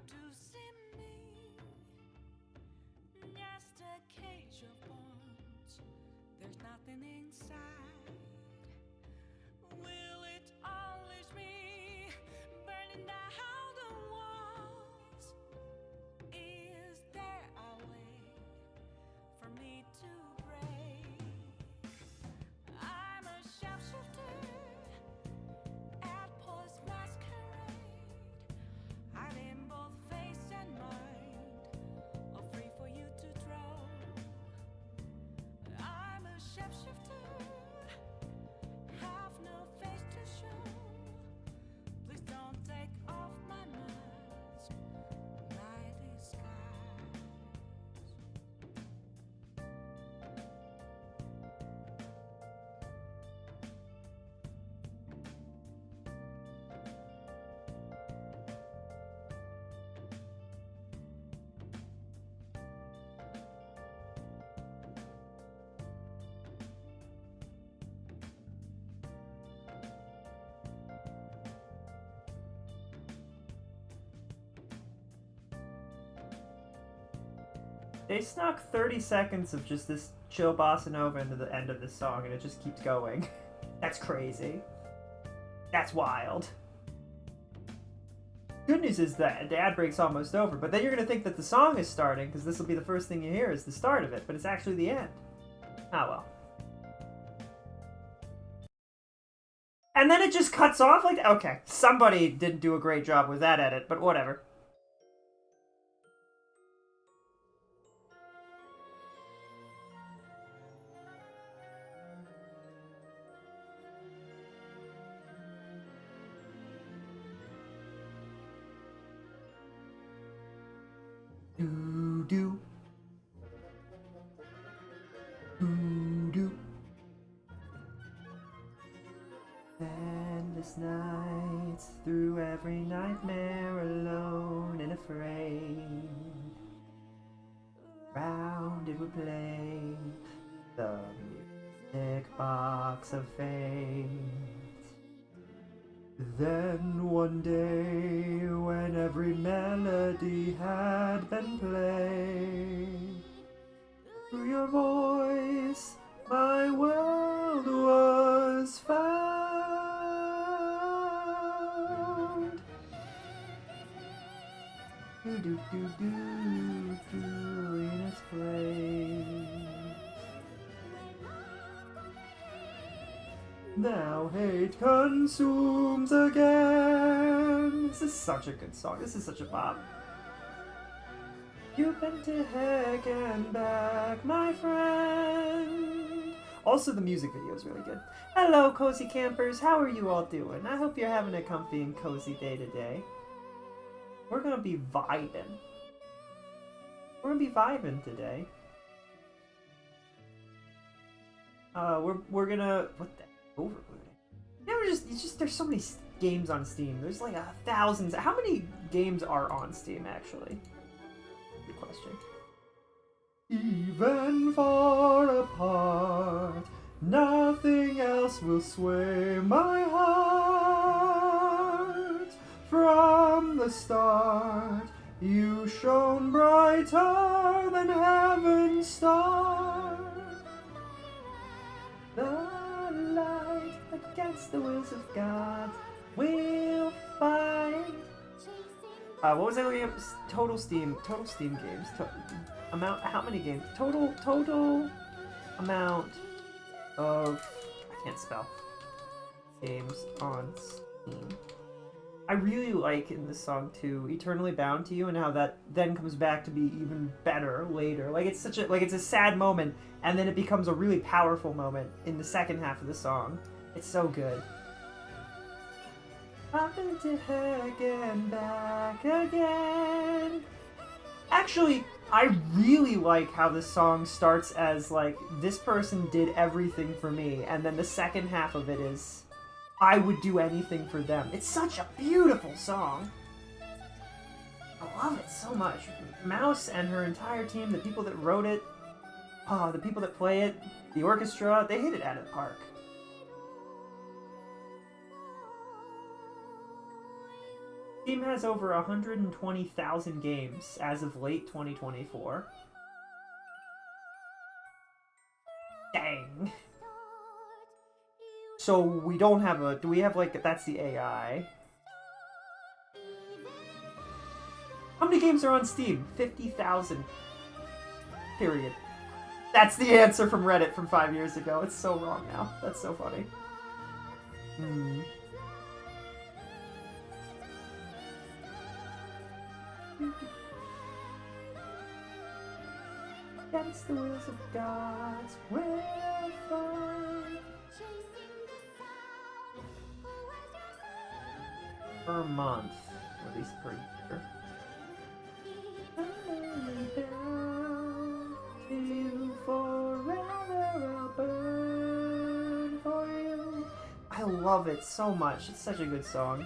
to see me. Just a cage of bones. There's nothing inside. Will it unleash me, burning down the walls? Is there a way for me to break? I'm a sharpshooter at Paul's masquerade. I'm in both face and mind, all free for you to draw. I'm a sharpshooter, have no face to show. Please don't take off my mask, my disguise. They snuck 30 seconds of just this chill bossa nova into the end of this song, and it just keeps going. That's crazy. That's wild. Good news is that the ad break's almost over, but then you're going to think that the song is starting, because this will be the first thing you hear is the start of it, but it's actually the end. Ah, well. And then it just cuts off like that? Okay, somebody didn't do a great job with that edit, but whatever. Do-do. Do-do. Endless nights through every nightmare, alone and afraid. Round it would play the music box of fate. Then one day, when every melody had been played, through your voice my world was found. Do do do do do in its place. Now hate consumes again. This is such a good song. This is such a bop. You've been to heck and back, my friend. Also, the music video is really good. Hello, cozy campers. How are you all doing? I hope you're having a comfy and cozy day today. We're gonna be vibing. We're gonna be vibing today. We're gonna what the overloading. Yeah, it's just there's so many games on Steam. There's like thousands. How many games are on Steam actually? Good question. Even far apart, nothing else will sway my heart. From the start, you shone brighter than heaven's star. The light against the wills of God will find. What was I looking at? Total Steam games. How many games? Total amount of, I can't spell, games on Steam. I really like in this song too, Eternally Bound to You, and how that then comes back to be even better later. Like it's it's a sad moment, and then it becomes a really powerful moment in the second half of the song. It's so good. I've been to heck and back again. Actually, I really like how this song starts as like, this person did everything for me, and then the second half of it is, I would do anything for them. It's such a beautiful song. I love it so much. Mouse and her entire team, the people that wrote it, the people that play it, the orchestra, they hit it out of the park. Steam has over 120,000 games as of late 2024. Dang. So we don't have a... Do we have, like... That's the AI. How many games are on Steam? 50,000. Period. That's the answer from Reddit from 5 years ago. It's so wrong now. That's so funny. Against the wheels of God's will find. Per month, or at least per year. Down to you forever, I'll burn for you. I love it so much. It's such a good song.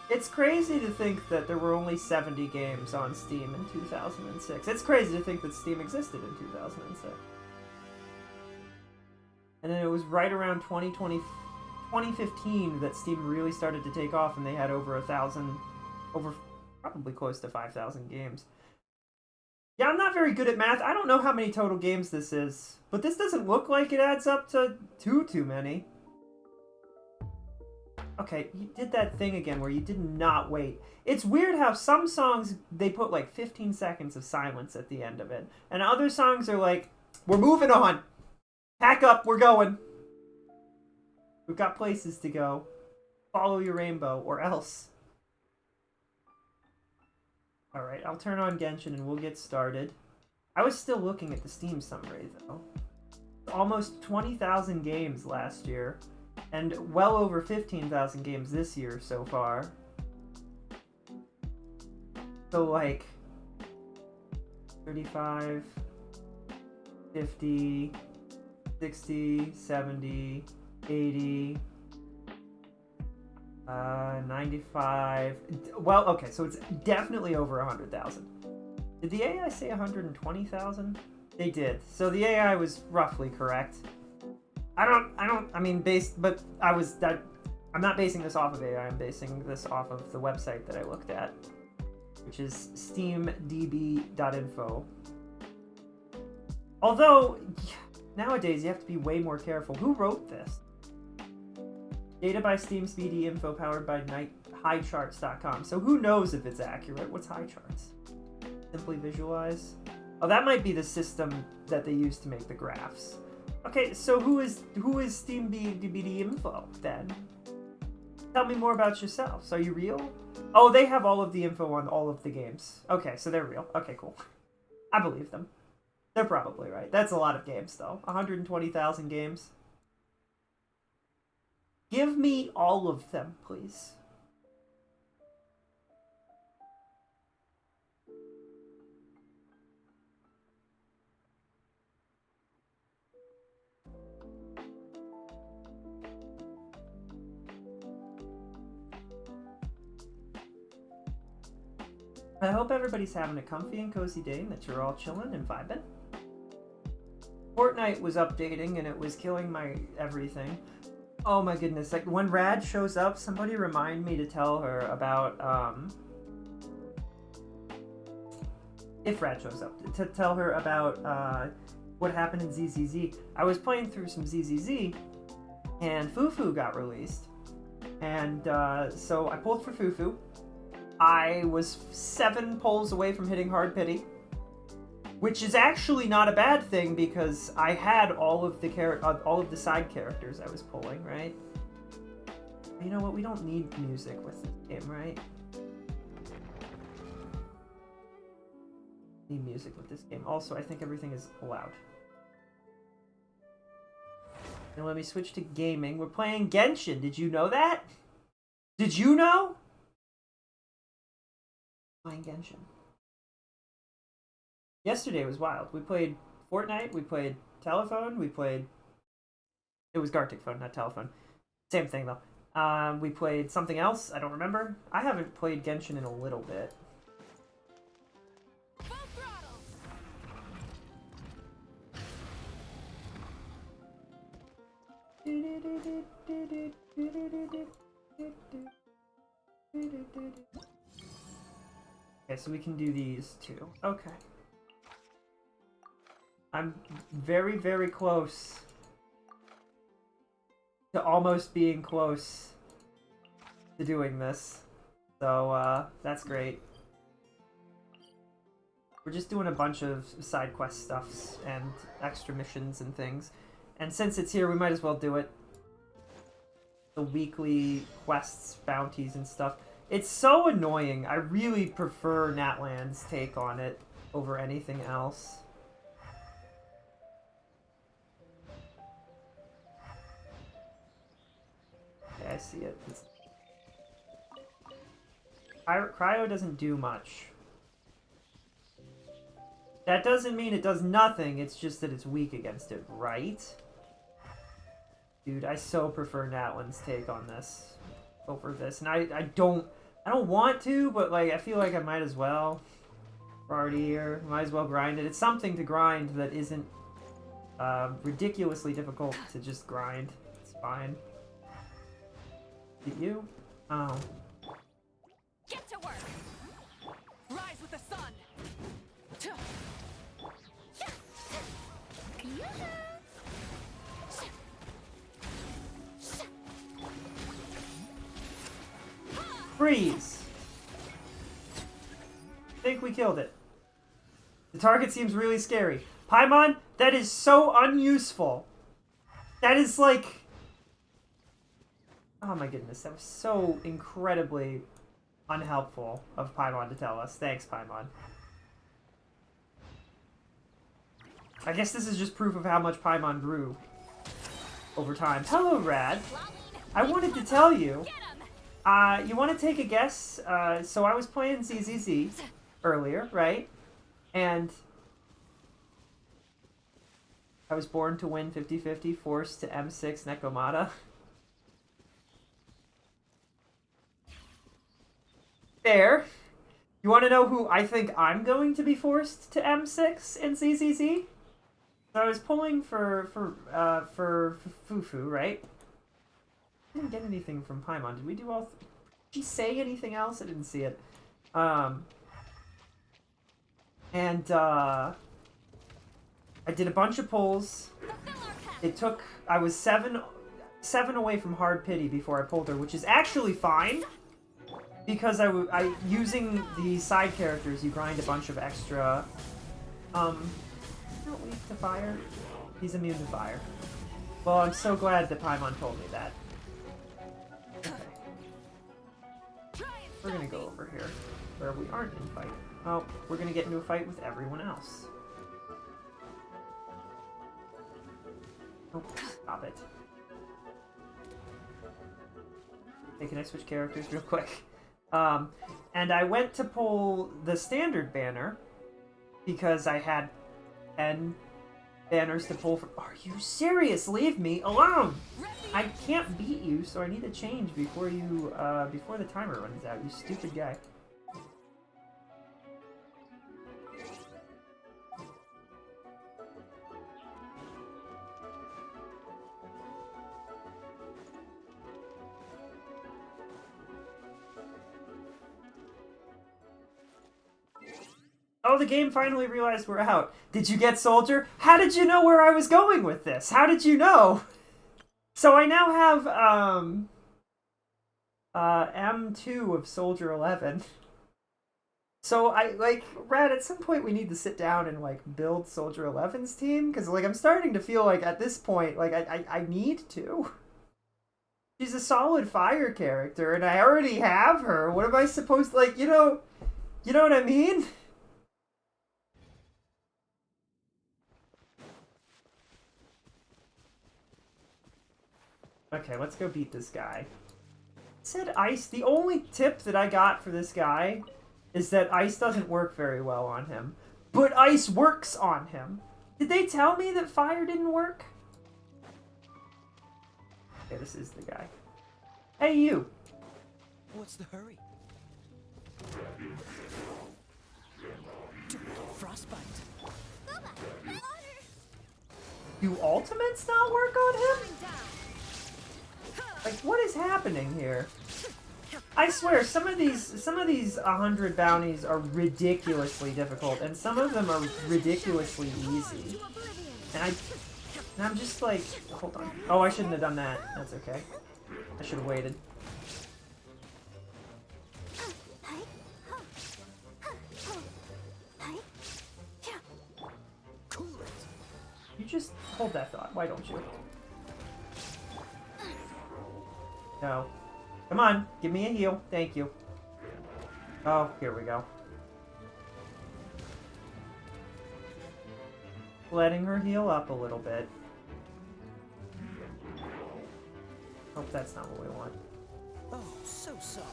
It's crazy to think that there were only 70 games on Steam in 2006. It's crazy to think that Steam existed in 2006. And then it was right around 2015 that Steam really started to take off, and they had over 1,000, probably close to 5,000 games. Yeah, I'm not very good at math. I don't know how many total games this is, but this doesn't look like it adds up to too many. Okay, you did that thing again where you did not wait. It's weird how some songs, they put like 15 seconds of silence at the end of it. And other songs are like, we're moving on. Pack up, we're going. We've got places to go. Follow your rainbow, or else. Alright, I'll turn on Genshin and we'll get started. I was still looking at the Steam summary, though. Almost 20,000 games last year. And well over 15,000 games this year so far. So like 35, 50, 60, 70, 80, 95. Well, okay, so it's definitely over 100,000. Did the AI say 120,000? They did. So the AI was roughly correct. I'm not basing this off of AI, I'm basing this off of the website that I looked at, which is steamdb.info. Although, nowadays you have to be way more careful. Who wrote this? Data by Steam Speedy Info powered by highcharts.com. So who knows if it's accurate? What's Highcharts? Simply Visualize? Oh, that might be the system that they use to make the graphs. Okay, so who is SteamDB info then? Tell me more about yourselves. Are you real? Oh, they have all of the info on all of the games. Okay, so they're real. Okay, cool. I believe them. They're probably right. That's a lot of games, though. 120,000 games. Give me all of them, please. I hope everybody's having a comfy and cozy day and that you're all chilling and vibing. Fortnite was updating and it was killing my everything. Oh my goodness, like when Rad shows up, somebody remind me to tell her about, if Rad shows up, to tell her about what happened in ZZZ. I was playing through some ZZZ and Fufu got released. And so I pulled for Fufu. I was 7 pulls away from hitting Hard Pity, which is actually not a bad thing because I had all of the side characters I was pulling, right? You know what? We don't need music with this game, right? Need music with this game. Also, I think everything is allowed. Now let me switch to gaming. We're playing Genshin. Did you know that? Did you know? Playing Genshin. Yesterday was wild. We played Fortnite, we played Telephone, we played... It was Gartic Phone, not Telephone. Same thing, though. We played something else, I don't remember. I haven't played Genshin in a little bit. Okay, so we can do these two. Okay. I'm very, very close to almost being close to doing this. So, that's great. We're just doing a bunch of side quest stuffs and extra missions and things. And since it's here, we might as well do it. The weekly quests, bounties, and stuff. It's so annoying. I really prefer Natlan's take on it over anything else. Okay, I see it. Cryo doesn't do much. That doesn't mean it does nothing, it's just that it's weak against it, right? Dude, I so prefer Natlan's take on this over this. And I don't want to, but like I feel like I might as well. We're already here. Might as well grind it. It's something to grind that isn't ridiculously difficult to just grind. It's fine. Did you? Oh. Get to work. Rise with the sun. Freeze! I think we killed it. The target seems really scary. Paimon, that is so unuseful. That is like... Oh my goodness, that was so incredibly unhelpful of Paimon to tell us. Thanks, Paimon. I guess this is just proof of how much Paimon grew over time. Hello, Rad. I wanted to tell you... you want to take a guess? So I was playing ZZZ earlier, right? And I was born to win 50-50, forced to M6 Nekomata. There. You want to know who I think I'm going to be forced to M6 in ZZZ? So I was pulling for Fufu, right? I didn't get anything from Paimon. Did we do all... Did she say anything else? I didn't see it. I did a bunch of pulls. It took... I was seven away from Hard Pity before I pulled her, which is actually fine. Because I using the side characters, you grind a bunch of extra... not weak to fire. He's immune to fire. Well, I'm so glad that Paimon told me that. We're gonna go over here, where we aren't in fight. Oh, we're gonna get into a fight with everyone else. Oh, stop it. Hey, can I switch characters real quick? And I went to pull the standard banner, because I had 10 banners to pull from. Are you serious? Leave me alone! I can't beat you, so I need to change before you, before the timer runs out, you stupid guy. Oh, the game finally realized we're out. Did you get Soldier? How did you know where I was going with this? How did you know? So I now have, M2 of Soldier 11. So Rad, at some point we need to sit down and, build Soldier 11's team, because, I'm starting to feel like at this point, I need to. She's a solid fire character, and I already have her. What am I supposed to, you know what I mean? Okay, let's go beat this guy. It said ice. The only tip that I got for this guy is that ice doesn't work very well on him. But ice works on him. Did they tell me that fire didn't work? Okay, this is the guy. Hey, you. What's the hurry? Frostbite. Do ultimates not work on him? Like, what is happening here? I swear, some of these 100 bounties are ridiculously difficult, and some of them are ridiculously easy. And I'm just like, hold on. Oh, I shouldn't have done that. That's okay. I should have waited. You just hold that thought. Why don't you? No. Come on, give me a heal. Thank you. Oh, here we go. Letting her heal up a little bit. Hope that's not what we want. Oh, so sorry.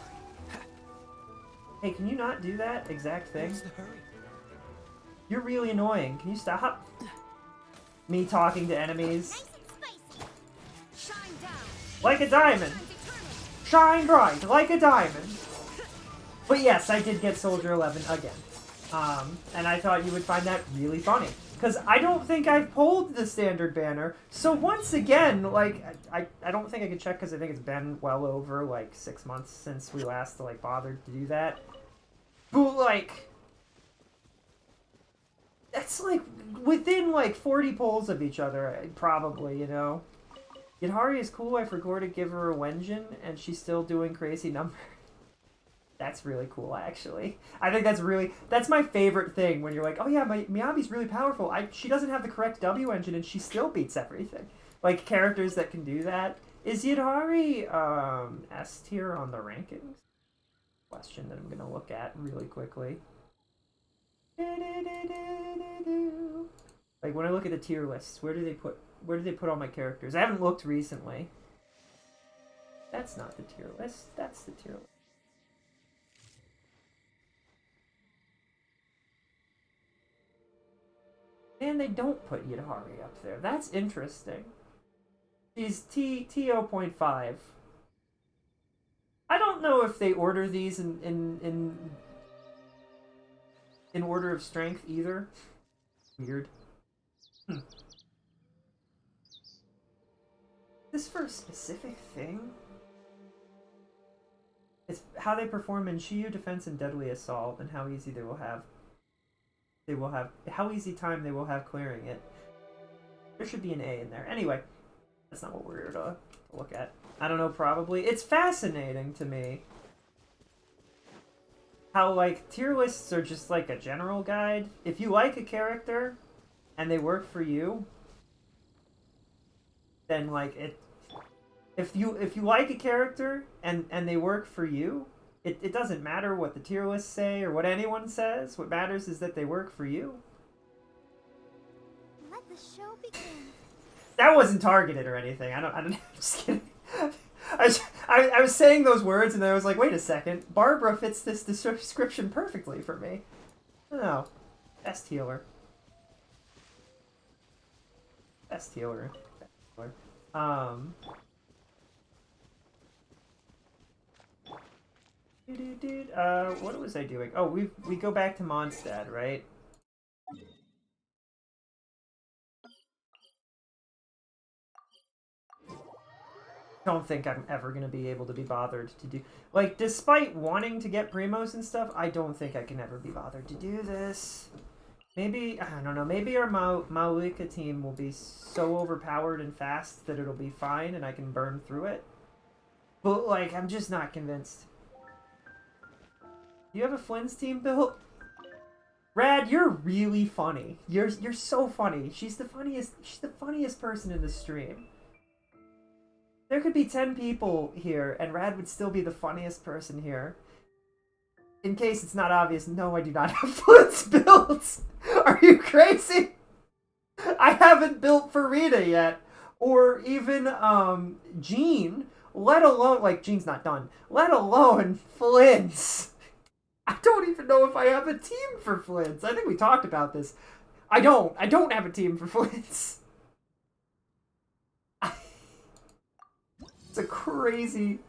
Hey, can you not do that exact thing? What's the hurry? You're really annoying. Can you stop? Me talking to enemies. Like a diamond. Shine bright like a diamond. But yes, I did get Soldier 11 again. And I thought you would find that really funny. Because I don't think I've pulled the standard banner. So once again, like, I don't think I could check because I think it's been well over, like, 6 months since we last, like, bothered to do that. But, like, that's, like, within, like, 40 pulls of each other, probably, you know? Yadhari is cool. I forgot to give her a Wenjin, and she's still doing crazy numbers. That's really cool, actually. I think that's my favorite thing, when you're like, oh yeah, Miyabi's really powerful. She doesn't have the correct W engine, and she still beats everything. Like, characters that can do that. Is Yadhari, S tier on the rankings? Question that I'm gonna look at really quickly. Like, when I look at the tier lists, where do they put all my characters? I haven't looked recently. That's not the tier list. That's the tier list. And they don't put Yadhari up there. That's interesting. She's T0.5. I don't know if they order these in order of strength either. Weird. Is this for a specific thing? It's how they perform in Shiyu Defense and Deadly Assault, and how easy they will have how easy time they will have clearing it. There should be an A in there. Anyway, that's not what we're here to look at. I don't know, probably. It's fascinating to me how, like, tier lists are just like a general guide. If you like a character and they work for you, then, like, if you like a character and they work for you, it doesn't matter what the tier lists say or what anyone says. What matters is that they work for you. Let the show begin. That wasn't targeted or anything. I don't. I'm just kidding. I was saying those words and then I was like, wait a second. Barbara fits this description perfectly for me. No, best healer. Best healer. Best healer. What was I doing? Oh, we go back to Mondstadt, right? Don't think I'm ever gonna be able to be bothered to do, like, despite wanting to get primos and stuff, I don't think I can ever be bothered to do this. Maybe, I don't know, maybe our Maulika team will be so overpowered and fast that it'll be fine and I can burn through it. But, like, I'm just not convinced. Do you have a Flynn's team built? Rad, you're really funny. You're so funny. She's the funniest person in the stream. There could be 10 people here, and Rad would still be the funniest person here. In case it's not obvious, no, I do not have Flynn's built. Are you crazy? I haven't built Farida yet, or even Jean. Let alone, like, Jean's not done. Let alone Flynn's. I don't even know if I have a team for Flynn's. I think we talked about this. I don't have a team for Flynn's. It's a crazy...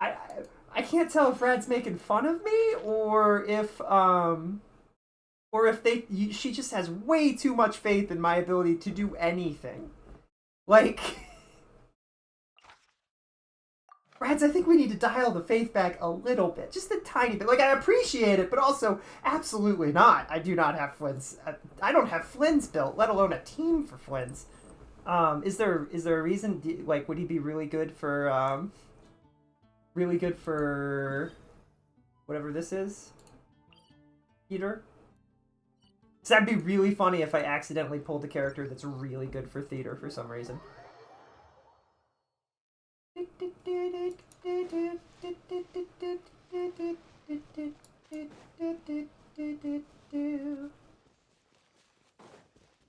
I can't tell if Rad's making fun of me or if she just has way too much faith in my ability to do anything. Like, Brads, I think we need to dial the faith back a little bit. Just a tiny bit. Like, I appreciate it, but also absolutely not. I do not have Flynn's. I don't have Flynn's built, let alone a team for Flynn's. Is there a reason, like, would he be really good for, whatever this is? Theater? So that'd be really funny if I accidentally pulled a character that's really good for theater for some reason.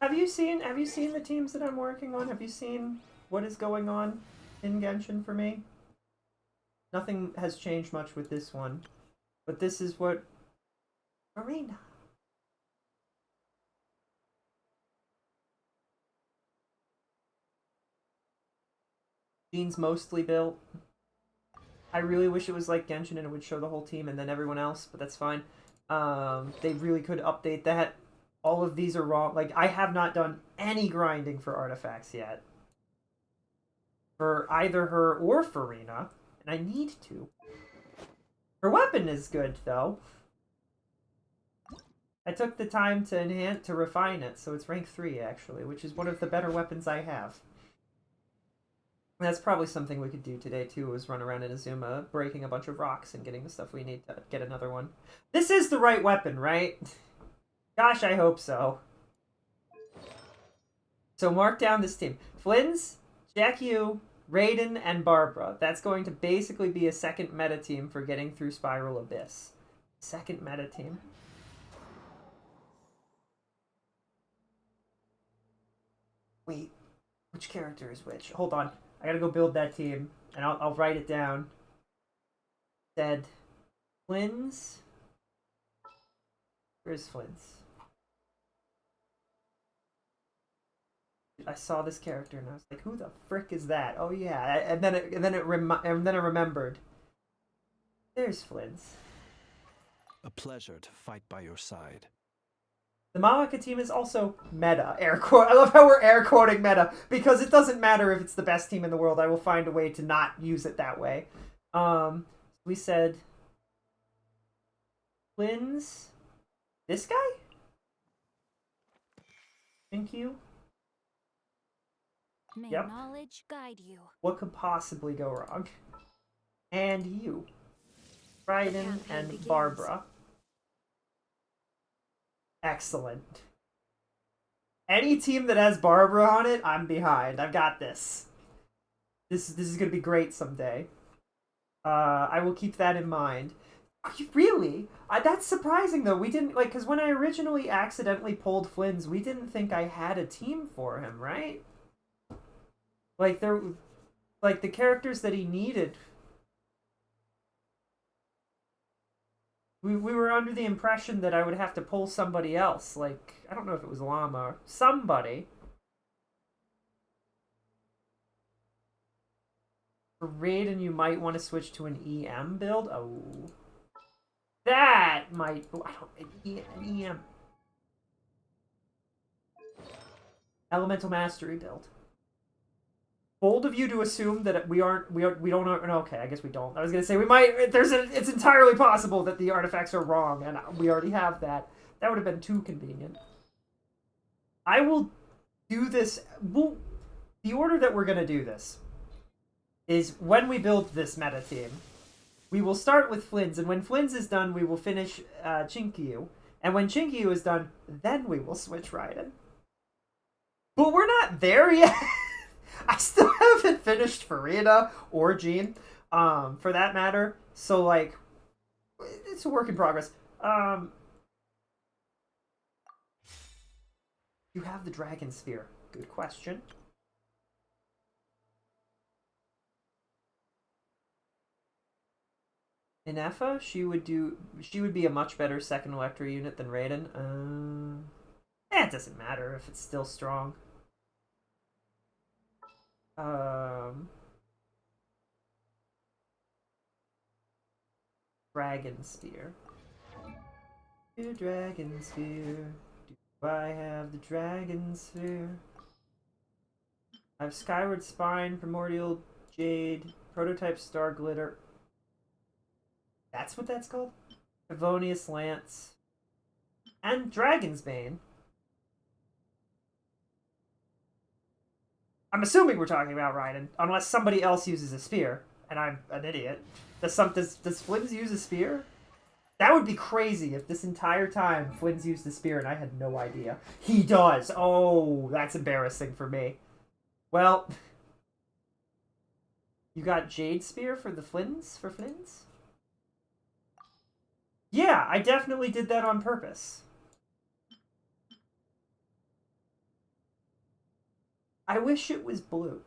Have you seen the teams that I'm working on? Have you seen what is going on in Genshin for me? Nothing has changed much with this one. But this is what Arena. Jean's mostly built. I really wish it was like Genshin and it would show the whole team and then everyone else, but that's fine. They really could update that. All of these are wrong. Like, I have not done any grinding for artifacts yet. For either her or Farina. And I need to. Her weapon is good, though. I took the time to refine it, so it's rank 3, actually, which is one of the better weapons I have. That's probably something we could do today, too, is run around in Azuma, breaking a bunch of rocks and getting the stuff we need to get another one. This is the right weapon, right? Gosh, I hope so. So mark down this team. Flynn's, Jack Yu, Raiden, and Barbara. That's going to basically be a second meta team for getting through Spiral Abyss. Second meta team. Wait, which character is which? Hold on. I gotta go build that team, and I'll write it down. Said Flynn's. Where's Flynn's? I saw this character and I was like, "Who the frick is that?" Oh yeah, and then I remembered. There's Flynn's. A pleasure to fight by your side. The Malaka team is also meta. Air quote. I love how we're air quoting meta because it doesn't matter if it's the best team in the world. I will find a way to not use it that way. We said Flynn's. This guy? Thank you. May Yep. knowledge guide you. What could possibly go wrong? And you. Raiden and begins. Barbara. Excellent. Any team that has Barbara on it, I'm behind. I've got this. This is gonna be great someday. I will keep that in mind. Are you really? That's surprising though. We didn't because when I originally accidentally pulled Flynn's, we didn't think I had a team for him, right? Like the characters that he needed. We were under the impression that I would have to pull somebody else. Like, I don't know if it was Llama or somebody. For Raiden, you might want to switch to an EM build. Oh. That might... Oh, I don't... An EM. Elemental Mastery build. Bold of you to assume that we don't know. Okay, I guess we don't. I was gonna say we might. It's entirely possible that the artifacts are wrong, and we already have that. That would have been too convenient. I will do this. Well, the order that we're gonna do this is when we build this meta team, we will start with Flynn's, and when Flynn's is done, we will finish Chinkyu, and when Chinkyu is done, then we will switch Raiden. But we're not there yet. I still haven't finished Farina or Jean, for that matter. So, like, it's a work in progress. You have the Dragon Sphere. Good question. Inefa, she would be a much better second Electro unit than Raiden. It doesn't matter if it's still strong. Dragon Spear. Dragon Spear. Do I have the Dragon Sphere? I have Skyward Spine, Primordial Jade, Prototype Star Glitter. That's what that's called? Favonius Lance. And Dragon's Bane. I'm assuming we're talking about Raiden, unless somebody else uses a spear, and I'm an idiot. Does Flynn's use a spear? That would be crazy if this entire time Flynn's used a spear and I had no idea. He does! Oh, that's embarrassing for me. Well, you got Jade Spear for the Flynn's? For Flynn's? Yeah, I definitely did that on purpose. I wish it was blue.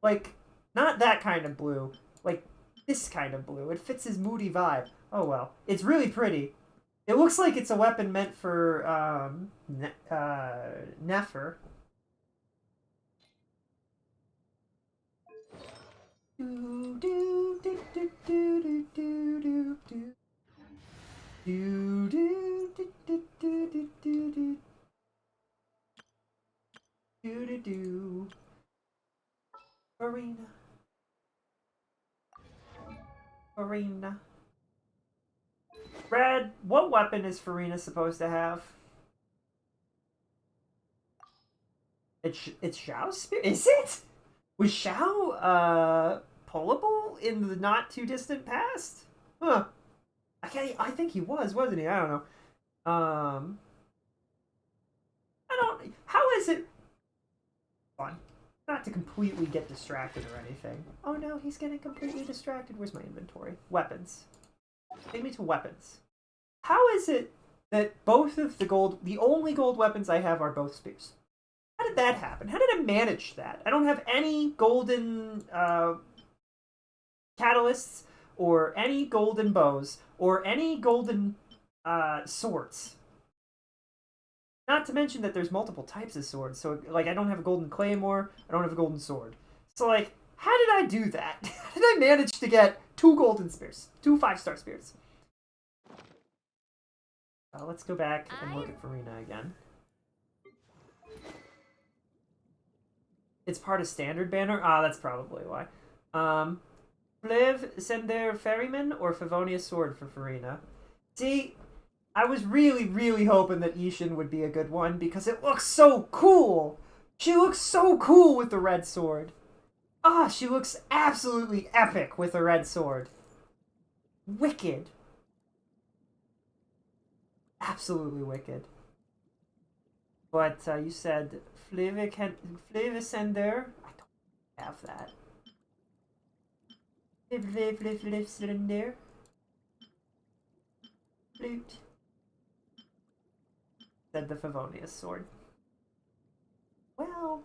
Like, not that kind of blue. Like, this kind of blue. It fits his moody vibe. Oh well. It's really pretty. It looks like it's a weapon meant for, Nefer. Do do do do do do do do. Do do do do do do do do. Do do do. Arena. Farina. Red, what weapon is Farina supposed to have? It's Xiao's spear? Is it? Was Xiao, pullable in the not too distant past? Huh. I think he was, wasn't he? I don't know. How is it? Fun. Not to completely get distracted or anything. Oh no, he's getting completely distracted. Where's my inventory? Weapons. Take me to weapons. How is it that both of the only gold weapons I have are both spears? How did that happen? How did I manage that? I don't have any golden, catalysts, or any golden bows, or any golden, swords. Not to mention that there's multiple types of swords, so, like, I don't have a golden claymore, I don't have a golden sword. So, like, how did I do that? How did I manage to get 2 golden spears? 2 5-star spears? Let's go back and look at Farina again. It's part of standard banner? Ah, that's probably why. Fliv, Sender Ferryman, or Favonius Sword for Farina? See, I was really, really hoping that Ishin would be a good one because it looks so cool! She looks so cool with the red sword. Ah, she looks absolutely epic with a red sword. Wicked. Absolutely wicked. But you said Flavicender? I don't have that. Flavicender? Flute. Said the Favonius sword. Well,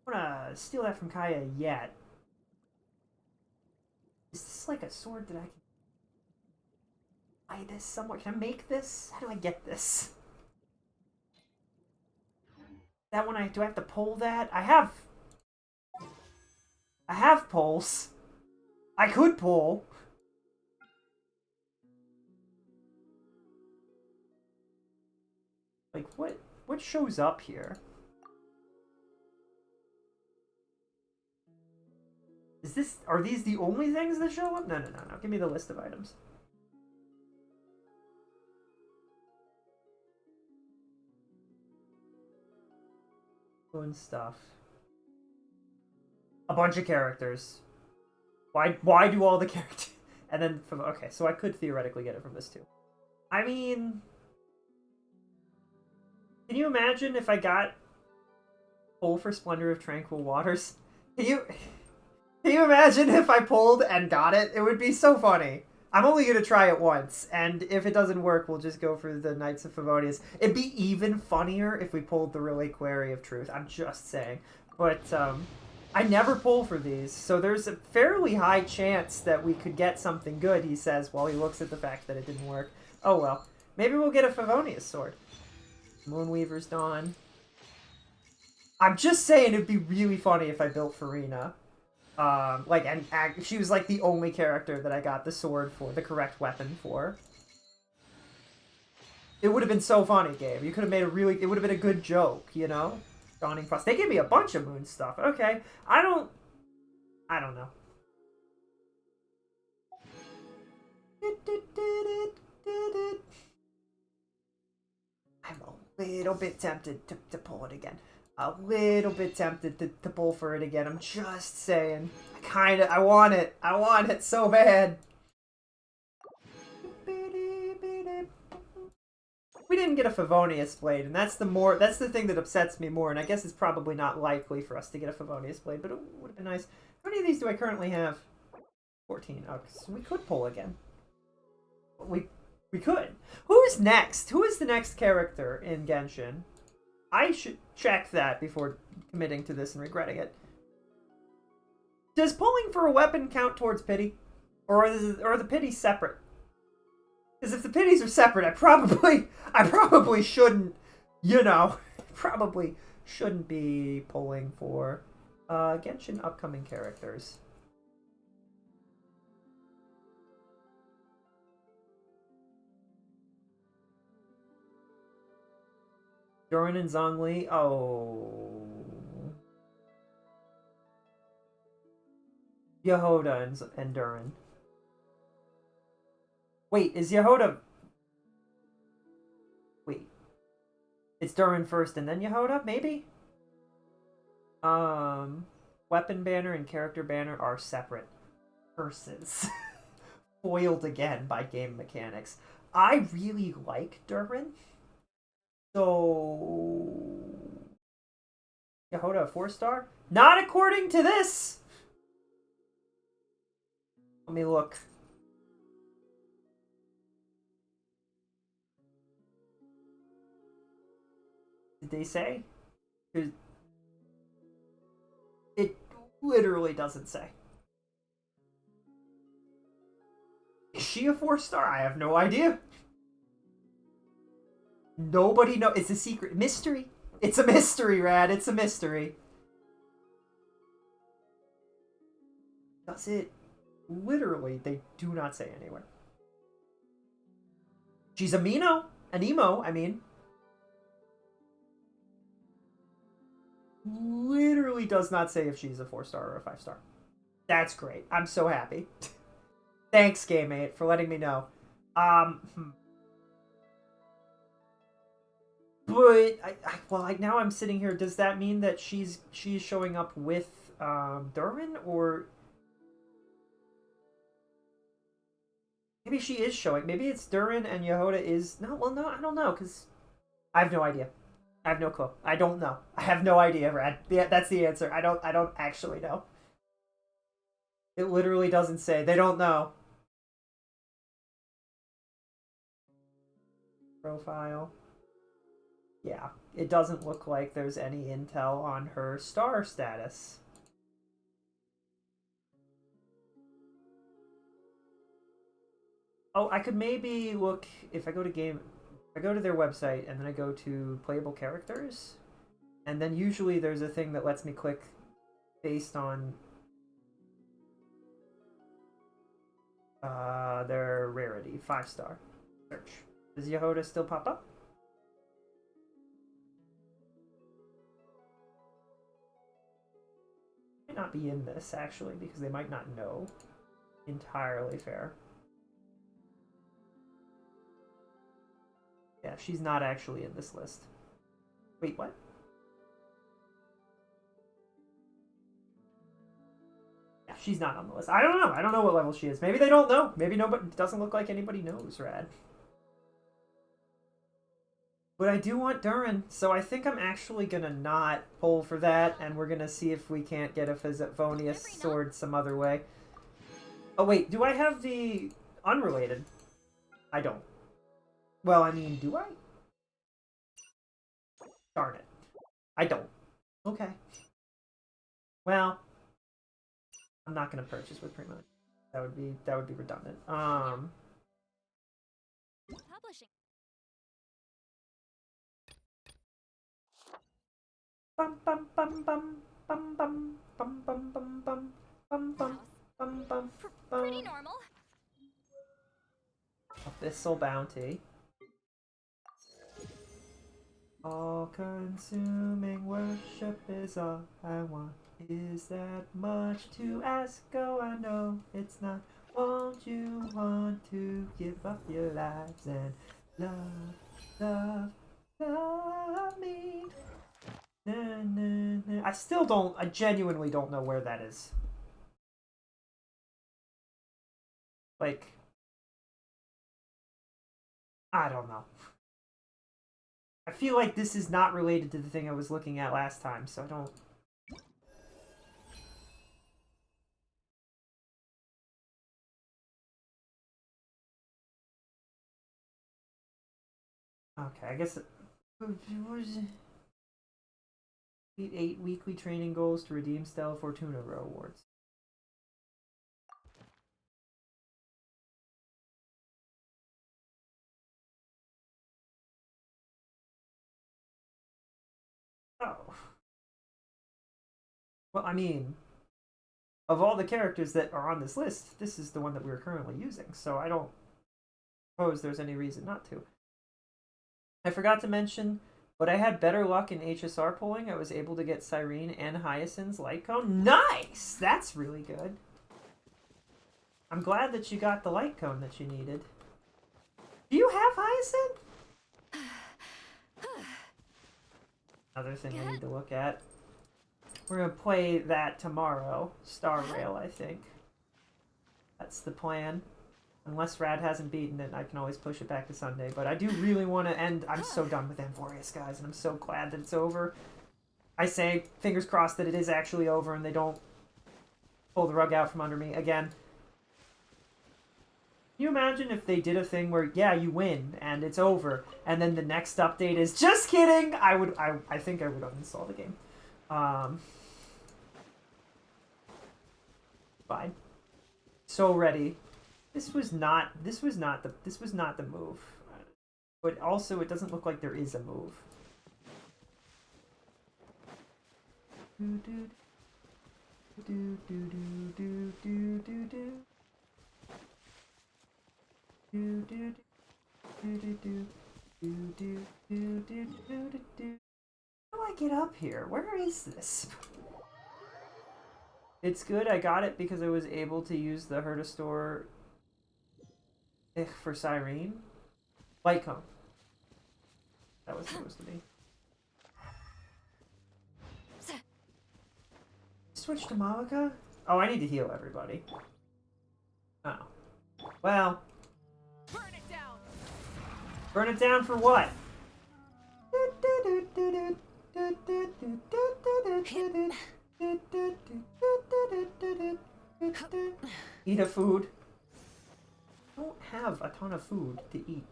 I don't wanna steal that from Kaya yet. Is this like a sword that I can buy this somewhere? Can I make this? How do I get this? That one do I have to pull that? I have pulls. I could pull. Like, what shows up here? Are these the only things that show up? No. Give me the list of items. And stuff. A bunch of characters. Why do all the characters? And then okay, so I could theoretically get it from this too. I mean, can you imagine if I got pull for Splendor of Tranquil Waters? Can you imagine if I pulled and got it? It would be so funny. I'm only going to try it once, and if it doesn't work, we'll just go for the Knights of Favonius. It'd be even funnier if we pulled the Reliquary of Truth. I'm just saying. But, I never pull for these, so there's a fairly high chance that we could get something good, he says, while he looks at the fact that it didn't work. Oh well. Maybe we'll get a Favonius sword. Moonweaver's Dawn. I'm just saying it'd be really funny if I built Farina. She was like the only character that I got the sword for, the correct weapon for. It would have been so funny, game. You could have made a really... It would have been a good joke, you know? Dawning Frost. They gave me a bunch of moon stuff. Okay. I don't know. I'm a little bit tempted to pull it again. A little bit tempted to pull for it again. I'm just saying. I want it. I want it so bad. We didn't get a Favonius Blade, and that's the thing that upsets me more, and I guess it's probably not likely for us to get a Favonius Blade, but it would have been nice. How many of these do I currently have? 14. Oh, so we could pull again. We could. Who's next? Who is the next character in Genshin? I should check that before committing to this and regretting it. Does pulling for a weapon count towards pity? Or are the pities separate? Because if the pities are separate, I probably shouldn't, you know, probably shouldn't be pulling for Genshin upcoming characters. Doran and Zhongli. Oh. Yehoda and Durin. Wait, is Yehoda... Wait. It's Durin first and then Yehoda? Maybe? Weapon banner and character banner are separate. Curses. Foiled again by game mechanics. I really like Durin. So... Yehoda a 4-star? Not according to this! Let me look. Did they say? It literally doesn't say. Is she a 4-star? I have no idea. Nobody knows. It's a secret. Mystery. It's a mystery, Rad. It's a mystery. Does it? Literally, they do not say anywhere. She's a Mino. An emo, I mean. Literally does not say if she's a 4-star or a 5-star. That's great. I'm so happy. Thanks, GameMate, for letting me know. But now I'm sitting here. Does that mean that she's showing up with Durin, or maybe she is showing? Maybe it's Durin and Yehoda is no. Well, no, I don't know because I have no idea. I have no clue. I don't know. I have no idea, Rad. Yeah, that's the answer. I don't actually know. It literally doesn't say. They don't know. Profile. Yeah, it doesn't look like there's any intel on her star status. Oh, I could maybe look if I go to their website and then I go to playable characters, and then usually there's a thing that lets me click based on their rarity. 5-star. Search. Does Yehoda still pop up? Might not be in this actually because they might not know. Entirely fair. Yeah, she's not actually in this list. Wait, what? Yeah, she's not on the list. I don't know. I don't know what level she is. Maybe they don't know. Maybe nobody. It doesn't look like anybody knows, Rad. But I do want Durin, so I think I'm actually gonna not pull for that, and we're gonna see if we can't get a Favonius sword some other way. Oh wait, do I have the unrelated? I don't. Well, I mean, do I? Darn it. I don't. Okay. Well, I'm not gonna purchase with Primo. That would be redundant. Publishing. Bum bum bum bum bum bum bum bum bum bum bum bum bum bum Pretty bum. normal. Abyssal Bounty. All-consuming worship is all I want. Is that much to ask? Oh, I know it's not. Won't you want to give up your lives and love, love, love me? Na, na, na. I genuinely don't know where that is. Like, I don't know. I feel like this is not related to the thing I was looking at last time, so I don't... Okay, I guess... Meet 8 weekly training goals to redeem Stella Fortuna rewards. Oh. Well, I mean, of all the characters that are on this list, this is the one that we're currently using, so I don't suppose there's any reason not to. I forgot to mention, but I had better luck in HSR pulling. I was able to get Cyrene and Hyacinth's light cone. Nice! That's really good. I'm glad that you got the light cone that you needed. Do you have Hyacinth? Another thing I need to look at. We're gonna play that tomorrow. Star Rail, I think. That's the plan. Unless Rad hasn't beaten it, I can always push it back to Sunday. But I do really want to end... I'm so done with Amphorius, guys, and I'm so glad that it's over. I say, fingers crossed that it is actually over and they don't pull the rug out from under me again. Can you imagine if they did a thing where, yeah, you win, and it's over, and then the next update is, just kidding! I think I would uninstall the game. Fine. So ready. This was not the move. But also, it doesn't look like there is a move. How do I get up here? Where is this? It's good I got it because I was able to use the Hertastore for Cyrene. Light cone. That was supposed to be. Switch to Malika? Oh, I need to heal everybody. Oh. Well. Burn it down. Burn it down for what? Eat a food. I don't have a ton of food to eat.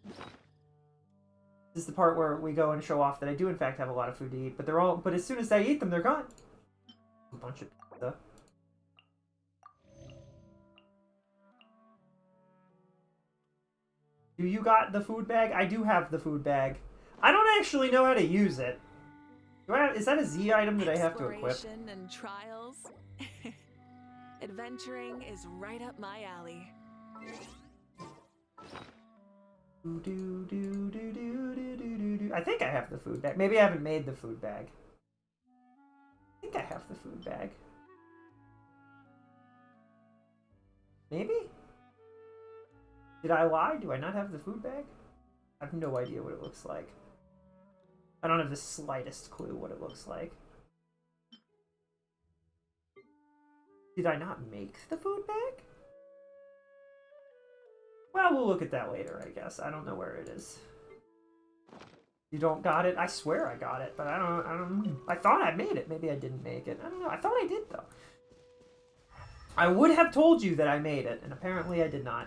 This is the part where we go and show off that I do in fact have a lot of food to eat, but as soon as I eat them, they're gone. A bunch of pizza. Do you got the food bag? I do have the food bag. I don't actually know how to use it. Is that a Z item that I have to equip? Exploration and trials. Adventuring is right up my alley. I think I have the food bag. Maybe I haven't made the food bag. I think I have the food bag. Maybe? Did I lie? Do I not have the food bag? I have no idea what it looks like. I don't have the slightest clue what it looks like. Did I not make the food bag? Well, we'll look at that later, I guess. I don't know where it is. You don't got it? I swear I got it, but I don't. I thought I made it. Maybe I didn't make it. I don't know. I thought I did, though. I would have told you that I made it, and apparently I did not.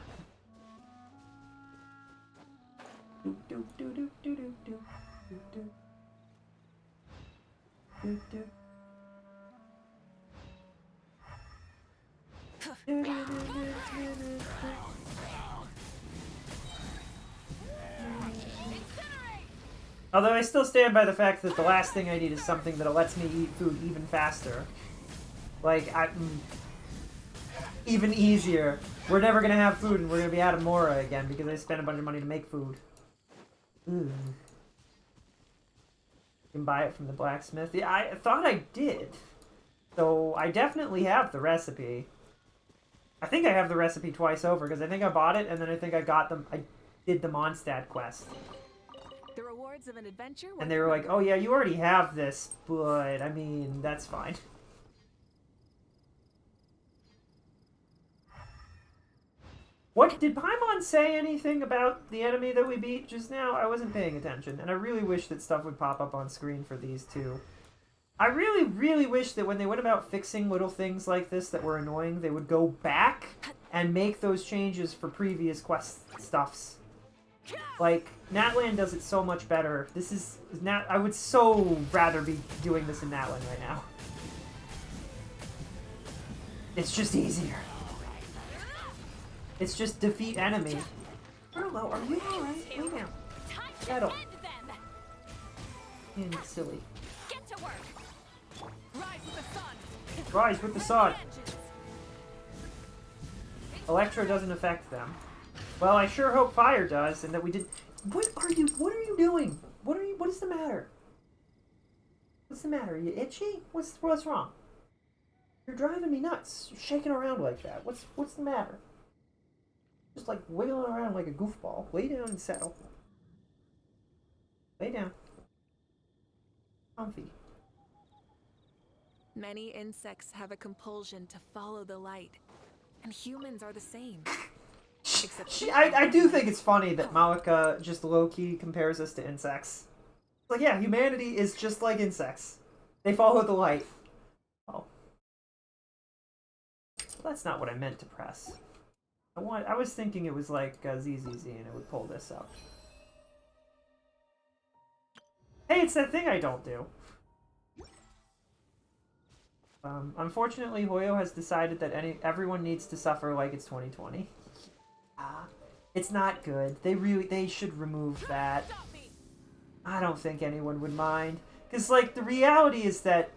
Although I still stand by the fact that the last thing I need is something that lets me eat food even faster. Like, even easier. We're never gonna have food and we're gonna be out of Mora again because I spent a bunch of money to make food. You can buy it from the blacksmith. Yeah, I thought I did. So I definitely have the recipe. I think I have the recipe twice over because I think I bought it and then I think I got them. I did the Mondstadt quest. The rewards of an adventure. And they were like, "Oh yeah, you already have this, but I mean, that's fine." What did Paimon say anything about the enemy that we beat just now? I wasn't paying attention, and I really wish that stuff would pop up on screen for these two. I really, really wish that when they went about fixing little things like this that were annoying, they would go back and make those changes for previous quest stuffs. Like, Natlan does it so much better. This is... I would so rather be doing this in Natlan right now. It's just easier. It's just defeat enemy. Arlo, are you alright? Lay down. Settle. And it's silly. Get to work. Rise with the sun. Rise with the sun. Electro doesn't affect them. Well, I sure hope fire does, and that we did. What are you doing? What is the matter? What's the matter? Are you itchy? What's wrong? You're driving me nuts. You're shaking around like that. What's the matter? Just like wiggling around like a goofball. Lay down and settle. Lay down. Comfy. Many insects have a compulsion to follow the light, and humans are the same. Except I do think it's funny that Malika just low-key compares us to insects. Like, yeah, humanity is just like insects. They follow the light. Oh. Well, that's not what I meant to press. I was thinking it was like ZZZ and it would pull this up. Hey, it's that thing I don't do. Unfortunately, Hoyo has decided that everyone needs to suffer like it's 2020. It's not good. They should remove that. I don't think anyone would mind. Because, like, the reality is that,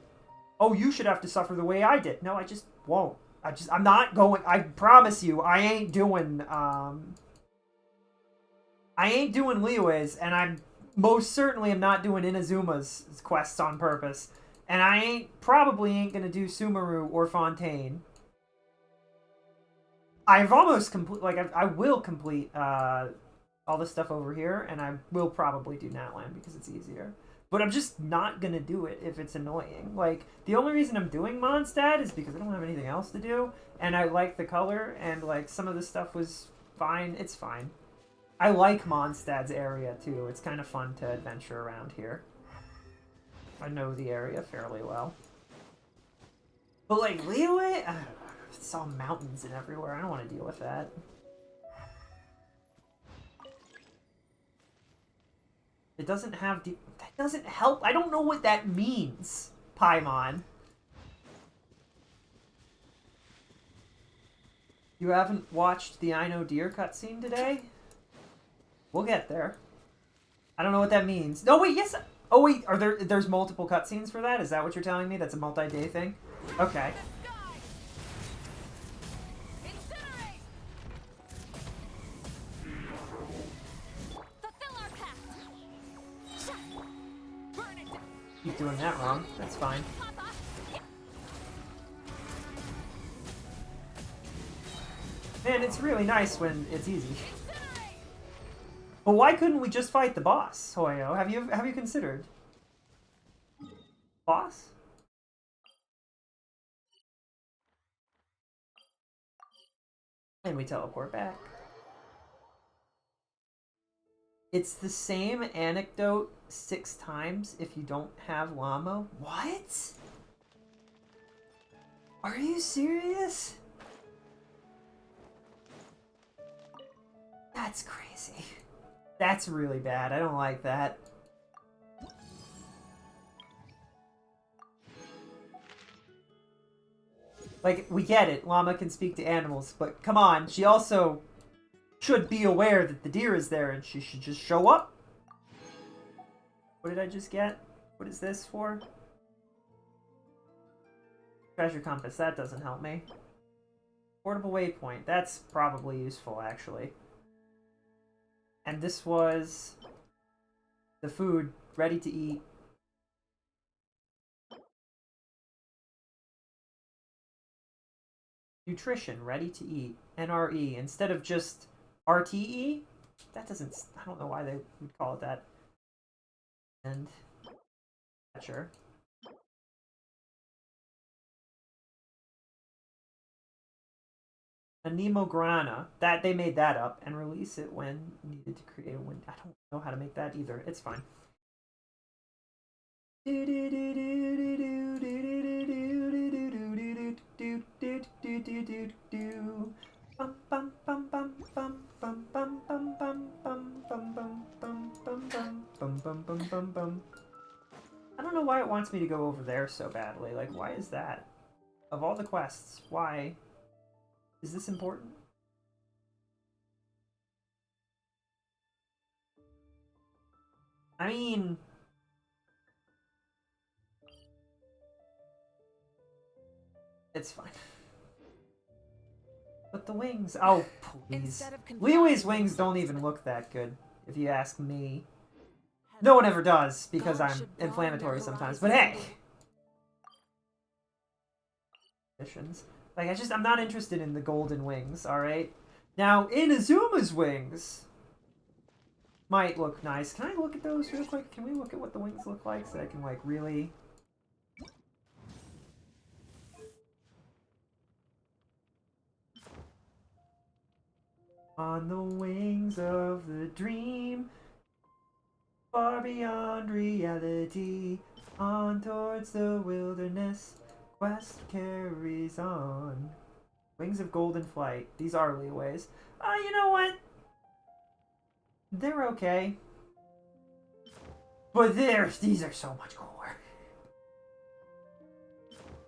oh, you should have to suffer the way I did. No, I just won't. I'm not going, I promise you, I ain't doing Liyue's, and I'm most certainly am not doing Inazuma's quests on purpose. And I probably ain't gonna do Sumeru or Fontaine. I've almost I will complete all the stuff over here, and I will probably do Natlan because it's easier. But I'm just not gonna do it if it's annoying. Like, the only reason I'm doing Mondstadt is because I don't have anything else to do, and I like the color, and like some of the stuff was fine. It's fine. I like Mondstadt's area too. It's kind of fun to adventure around here. I know the area fairly well. But like Liyue, it's all mountains and everywhere. I don't want to deal with that. It doesn't have that doesn't help. I don't know what that means, Paimon. You haven't watched the I Know Deer cutscene today? We'll get there. I don't know what that means. No, wait, yes. Oh, wait, there's multiple cutscenes for that? Is that what you're telling me? That's a multi-day thing? Okay. Keep doing that wrong. That's fine. Man, it's really nice when it's easy. But why couldn't we just fight the boss, Hoyo? Have you considered? Boss? And we teleport back. It's the same anecdote 6 times if you don't have Llama. What? Are you serious? That's crazy. That's really bad. I don't like that. Like, we get it. Llama can speak to animals, but come on. She also should be aware that the deer is there and she should just show up. What did I just get? What is this for? Treasure compass. That doesn't help me. Portable waypoint. That's probably useful, actually. And this was the food ready to eat. Nutrition, ready to eat. NRE instead of just RTE. That doesn't. I don't know why they would call it that. And sure. A Nemograna. That they made that up and release it when needed to create a win. I don't know how to make that either. It's fine. I don't know why it wants me to go over there so badly. Like, why is that? Of all the quests, why? Is this important? I mean... It's fine. But the wings... Oh, please. Liui's wings don't even look that good, if you ask me. No one ever does, because I'm inflammatory sometimes. But hey! Missions. Like, I'm not interested in the golden wings, alright? Now, Inazuma's wings might look nice. Can I look at those real quick? Can we look at what the wings look like so I can, like, really... On the wings of the dream, far beyond reality, on towards the wilderness, quest carries on. Wings of Golden Flight. These are Liui's. You know what? They're okay. But these are so much cooler.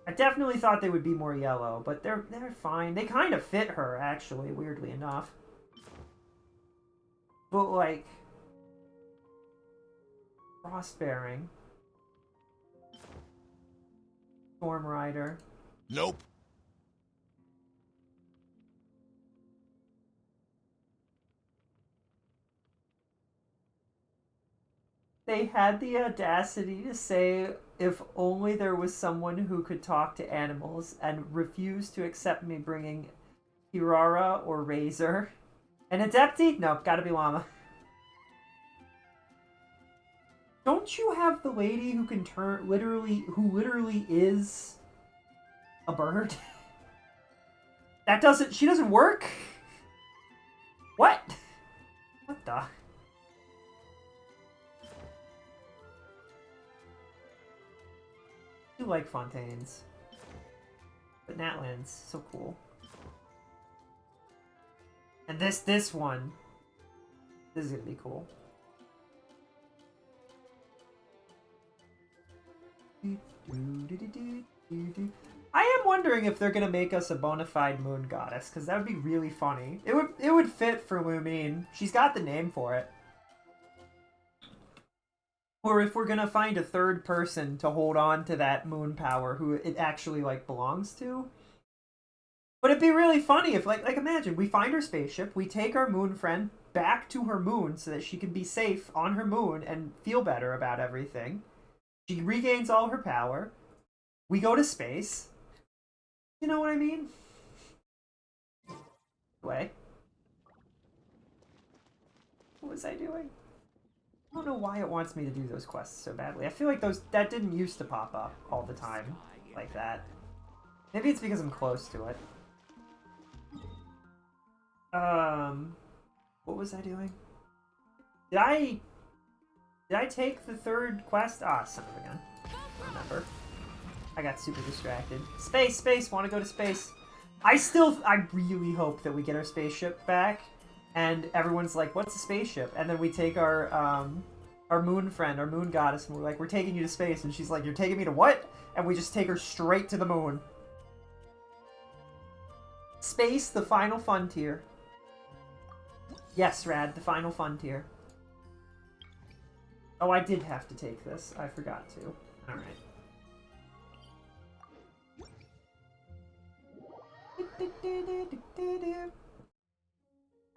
I definitely thought they would be more yellow, but they're fine. They kind of fit her, actually, weirdly enough. But, like, Frostbearing, Storm Rider. Nope. They had the audacity to say if only there was someone who could talk to animals and refused to accept me bringing Hirara or Razor. An Adepti? Nope, gotta be Llama. Don't you have the lady who can turn, who literally is a bird? She doesn't work? What? What the? I do like Fontaines. But Natlan's so cool. And this one. This is gonna be cool. I am wondering if they're gonna make us a bona fide moon goddess, because that would be really funny. It would fit for Lumine. She's got the name for it. Or if we're gonna find a third person to hold on to that moon power who it actually, like, belongs to. But it'd be really funny if, like imagine, we find her spaceship, we take our moon friend back to her moon so that she can be safe on her moon and feel better about everything. She regains all her power. We go to space. You know what I mean? Way. What was I doing? I don't know why it wants me to do those quests so badly. I feel like that didn't used to pop up all the time like that. Maybe it's because I'm close to it. What was I doing? Did I take the third quest? Ah, son of a gun. Remember. I got super distracted. Space! Want to go to space. I really hope that we get our spaceship back, and everyone's like, what's a spaceship? And then we take our moon friend, our moon goddess, and we're like, we're taking you to space, and she's like, you're taking me to what? And we just take her straight to the moon. Space, the final frontier. Yes, Rad, the final frontier. Oh, I did have to take this. I forgot to. Alright.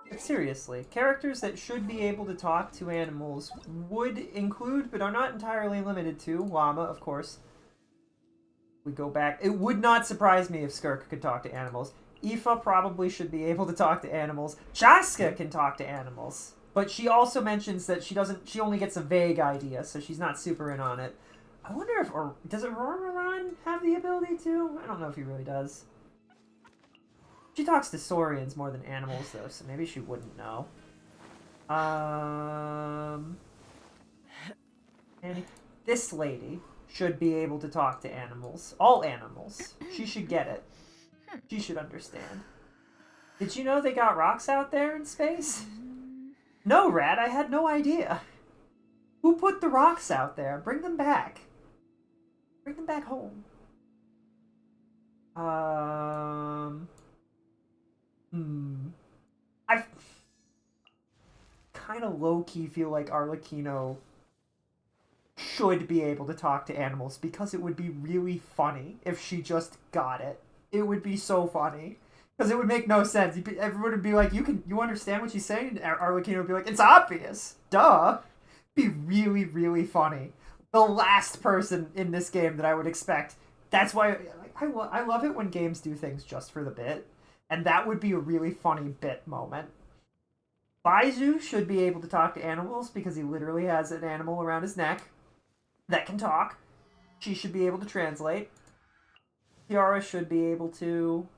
But seriously, characters that should be able to talk to animals would include, but are not entirely limited to, Llama, of course. We go back. It would not surprise me if Skirk could talk to animals. Aoife probably should be able to talk to animals. Chaska can talk to animals. But she also mentions that she only gets a vague idea, so she's not super in on it. I wonder if, or does Oromaran have the ability to? I don't know if he really does. She talks to saurians more than animals, though, so maybe she wouldn't know. And this lady should be able to talk to animals. All animals. She should get it. She should understand. Did you know they got rocks out there in space? No, Rat, I had no idea. Who put the rocks out there? Bring them back. Bring them back home. I kind of low-key feel like Arlecchino should be able to talk to animals because it would be really funny if she just got it. It would be so funny. Because it would make no sense. Everyone would be like, you understand what she's saying? And Arlecchino would be like, it's obvious. Duh. It'd be really, really funny. The last person in this game that I would expect. That's why I love it when games do things just for the bit. And that would be a really funny bit moment. Baizu should be able to talk to animals because he literally has an animal around his neck that can talk. She should be able to translate. Kiara should be able to...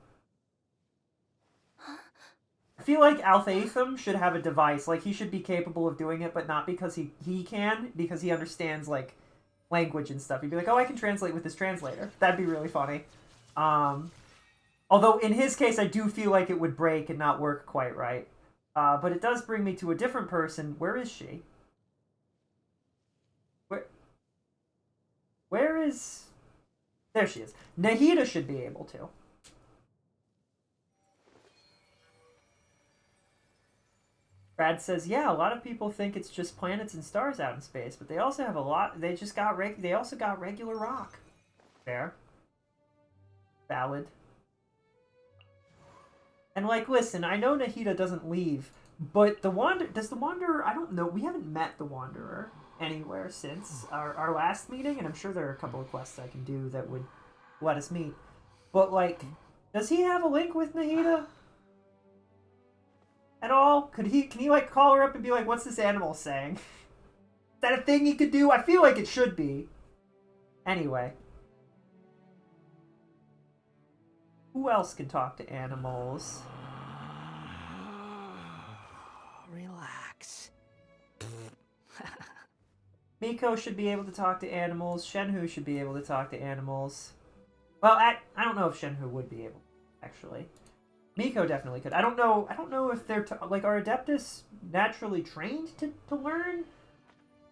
I feel like Alphaethum should have a device. Like, he should be capable of doing it, but not because he can, because he understands, like, language and stuff. He'd be like, oh, I can translate with this translator. That'd be really funny. Although, in his case, I do feel like it would break and not work quite right. But it does bring me to a different person. Where is she? Where is... There she is. Nahida should be able to. Brad says, yeah, a lot of people think it's just planets and stars out in space, but they also have a lot... They also got regular rock. Fair. Valid. And, like, listen, I know Nahida doesn't leave, but does the Wanderer... I don't know. We haven't met the Wanderer anywhere since our last meeting, and I'm sure there are a couple of quests I can do that would let us meet. But, like, does he have a link with Nahida? At all? Can he, like, call her up and be like, what's this animal saying? Is that a thing he could do? I feel like it should be. Anyway. Who else can talk to animals? Relax. Miko should be able to talk to animals. Shenhu should be able to talk to animals. Well, I don't know if Shenhu would be able, actually. Miko definitely could. I don't know if they're like, are Adeptus naturally trained to learn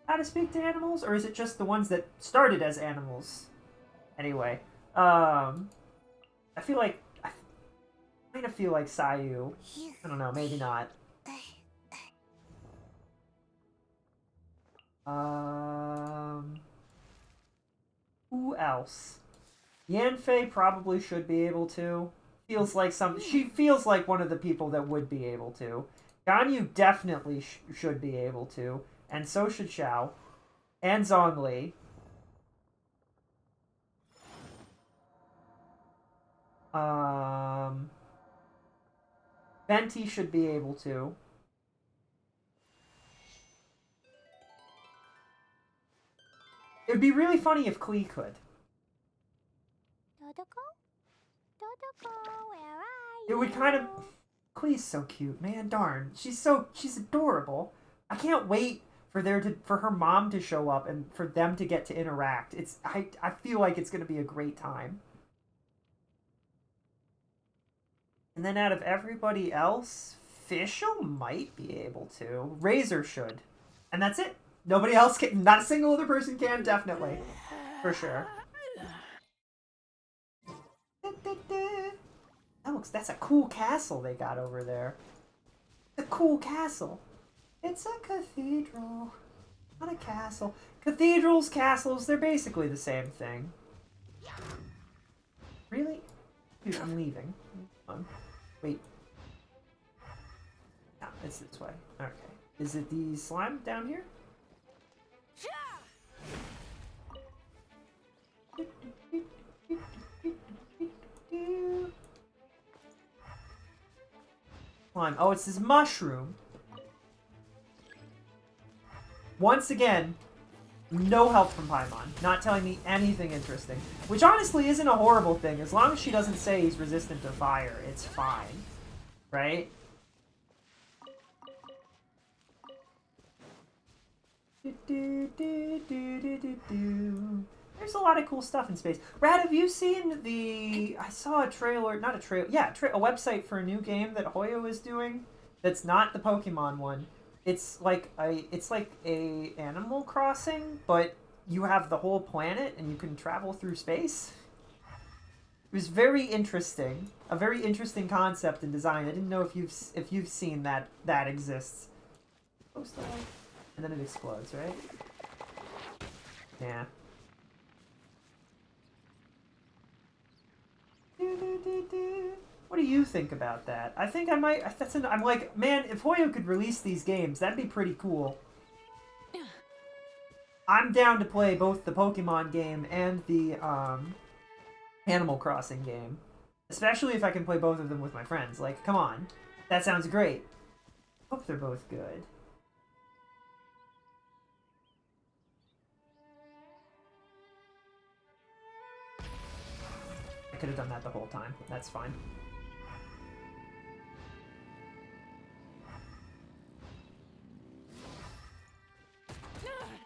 how to speak to animals, or is it just the ones that started as animals? Anyway, I kind of feel like Sayu. I don't know, maybe not. Who else? Yanfei probably should be able to. She feels like one of the people that would be able to. Ganyu definitely should be able to, and so should Xiao, and Zhongli. Venti should be able to. It would be really funny if Klee could. Where are It would kind of... Klee's so cute, man. Darn. She's adorable. I can't wait for her mom to show up and for them to get to interact. I feel like it's going to be a great time. And then out of everybody else, Fischl might be able to. Razor should. And that's it. Nobody else can. Not a single other person can, definitely. For sure. That's a cool castle they got over there. It's a cool castle. It's a cathedral. Not a castle. Cathedrals, castles, they're basically the same thing. Really? Dude, I'm leaving. Wait. No, it's this way. Okay. Is it the slime down here? Climb. Oh, it's this mushroom. Once again, no help from Paimon. Not telling me anything interesting. Which honestly isn't a horrible thing. As long as she doesn't say he's resistant to fire, it's fine. Right? There's a lot of cool stuff in space. Rad, have you seen the... I saw a trailer, not a trailer, yeah, a website for a new game that Hoyo is doing that's not the Pokemon one. It's like a Animal Crossing, but you have the whole planet and you can travel through space. It was very interesting. A very interesting concept and design. I didn't know if you've seen that exists. And then it explodes, right? Yeah. What do you think about that? I think I might. I'm like, man, if Hoyo could release these games, that'd be pretty cool. I'm down to play both the Pokemon game and the Animal Crossing game, especially if I can play both of them with my friends. Like, come on, that sounds great. Hope they're both good. I could have done that the whole time. That's fine.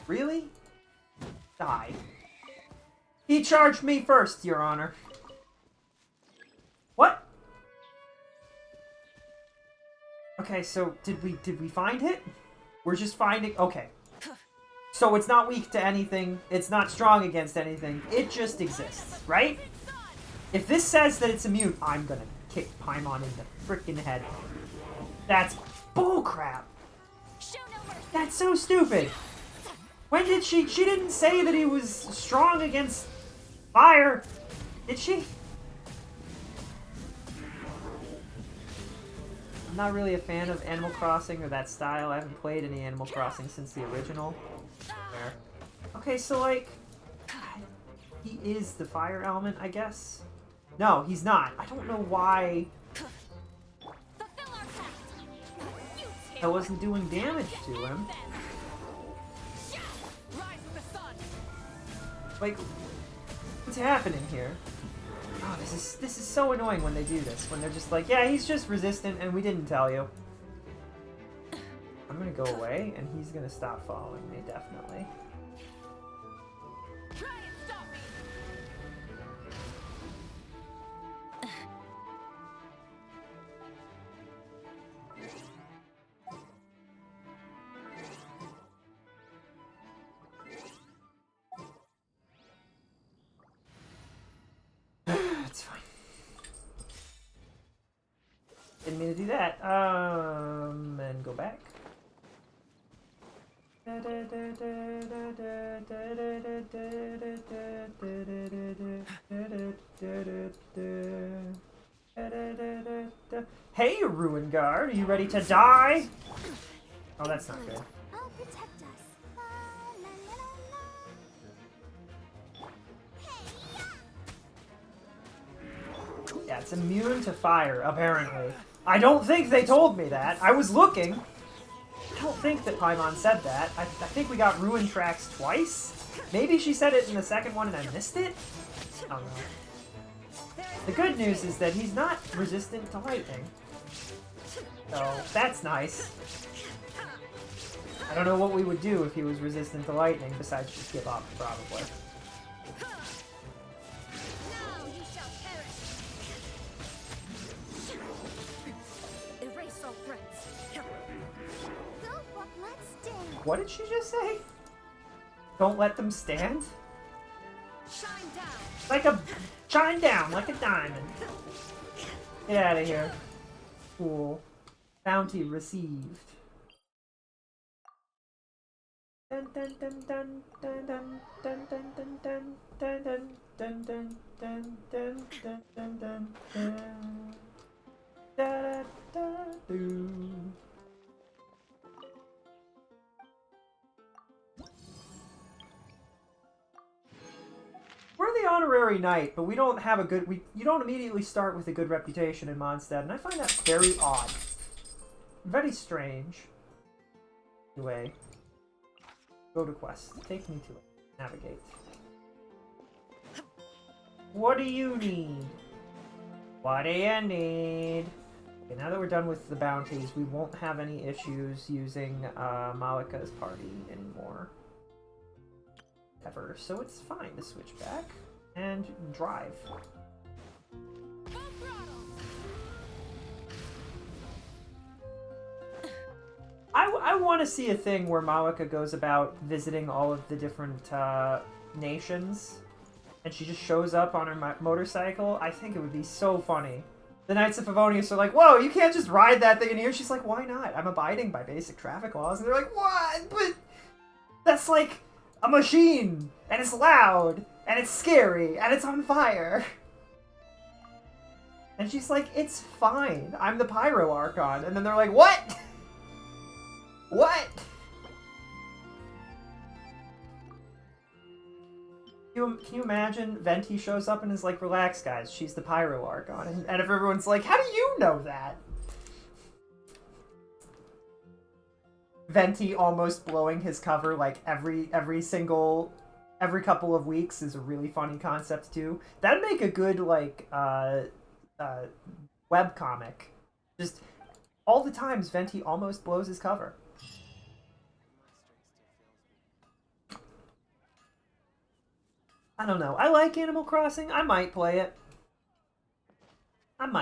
Really? Die. He charged me first, Your Honor. What? Okay, so did we find it? We're just finding... Okay. So it's not weak to anything. It's not strong against anything. It just exists, right? If this says that it's immune, I'm gonna kick Paimon in the frickin' head. That's bullcrap. That's so stupid. When did she didn't say that he was strong against fire, did she? I'm not really a fan of Animal Crossing or that style. I haven't played any Animal Crossing since the original. There. Okay, so like, he is the fire element, I guess. No, he's not. I don't know why I wasn't doing damage to him. Like, what's happening here? Oh, this is so annoying when they do this. When they're just like, yeah, he's just resistant and we didn't tell you. I'm gonna go away and he's gonna stop following me, definitely. It's fine. Didn't mean to do that. And go back. Hey, Ruin Guard, are you ready to die? Oh, that's not good. I'll protect us. La, la, la, la. Yeah, it's immune to fire, apparently. I don't think they told me that. I was looking. I don't think that Paimon said that. I think we got Ruin Tracks twice. Maybe she said it in the second one and I missed it? I don't know. The good news is that he's not resistant to lightning. So, that's nice. I don't know what we would do if he was resistant to lightning, besides just give up, probably. Now you shall perish. Erase all threats. Don't let's stand. What did she just say? Don't let them stand? Shine down. Like a... Shine down like a diamond. Get out of here. Cool. Bounty received. Dun dun dun dun dun dun dun dun dun dun dun dun dun dun dun dun dun dun dun. Da da doo. We're the honorary knight, but we don't have a good... You don't immediately start with a good reputation in Mondstadt, and I find that very odd. very strange. Anyway, go to quest. Take me to it. Navigate. What do you need? What do you need? Okay, now that we're done with the bounties, we won't have any issues using Malika's party anymore. Ever. So it's fine to switch back and drive. I want to see a thing where Malika goes about visiting all of the different nations, and she just shows up on her motorcycle. I think it would be so funny. The Knights of Favonius are like, whoa, you can't just ride that thing in here. She's like, why not? I'm abiding by basic traffic laws. And they're like, what? But that's like a machine, and it's loud, and it's scary, and it's on fire. And she's like, it's fine. I'm the Pyro Archon. And then they're like, what? What? Can you imagine Venti shows up and is like, relax guys, she's the Pyro Archon. And if everyone's like, how do you know that? Venti almost blowing his cover like every couple of weeks is a really funny concept too. That'd make a good like webcomic. Just all the times Venti almost blows his cover. I don't know. I like Animal Crossing. I might play it. I don't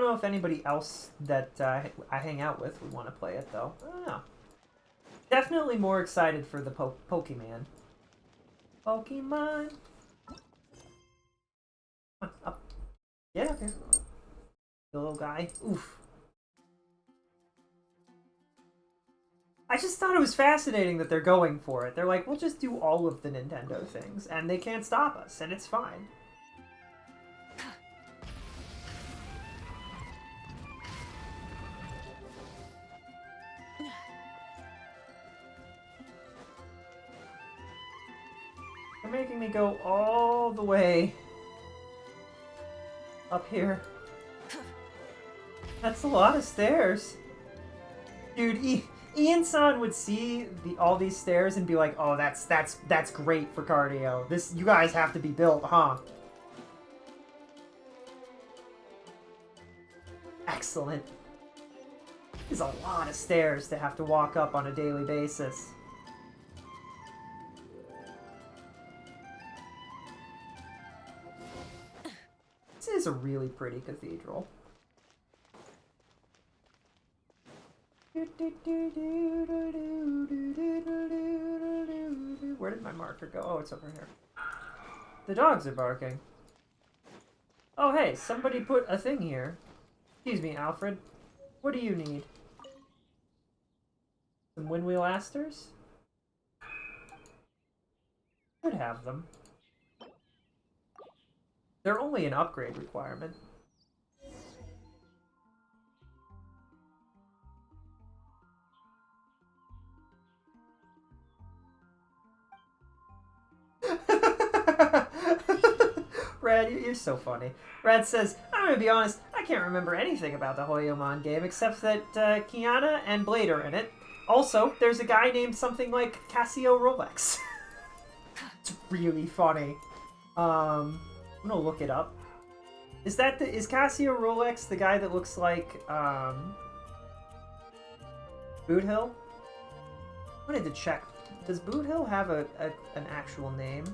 know if anybody else that I hang out with would want to play it, though. I don't know. Definitely more excited for the Pokemon. Pokemon! Up. Yeah, okay. The little guy. Oof. I just thought it was fascinating that they're going for it. They're like, we'll just do all of the Nintendo things, and they can't stop us, and it's fine. They're making me go all the way up here. That's a lot of stairs. Dude, Ian-san would see all these stairs and be like, "Oh, that's great for cardio. You guys have to be built, huh?" Excellent. There's a lot of stairs to have to walk up on a daily basis. This is a really pretty cathedral. Where did my marker go? Oh, it's over here. The dogs are barking. Oh, hey, somebody put a thing here. Excuse me, Alfred. What do you need? Some windwheel asters? Should have them. They're only an upgrade requirement. Rad, you're so funny. Rad says, I'm gonna be honest, I can't remember anything about the Hoyomon game except that Kiana and Blade are in it. Also, there's a guy named something like Casio Rolex. It's really funny. I'm gonna look it up. Is Casio Rolex the guy that looks like Boot Hill? I wanted to check. Does Boot Hill have an actual name?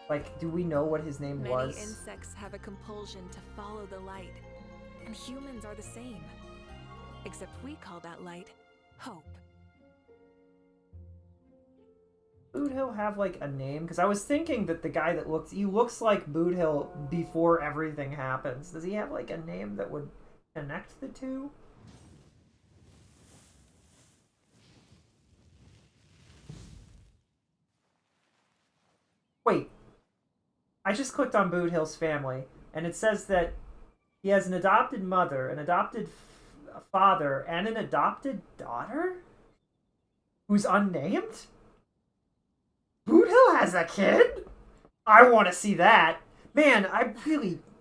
Like, do we know what his name was? Many insects have a compulsion to follow the light, and humans are the same. Except we call that light hope. Boot Hill have, like, a name? Because I was thinking that the guy that looks like Boot Hill before everything happens. Does he have, like, a name that would connect the two? Wait. I just clicked on Boot Hill's family, and it says that he has an adopted mother, an adopted father, and an adopted daughter? Who's unnamed? Boot Hill has a kid? I want to see that. Man, I really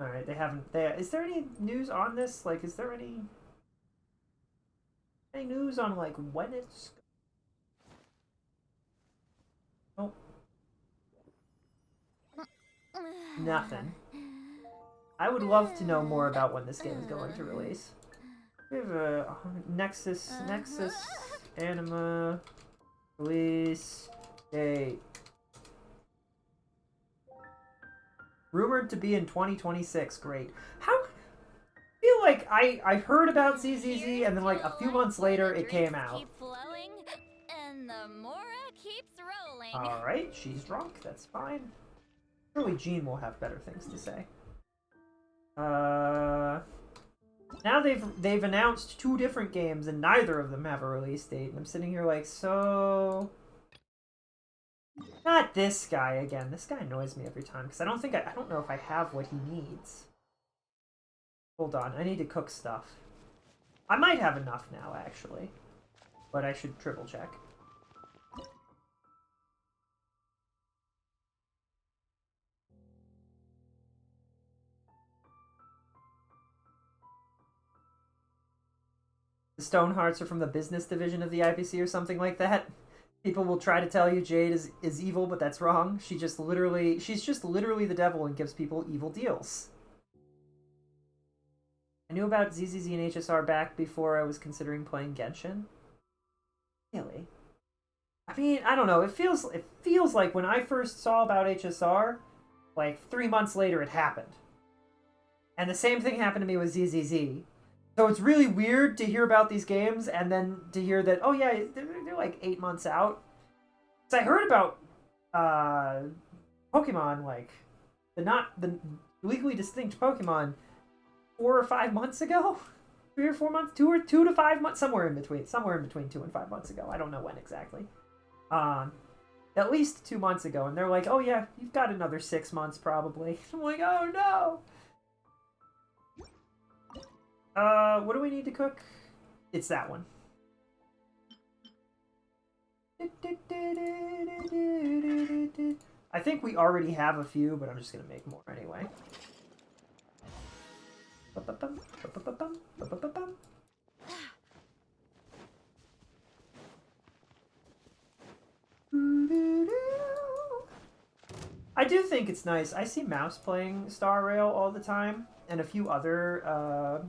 All right, they haven't. Is there any news on this? Like, is there any news on like when it's? Oh, nothing. I would love to know more about when this game is going to release. We have a Nexus Anima release date. Rumored to be in 2026. Great. How? I feel like I heard about ZZZ and then like a few months later it came out. Keep flowing, and the Mora keeps rolling. All right, she's drunk. That's fine. Surely Jean will have better things to say. Now they've announced 2 different games and neither of them have a release date. And I'm sitting here like, so not this guy again. This guy annoys me every time because I don't know if I have what he needs. Hold on, I need to cook stuff. I might have enough now actually, but I should triple check. The Stone Hearts are from the business division of the IPC or something like that. People will try to tell you Jade is evil, but that's wrong. She's just literally the devil and gives people evil deals. I knew about ZZZ and HSR back before I was considering playing Genshin. Really? I mean, I don't know. It feels like when I first saw about HSR, like 3 months later it happened. And the same thing happened to me with ZZZ. So it's really weird to hear about these games and then to hear that, oh yeah, they're like 8 months out. So I heard about Pokemon, like the legally distinct Pokemon 4 or 5 months ago. 3 or 4 months, 2 to 5 months, somewhere in between 2 and 5 months ago. I don't know when exactly. At least 2 months ago, and they're like, oh yeah, you've got another 6 months probably. I'm like, oh no. What do we need to cook? It's that one. I think we already have a few, but I'm just gonna make more anyway. I do think it's nice. I see Mouse playing Star Rail all the time, and a few other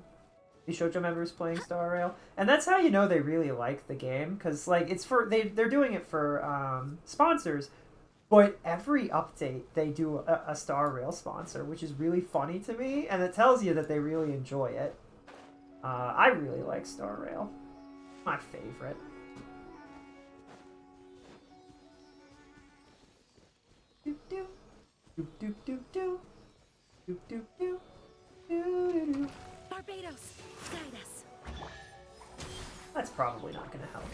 Shoujo members playing Star Rail, and that's how you know they really like the game, because like it's for they're doing it for sponsors, but every update they do a Star Rail sponsor, which is really funny to me, and it tells you that they really enjoy it. I really like Star Rail, my favorite. Do do do do do do do do do do do. Barbados, guide us. That's probably not gonna help.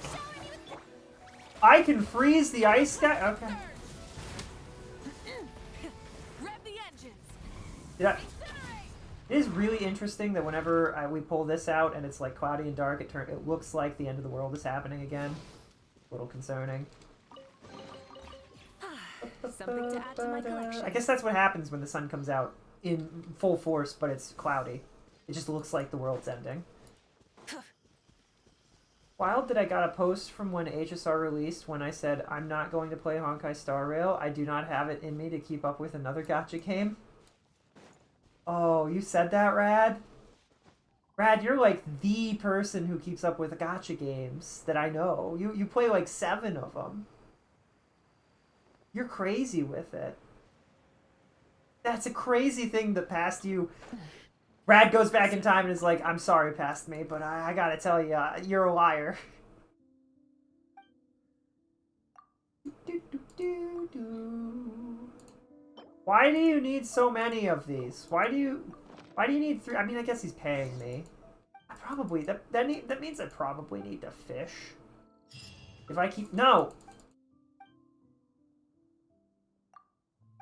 I can freeze the ice guy? Okay. Rev the engines. It is really interesting that whenever we pull this out and it's like cloudy and dark, it looks like the end of the world is happening again. A little concerning. Something to add to my collection. I guess that's what happens when the sun comes out in full force, but it's cloudy. It just looks like the world's ending. Wild that I got a post from when HSR released when I said, I'm not going to play Honkai Star Rail. I do not have it in me to keep up with another gacha game. Oh, you said that, Rad? Rad, you're like the person who keeps up with gacha games that I know. You play like 7 of them. You're crazy with it. That's a crazy thing that passed you. Brad goes back in time and is like, I'm sorry, past me, but I gotta tell you, you're a liar. Why do you need so many of these? Why do you need 3? I mean, I guess he's paying me. I probably, that means I probably need to fish. If I keep, no!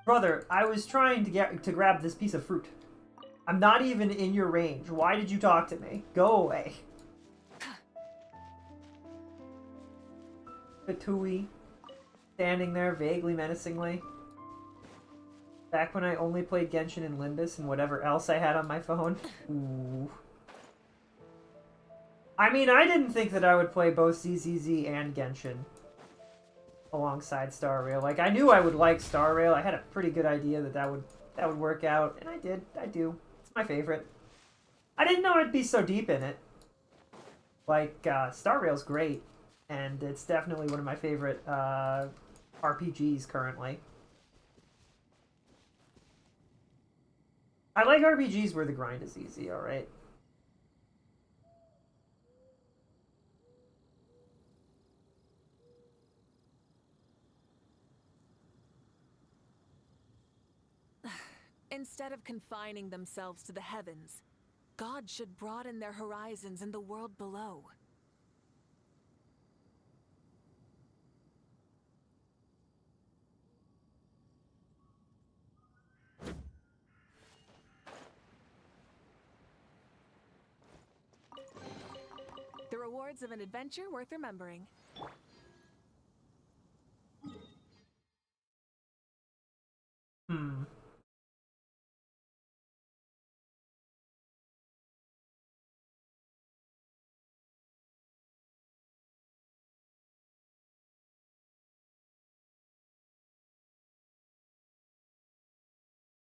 Brother, I was trying to grab this piece of fruit. I'm not even in your range. Why did you talk to me? Go away. Fatui, standing there vaguely menacingly. Back when I only played Genshin and Limbus and whatever else I had on my phone. Ooh. I mean, I didn't think that I would play both ZZZ and Genshin alongside Star Rail. Like, I knew I would like Star Rail. I had a pretty good idea that that would work out, and I did. I do. It's my favorite. I didn't know I'd be so deep in it. Like, Star Rail's great, and it's definitely one of my favorite RPGs currently. I like RPGs where the grind is easy, alright? Instead of confining themselves to the heavens, God should broaden their horizons in the world below. The rewards of an adventure worth remembering. Hmm.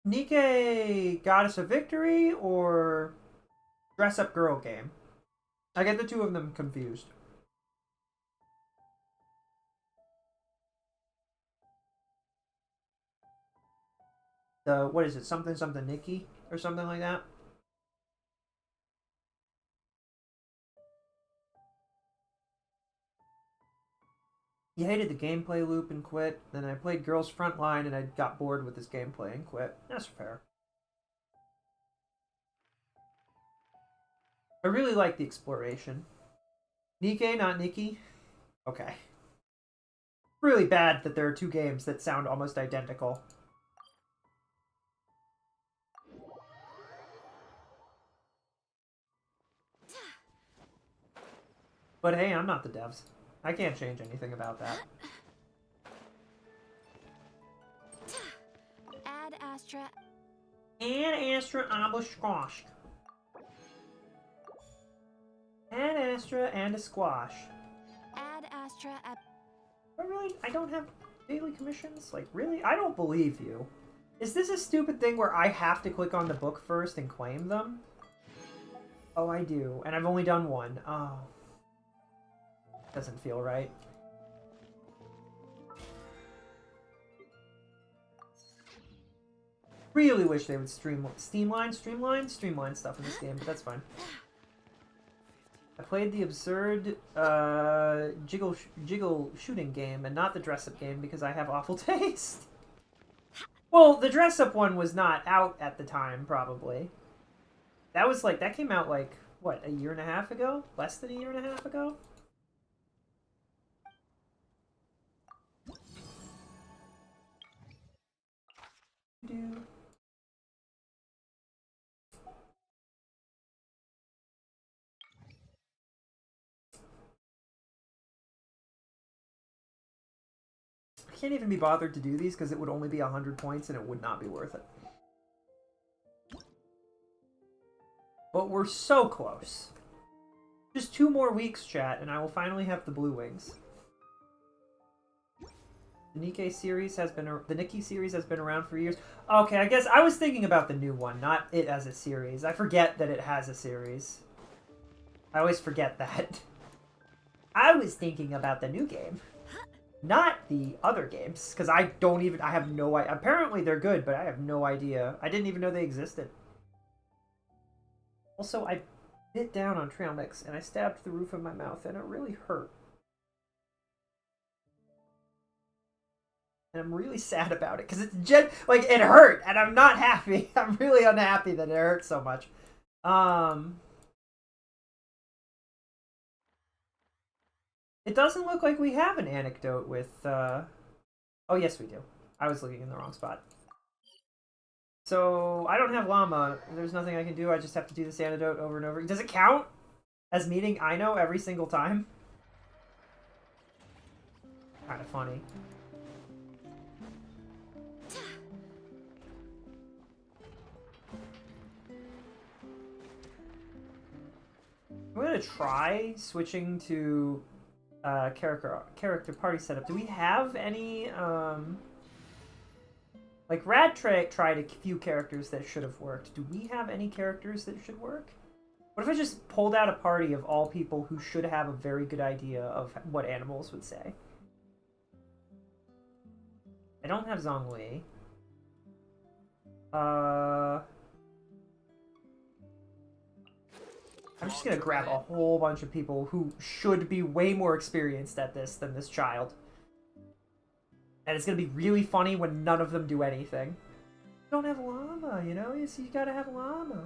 Nikke Goddess of Victory or Dress Up Girl game? I get the two of them confused. What is it? Something something Nikki or something like that? You hated the gameplay loop and quit. Then I played Girls Frontline and I got bored with this gameplay and quit. That's fair. I really like the exploration. Nikke, not Nikki? Okay. Really bad that there are two games that sound almost identical. But hey, I'm not the devs. I can't change anything about that. Ad Astra. And Astra Squash. And Astra and a squash. Ad Astra. But really, I don't have daily commissions? Like, really? I don't believe you. Is this a stupid thing where I have to click on the book first and claim them? Oh, I do. And I've only done one. Oh. Doesn't feel right. Really wish they would streamline stuff in this game, but that's fine. I played the absurd jiggle shooting game and not the dress-up game because I have awful taste. Well, the dress-up one was not out at the time, probably. That was like, that came out like, what, a year and a half ago? Less than a year and a half ago? Do. I can't even be bothered to do these because it would only be 100 points and it would not be worth it. But we're so close. Just 2 more weeks, chat, and I will finally have the blue wings. The Nikki series has been around for years. Okay, I guess I was thinking about the new one, not it as a series. I forget that it has a series. I always forget that. I was thinking about the new game, not the other games, because I have no idea. Apparently they're good, but I have no idea. I didn't even know they existed. Also, I bit down on trail mix and I stabbed the roof of my mouth and it really hurt. And I'm really sad about it because it's like it hurt and I'm not happy. I'm really unhappy that it hurt so much. It doesn't look like we have an anecdote with oh yes we do. I was looking in the wrong spot. So I don't have llama. There's nothing I can do. I just have to do this antidote over and over. Does it count as meeting Ino every single time? Kind of funny. I'm gonna try switching to character party setup. Do we have any like Rad tried a few characters that should have worked. Do we have any characters that should work? What if I just pulled out a party of all people who should have a very good idea of what animals would say? I don't have Zhongli. I'm just gonna grab a whole bunch of people who should be way more experienced at this than this child. And it's gonna be really funny when none of them do anything. You don't have a llama, you know? You gotta have a llama.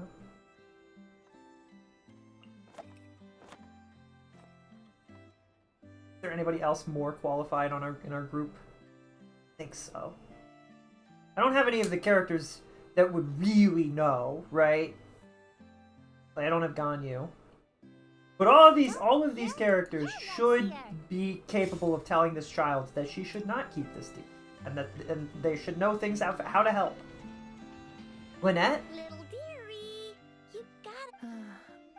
Is there anybody else more qualified in our group? I think so. I don't have any of the characters that would really know, right? Like, I don't have Ganyu. But all of these characters should be capable of telling this child that she should not keep this deal, and they should know things how to help. Lynette? Little dearie, you gotta.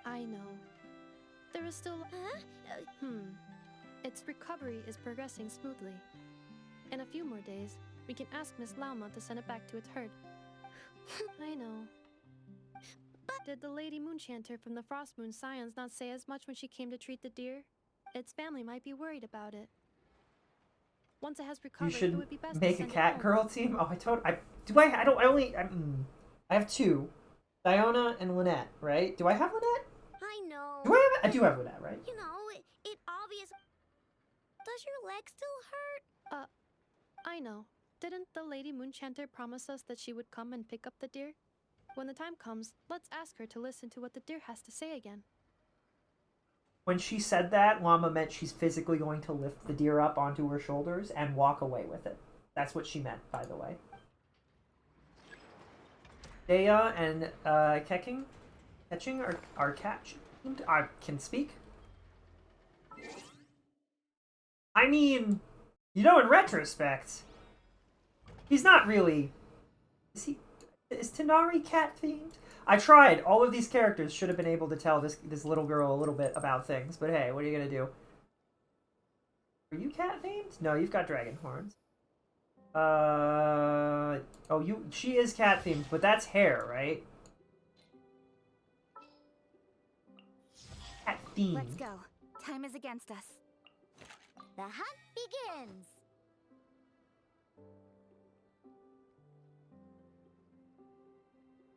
I know. There is still. Its recovery is progressing smoothly. In a few more days, we can ask Miss Lauma to send it back to its herd. I know. Did the Lady Moonchanter from the Frost Moon Scions not say as much when she came to treat the deer? Its family might be worried about it. Once it has recovered, You should it would be best make to a send cat it home. girl team. Oh, I have two, Diona and Lynette, right? Do I have Lynette? I know. I do have Lynette, right? You know, it obvious. Does your leg still hurt? I know. Didn't the Lady Moonchanter promise us that she would come and pick up the deer? When the time comes, let's ask her to listen to what the deer has to say again. When she said that, Llama meant she's physically going to lift the deer up onto her shoulders and walk away with it. That's what she meant, by the way. Dea and Ketching are catch. I can speak. I mean, you know, in retrospect, he's not really. Is Tanari cat themed? I tried. All of these characters should have been able to tell this little girl a little bit about things, but hey, what are you gonna do? Are you cat themed? No, you've got dragon horns. She is cat themed, but that's hair, right? Cat themed. Let's go. Time is against us. The hunt begins.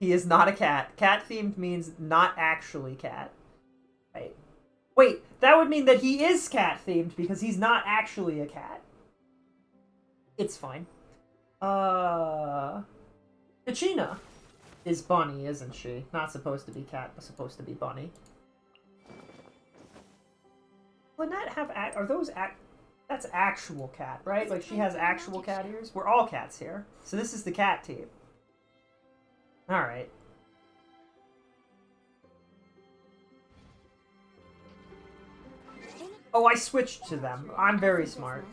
He is not a cat. Cat themed means not actually cat. Right. Wait, that would mean that he is cat themed because he's not actually a cat. It's fine. Kachina is bunny, isn't she? Not supposed to be cat, but supposed to be bunny. Lynette have are those that's actual cat, right? Like she has actual cat ears. We're all cats here. So this is the cat team. Alright. Oh, I switched to them. I'm very smart.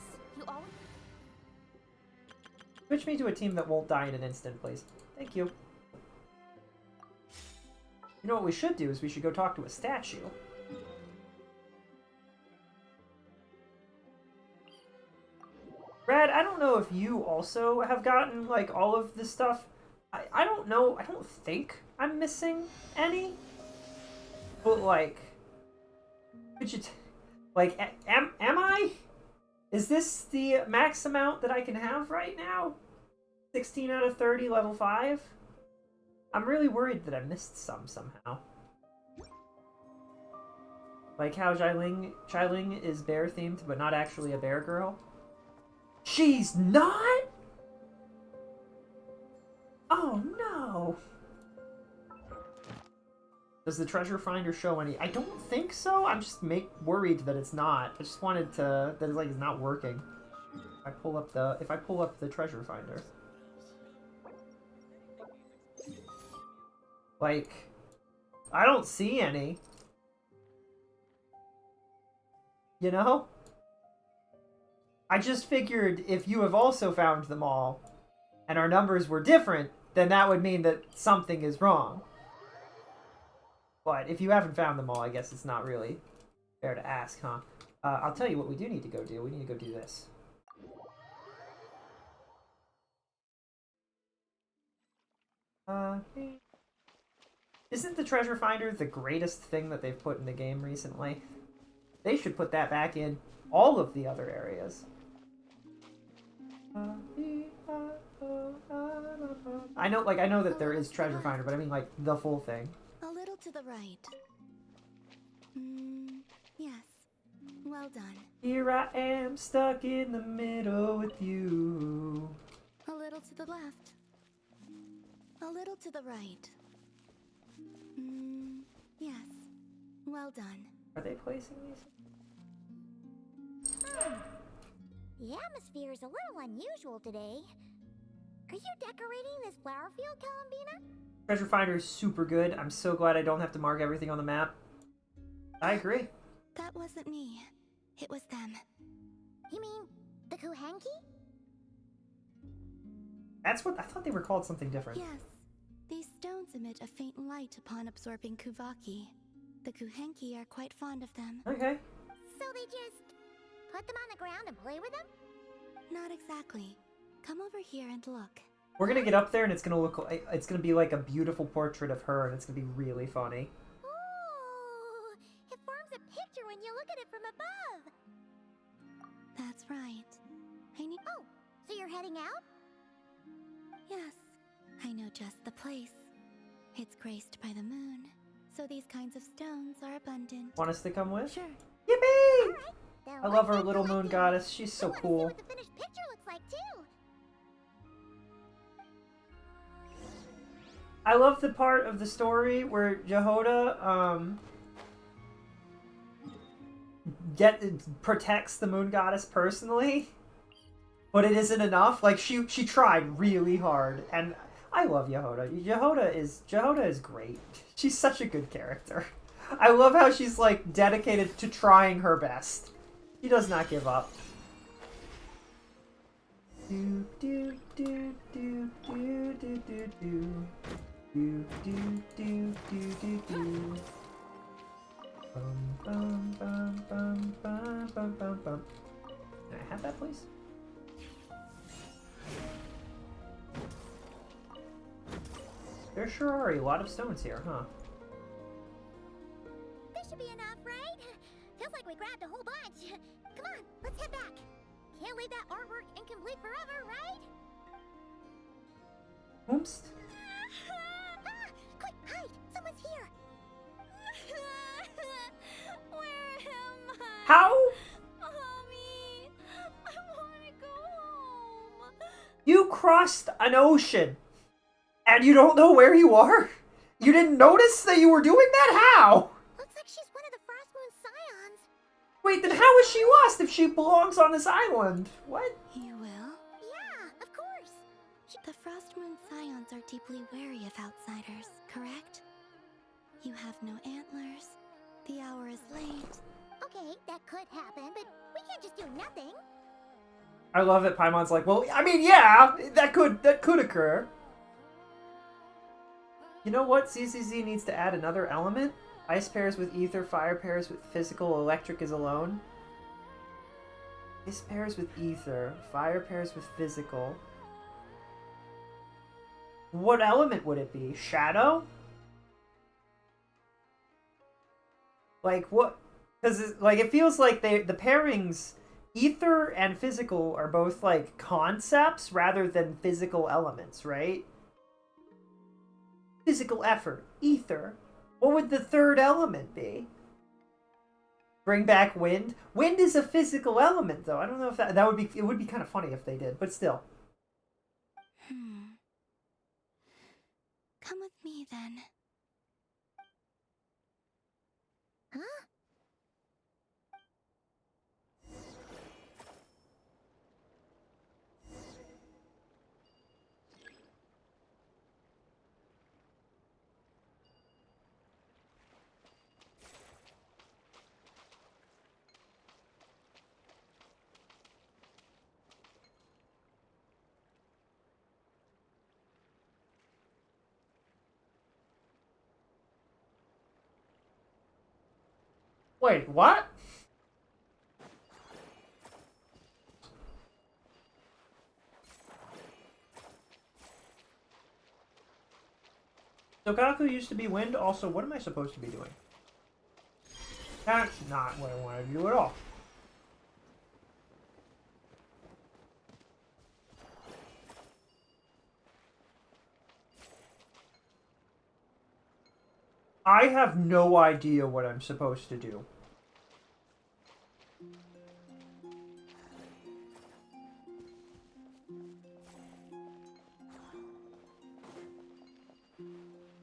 Switch me to a team that won't die in an instant, please. Thank you. You know what we should do is we should go talk to a statue. Brad, I don't know if you also have gotten, like, all of this stuff. I don't know. I don't think I'm missing any. But, like... Could you... Like, am I? Is this the max amount that I can have right now? 16 out of 30, level 5? I'm really worried that I missed some somehow. Like how Chai-Ling is bear-themed, but not actually a bear girl. She's not? Oh, no. Does the treasure finder show any? I don't think so. I'm just worried that it's not. I just wanted to that it's not working. If I pull up the treasure finder. Like, I don't see any. You know? I just figured if you have also found them all and our numbers were different, then that would mean that something is wrong. But if you haven't found them all, I guess it's not really fair to ask, huh? I'll tell you what we do need to go do. We need to go do this. Isn't the treasure finder the greatest thing that they've put in the game recently? They should put that back in all of the other areas. I know that there is treasure finder, but I mean like the full thing. A little to the right. Yes. Well done. Here I am, stuck in the middle with you. A little to the left. A little to the right. Yes. Well done. Are they placing these? The atmosphere is a little unusual today. Are you decorating this flower field, Columbina? Treasure finder is super good. I'm so glad I don't have to mark everything on the map. I agree. That wasn't me. It was them. You mean the Kuhanki? That's what I thought they were called something different. Yes. These stones emit a faint light upon absorbing Kuvaki. The Kuhanki are quite fond of them. Okay. So they just put them on the ground and play with them? Not exactly. Come over here and look. We're gonna get up there and it's gonna look like it's gonna be like a beautiful portrait of her, and it's gonna be really funny. Ooh, it forms a picture when you look at it from above. That's right. Oh, so you're heading out? Yes, I know just the place. It's graced by the moon, so these kinds of stones are abundant. Want us to come with? Sure. Yippee! Then I love let's our get little going. moon goddess. She's so I wanna see cool. what the finished picture looks like too. I love the part of the story where Jehoda protects the moon goddess personally, but it isn't enough. Like she tried really hard, and I love Jehoda. Jehoda is great. She's such a good character. I love how she's like dedicated to trying her best. She does not give up. Do do do do do do do do. Do do do do do do. Bum bum bum bum bum bum bum bum. Can I have that, please? There sure are a lot of stones here, huh? This should be enough, right? Feels like we grabbed a whole bunch. Come on, let's head back. Can't leave that artwork incomplete forever, right? Oops. Quick, hide! Someone's here! Where am I? How? Mommy! I wanna go home! You crossed an ocean and you don't know where you are? You didn't notice that you were doing that? How? Looks like she's one of the Frost Moon Scions. Wait, then how is she lost if she belongs on this island? What? You will? Yeah, of course! The Frost Moon Scions are deeply wary of outsiders, correct? You have no antlers. The hour is late. Okay, that could happen, but we can't just do nothing. I love it. Paimon's like, well, I mean, yeah, that could occur. You know what? CCZ needs to add another element. Ice pairs with ether, fire pairs with physical, electric is alone. Ice pairs with ether, fire pairs with physical. What element would it be? Shadow? Like what? Because like it feels like the pairings, ether and physical, are both like concepts rather than physical elements, right? Physical effort, ether. What would the third element be? Bring back wind. Wind is a physical element, though. I don't know if that would be. It would be kind of funny if they did, but still. Come with me then. Huh? Wait, what? Sokaku used to be wind. Also, what am I supposed to be doing? That's not what I want to do at all. I have no idea what I'm supposed to do.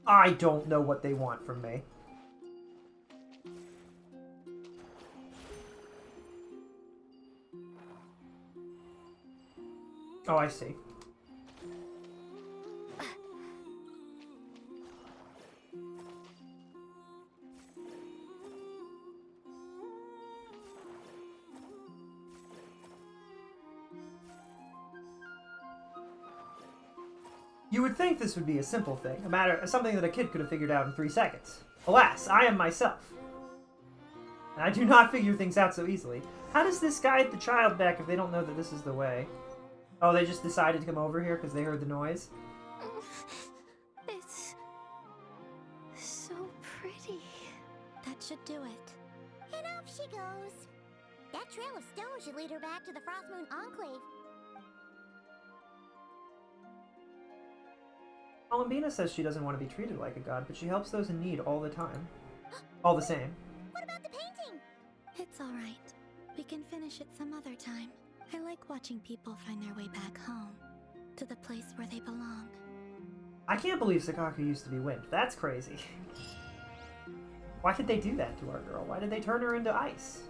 I don't know what they want from me. Oh, I see. You would think this would be a simple thing, something that a kid could have figured out in 3 seconds. Alas, I am myself. And I do not figure things out so easily. How does this guide the child back if they don't know that this is the way? Oh, they just decided to come over here because they heard the noise? It's so pretty. That should do it. And off she goes. That trail of stone should lead her back to the Frostmoon Enclave. Columbina says she doesn't want to be treated like a god, but she helps those in need all the time. All the same. What about the painting? It's all right. We can finish it some other time. I like watching people find their way back home, to the place where they belong. I can't believe Sakaku used to be wind. That's crazy. Why did they do that to our girl? Why did they turn her into ice?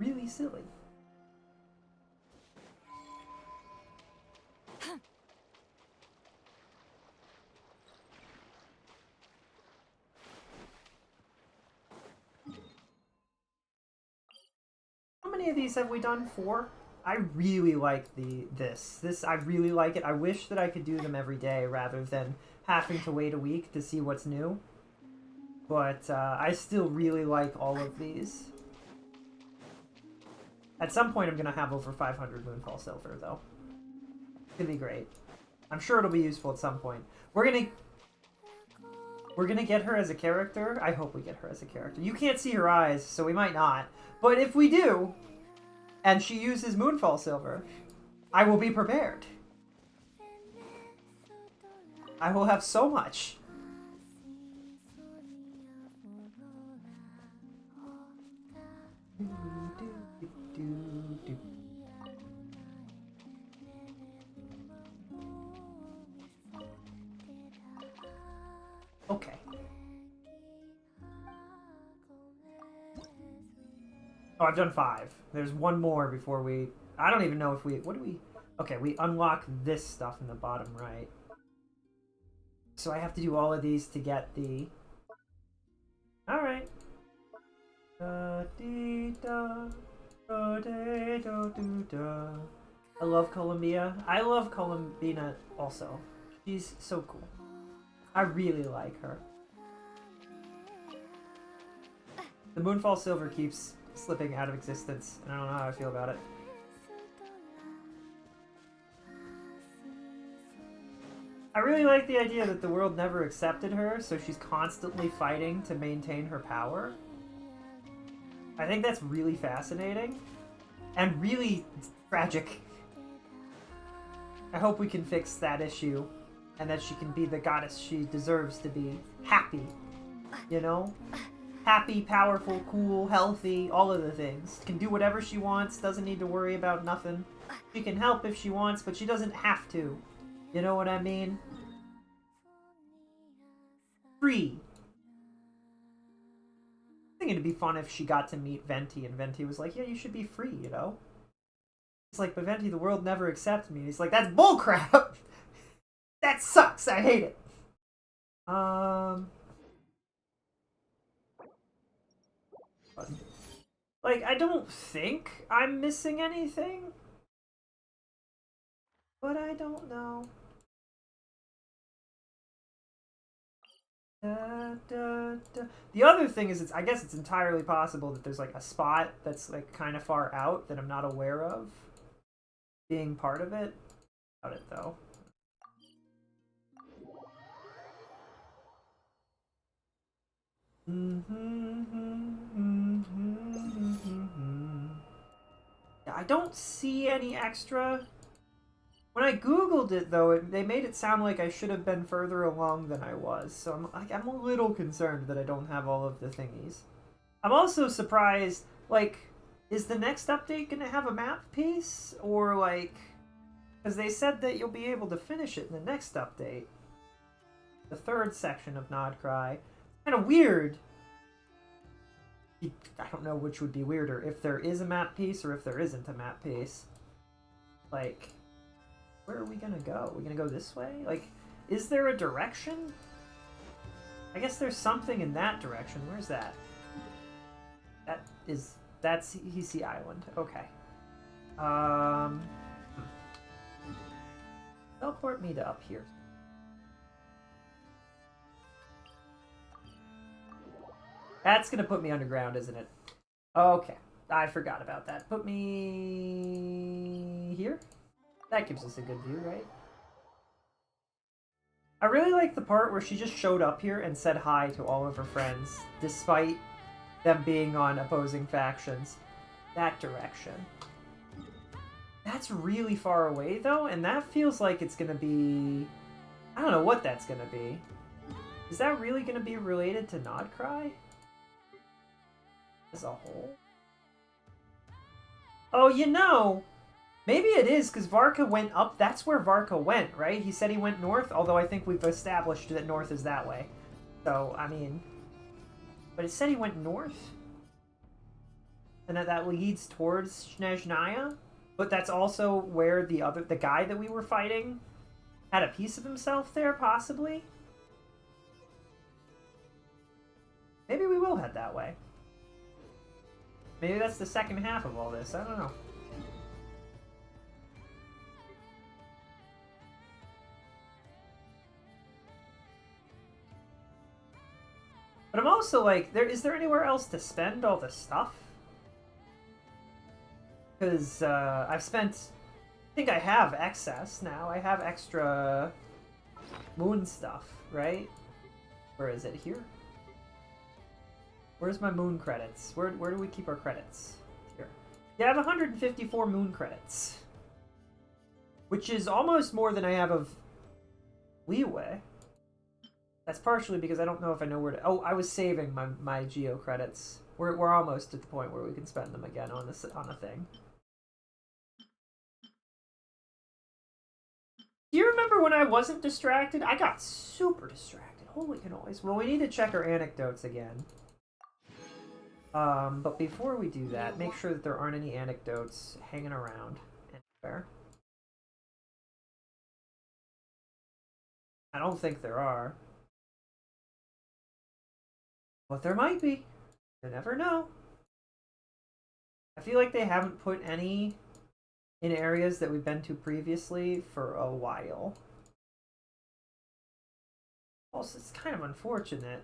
Really silly. How many of these have we done? 4? I really like this. I really like it. I wish that I could do them every day rather than having to wait a week to see what's new. But I still really like all of these. At some point I'm going to have over 500 Moonfall Silver, though. It's going to be great. I'm sure it'll be useful at some point. We're going to get her as a character. I hope we get her as a character. You can't see her eyes, so we might not. But if we do, and she uses Moonfall Silver, I will be prepared. I will have so much. Okay. Oh, I've done 5. There's one more before we... I don't even know if we... What do we... Okay, we unlock this stuff in the bottom right. So I have to do all of these to get the... Alright. I love Columbia. I love Columbina also. She's so cool. I really like her. The Moonfall Silver keeps slipping out of existence, and I don't know how I feel about it. I really like the idea that the world never accepted her, so she's constantly fighting to maintain her power. I think that's really fascinating, and really tragic. I hope we can fix that issue, and that she can be the goddess she deserves to be. Happy, you know? Happy, powerful, cool, healthy, all of the things. Can do whatever she wants, doesn't need to worry about nothing. She can help if she wants, but she doesn't have to. You know what I mean? Free. I think it'd be fun if she got to meet Venti, and Venti was like, yeah, you should be free, you know? It's like, but Venti, the world never accepts me. And he's like, that's bullcrap! That sucks! I hate it! Like, I don't think I'm missing anything. But I don't know. The other thing is, I guess it's entirely possible that there's like a spot that's like kind of far out that I'm not aware of being part of it. About it though. Yeah, I don't see any extra. When I googled it though, they made it sound like I should have been further along than I was. So I'm a little concerned that I don't have all of the thingies. I'm also surprised, like, is the next update gonna have a map piece? Or like, because they said that you'll be able to finish it in the next update. The third section of Nod Cry. Kind of weird. I don't know which would be weirder, if there is a map piece or if there isn't a map piece. Like, where are we gonna go? Are we gonna go this way? Like, is there a direction? I guess there's something in that direction. Where's that? That's Hisi Island. Okay. Teleport me to up here. That's gonna put me underground, isn't it? Okay. I forgot about that. Put me here? That gives us a good view, right? I really like the part where she just showed up here and said hi to all of her friends, despite them being on opposing factions. That direction. That's really far away, though, and that feels like it's gonna be... I don't know what that's gonna be. Is that really gonna be related to Nod Cry? As a whole? Oh, you know... Maybe it is, because Varka went up. That's where Varka went, right? He said he went north, although I think we've established that north is that way. So, I mean... But it said he went north? And that leads towards Snezhnaya? But that's also where the guy that we were fighting had a piece of himself there, possibly? Maybe we will head that way. Maybe that's the second half of all this. I don't know. But I'm also like, is there anywhere else to spend all the stuff? Because I've spent... I think I have excess now. I have extra moon stuff, right? Where is it? Here? Where's my moon credits? Where do we keep our credits? Here. Yeah, I have 154 moon credits. Which is almost more than I have of leeway. That's partially because I don't know if I know where to... Oh, I was saving my Geo credits. We're almost at the point where we can spend them again on a thing. Do you remember when I wasn't distracted? I got super distracted. Holy cannoli. Well, we need to check our anecdotes again. But before we do that, make sure that there aren't any anecdotes hanging around anywhere. I don't think there are. But there might be. You never know. I feel like they haven't put any in areas that we've been to previously for a while. Also, it's kind of unfortunate.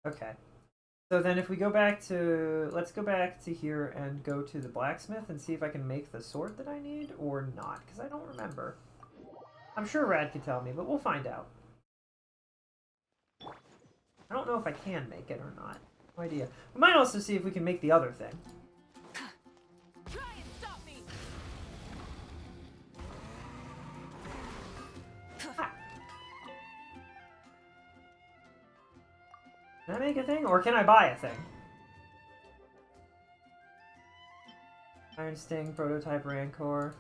Okay. So then if we go back to... Let's go back to here and go to the blacksmith and see if I can make the sword that I need or not, because I don't remember. I'm sure Rad could tell me, but we'll find out. I don't know if I can make it or not. No idea. We might also see if we can make the other thing. Try and stop me. Can I make a thing? Or can I buy a thing? Iron Sting, Prototype Rancor.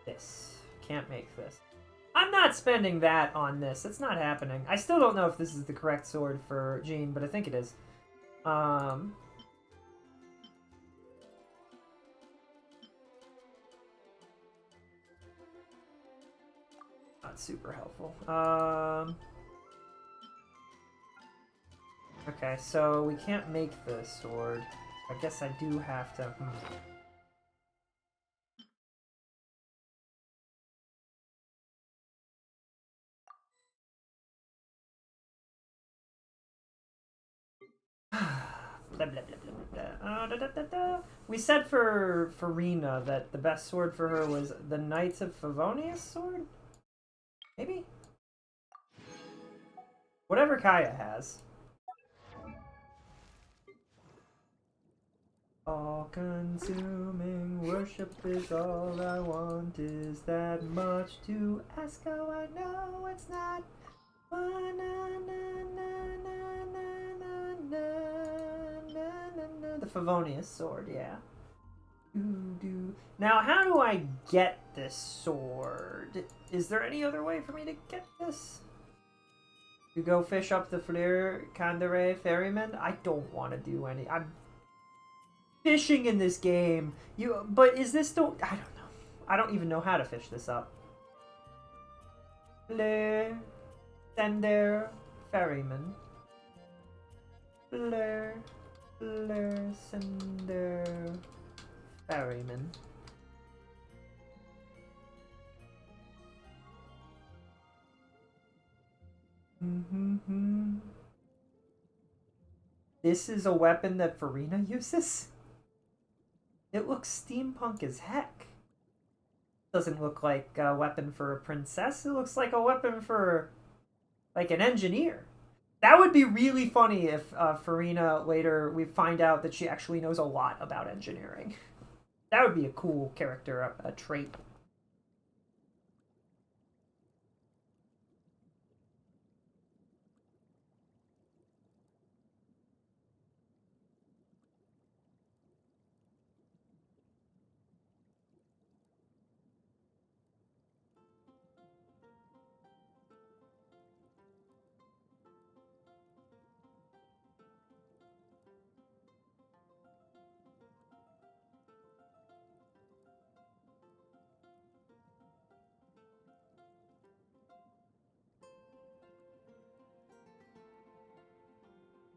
This. Can't make this. I'm not spending that on this. It's not happening. I still don't know if this is the correct sword for Jean, but I think it is. Not super helpful. Iron Okay, so we can't make the sword. I guess I do have to... Blah, blah, blah, blah, blah. Da, da, da, da. We said for Farina that the best sword for her was the Knights of Favonius sword? Maybe? Whatever Kaya has. All-consuming worship is all I want. Is that much to ask? Oh, I know it's not. The Favonius sword, yeah. Now, how do I get this sword? Is there any other way for me to get this? You go fish up the Flir Kandare ferryman? I don't want to do any. I'm fishing in this game. But is this still? I don't know. I don't even know how to fish this up. Flir Sender ferryman. Flir Sender ferryman. This is a weapon that Farina uses? It looks steampunk as heck. Doesn't look like a weapon for a princess. It looks like a weapon for, like, an engineer. That would be really funny if Farina later we find out that she actually knows a lot about engineering. That would be a cool character, a trait.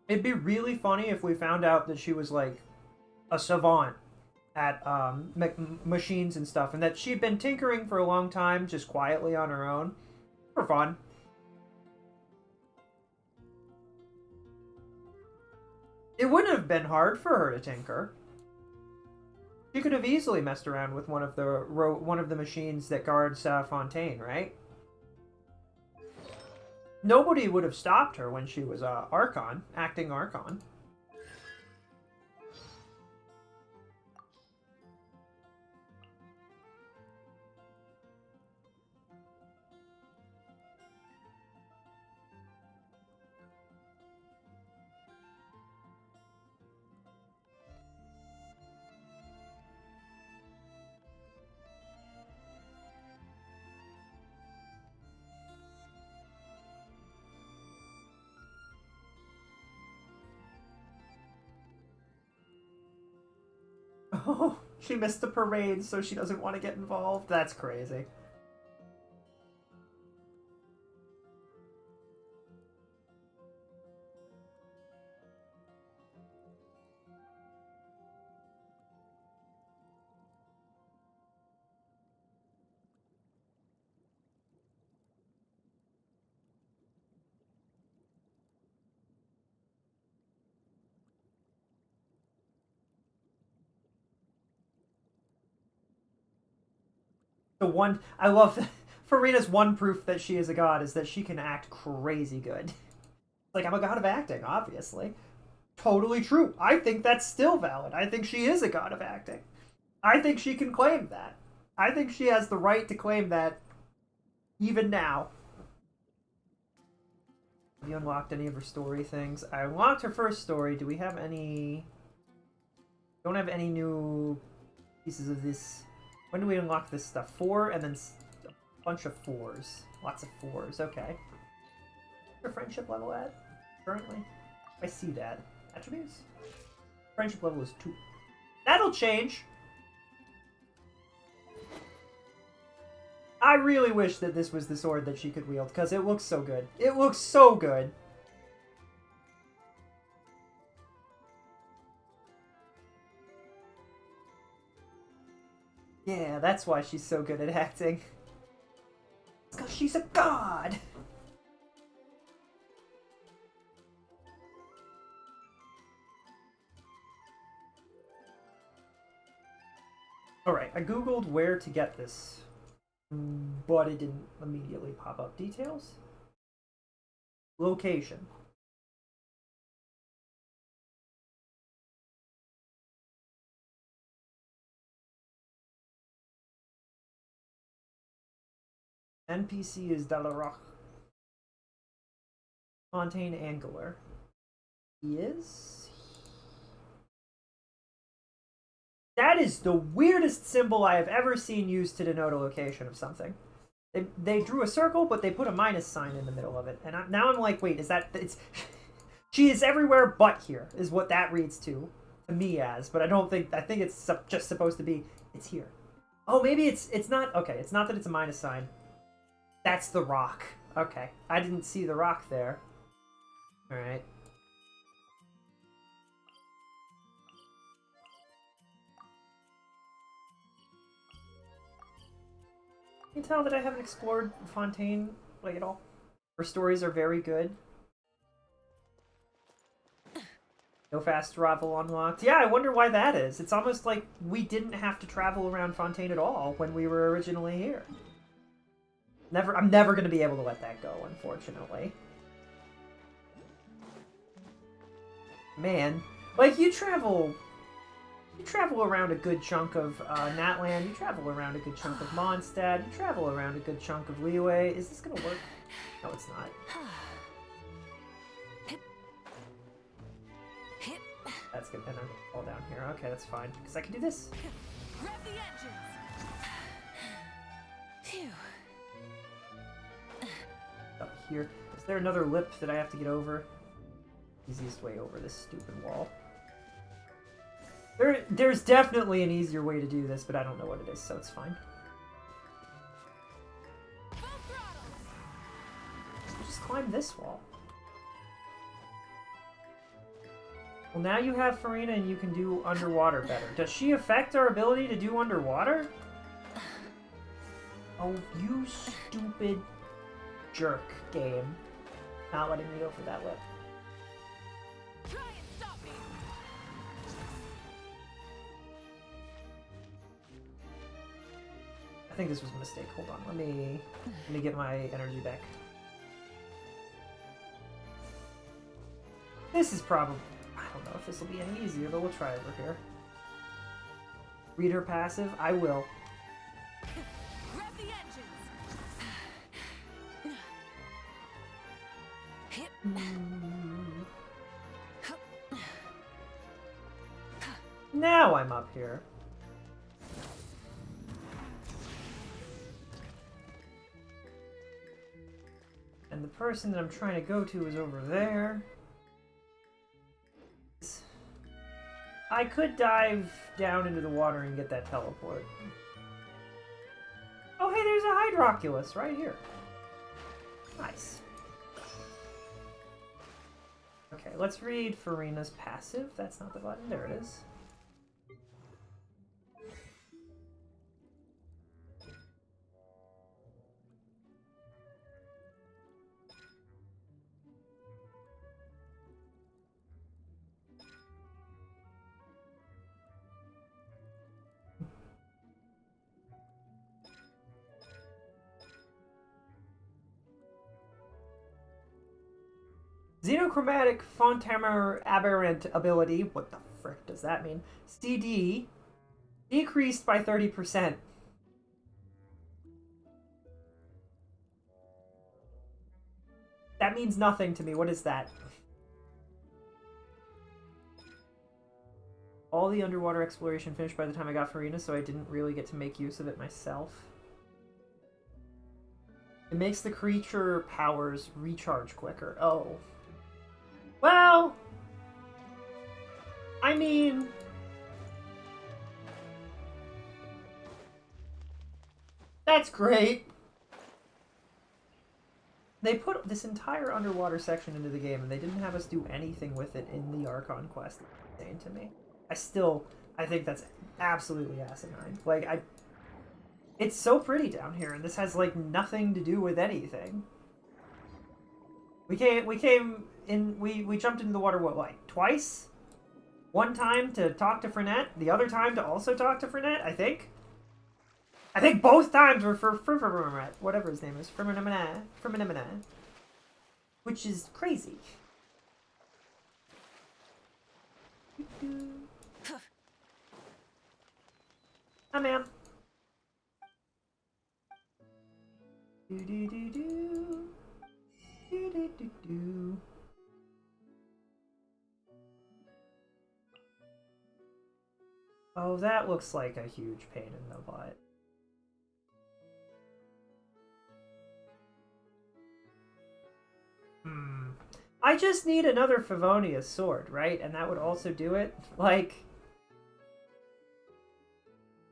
It'd be really funny if we found out that she was like a savant at machines and stuff, and that she'd been tinkering for a long time, just quietly on her own, for fun. It wouldn't have been hard for her to tinker. She could have easily messed around with one of the machines that guards Fontaine, right? Nobody would have stopped her when she was Archon, acting Archon. Oh, she missed the parade, so she doesn't want to get involved. That's crazy. I love that. Farina's one proof that she is a god is that she can act crazy good. Like, I'm a god of acting, obviously. Totally true. I think that's still valid. I think she is a god of acting. I think she can claim that. I think she has the right to claim that even now. Have you unlocked any of her story things? I unlocked her first story. Do we have any... Don't have any new pieces of this... When do we unlock this stuff? 4 and then a bunch of 4s. Lots of 4s, okay. What's your friendship level at currently? I see that. Attributes? Friendship level is 2. That'll change! I really wish that this was the sword that she could wield, because it looks so good. It looks so good! Yeah, that's why she's so good at acting. It's because she's a god! Alright, I googled where to get this, but it didn't immediately pop up. Details? Location. NPC is Dalaroch. Fontaine Angler. He is? That is the weirdest symbol I have ever seen used to denote a location of something. They drew a circle, but they put a minus sign in the middle of it. And now I'm like, wait, is that... It's, she is everywhere but here, is what that reads to me as. But I don't think... I think it's just supposed to be, it's here. Oh, maybe it's not... Okay, it's not that it's a minus sign. That's the rock. Okay. I didn't see the rock there. Alright. You can tell that I haven't explored Fontaine, like, at all. Her stories are very good. No fast travel unlocked. Yeah, I wonder why that is. It's almost like we didn't have to travel around Fontaine at all when we were originally here. I'm never going to be able to let that go, unfortunately. Man, like, you travel around a good chunk of Natland, you travel around a good chunk of Mondstadt, you travel around a good chunk of Liyue. Is this gonna work? No, it's not. That's good, and I'm gonna fall down here. Okay, that's fine, because I can do this. Rev the engines. Phew. Up here. Is there another lip that I have to get over? Easiest way over this stupid wall. There's definitely an easier way to do this, but I don't know what it is, so it's fine. Just climb this wall. Well, now you have Farina and you can do underwater better. Does she affect our ability to do underwater? Oh, you stupid jerk game. Not letting me go for that lip. Try and stop me. I think this was a mistake. Hold on. Let me get my energy back. This is probably... I don't know if this will be any easier, but we'll try over here. Read her passive? I will. Rev the engines. Now I'm up here. And the person that I'm trying to go to is over there. I could dive down into the water and get that teleport. Oh, hey, there's a Hydroculus right here. Nice. Okay, let's read Farina's passive. That's not the button. There it is. Xenochromatic Fontamer Aberrant ability. What the frick does that mean? CD decreased by 30%. That means nothing to me. What is that? All the underwater exploration finished by the time I got Farina, so I didn't really get to make use of it myself. It makes the creature powers recharge quicker. Oh. Well, I mean, that's great. They put this entire underwater section into the game and they didn't have us do anything with it in the Archon quest. It's insane to me. I think that's absolutely asinine. Like, It's so pretty down here, and this has like nothing to do with anything. We came in, we jumped into the water, what, like, twice? One time to talk to Frenette, the other time to also talk to Frenette, I think? I think both times were for Frenette, whatever his name is, Frenette, which is crazy. Hi, ma'am. Do-do-do-do. Do-do-do-do. Oh, that looks like a huge pain in the butt. I just need another Favonius sword, right? And that would also do it. Like,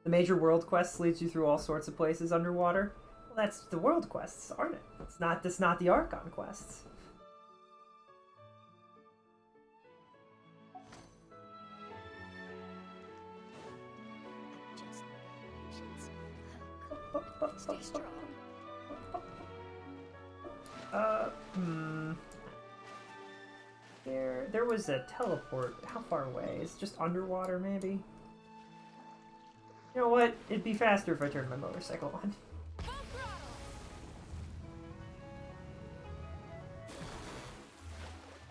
the major world quests leads you through all sorts of places underwater. Well, that's the world quests, aren't it? That's not the Archon quests. Stay strong. There was a teleport. How far away? It's just underwater, maybe? You know what? It'd be faster if I turned my motorcycle on.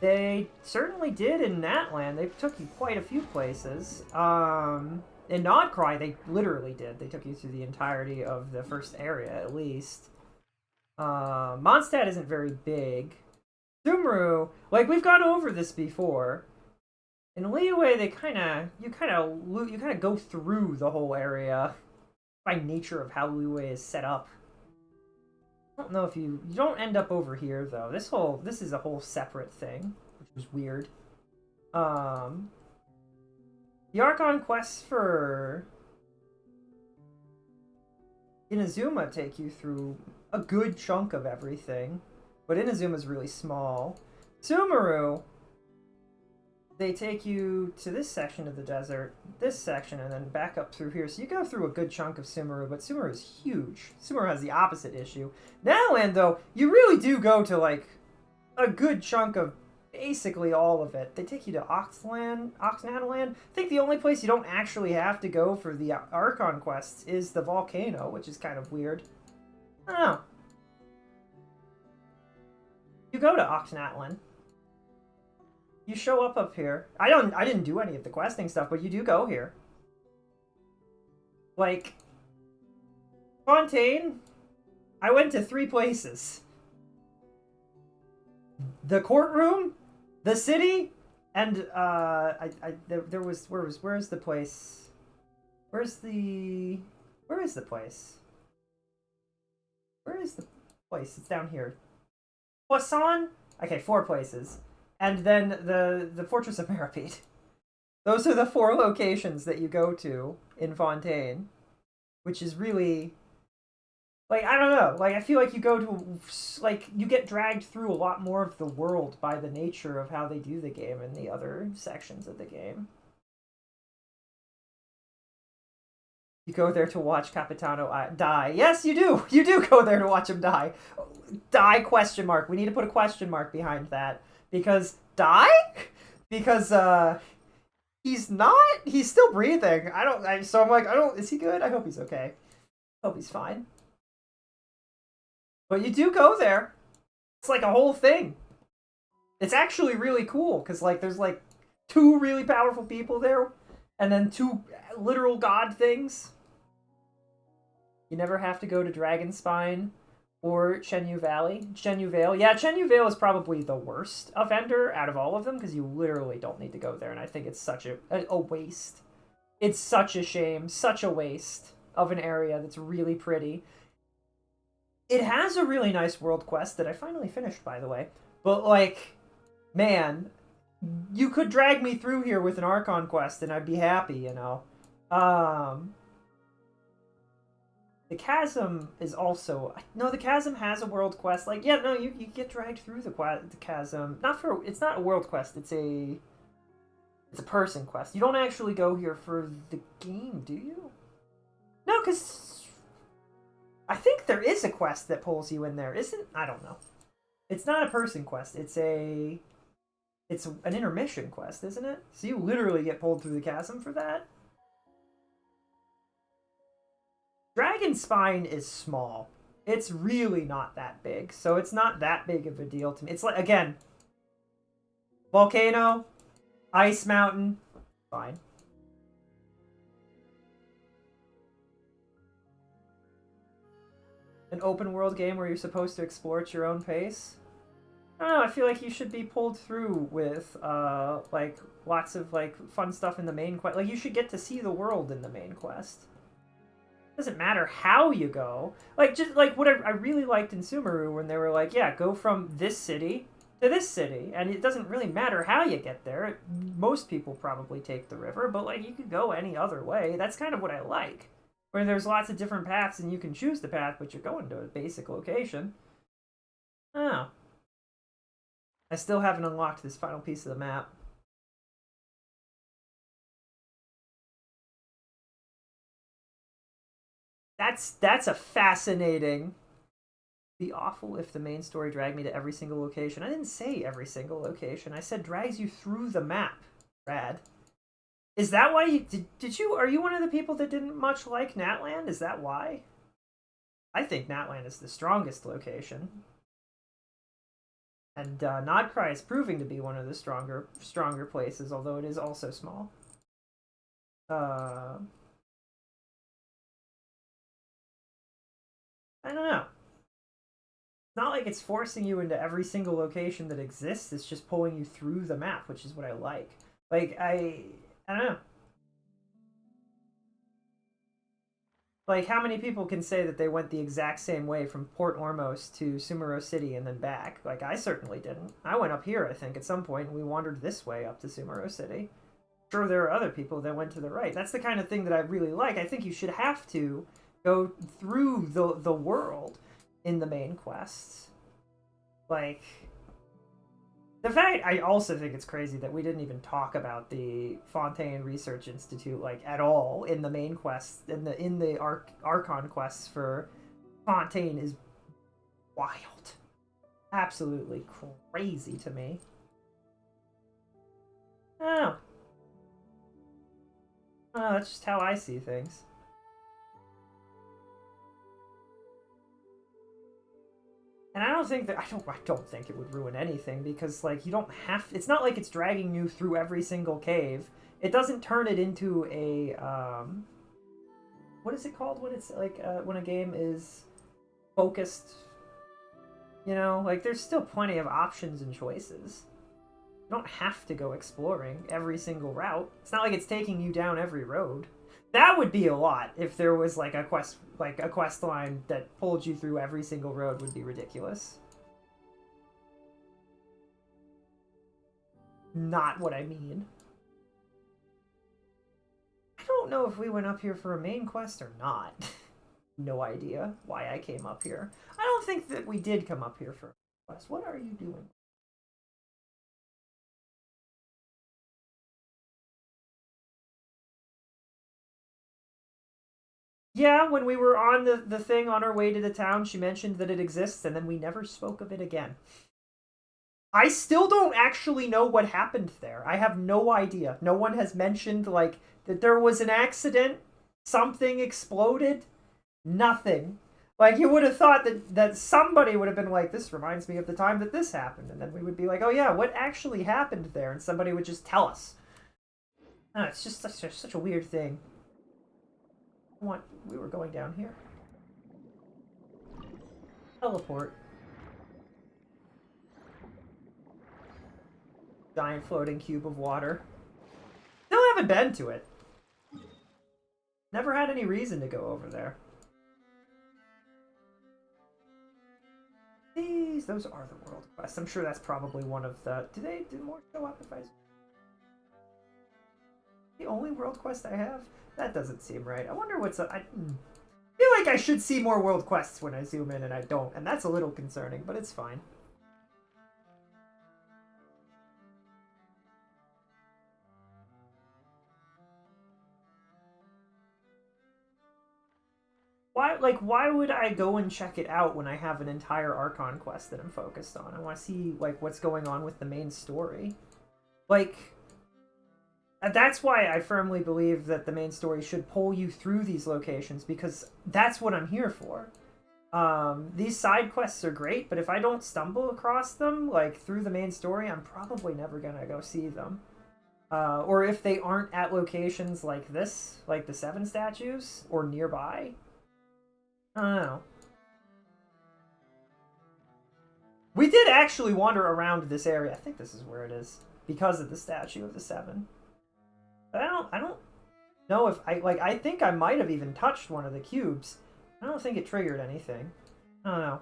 They certainly did in Natland. They took you quite a few places. In Nodcry, they literally did. They took you through the entirety of the first area, at least. Mondstadt isn't very big. Sumeru, like, we've gone over this before. In Liyue, you kind of go through the whole area by nature of how Liyue is set up. I don't know if you don't end up over here though. This is a whole separate thing, which was weird. The Archon quests for Inazuma take you through a good chunk of everything, but Inazuma's really small. Sumeru, they take you to this section of the desert, this section, and then back up through here. So you go through a good chunk of Sumeru, but Sumeru is huge. Sumeru has the opposite issue. Natland, though, you really do go to, like, a good chunk of basically all of it. They take you to Oxnataland. I think the only place you don't actually have to go for the Archon quests is the volcano, which is kind of weird. I don't know. You go to Oxnataland. You show up here. I didn't do any of the questing stuff, but you do go here. Like, Fontaine, I went to 3 places. The courtroom, the city, and where's the place? Where is the place? Where is the place? It's down here. Poisson? Okay, 4 places. And then the Fortress of Meripede. Those are the 4 locations that you go to in Fontaine, which is really, like, I don't know. Like, I feel like you go to, like, you get dragged through a lot more of the world by the nature of how they do the game in the other sections of the game. You go there to watch Capitano die. Yes, you do! You do go there to watch him die. Die, question mark. We need to put a question mark behind that. Because, die? Because, he's still breathing. So I'm like, is he good? I hope he's okay. I hope he's fine. But you do go there. It's like a whole thing. It's actually really cool, because, like, there's, like, 2 really powerful people there, and then 2 literal god things. You never have to go to Dragonspine or Chenyu Valley. Chenyu Vale. Yeah, Chenyu Vale is probably the worst offender out of all of them, because you literally don't need to go there, and I think it's such a waste. It's such a shame, such a waste of an area that's really pretty. It has a really nice world quest that I finally finished, by the way. But, like, man, you could drag me through here with an Archon quest, and I'd be happy, you know. The Chasm is also... No, the Chasm has a world quest. Like, yeah, no, you get dragged through the Chasm. It's not a world quest, it's a person quest. You don't actually go here for the game, do you? No, because I think there is a quest that pulls you in there, isn't? I don't know. It's not a person quest. It's an intermission quest, isn't it? So you literally get pulled through the chasm for that. Dragon Spine is small. It's really not that big, so it's not that big of a deal to me. It's like, again, volcano, ice mountain, fine. An open world game where you're supposed to explore at your own pace. I don't know, I feel like you should be pulled through with like lots of like fun stuff in the main quest. Like you should get to see the world in the main quest. Doesn't matter how you go. Like just like what I really liked in Sumeru when they were like, yeah, go from this city to this city, and it doesn't really matter how you get there. Most people probably take the river, but like you could go any other way. That's kind of what I like. Where there's lots of different paths and you can choose the path, but you're going to a basic location. Oh. I still haven't unlocked this final piece of the map. That's a fascinating... Be awful if the main story dragged me to every single location. I didn't say every single location. I said drags you through the map. Rad. Is that why you... Did you... Are you one of the people that didn't much like Natland? Is that why? I think Natland is the strongest location. And Nodcry is proving to be one of the stronger places, although it is also small. I don't know. It's not like it's forcing you into every single location that exists. It's just pulling you through the map, which is what I like. Like, I don't know. Like, how many people can say that they went the exact same way from Port Ormos to Sumeru City and then back? Like, I certainly didn't. I went up here, I think, at some point, and we wandered this way up to Sumeru City. Sure, there are other people that went to the right. That's the kind of thing that I really like. I think you should have to go through the world in the main quests. Like... The fact, I also think it's crazy that we didn't even talk about the Fontaine Research Institute, like, at all in the main quests, in the Archon quests for Fontaine is wild. Absolutely crazy to me. Oh. Oh, that's just how I see things. And I don't think that I don't think it would ruin anything because like you don't have it's not like it's dragging you through every single cave. It doesn't turn it into a what is it called when it's like when a game is focused, you know, like there's still plenty of options and choices. You don't have to go exploring every single route. It's not like it's taking you down every road. That would be a lot if there was like a quest line that pulled you through every single road. Would be ridiculous. Not what I mean. I don't know if we went up here for a main quest or not. No idea why I came up here. I don't think that we did come up here for a quest. What are you doing? Yeah, when we were on the thing on our way to the town, she mentioned that it exists, and then we never spoke of it again. I still don't actually know what happened there. I have no idea. No one has mentioned, like, that there was an accident, something exploded, nothing. Like, you would have thought that somebody would have been like, this reminds me of the time that this happened, and then we would be like, oh yeah, what actually happened there? And somebody would just tell us. Oh, it's just such a weird thing. We were going down here. Teleport. Giant floating cube of water. Still haven't been to it. Never had any reason to go over there. Those are the world quests. I'm sure that's probably one of the... Do more show up if I... The only world quest I have? That doesn't seem right. I wonder what's up. I feel like I should see more world quests when I zoom in, and I don't. And that's a little concerning, but it's fine. why would I go and check it out when I have an entire Archon quest that I'm focused on? I want to see, like, what's going on with the main story. Like, that's why I firmly believe that the main story should pull you through these locations, because that's what I'm here for. These side quests are great, but if I don't stumble across them, like, through the main story, I'm probably never gonna go see them. Or if they aren't at locations like this, like the 7 statues, or nearby. I don't know. We did actually wander around this area. I think this is where it is, because of the statue of the 7. But I don't know if I think I might have even touched one of the cubes. I don't think it triggered anything. I don't know.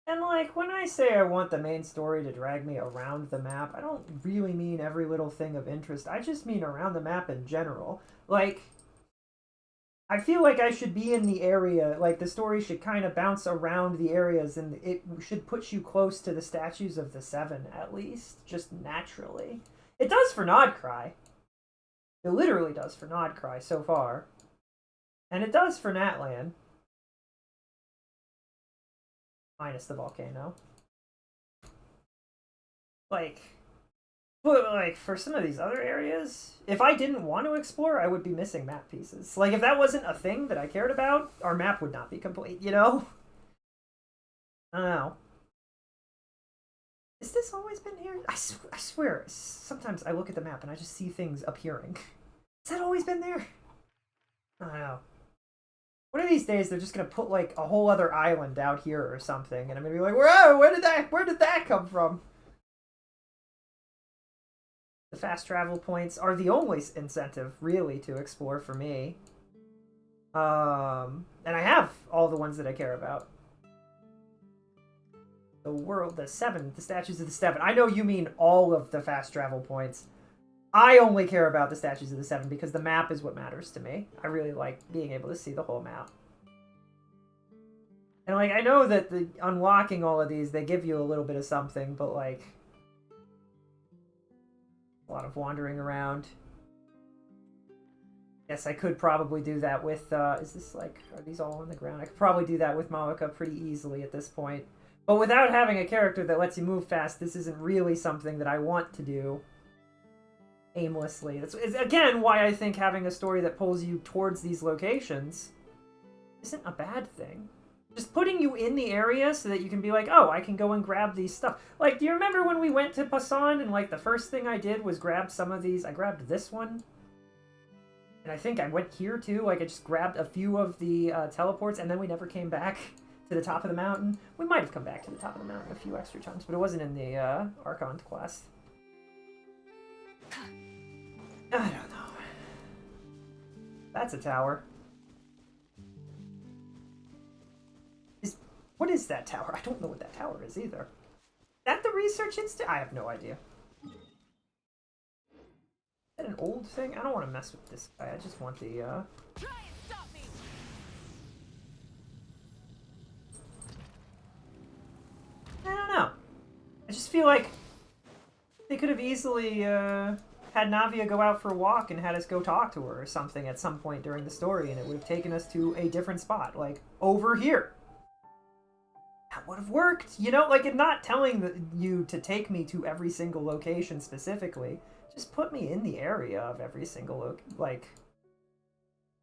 And, like, when I say I want the main story to drag me around the map, I don't really mean every little thing of interest. I just mean around the map in general. Like, I feel like I should be in the area, like, the story should kind of bounce around the areas, and it should put you close to the statues of the 7, at least, just naturally. It does for Nodcry. It literally does for Nodcry so far. And it does for Natlan. Minus the volcano. Like, but, like, for some of these other areas, if I didn't want to explore, I would be missing map pieces. Like, if that wasn't a thing that I cared about, our map would not be complete, you know? I don't know. Has this always been here? I swear, sometimes I look at the map and I just see things appearing. Has that always been there? I don't know. One of these days, they're just gonna put, like, a whole other island out here or something, and I'm gonna be like, whoa, where did that come from? The fast travel points are the only incentive, really, to explore for me. And I have all the ones that I care about. The 7, the statues of the 7. I know you mean all of the fast travel points. I only care about the statues of the 7 because the map is what matters to me. I really like being able to see the whole map. And, like, I know that unlocking all of these, they give you a little bit of something, but, like, a lot of wandering around. Yes, I could probably do that with, is this, like, are these all on the ground? I could probably do that with Malika pretty easily at this point. But without having a character that lets you move fast, this isn't really something that I want to do aimlessly. It's again why I think having a story that pulls you towards these locations isn't a bad thing. Just putting you in the area so that you can be like, oh, I can go and grab these stuff. Like, do you remember when we went to Pasan and, like, the first thing I did was grab some of these? I grabbed this one. And I think I went here, too. Like, I just grabbed a few of the teleports, and then we never came back to the top of the mountain. We might have come back to the top of the mountain a few extra times, but it wasn't in the Archon quest. I don't know. That's a tower. What is that tower? I don't know what that tower is either. Is that the research institute? I have no idea. Is that an old thing? I don't want to mess with this guy. I just want the, Try and stop me. I don't know. I just feel like they could have easily, had Navia go out for a walk and had us go talk to her or something at some point during the story, and it would have taken us to a different spot, like, over here. That would have worked, you know? Like, not telling you to take me to every single location specifically. Just put me in the area of every single, like,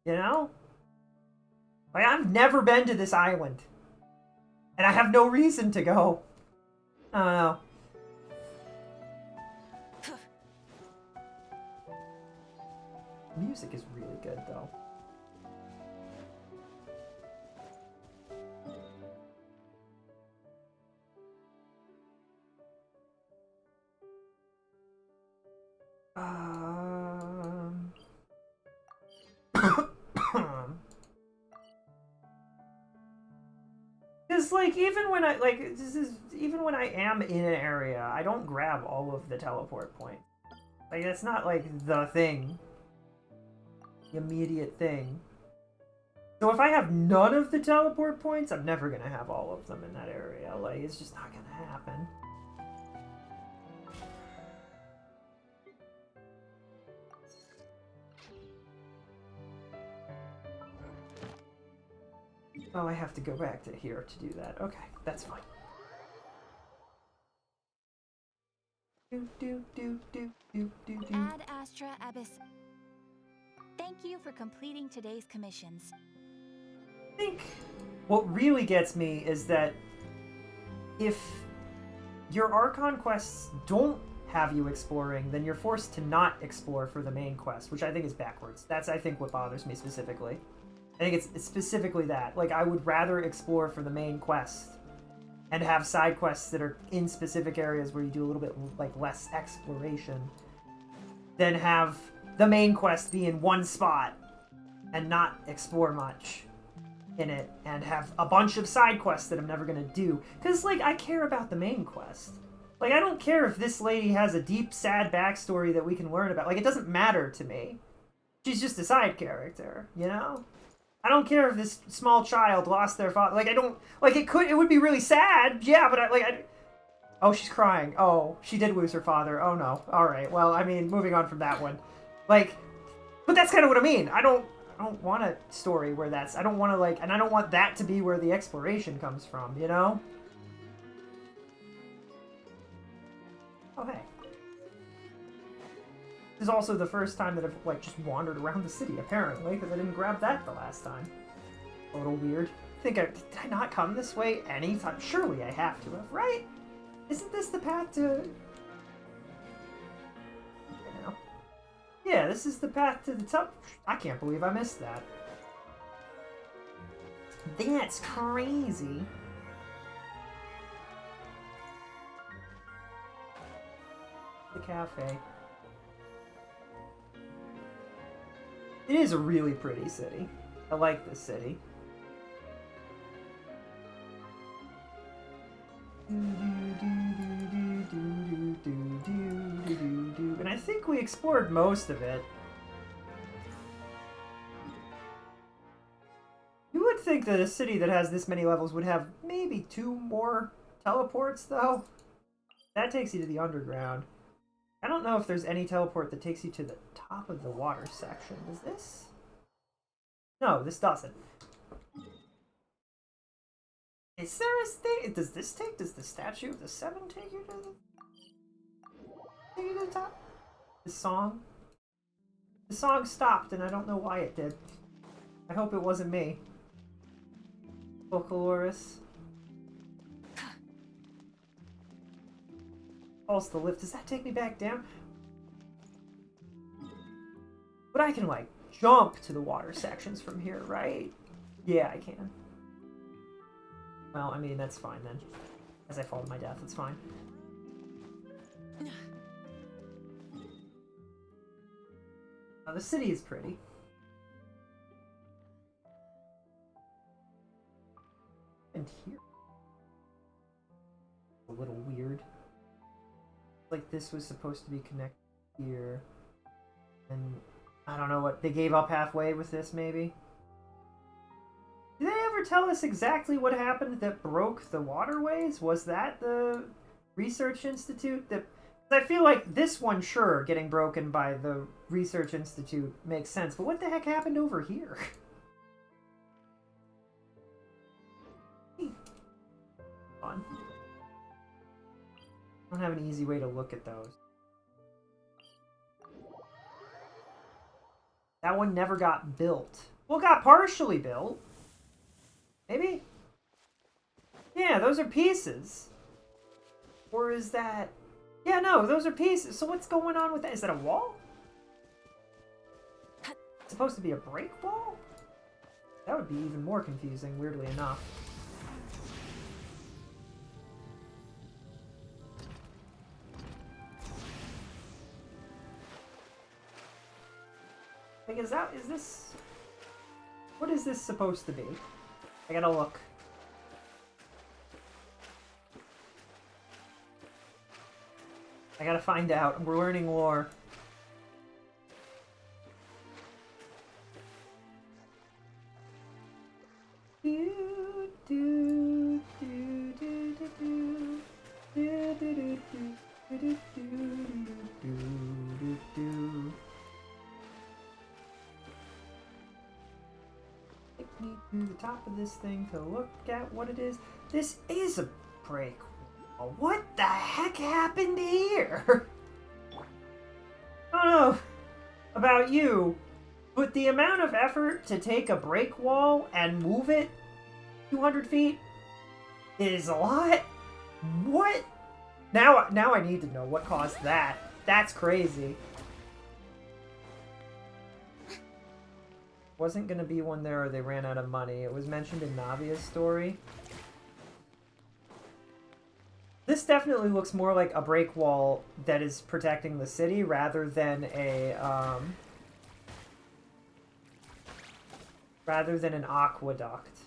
you know? Like, I've never been to this island. And I have no reason to go. I don't know. The music is really good, though. Because, like, even when I am in an area, I don't grab all of the teleport points. Like, that's not, like, the thing. The immediate thing. So if I have none of the teleport points, I'm never gonna have all of them in that area. Like, it's just not gonna happen. Oh, I have to go back to here to do that. Okay, that's fine. Ad Astra Abyss. Thank you for completing today's commissions. I think what really gets me is that if your Archon quests don't have you exploring, then you're forced to not explore for the main quest, which I think is backwards. That's, I think, what bothers me specifically. I think it's specifically that. Like, I would rather explore for the main quest and have side quests that are in specific areas where you do a little bit, like, less exploration than have the main quest be in one spot and not explore much in it and have a bunch of side quests that I'm never gonna do. Because, like, I care about the main quest. Like, I don't care if this lady has a deep, sad backstory that we can learn about. Like, it doesn't matter to me. She's just a side character, you know? I don't care if this small child lost their father. Like, I don't... Like, it would be really sad, yeah, but oh, she's crying. Oh, she did lose her father. Oh, no. Alright, well, I mean, moving on from that one. Like, but that's kind of what I mean. I don't want a story where that's... I don't want to, like... And I don't want that to be where the exploration comes from, you know? Oh, hey. This is also the first time that I've, like, just wandered around the city, apparently, because I didn't grab that the last time. A little weird. Did I not come this way anytime? Surely I have to have, right? Isn't this the path to... You know. Yeah, this is the path to the top. I can't believe I missed that. That's crazy. The cafe. It is a really pretty city. I like this city. And I think we explored most of it. You would think that a city that has this many levels would have maybe 2 more teleports, though. That takes you to the underground. I don't know if there's any teleport that takes you to the top of the water section. Does this? No, this doesn't. Is there a thing? Does the statue of the 7 take you to the top? The song? The song stopped and I don't know why it did. I hope it wasn't me. Vocaloris. Pulse the lift. Does that take me back down? But I can, like, jump to the water sections from here, right? Yeah, I can. Well, I mean, that's fine then. As I fall to my death, it's fine. The city is pretty. And here. A little weird. Like this was supposed to be connected here. And I don't know what, they gave up halfway with this maybe? Did they ever tell us exactly what happened that broke the waterways? Was that the research institute that... I feel like this one, sure, getting broken by the research institute makes sense, but what the heck happened over here? Fun. I don't have an easy way to look at those. That one never got built. Well, it got partially built. Maybe? Yeah, those are pieces. Or is that... Yeah, no, those are pieces. So what's going on with that? Is that a wall? It's supposed to be a break wall? That would be even more confusing, weirdly enough. Like, is this... What is this supposed to be? I gotta look. I gotta find out. We're learning lore. top of this thing to look at what it is. This is a break wall. What the heck happened here? I don't know about you, but the amount of effort to take a break wall and move it 200 feet is a lot. What? Now I need to know what caused that. That's crazy. Wasn't gonna be one there or they ran out of money. It was mentioned in Navia's story. This definitely looks more like a break wall that is protecting the city rather than an aqueduct.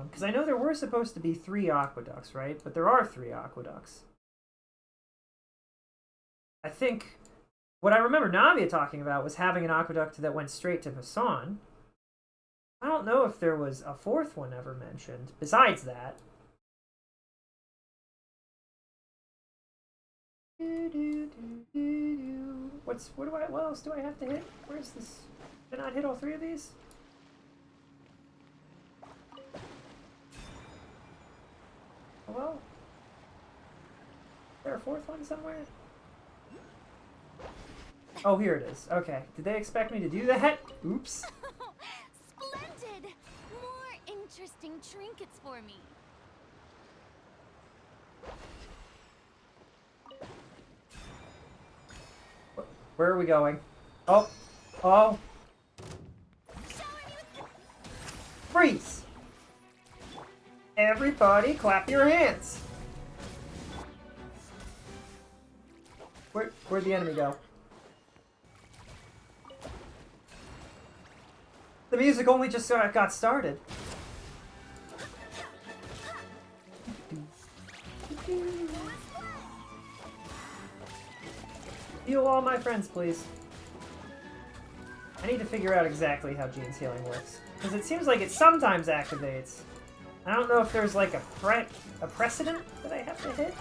Because I know there were supposed to be 3 aqueducts, right? But there are 3 aqueducts. I think what I remember Navia talking about was having an aqueduct that went straight to Pasan. I don't know if there was a 4th one ever mentioned besides that. What else do I have to hit? Where's this? Did I not hit all 3 of these? Oh well. Is there a 4th one somewhere? Oh, here it is. Okay. Did they expect me to do that? Oops. Splendid! More interesting trinkets for me. Where are we going? Oh. Oh. Freeze! Everybody clap your hands! Where'd the enemy go? The music only just got started. Heal all my friends, please. I need to figure out exactly how Jean's healing works. Because it seems like it sometimes activates. I don't know if there's like a precedent that I have to hit.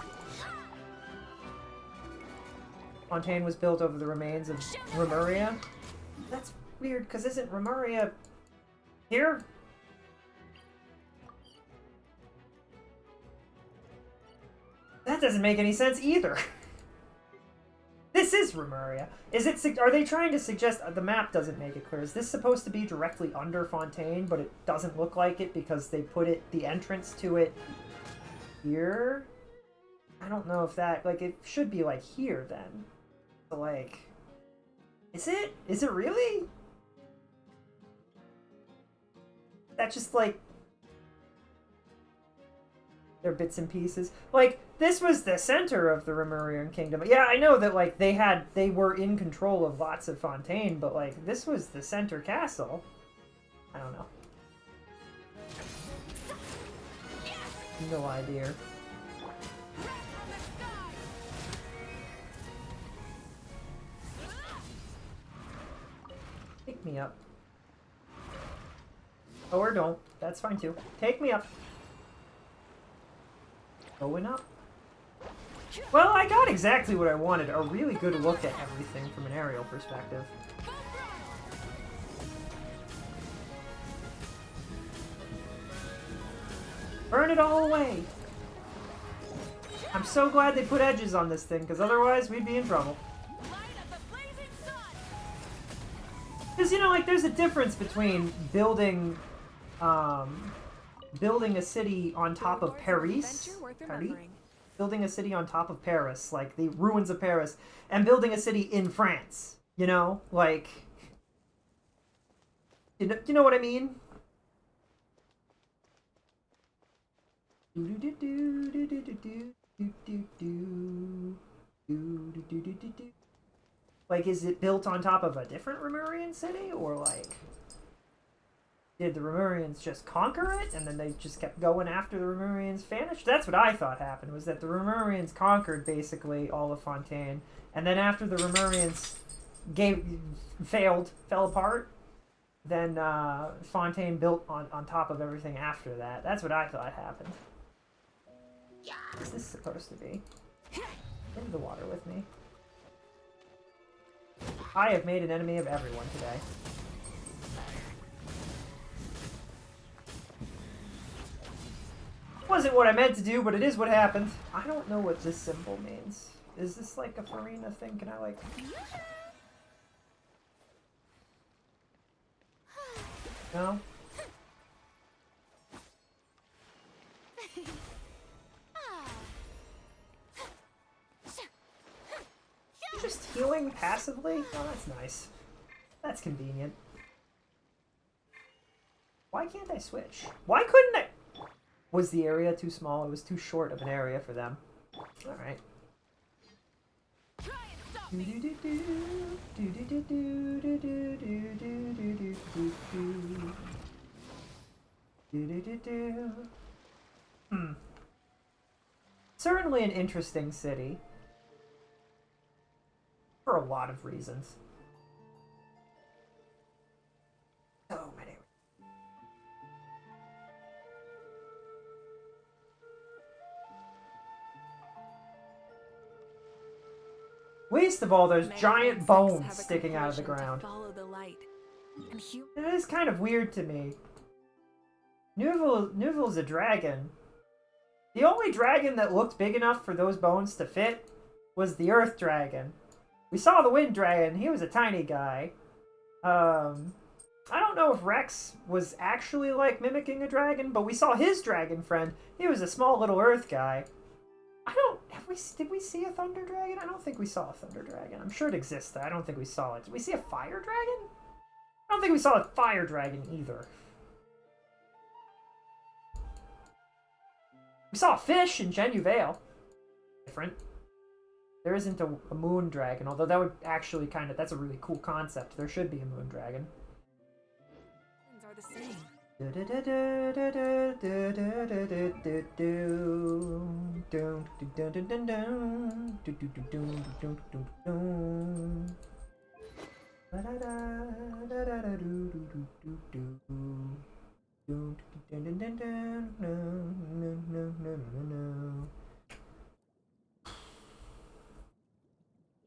Fontaine was built over the remains of Remuria. That's weird, because isn't Remuria here? That doesn't make any sense either. This is Remuria. Is it? Are they trying to suggest the map doesn't make it clear? Is this supposed to be directly under Fontaine, but it doesn't look like it because they put the entrance to it here? I don't know if that it should be like here then. So like, is it? Is it really? That just like they're bits and pieces. Like, this was the center of the Remurian kingdom. Yeah, I know that like they were in control of lots of Fontaine, but like this was the center castle. I don't know. No idea. Take me up. Oh, or don't. That's fine too. Take me up. Going up. Well, I got exactly what I wanted. A really good look at everything from an aerial perspective. Burn it all away! I'm so glad they put edges on this thing, because otherwise we'd be in trouble. Because, you know, like, there's a difference between building a city on top of Paris. Building a city on top of Paris, like the ruins of Paris, and building a city in France. You know, like, you know what I mean? Like, is it built on top of a different Remurian city, or like, did the Remurians just conquer it, and then they just kept going after the Remurians vanished? That's what I thought happened, was that the Remurians conquered, basically, all of Fontaine, and then after the Remurians fell apart, then Fontaine built on top of everything after that. That's what I thought happened. What's this supposed to be? Into the water with me. I have made an enemy of everyone today. Wasn't what I meant to do, but it is what happened. I don't know what this symbol means. Is this like a Farina thing? Can I like... No? Just healing passively? Oh, that's nice. That's convenient. Why can't I switch? Why couldn't I? Was the area too small? It was too short of an area for them. Alright. Certainly an interesting city. For a lot of reasons. So many. Least of all, there's giant bones sticking out of the ground. Follow the light. And It is kind of weird to me. Nouvel's a dragon. The only dragon that looked big enough for those bones to fit was the Earth Dragon. We saw the Wind Dragon. He was a tiny guy. I don't know if Rex was actually, like, mimicking a dragon, but we saw his dragon friend. He was a small little Earth guy. Did we see a Thunder Dragon? I don't think we saw a Thunder Dragon. I'm sure it existed. I don't think we saw it. Did we see a Fire Dragon? I don't think we saw a Fire Dragon either. We saw a fish in Genu Vale. Different. There isn't a moon dragon, although that would actually kind of... That's a really cool concept. There should be a moon dragon. are the same.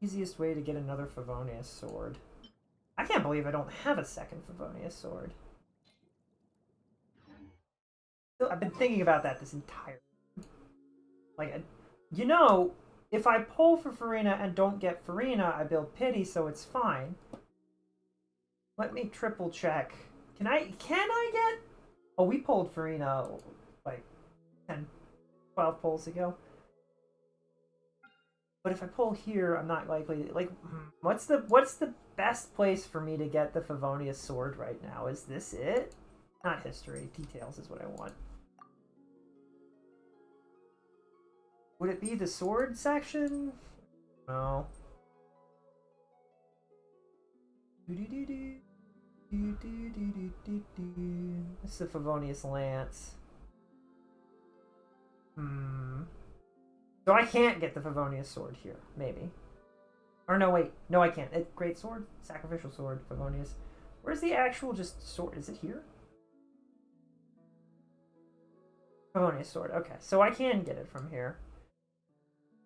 Easiest way to get another Favonius sword. I can't believe I don't have a second Favonius sword. I've been thinking about that this entire time. Like, you know, if I pull for Farina and don't get Farina, I build Pity, so it's fine. Let me triple check. Can I get... Oh, we pulled Farina like 10, 12 pulls ago. But if I pull here, I'm not likely to, like, what's the best place for me to get the Favonius sword right now? Is this it? Not history. Details is what I want. Would it be the sword section? No. It's the Favonius Lance. So I can't get the Favonius sword here, maybe. Or no, wait. No, I can't. Great sword? Sacrificial sword, Favonius. Where's the actual just sword? Is it here? Favonius sword. Okay, so I can get it from here.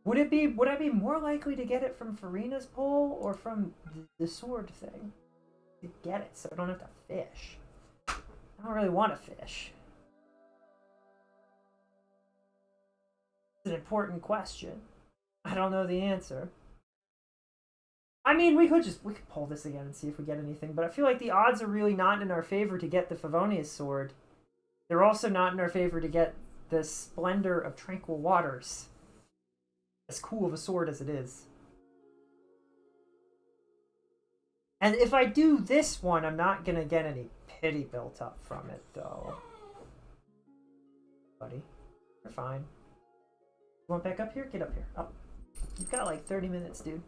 Would I be more likely to get it from Farina's pole or from the sword thing? To get it, so I don't have to fish. I don't really want to fish. It's an important question. I don't know the answer. I mean, we could pull this again and see if we get anything, but I feel like the odds are really not in our favor to get the Favonius sword. They're also not in our favor to get the Splendor of Tranquil Waters. As cool of a sword as it is. And if I do this one, I'm not gonna get any pity built up from it, though. Buddy, you're fine. You want back up here? Get up here. Up. You've got like 30 minutes, dude.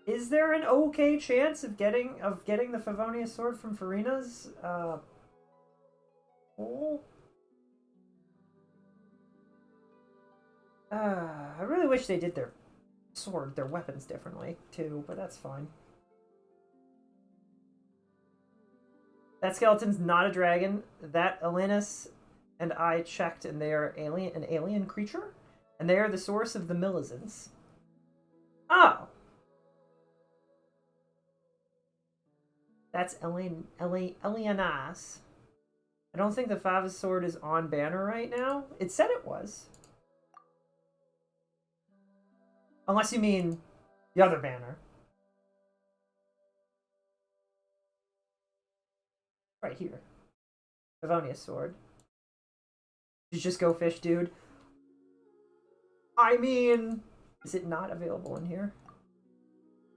Is there an okay chance of getting the Favonius sword from Farina's pole? I really wish they did their weapons differently too, but that's fine. That skeleton's not a dragon. That Alinus and I checked, and they are an alien creature, and they are the source of the Milizens. Oh, that's Elianas. I don't think the Fava sword is on banner right now. It said it was. Unless you mean the other banner. Right here. Favonius sword. You just go fish, dude. I mean, is it not available in here?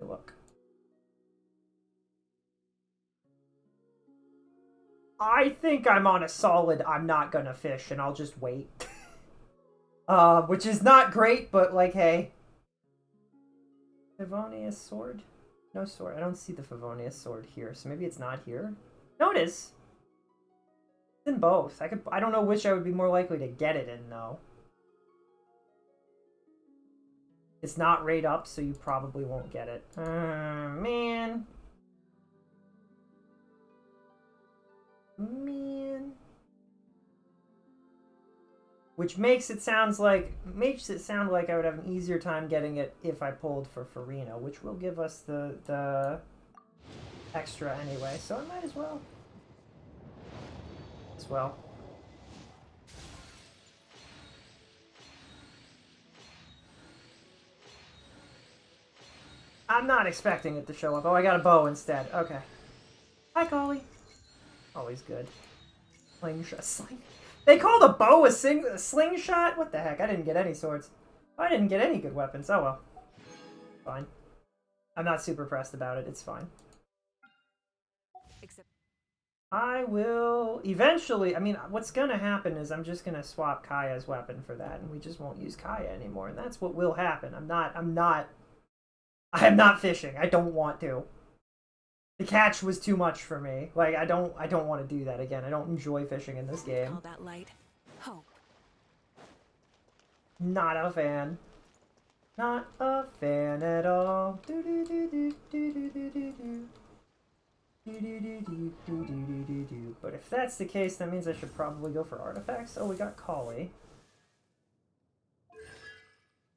Look. I think I'm on a solid I'm not gonna fish and I'll just wait. Which is not great, but like, hey. Favonius sword? No sword. I don't see the Favonius sword here, so maybe it's not here. No, it is. It's in both. I don't know which I would be more likely to get it in, though. It's not rate up, so you probably won't get it. Man. Man. Which makes it sound like I would have an easier time getting it if I pulled for Farina, which will give us the extra anyway, so I might as well. As well. I'm not expecting it to show up. Oh, I got a bow instead. Okay. Hi, Collie. Always good. Slingshot. They called a bow a slingshot? What the heck? I didn't get any swords. I didn't get any good weapons. Oh well. Fine. I'm not super pressed about it. It's fine. Except I will eventually. I mean, what's gonna happen is I'm just gonna swap Kaya's weapon for that, and we just won't use Kaya anymore, and that's what will happen. I'm not fishing. I don't want to. The catch was too much for me. Like, I don't want to do that again. I don't enjoy fishing in this game. call that light hope. Not a fan. Not a fan at all. Do do do do do do do do do. Do do do do do do do do. But if that's the case, that means I should probably go for artifacts. Oh, we got Collie.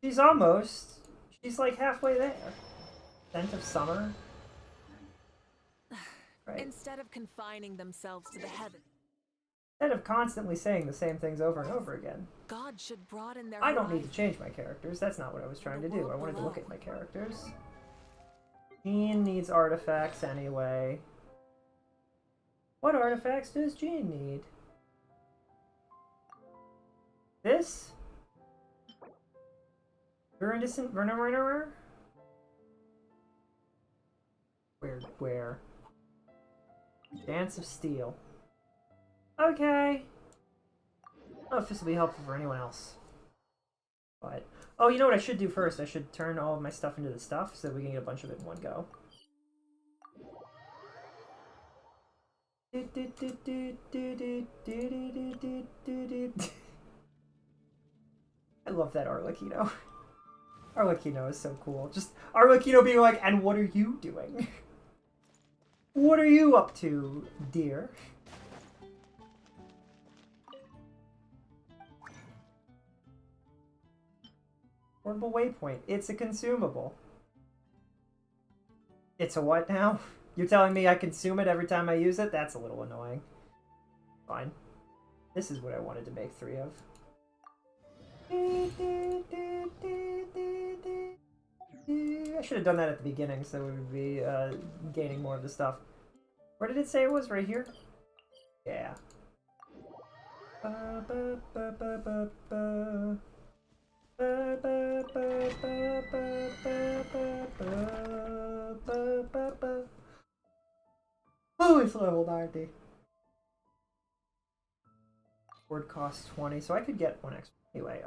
She's almost. She's like halfway there. Scent of summer. Right. Instead of confining themselves to the heavens, Instead of constantly saying the same things over and over again. God should broaden their I don't need horizons. to change my characters. That's not what I was trying to do. I wanted to look at my characters. Jean needs artifacts anyway. What artifacts does Jean need? This? Iridescent Vernomer? Where? Dance of Steel. Okay. I don't know if this will be helpful for anyone else. But, oh, you know what I should do first? I should turn all of my stuff into the stuff so that we can get a bunch of it in one go. I love that Arlecchino. Arlecchino is so cool. Just Arlecchino being like, and what are you doing? What are you up to, dear? Portable waypoint. It's a consumable. It's a what now? You're telling me I consume it every time I use it? That's a little annoying. Fine. This is what I wanted to make 3 of. I should have done that at the beginning so we would be gaining more of the stuff. Where did it say it was? Right here? Yeah. Oh, it's level 90. Word costs 20, so I could get 1 extra. Anyway,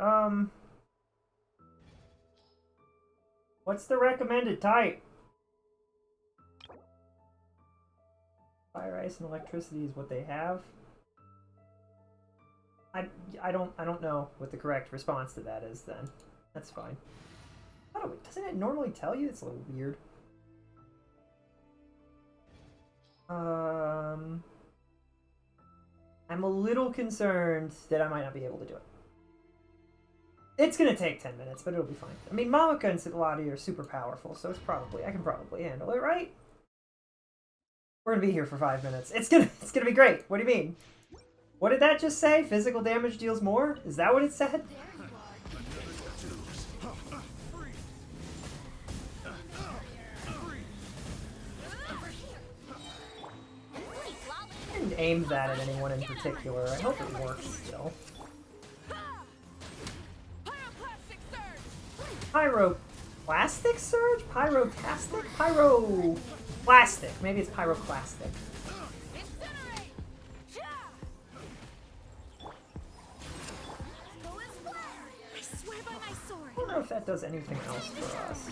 what's the recommended type? Fire, ice, and electricity is what they have. I don't know what the correct response to that is then. That's fine. Oh, doesn't it normally tell you? It's a little weird. I'm a little concerned that I might not be able to do it. It's gonna take 10 minutes, but it'll be fine. I mean, Mamaka and Citlati are super powerful, so I can probably handle it, right? We're gonna be here for 5 minutes. It's gonna be great. What do you mean? What did that just say? Physical damage deals more? Is that what it said? I didn't aim that at anyone in particular. I hope it works still. Pyroclastic surge? Pyrotastic? Pyroclastic. Maybe it's pyroclastic. I don't know if that does anything else for us.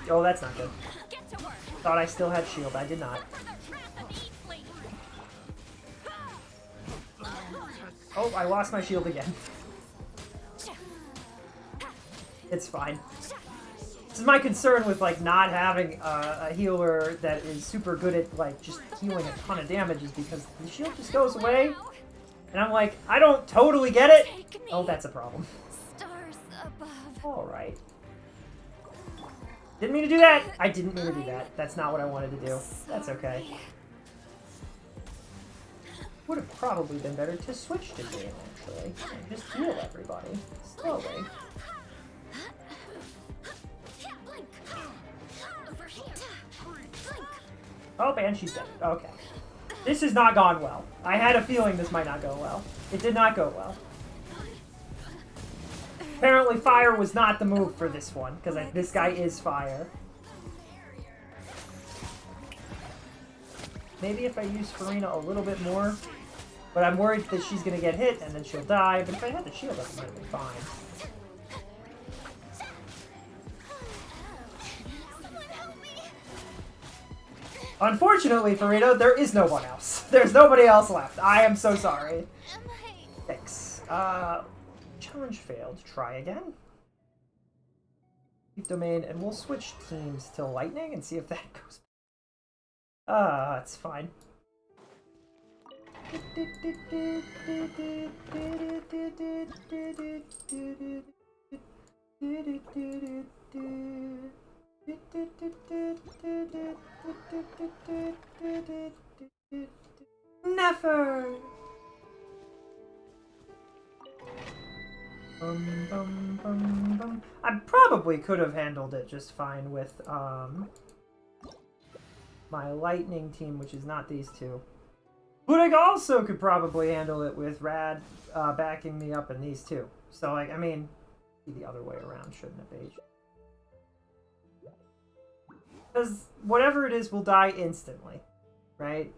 Oh, that's not good. Thought I still had shield. I did not. Oh, I lost my shield again. It's fine. This is my concern with like not having a healer that is super good at like just healing a ton of damage is because the shield just goes away, and I'm like, I don't totally get it. Oh, that's a problem. Stars above. All right. Didn't mean to do that. I didn't mean to do that. That's not what I wanted to do. That's okay. Would have probably been better to switch to game actually and just heal everybody slowly. Oh, and she's dead. Okay. This has not gone well. I had a feeling this might not go well. It did not go well. Apparently fire was not the move for this one, because this guy is fire. Maybe if I use Farina a little bit more, but I'm worried that she's going to get hit and then she'll die, but if I had the shield up, it might have been fine. Unfortunately, Farina, there is no one else. There's nobody else left. I am so sorry. Thanks. Challenge failed. Try again. Leave domain, and we'll switch teams to lightning and see if that goes. It's fine. Never. I probably could have handled it just fine with my lightning team, which is not these two. But I also could probably handle it with Rad backing me up in these two. So, like, I mean, the other way around, shouldn't it be? Because whatever it is will die instantly, right?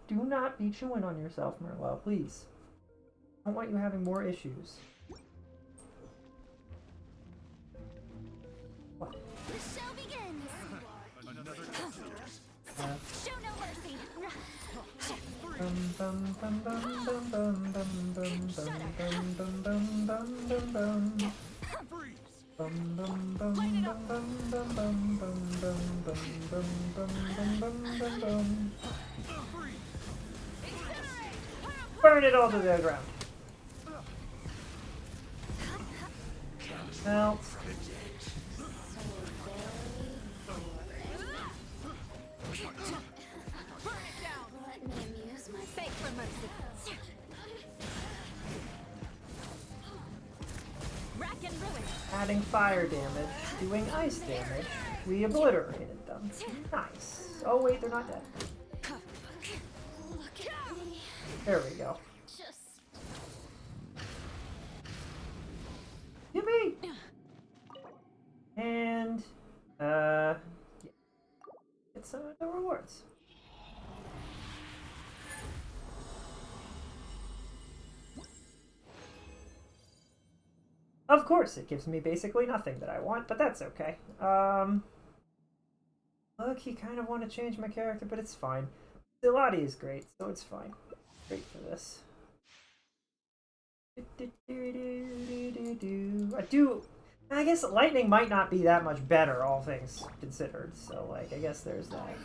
Do not be chewing on yourself, Merlot, please. I don't want you having more issues. What? The show begins. Show no mercy. Burn it all to the ground. Melt. Adding fire damage, doing ice damage. We obliterated them. Nice. Oh wait, they're not dead. There we go. Yippee! And yeah. Get some of the rewards. Of course, it gives me basically nothing that I want, but that's okay. Look, he kind of want to change my character, but it's fine. Zilati is great, so it's fine. Great for this. I do... I guess lightning might not be that much better, all things considered. So, like, I guess there's that.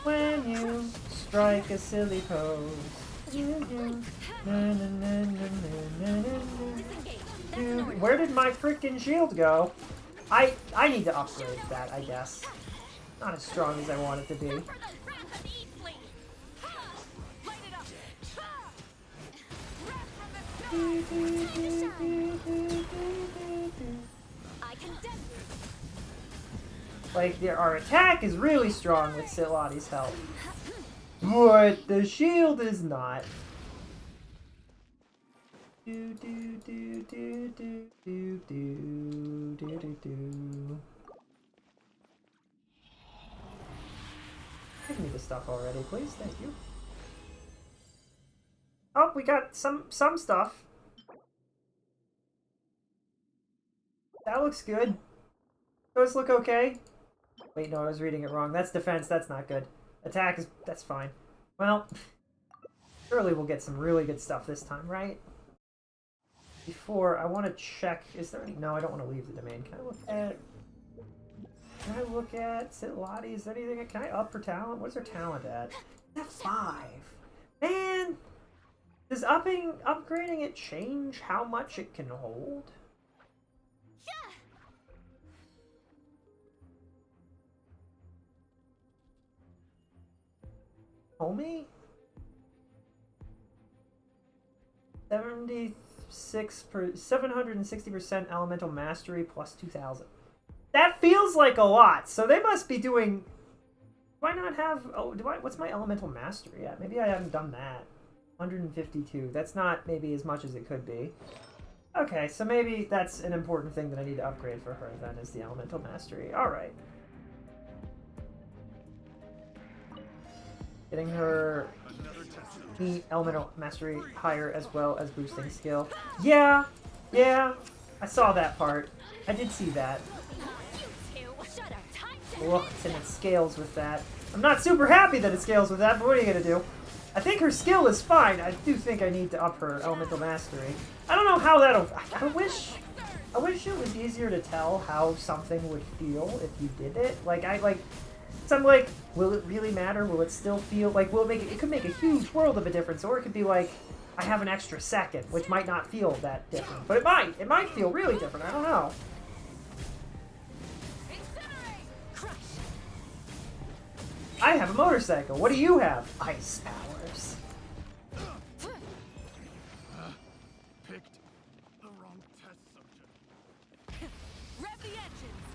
When you strike a silly pose. Dude, where did my freaking shield go? I need to upgrade that, I guess. Not as strong as I want it to be. Like, our attack is really strong with Sitlotti's help. But the shield is not. Give me the stuff already, please. Thank you. Oh, we got some stuff. That looks good. Those look okay. Wait, no, I was reading it wrong. That's defense. That's not good. Attack is... that's fine. Well, surely we'll get some really good stuff this time, right? Before, I want to check... is there any... no, I don't want to leave the domain. Can I look at... can I look at Sitlotti? Is there anything... can I up her talent? What's her talent at? At 5. Man! Does upgrading it change how much it can hold? Homie? 760% elemental mastery plus 2,000. That feels like a lot. So they must be doing. Do I not have? Oh, what's my elemental mastery at? Maybe I haven't done that. 152. That's not maybe as much as it could be. Okay, so maybe that's an important thing that I need to upgrade for her then, is the elemental mastery. All right. Getting her elemental mastery higher as well as boosting skill. Yeah, I saw that part. I did see that. Look, and it scales with that. I'm not super happy that it scales with that, but what are you gonna do? I think her skill is fine. I do think I need to up her elemental mastery. I don't know how that'll... I wish it was easier to tell how something would feel if you did it. So I'm like, will it really matter? Will it still feel like, will it make it? It could make a huge world of a difference, or it could be like, I have an extra second, which might not feel that different, but it might. It might feel really different. I don't know. I have a motorcycle. What do you have? Ice powers. Picked the wrong test subject. Rev the engines.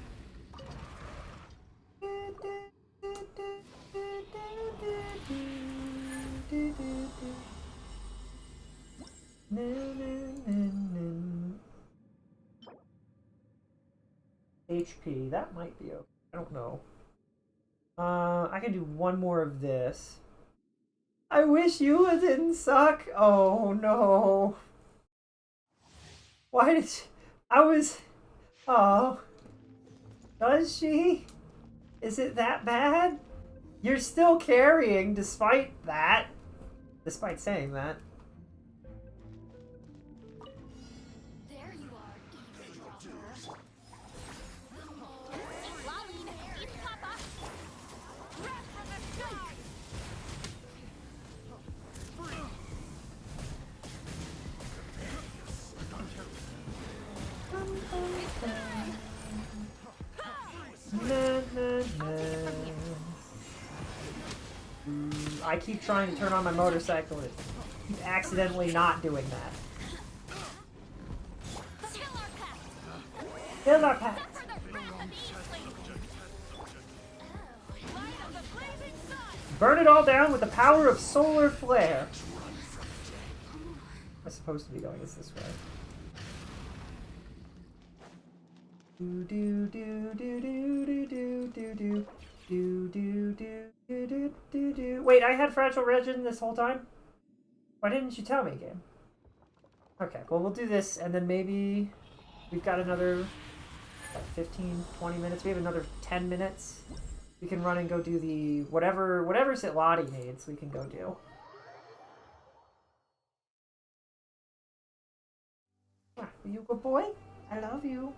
HP, that might be okay. I don't know. I can do one more of this. I wish Eula didn't suck. Oh no. Why did she... I was... oh. Does she? Is it that bad? You're still carrying despite that. Despite saying that. There you are, eavesdropper. I keep trying to turn on my motorcycle and keep accidentally not doing that. Fill our path. Burn it all down with the power of solar flare. I'm supposed to be going this way. Do do do do do do do do do do do do do do do. Wait, I had Fragile Regin this whole time? Why didn't you tell me, game? Okay, well we'll do this and then maybe we've got another 15, 20 minutes. We have another 10 minutes. We can run and go do the whatever Sitlotti needs, we can go do. You good boy? I love you.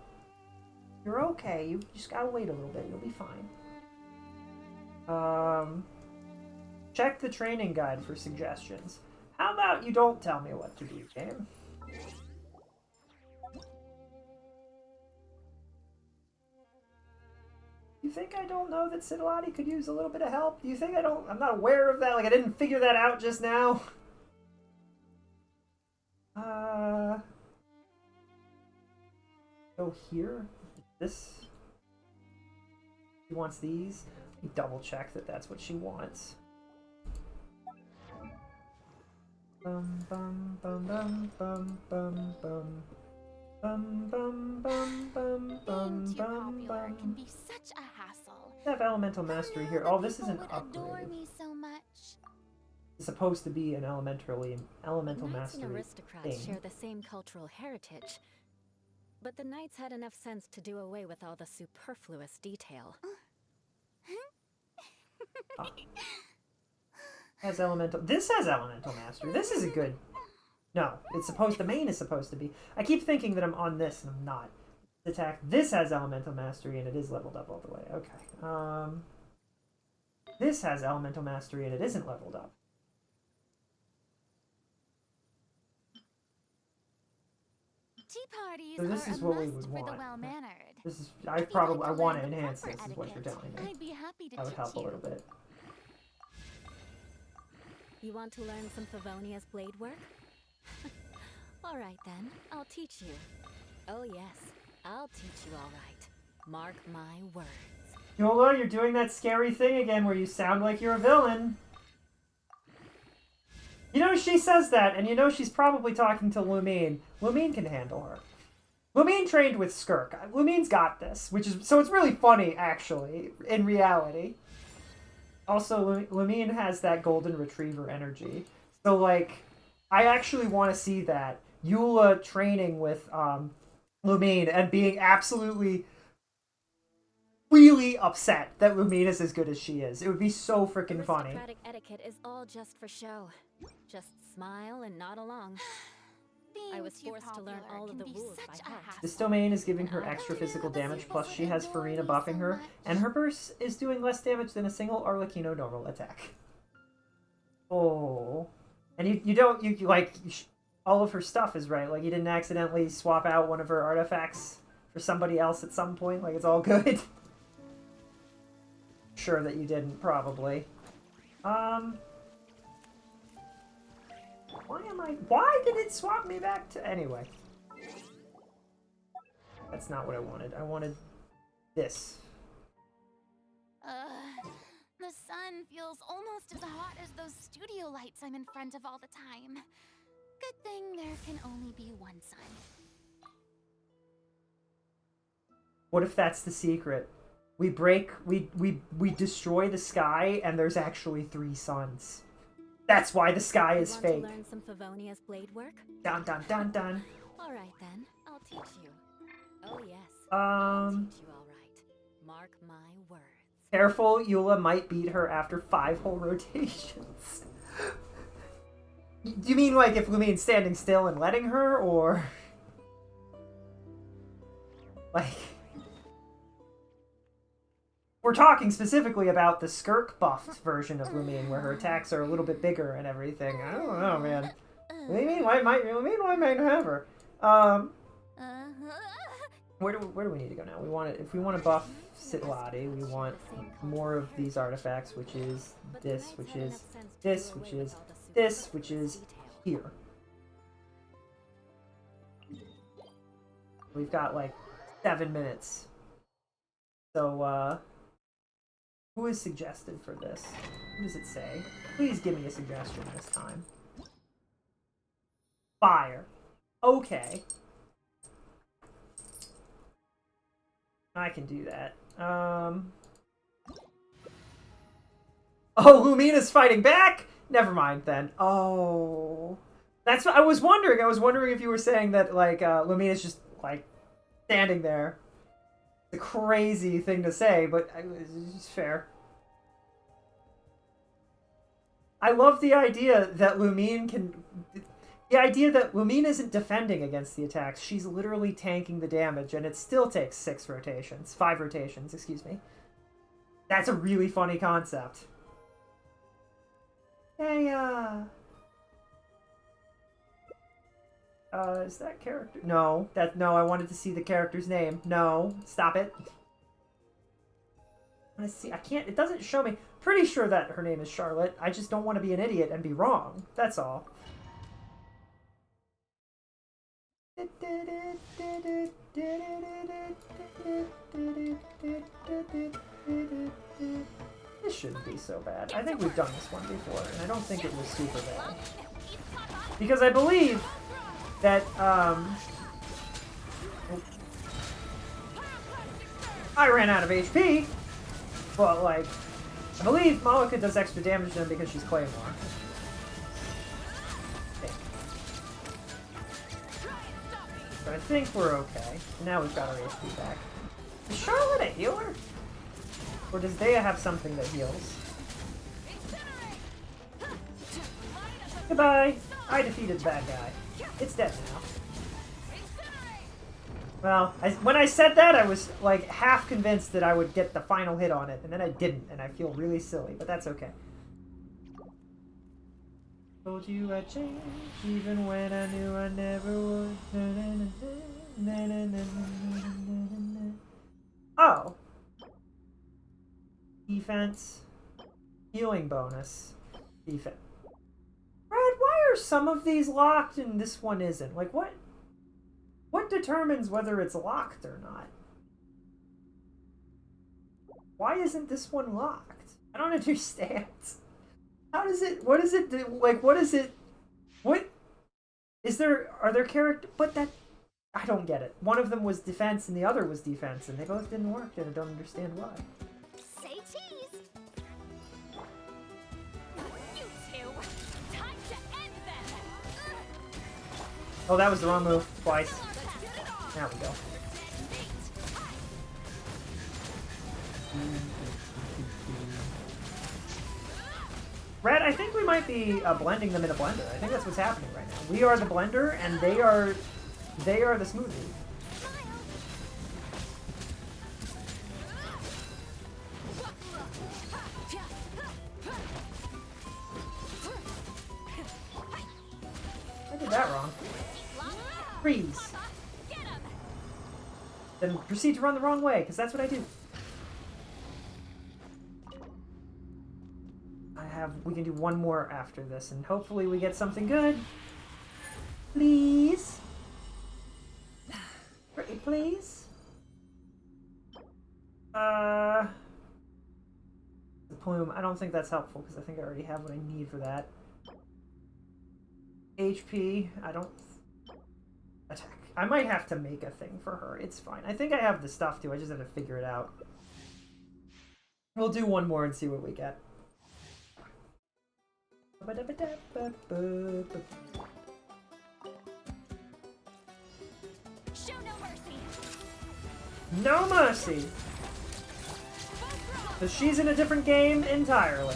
You're okay. You just gotta wait a little bit. You'll be fine. Check the training guide for suggestions. How about you don't tell me what to do, game? You think I don't know that Sidlati could use a little bit of help? Do you think I'm not aware of that? Like, I didn't figure that out just now? Go here? This? She wants these? Let me double check that that's what she wants. Bum bum bum bum bum bum bum. Bum bum bum bum bum Being too bum popular can bum. be such a hassle. I have elemental mastery here. Oh, this is an Adore upgrade. me so much. It's supposed to be an elemental Knights and mastery aristocrats thing. share the same cultural heritage, but the knights had enough sense to do away with all the superfluous detail. Has elemental. This has elemental mastery. This is a good. No, it's supposed. The main is supposed to be. I keep thinking that I'm on this and I'm not. Attack. This has elemental mastery and it is leveled up all the way. Okay. This has elemental mastery and it isn't leveled up. Tea parties So this are is a what we must would for want. the well-mannered. This is. If I you'd probably. like I to want to learn the enhance proper this. Is what you're etiquette, telling me. I'd be happy to That would teach help a you. little bit. You want to learn some Favonia's blade work? All right then, I'll teach you. Oh yes, I'll teach you all right. Mark my words. Yola, you're doing that scary thing again where you sound like you're a villain. You know, she says that, and you know she's probably talking to Lumine. Lumine can handle her. Lumine trained with Skirk. Lumine's got this, which is... So it's really funny, actually, in reality. Also, Lumine has that golden retriever energy. So, like, I actually want to see that. Eula training with Lumine and being absolutely... really upset that Lumine is as good as she is. It would be so freaking funny. Aristocratic etiquette is all just for show. Just smile and nod along. I was forced to learn all of the rules by heart. This domain is giving her extra physical damage, plus she has Farina buffing her, and her burst is doing less damage than a single Arlecchino normal attack. Oh. And all of her stuff is right. Like, you didn't accidentally swap out one of her artifacts for somebody else at some point. Like, it's all good. Sure that you didn't, probably. Why did it swap me back to... Anyway. That's not what I wanted. I wanted this. The sun feels almost as hot as those studio lights I'm in front of all the time. Good thing there can only be one sun. What if that's the secret? We destroy the sky and there's actually 3 suns. That's why the sky is fake. Want to learn some Favonia's blade work? Dun dun dun dun. All right then, I'll teach you. Oh yes. I'll teach you all right. Mark my words. Careful, Eula might beat her after 5 whole rotations. Do you mean like if Lumine's standing still and letting her, or like? We're talking specifically about the Skirk buffed version of Lumine, where her attacks are a little bit bigger and everything. I don't know, man. Lumine might have her. Where do we need to go now? If we want to buff Sitlati, we want more of these artifacts, which is this, which is this, which is this, which is here. We've got like 7 minutes. So, who is suggested for this? What does it say? Please give me a suggestion this time. Fire. Okay. I can do that. Oh, Lumina's fighting back? Never mind then. Oh. That's what I was wondering. I was wondering if you were saying that, like, Lumina's just, like, standing there. It's a crazy thing to say, but it's fair. I love the idea that Lumine can... The idea that Lumina isn't defending against the attacks, she's literally tanking the damage, and it still takes 5 rotations, excuse me. That's a really funny concept. Hey, is that character? No, no, I wanted to see the character's name. No, stop it. I see, I can't, it doesn't show me. Pretty sure that her name is Charlotte. I just don't want to be an idiot and be wrong. That's all. This shouldn't be so bad. I think we've done this one before, and I don't think it was super bad. Because I believe that, I ran out of HP, but, like, I believe Malika does extra damage to them because she's Claymore. So I think we're okay. Now we've got our HP back. Is Charlotte a healer? Or does Dea have something that heals? Goodbye! I defeated the bad guy. It's dead now. Well, when I said that, I was like half convinced that I would get the final hit on it, and then I didn't, and I feel really silly, but that's okay. Told you I'd change, even when I knew I never would. Oh. Defense. Healing bonus. Defense. Brad, why are some of these locked and this one isn't? Like, what? What determines whether it's locked or not? Why isn't this one locked? I don't understand. How does it, what does it do? Like, what is it? What? Is there, are there character, but that, I don't get it. One of them was defense and the other was defense, and they both didn't work, and I don't understand why. Say cheese. You two, time to end them. Oh, that was the wrong move. Twice. There we go. Red, I think we might be blending them in a blender. I think that's what's happening right now. We are the blender, and they are the smoothie. I did that wrong. Freeze. Then proceed to run the wrong way, because that's what I do. We can do one more after this, and hopefully we get something good. Please. Pretty please. The plume. I don't think that's helpful, because I think I already have what I need for that. HP. I don't... Attack. I might have to make a thing for her. It's fine. I think I have the stuff too. I just have to figure it out. We'll do one more and see what we get. Show no mercy. No mercy! So she's in a different game entirely.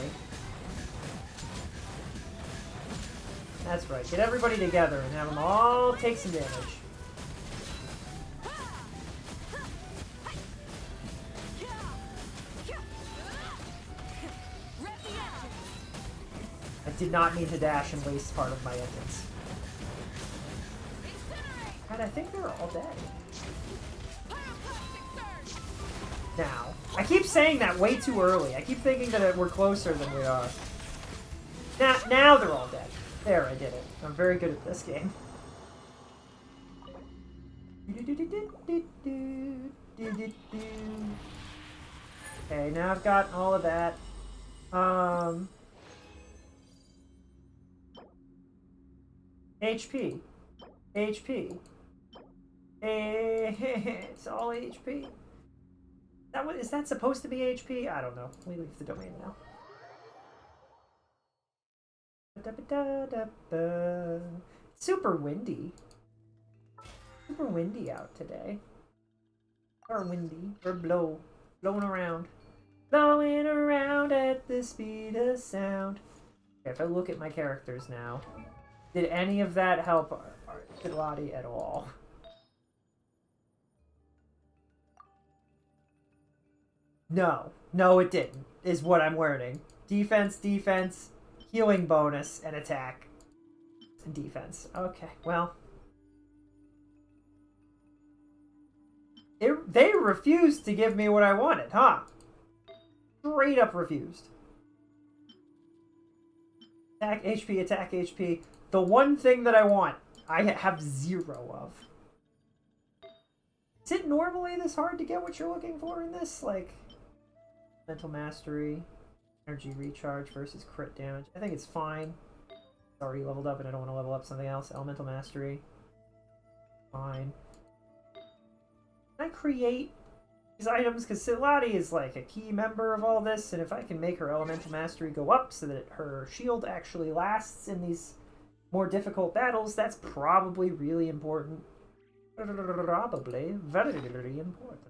That's right. Get everybody together and have them all take some damage. I did not mean to dash and waste part of my entrance. And I think they're all dead. Now. I keep saying that way too early. I keep thinking that we're closer than we are. Now they're all dead. There, I did it. I'm very good at this game. Okay, now I've got all of that. HP. HP. It's all HP. Is that supposed to be HP? I don't know. We leave the domain now. Super windy. Super windy out today. Or windy. Or blowing around. Blowing around at the speed of sound. Okay, if I look at my characters now. Did any of that help our Lottie at all? No. No, it didn't, is what I'm learning. Defense, defense, healing bonus, and attack. And defense. Okay, well. They refused to give me what I wanted, huh? Straight up refused. Attack HP, attack HP. The one thing that I want, I have 0 of. Is it normally this hard to get what you're looking for in this? Like, mental mastery, energy recharge versus crit damage. I think it's fine. It's already leveled up and I don't want to level up something else. Elemental mastery. Fine. Can I create these items? Because Silati is like a key member of all this, and if I can make her elemental mastery go up so that her shield actually lasts in these more difficult battles, that's probably really important. Probably very, very important.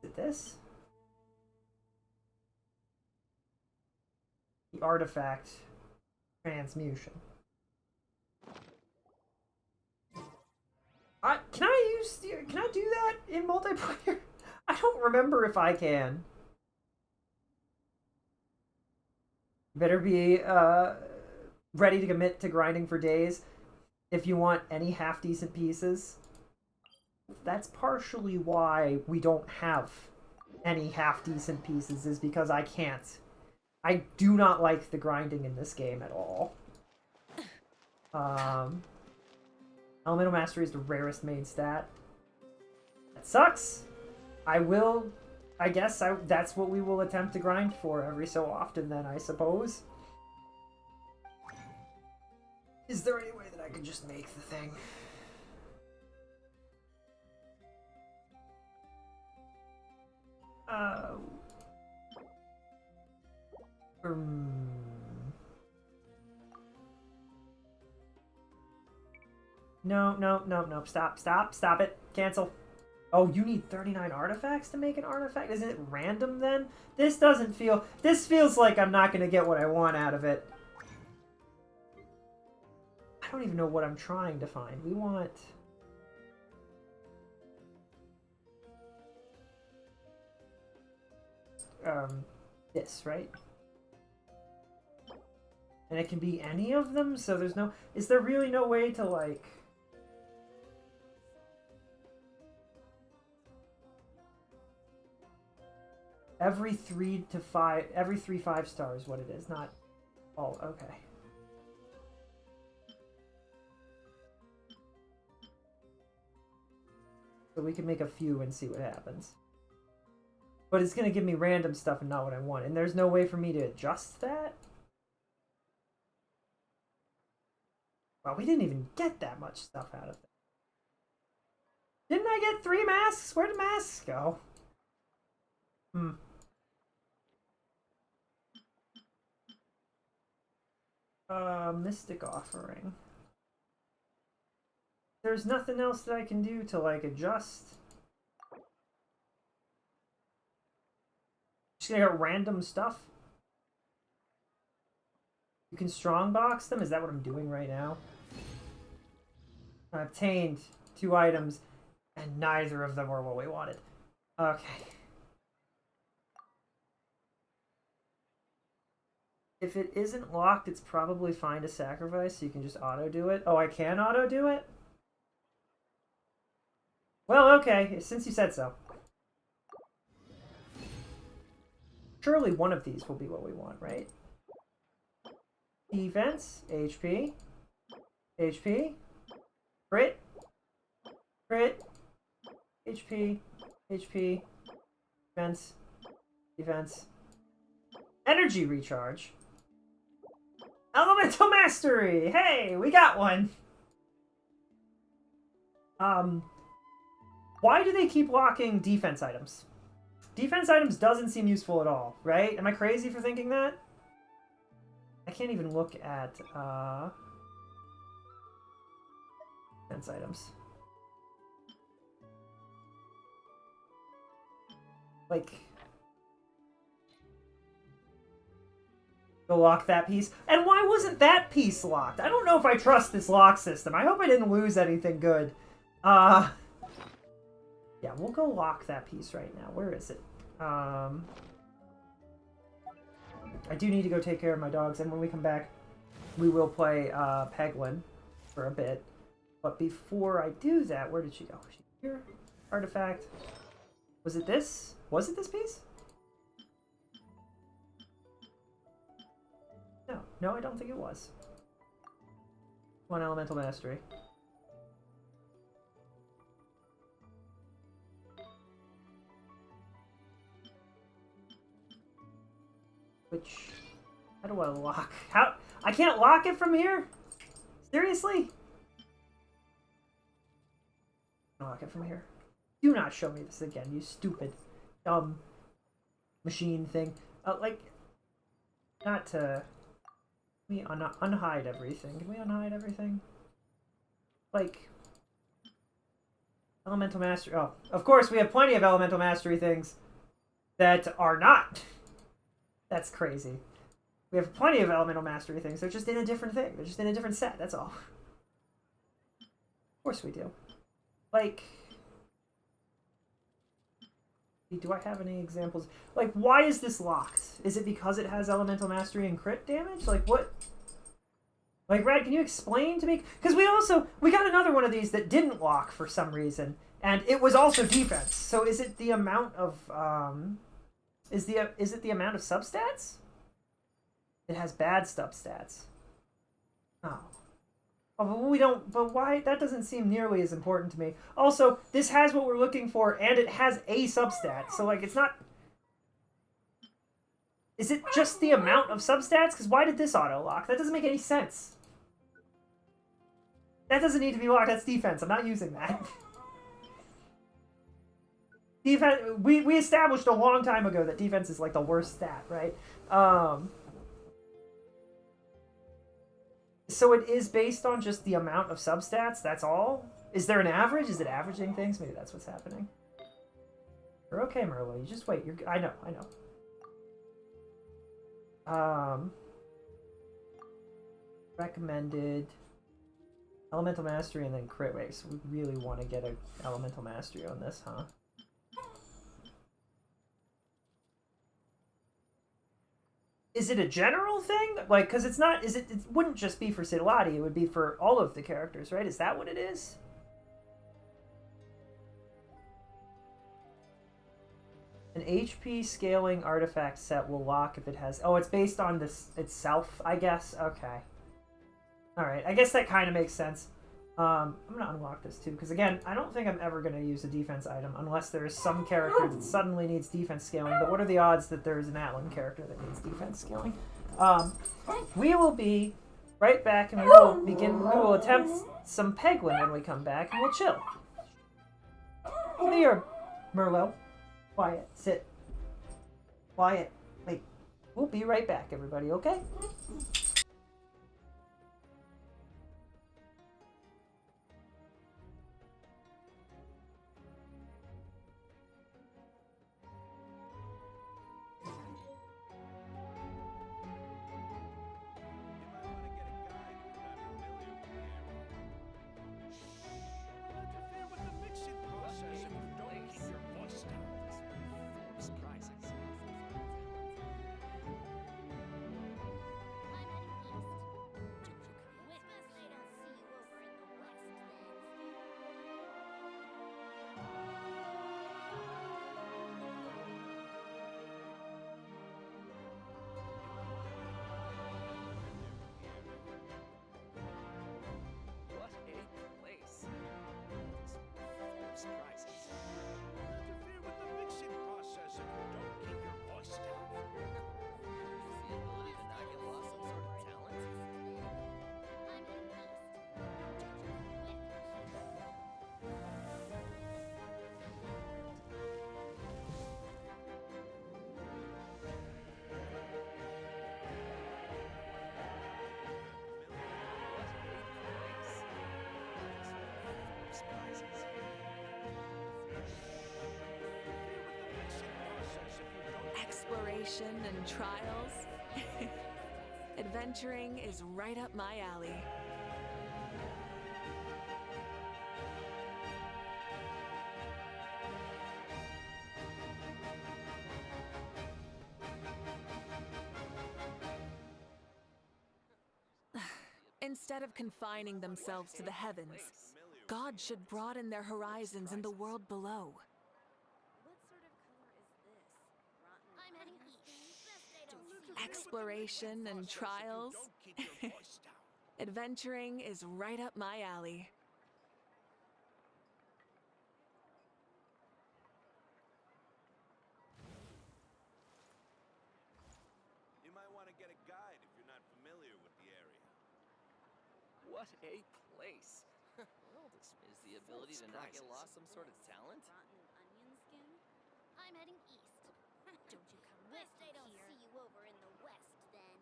Is it this? The artifact transmutation. Can I do that in multiplayer? I don't remember if I can. Better be ready to commit to grinding for days if you want any half-decent pieces. That's partially why we don't have any half-decent pieces, is because I can't. I do not like the grinding in this game at all. Elemental Mastery is the rarest main stat. That sucks! I guess that's what we will attempt to grind for every so often then, I suppose. Is there any way that I could just make the thing? No. Stop it. Cancel. Oh, you need 39 artifacts to make an artifact? Isn't it random then? This feels like I'm not going to get what I want out of it. I don't even know what I'm trying to find. We want... this, right? And it can be any of them, so there's no... Is there really no way to, like... Every 3 5-star is what it is, not all. Okay. So we can make a few and see what happens. But it's going to give me random stuff and not what I want. And there's no way for me to adjust that? Well, we didn't even get that much stuff out of it. Didn't I get 3 masks? Where'd the masks go? Mystic Offering. There's nothing else that I can do to, like, adjust. Just gonna get random stuff. You can strongbox them? Is that what I'm doing right now? I obtained 2 items, and neither of them were what we wanted. Okay. If it isn't locked, it's probably fine to sacrifice, so you can just auto-do it. Oh, I can auto-do it? Well, okay, since you said so. Surely one of these will be what we want, right? Defense, HP, HP, crit, crit, HP, HP, defense, defense, energy recharge, elemental mastery! Hey, we got one! Why do they keep locking defense items? Defense items doesn't seem useful at all, right? Am I crazy for thinking that? I can't even look at, defense items. Like... Go lock that piece. And why wasn't that piece locked? I don't know if I trust this lock system. I hope I didn't lose anything good. Yeah, we'll go lock that piece right now. Where is it? I do need to go take care of my dogs, and when we come back, we will play Peglin for a bit. But before I do that, where did she go? Was she here? Artifact. Was it this? Was it this piece? No. No, I don't think it was. One elemental mastery. Which... How do I lock? How... I can't lock it from here? Seriously? Lock it from here. Do not show me this again, you stupid, dumb machine thing. Like, not to... Can we unhide everything? Can we unhide everything? Like... Elemental Mastery... Oh, of course, we have plenty of Elemental Mastery things that are not. That's crazy. We have plenty of Elemental Mastery things. They're just in a different thing. They're just in a different set, that's all. Of course we do. Like... Do I have any examples? Like, why is this locked? Is it because it has Elemental Mastery and crit damage? Like, what? Like, Rad, can you explain to me? Because we got another one of these that didn't lock for some reason, and it was also defense. So is it the amount of, is it the amount of substats? It has bad substats. Oh. Oh, but we don't, but why? That doesn't seem nearly as important to me. Also, this has what we're looking for, and it has a substat. So, like, it's not... Is it just the amount of substats? Because why did this auto-lock? That doesn't make any sense. That doesn't need to be locked. That's defense. I'm not using that. Defense... We established a long time ago that defense is, like, the worst stat, right? So it is based on just the amount of substats, that's all? Is there an average? Is it averaging things? Maybe that's what's happening. You're okay, Merlo. You just wait. You're... I know. Recommended. Elemental Mastery and then crit rate. So we really want to get an Elemental Mastery on this, huh? Is it a general thing? Like, because it's not... It wouldn't just be for Sidlati. It would be for all of the characters, right? Is that what it is? An HP scaling artifact set will lock if it has... Oh, it's based on this itself, I guess? Okay. Alright, I guess that kind of makes sense. I'm going to unlock this too, because again, I don't think I'm ever going to use a defense item unless there is some character that suddenly needs defense scaling. But what are the odds that there is an Atlan character that needs defense scaling? We will be right back, and we will attempt some Peglin when we come back, and we'll chill. Over here, Merlo. Quiet. Sit. Quiet. Wait. We'll be right back, everybody, okay? Exploration and trials. Adventuring is right up my alley. Instead of confining themselves to the heavens, God should broaden their horizons in the world below. What sort of color is this? Rotten I'm heading east. Best they don't see you. Exploration and trials. Adventuring is right up my alley. You might want to get a guide if you're not familiar with the area. What a place! Is the ability to not get lost some sort of talent? Rotten onion skin? I'm heading east. Don't you come with me They don't here. see you over in the west, then.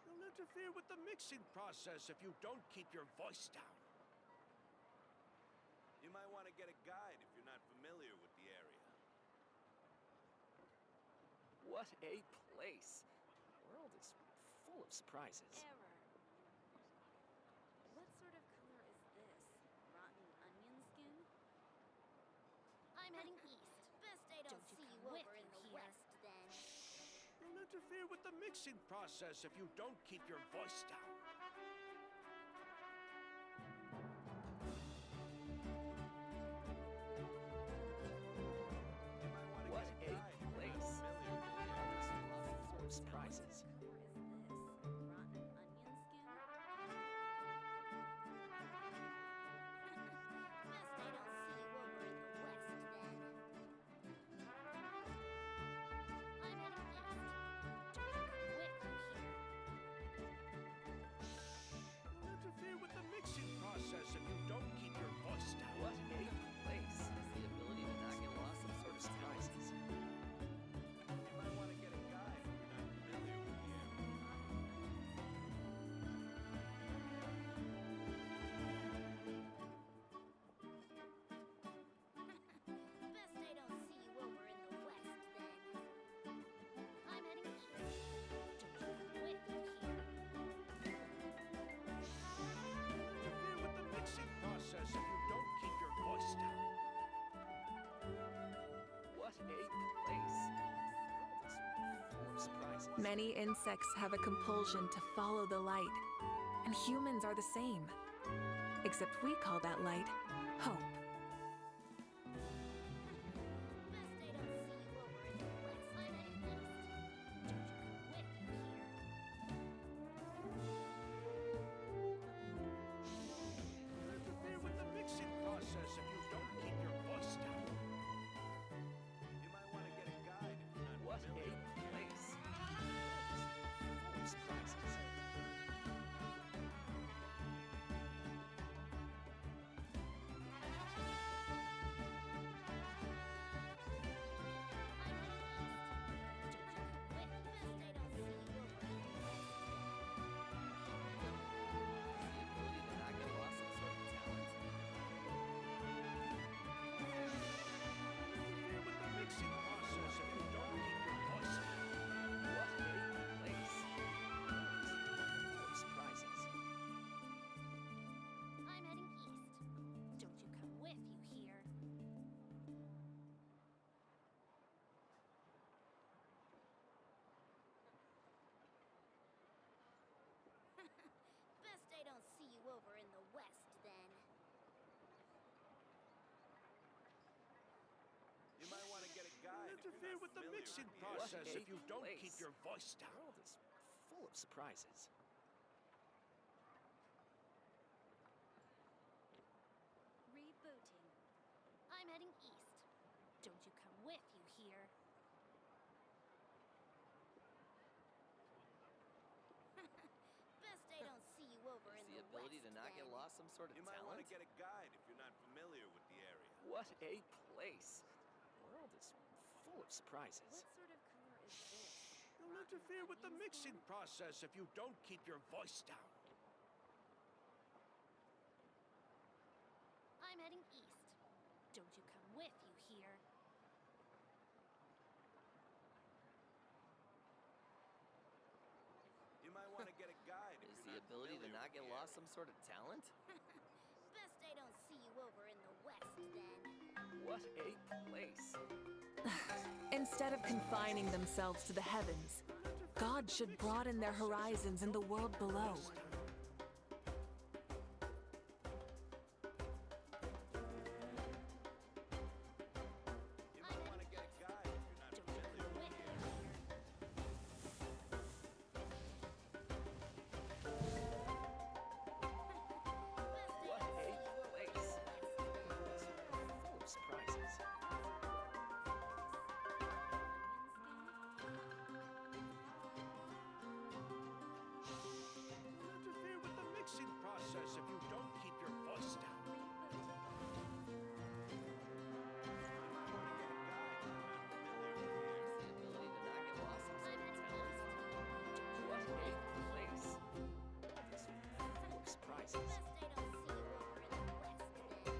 You'll interfere with the mixing process if you don't keep your voice down. You might want to get a guide if you're not familiar with the area. What a place! The world is full of surprises. Error. What sort of color is this? Rotten onion skin? I'm heading east. Best they don't Don't you see you come with over in me the here. west, then. You'll interfere with the mixing process if you don't keep your voice down. What a place! The world is full of surprises. What color is this? Rotten onion skin? Best they don't see you over in the west, then. I'm heading east. Don't you come with me here. You'll interfere with the mixing process if you don't keep your voice down. What a place! Is the ability to not get lost some sort of surprises. You might want to get a guide if you're not familiar with the area. Best they don't see you over in the west, then. I'm heading east. Don't you come with me here. Interfere with the mixing process if you don't keep your voice down. What a place! The world is full of surprises. Many insects have a compulsion to follow the light, and humans are the same. Except we call that light hope. Best they don't see you over in the west. I'm heading east. Don't you come with me here. You'll interfere with the mixing process if you don't keep your voice down. You might want to get a guide if you're not What a familiar. place! The world is full of surprises. interfere with the mixing process if you don't keep your voice down. The world is full of surprises. Rebooting. I'm heading east. Don't you come with you here. Best they don't see you over Is in the the ability west, to not get then. lost some sort of You might want talent? to get a guide if you're not familiar with the area. What a place! The world is full of surprises. What sort of color is this? You'll interfere with the mixing process if you don't keep your voice down. I'm heading east. Don't you come with you here. get lost some sort of talent? Best I don't see you over in the west then. What a place! Instead of confining themselves to the heavens, God should broaden their horizons in the world below. You might want to get a guide if you're not familiar with the area. What a place! Full of surprises. You'll interfere with the mixing process if you don't keep your voice down. You might want to get a guide if you're not familiar with the area. The ability to not get lost some sort of talent. What a place! Full of surprises. Best I don't see you over in the west then.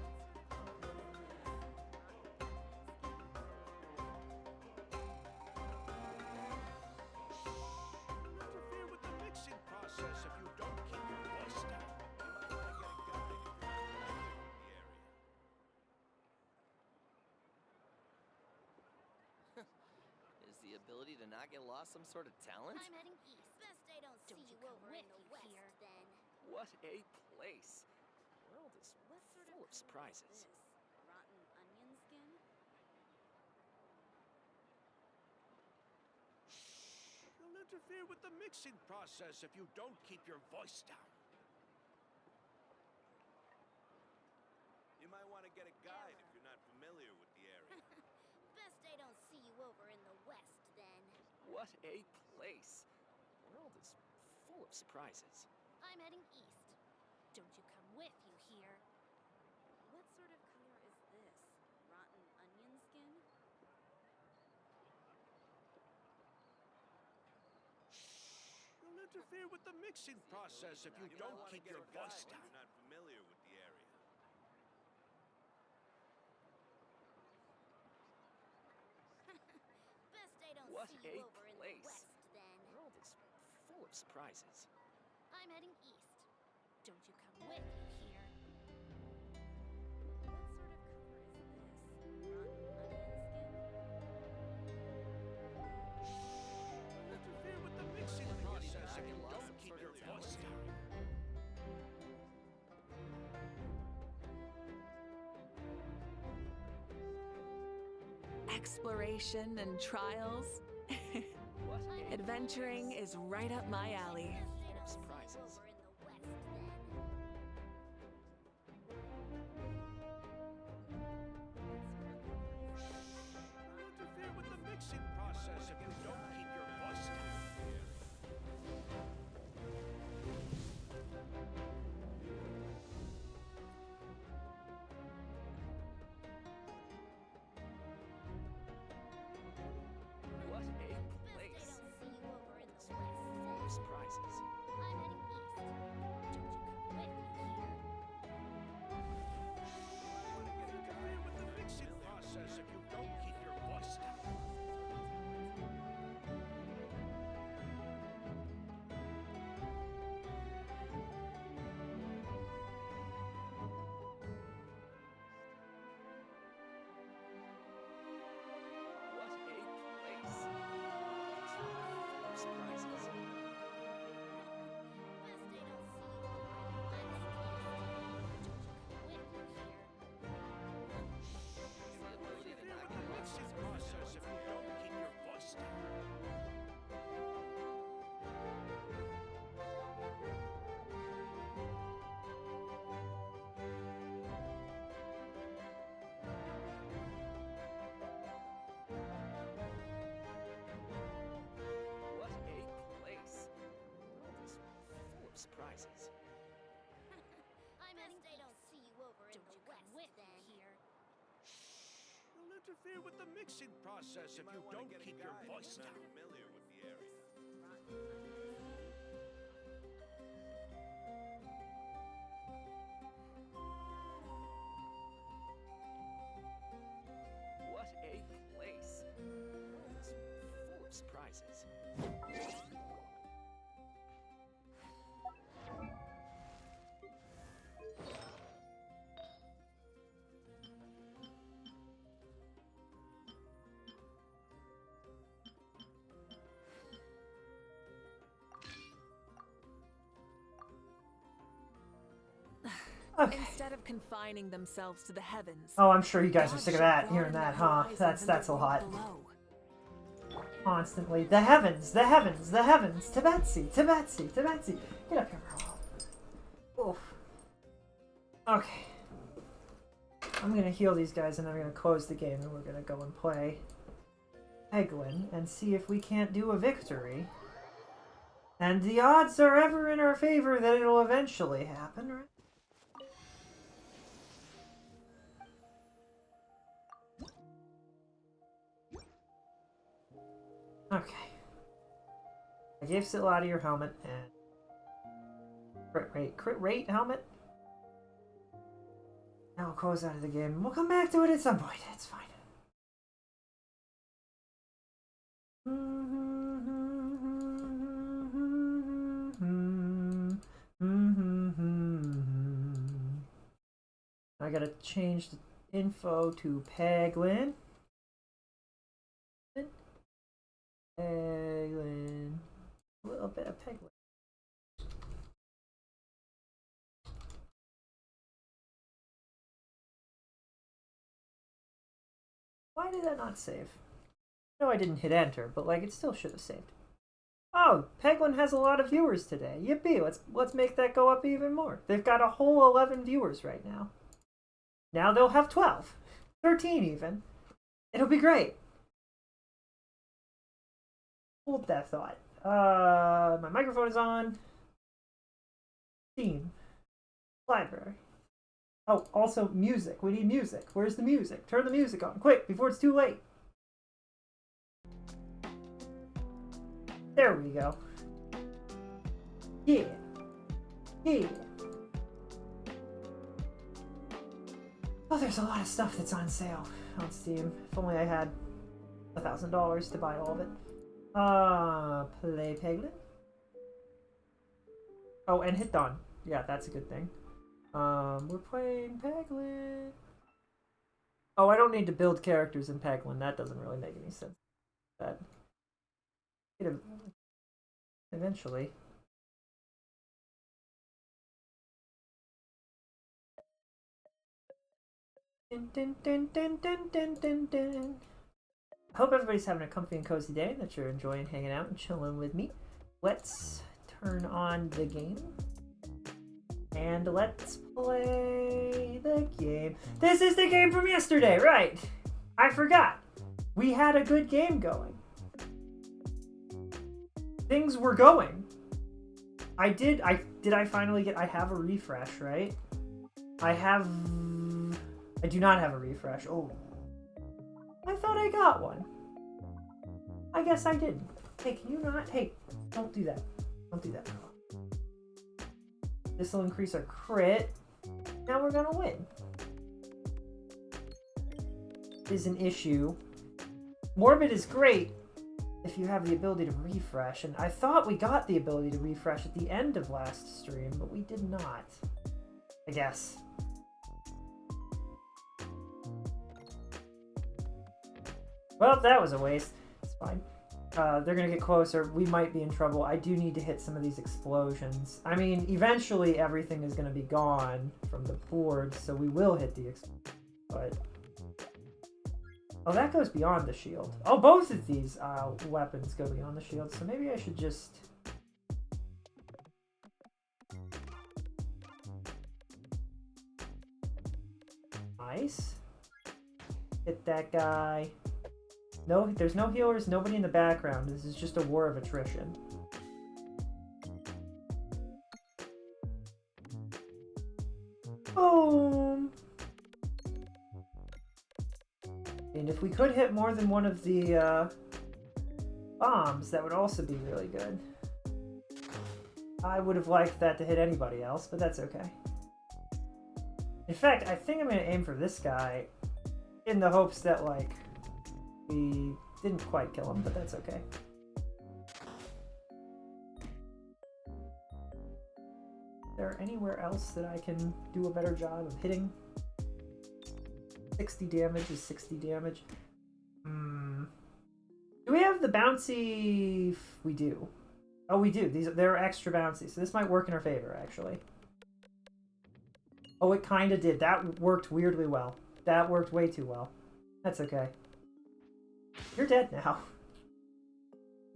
You'll interfere with the mixing process if you don't keep your voice down. You might want to get a guide if you're not familiar with the area. Is the ability to not get lost some sort of talent? I'm heading east. Best I don't see you over in the west then. What a place! The world is What sort full of color surprises. is this? Rotten onion skin? You'll interfere with the mixing process if you don't keep your voice down. You might want to get a guide if you're not familiar with the area. Best I don't see you over in the west then. What a place! The world is full of surprises. I'm heading east. Don't you come with, you hear? What sort of color is this? Rotten onion skin? You'll interfere with the mixing process if you don't keep your voice down. You're not familiar with the area. Best I don't What see a you over in the place. west then. The world is full of surprises. I'm heading east. Don't you come with, you hear? What sort of color is this? Rotten onion skin? Interfere with the mixing process if you don't keep your voice down. Exploration and trials. What a Adventuring is right up my alley. Best I don't see you Surprises. over in the west then. You'll interfere with the mixing process if you don't keep your voice down. What a Best place! I don't see you over in the west Full of then. surprises. I'm heading east. Don't you come with, you hear? Interfere with the mixing process if you don't keep your voice down. What a place! Full of surprises. Best I don't see you over in the west then. Don't you come with, you hear? The ability to Interfere not with get the lost mixing some sort of process if you don't keep your voice down. What a place! The world is full of surprises. I'm heading east. I don't see you over in the west with, then. Here. You'll interfere with the mixing process if you don't keep your voice down. Familiar with the area. What a place! The world is full of surprises. Okay. Instead of confining themselves to the heavens. Oh, I'm sure you guys are gods sick of should that, hearing broaden that, their huh? horizons That's a and their lot. world below. Constantly. The heavens, the heavens, the heavens. To Betsy, to Betsy, to Betsy. Get up here, girl. Oof. Okay. I'm gonna heal these guys and I'm gonna close the game and we're gonna go and play Peglin and see if we can't do a victory. And the odds are ever in our favor that it'll eventually happen, right? Okay. I gave Sitlada your helmet and crit rate helmet. Now we'll close out of the game. We'll come back to it at some point. It's fine. I gotta change the info to Peglin. Peglin. A little bit of Peglin. Why did that not save? No, I didn't hit enter, but like it still should have saved. Oh, Peglin has a lot of viewers today. Yippee! Let's make that go up even more. They've got a whole 11 viewers right now. Now they'll have 12, 13 even. It'll be great. Hold that thought. My microphone is on. Steam. Library. Oh, also music. We need music. Where's the music? Turn the music on, quick, before it's too late. There we go. Yeah. Yeah. Oh, there's a lot of stuff that's on sale on Steam. If only I had $1,000 to buy all of it. Play Peglin. Oh, and hit Dawn. Yeah, that's a good thing. We're playing Peglin. Oh, I don't need to build characters in Peglin. That doesn't really make any sense. That eventually. Dun, dun, dun, dun, dun, dun, dun, dun. I hope everybody's having a comfy and cozy day and that you're enjoying hanging out and chilling with me. Let's turn on the game. And let's play the game. This is the game from yesterday, right? I forgot. We had a good game going. Things were going. I finally get, I have a refresh, right? I do not have a refresh. Oh. I thought I got one. I guess I didn't. Hey, can you not? Hey, don't do that. Don't do that. This will increase our crit. Now we're gonna win. Is an issue. Morbid is great if you have the ability to refresh, and I thought we got the ability to refresh at the end of last stream, but we did not. I guess. Well, that was a waste. It's fine. They're gonna get closer. We might be in trouble. I do need to hit some of these explosions. I mean, eventually everything is gonna be gone from the board, so we will hit the explosion. But oh, that goes beyond the shield. Oh, both of these weapons go beyond the shield, so maybe I should just... Nice. Hit that guy. No, there's no healers, nobody in the background. This is just a war of attrition. Boom! And if we could hit more than one of the bombs, that would also be really good. I would have liked that to hit anybody else, but that's okay. In fact, I think I'm going to aim for this guy in the hopes that, like, we didn't quite kill him, but that's okay. Is there anywhere else that I can do a better job of hitting? 60 damage is 60 damage. Do we have the bouncy? We do. Oh, we do. They're extra bouncy, so this might work in our favor, actually. Oh, it kind of did. That worked weirdly well. That worked way too well. That's okay. You're dead now.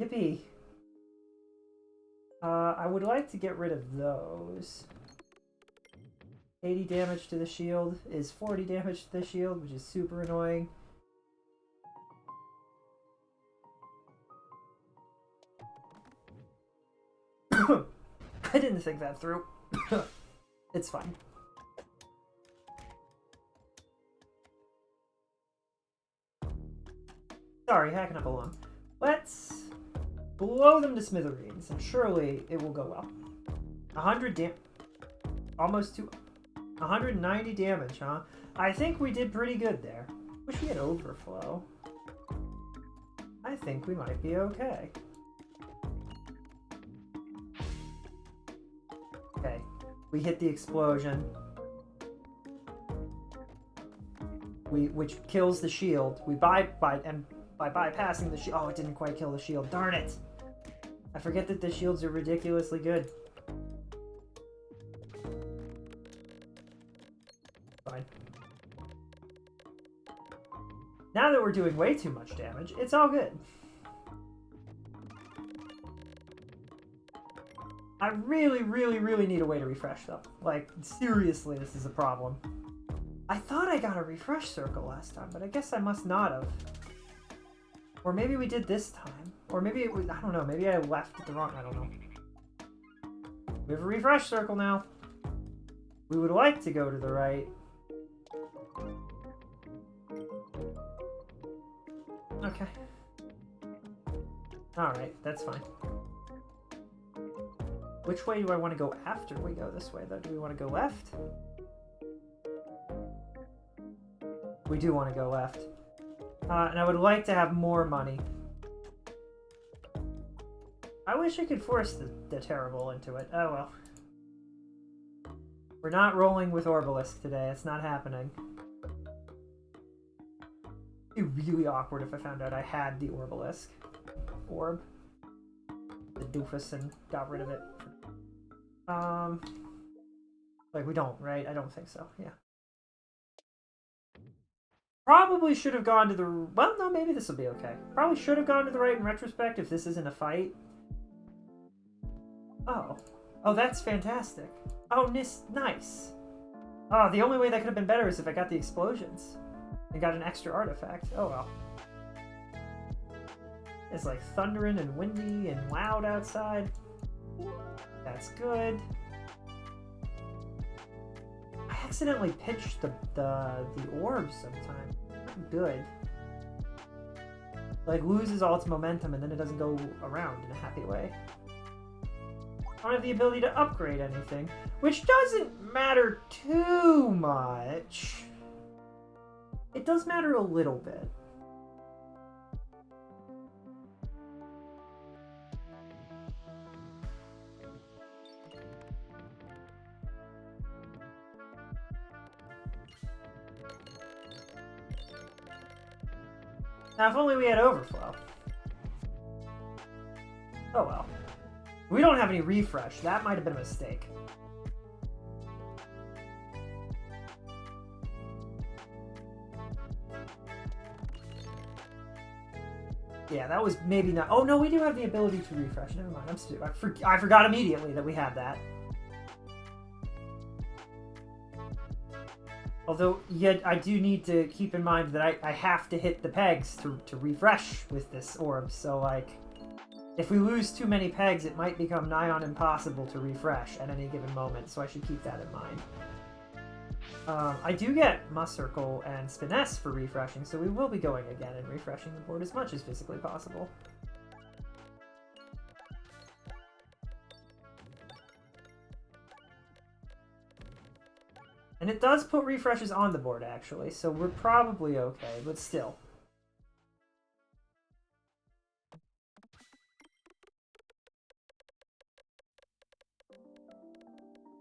Yippee. I would like to get rid of those. 80 damage to the shield is 40 damage to the shield, which is super annoying. I didn't think that through. It's fine. Sorry, hacking up a lung. Let's blow them to smithereens, and surely it will go well. 100 damage. Almost 190 damage, huh? I think we did pretty good there. Wish we had overflow. I think we might be okay. Okay, we hit the explosion. Which kills the shield. We by bypassing the shield. Oh, it didn't quite kill the shield. Darn it! I forget that the shields are ridiculously good. Fine. Now that we're doing way too much damage, it's all good. I really, really, really need a way to refresh though. Like, seriously, this is a problem. I thought I got a refresh circle last time, but I guess I must not have. Or maybe we did this time. Or maybe it was, I don't know, maybe I left it the wrong, I don't know. We have a refresh circle now. We would like to go to the right. Okay. Alright, that's fine. Which way do I want to go after we go this way, though? Do we want to go left? We do want to go left. And I would like to have more money. I wish I could force the terrible into it. Oh well. We're not rolling with Orbalisk today. It's not happening. It'd be really awkward if I found out I had the Orbalisk. Orb. The doofus and got rid of it. Like we don't, right? I don't think so, yeah. Probably should have gone to the... Well, no, maybe this will be okay. Probably should have gone to the right in retrospect if this isn't a fight. Oh. Oh, that's fantastic. Oh, nice. Oh, the only way that could have been better is if I got the explosions. And got an extra artifact. Oh, well. It's like thundering and windy and loud outside. That's good. I accidentally pitched the orbs sometimes. Not good. Like, loses all its momentum and then it doesn't go around in a happy way. I don't have the ability to upgrade anything, which doesn't matter too much. It does matter a little bit. Now, if only we had overflow. Oh well. We don't have any refresh. That might have been a mistake. Yeah, that was maybe not... Oh, no, we do have the ability to refresh. Never mind. I'm stupid. I forgot immediately that we had that. Although, yeah, I do need to keep in mind that I have to hit the pegs to refresh with this orb. So, like, if we lose too many pegs, it might become nigh on impossible to refresh at any given moment. So I should keep that in mind. I do get Must Circle and Spiness for refreshing, so we will be going again and refreshing the board as much as physically possible. And it does put refreshes on the board, actually, so we're probably okay, but still.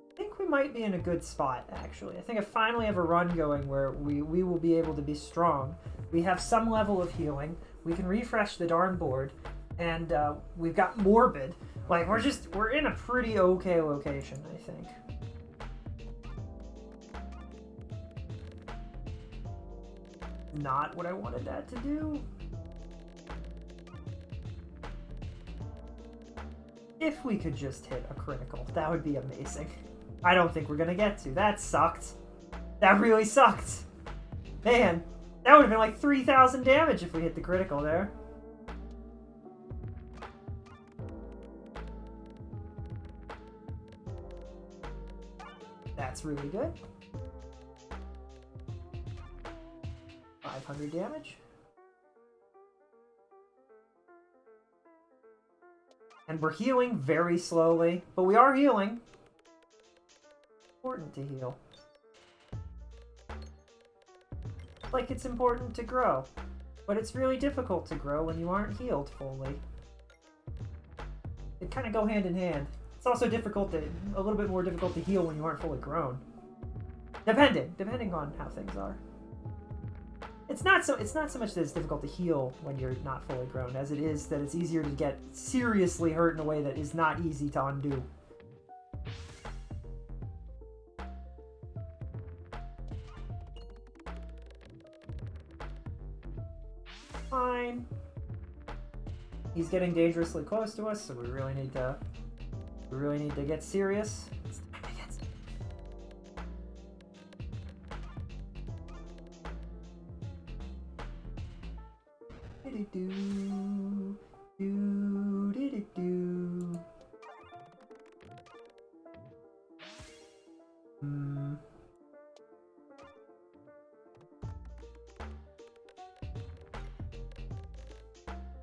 I think we might be in a good spot, actually. I think I finally have a run going where we will be able to be strong. We have some level of healing. We can refresh the darn board. And we've got Morbid. Like, we're in a pretty okay location, I think. not what I wanted that to do. If we could just hit a critical, that would be amazing. I don't think we're gonna get to. That sucked. That really sucked. Man, that would have been like 3,000 damage if we hit the critical there. That's really good. 500 damage. And we're healing very slowly, but we are healing. Important to heal. Like it's important to grow, but it's really difficult to grow when you aren't healed fully. They kind of go hand in hand. It's also difficult to, a little bit more difficult to heal when you aren't fully grown. Depending on how things are. It's not so much that it's difficult to heal when you're not fully grown, as it is that it's easier to get seriously hurt in a way that is not easy to undo. Fine. He's getting dangerously close to us, so we really need to get serious. It's time to get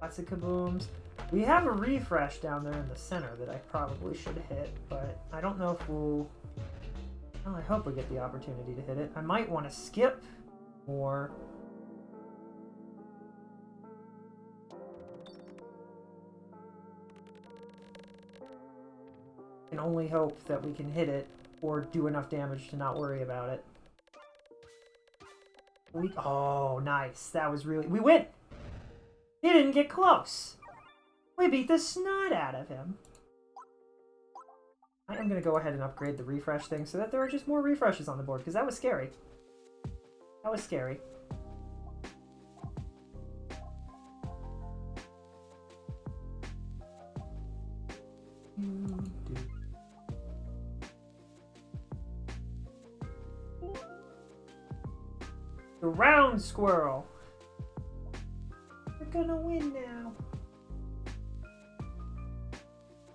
Lots of kabooms. We have a refresh down there in the center that I probably should hit, but I don't know if we'll... Well, I hope we get the opportunity to hit it. I might want to skip, or... can only hope that we can hit it, or do enough damage to not worry about it. Oh, nice. That was really... We win! He didn't get close! We beat the snot out of him. I am going to go ahead and upgrade the refresh thing so that there are just more refreshes on the board, because that was scary. That was scary. The round squirrel! We're gonna win now.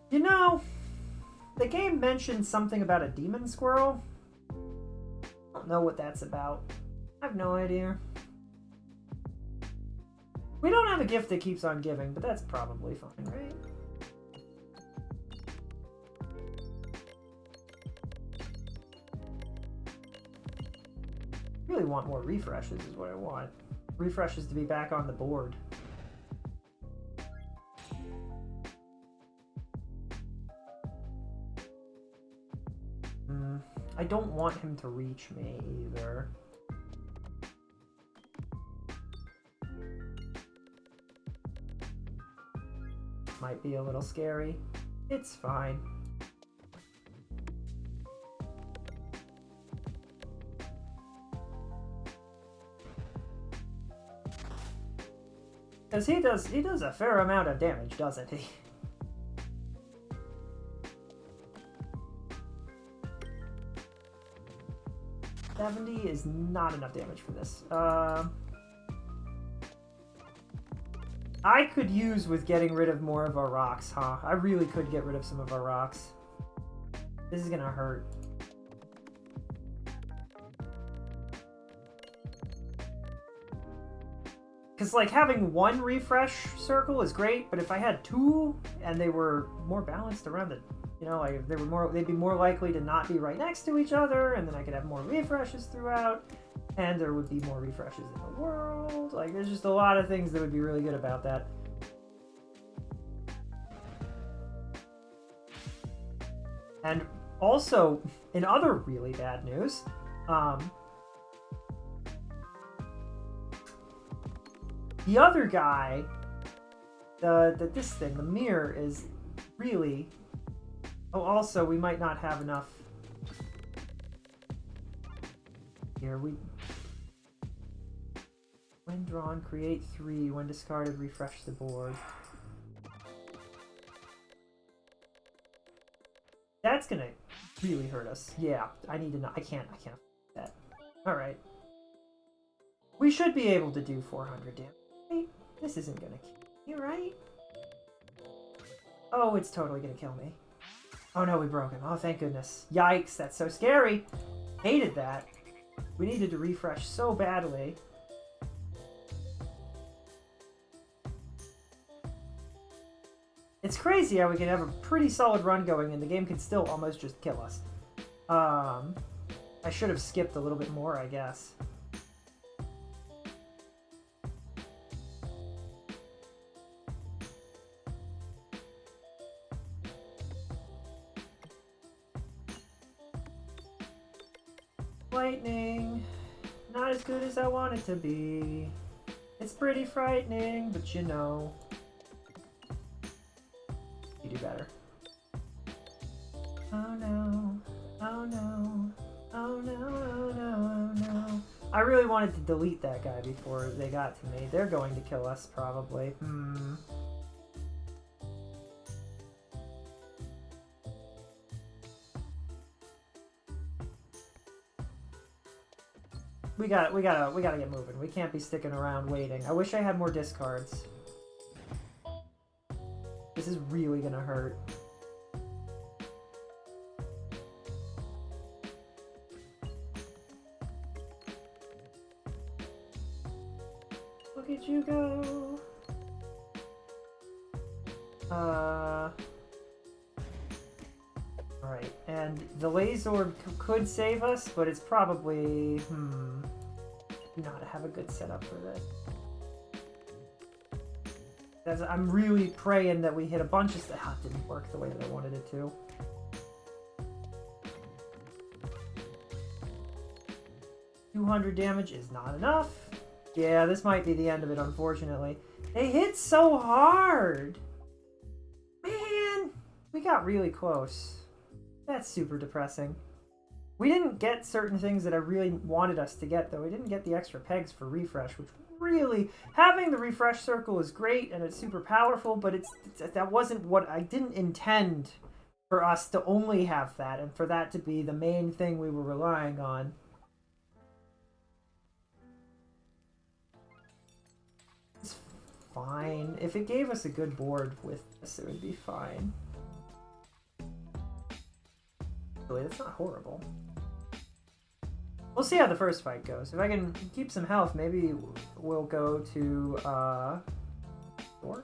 You know, the game mentioned something about a demon squirrel. I don't know what that's about. I have no idea. We don't have a gift that keeps on giving, but that's probably fine, right? Really want more refreshes is what I want. Refreshes to be back on the board. I don't want him to reach me either. Might be a little scary. It's fine. Because he does a fair amount of damage, doesn't he? $70 is not enough damage for this. I could use with getting rid of more of our rocks, huh? I really could get rid of some of our rocks. This is gonna hurt. Because, like, having one refresh circle is great, but if I had two and they were more balanced around the... You know, like, if they were more, they'd be more likely to not be right next to each other, and then I could have more refreshes throughout, and there would be more refreshes in the world. Like, there's just a lot of things that would be really good about that. And also, in other really bad news, the other guy, the mirror is really... Oh, also, we might not have enough... Here, When drawn, create 3. When discarded, refresh the board. That's gonna really hurt us. Yeah, I need to know. I can't do that. Alright. We should be able to do 400 damage. Right? This isn't gonna kill me, right? Oh, it's totally gonna kill me. Oh no, we broke him. Oh, thank goodness. Yikes, that's so scary. Hated that. We needed to refresh so badly. It's crazy how we can have a pretty solid run going and the game can still almost just kill us. I should have skipped a little bit more, I guess. Lightning. Not as good as I want it to be. It's pretty frightening, but you know. You do better. Oh no. Oh no. Oh no, oh no, oh no. I really wanted to delete that guy before they got to me. They're going to kill us, probably. We gotta get moving. We can't be sticking around waiting. I wish I had more discards. This is really gonna hurt. Look at you go. Alright, and the Lazorb could save us, but it's probably, not have a good setup for this. I'm really praying that we hit a bunch of stuff. Ah, it didn't work the way that I wanted it to. $200 damage is not enough. Yeah, this might be the end of it, unfortunately. They hit so hard! Man! We got really close. That's super depressing. We didn't get certain things that I really wanted us to get, though. We didn't get the extra pegs for refresh, which really... Having the refresh circle is great, and it's super powerful, but that wasn't what... I didn't intend for us to only have that, and for that to be the main thing we were relying on. It's fine. If it gave us a good board with this, it would be fine. Really, that's not horrible. We'll see how the first fight goes. If I can keep some health, maybe we'll go to, 4?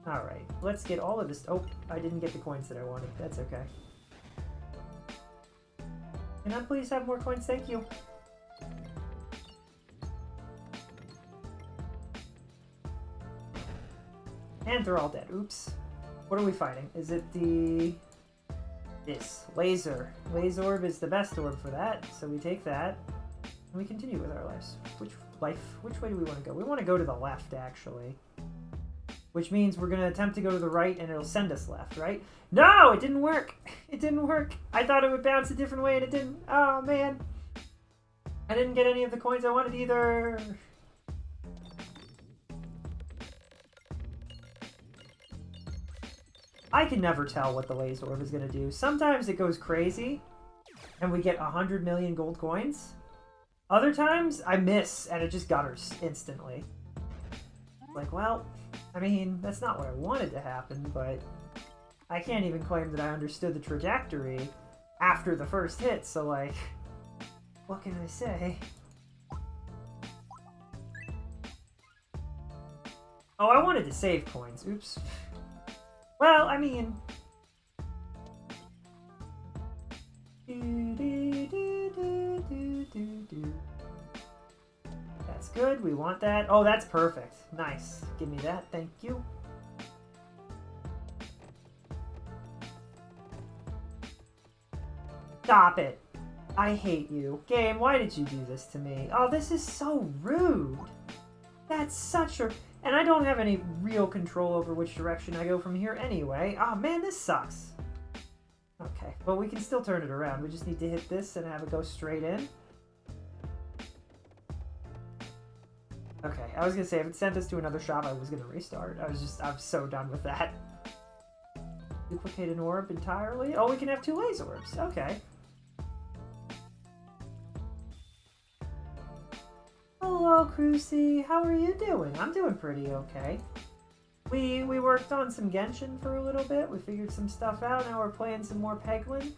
Alright, let's get all of this. Oh, I didn't get the coins that I wanted. That's okay. Can I please have more coins? Thank you. And they're all dead. Oops. What are we fighting? Is it this laser? Lazorb is the best orb for that, so we take that and we continue with our lives. Which way do we want to go? We want to go to the left, actually. Which means we're going to attempt to go to the right and it'll send us left, right? No, it didn't work. It didn't work. I thought it would bounce a different way and it didn't. Oh, man. I didn't get any of the coins I wanted either. I can never tell what the Lazorb is going to do. Sometimes it goes crazy and we get 100 million gold coins. Other times I miss and it just gutters instantly. Like, well, I mean, that's not what I wanted to happen, but I can't even claim that I understood the trajectory after the first hit, so like, what can I say? Oh, I wanted to save coins. Oops. Well, I mean... That's good. We want that. Oh, that's perfect. Nice. Give me that. Thank you. Stop it. I hate you. Game, why did you do this to me? Oh, this is so rude. That's such a... And I don't have any real control over which direction I go from here anyway. Oh, man, this sucks. Okay, well, we can still turn it around. We just need to hit this and have it go straight in. Okay, I was gonna say, if it sent us to another shop, I was gonna restart. I'm so done with that. Duplicate an orb entirely? Oh, we can have 2 laser orbs. Okay. Hello, Crucy. How are you doing? I'm doing pretty okay. We worked on some Genshin for a little bit. We figured some stuff out. Now we're playing some more Peglin.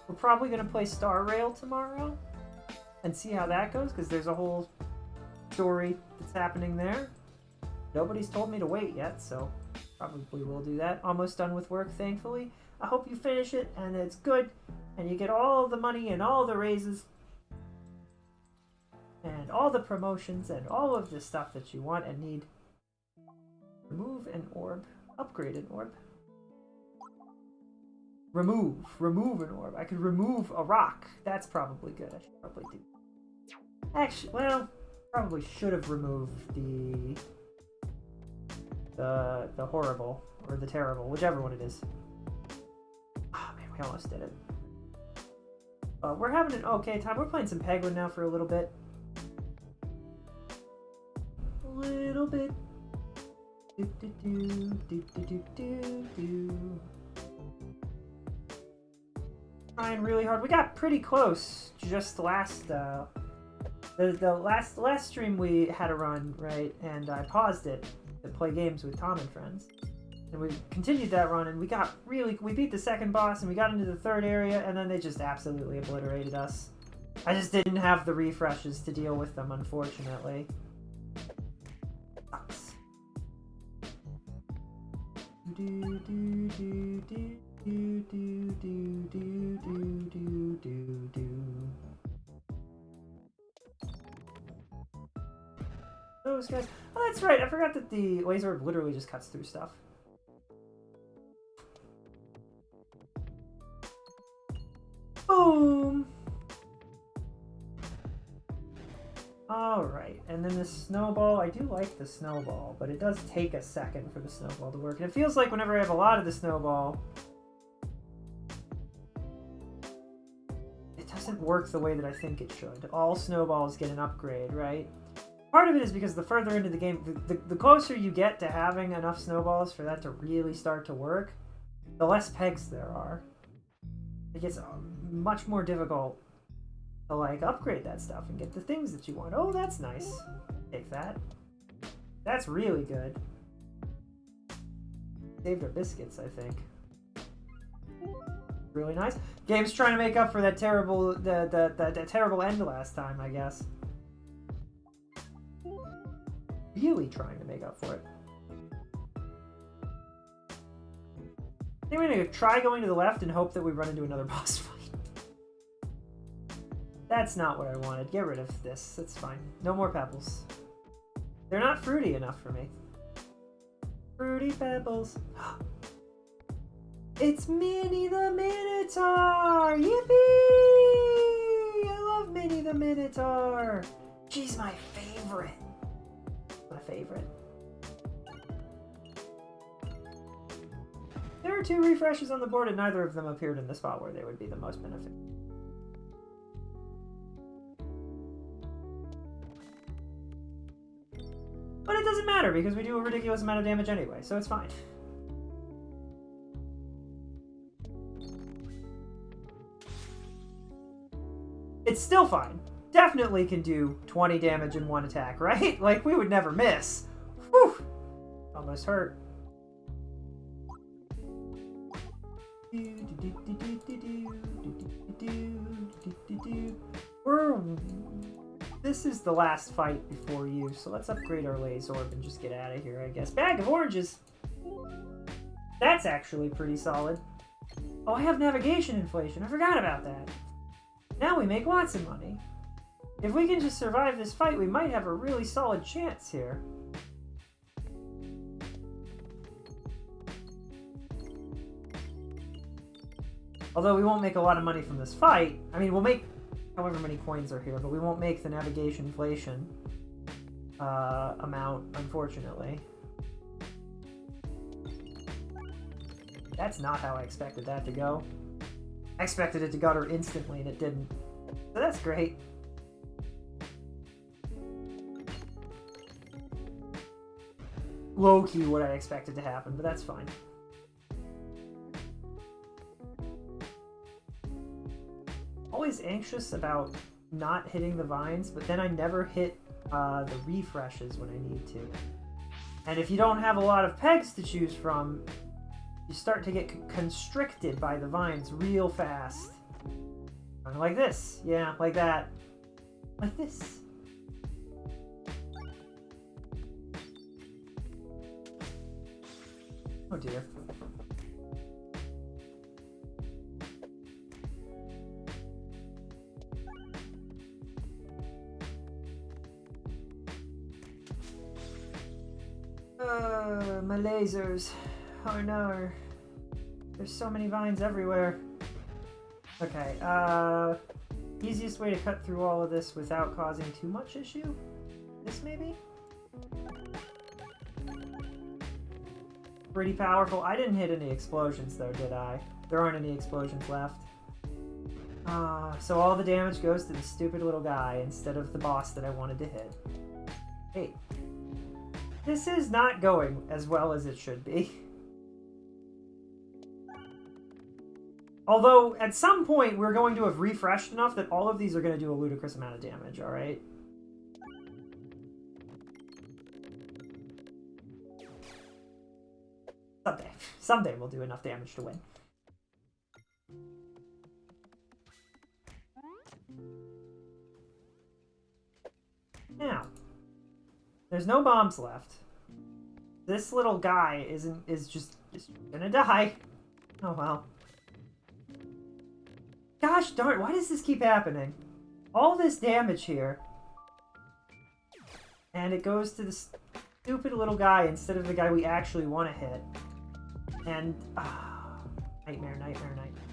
We're probably going to play Star Rail tomorrow and see how that goes, because there's a whole story that's happening there. Nobody's told me to wait yet, so probably will do that. Almost done with work, thankfully. I hope you finish it and it's good and you get all the money and all the raises and all the promotions and all of the stuff that you want and need. Remove an orb. Upgrade an orb. Remove an orb. I could remove a rock. That's probably good. I should probably do. Actually, well, probably should have removed the horrible or the terrible, whichever one it is. Oh man, we almost did it. We're having an okay time. We're playing some Peglin now for a little bit. A little bit. Trying really hard. We got pretty close. Just last the last stream we had a run, right? And I paused it to play games with Tom and friends. And we continued that run, and we beat the second boss, and we got into the third area, and then they just absolutely obliterated us. I just didn't have the refreshes to deal with them, unfortunately. Sucks. Those guys. Oh, that's right. I forgot that the laser orb literally just cuts through stuff. Boom! Alright, and then the snowball. I do like the snowball, but it does take a second for the snowball to work. And it feels like whenever I have a lot of the snowball, it doesn't work the way that I think it should. All snowballs get an upgrade, right? Part of it is because the further into the game, the closer you get to having enough snowballs for that to really start to work, the less pegs there are. It gets much more difficult to, like, upgrade that stuff and get the things that you want. Oh, that's nice. Take that. That's really good. Saved our biscuits, I think. Really nice. Game's trying to make up for that terrible, the terrible end last time, I guess. Really trying to make up for it. I think we're gonna try going to the left and hope that we run into another boss fight. That's not what I wanted. Get rid of this. That's fine. No more pebbles. They're not fruity enough for me. Fruity pebbles. It's Minnie the Minotaur! Yippee! I love Minnie the Minotaur! She's my favorite. My favorite. There are 2 refreshes on the board and neither of them appeared in the spot where they would be the most beneficial. But it doesn't matter because we do a ridiculous amount of damage anyway, so it's fine. It's still fine. Definitely can do 20 damage in one attack, right? Like, we would never miss. Whew! Almost hurt. This is the last fight before you, so let's upgrade our laser orb and just get out of here, I guess. Bag of oranges! That's actually pretty solid. Oh, I have navigation inflation. I forgot about that. Now we make lots of money. If we can just survive this fight, we might have a really solid chance here. Although we won't make a lot of money from this fight. I mean, we'll make however many coins are here, but we won't make the navigation inflation amount, unfortunately. That's not how I expected that to go. I expected it to gutter instantly, and it didn't. So that's great. Low-key what I expected to happen, but that's fine. Always anxious about not hitting the vines, but then I never hit the refreshes when I need to. And if you don't have a lot of pegs to choose from, you start to get constricted by the vines real fast. Kind of like this. Yeah, like that. Like this. Oh dear. My lasers. Oh no. There's so many vines everywhere. Okay, easiest way to cut through all of this without causing too much issue? This maybe? Pretty powerful. I didn't hit any explosions though, did I? There aren't any explosions left. So all the damage goes to the stupid little guy instead of the boss that I wanted to hit. Hey. This is not going as well as it should be. Although, at some point, we're going to have refreshed enough that all of these are going to do a ludicrous amount of damage, alright? Someday. Someday we'll do enough damage to win. Now, there's no bombs left. This little guy is just gonna die. Oh well. Gosh darn, why does this keep happening? All this damage here. And it goes to this stupid little guy instead of the guy we actually want to hit. And, nightmare, nightmare, nightmare.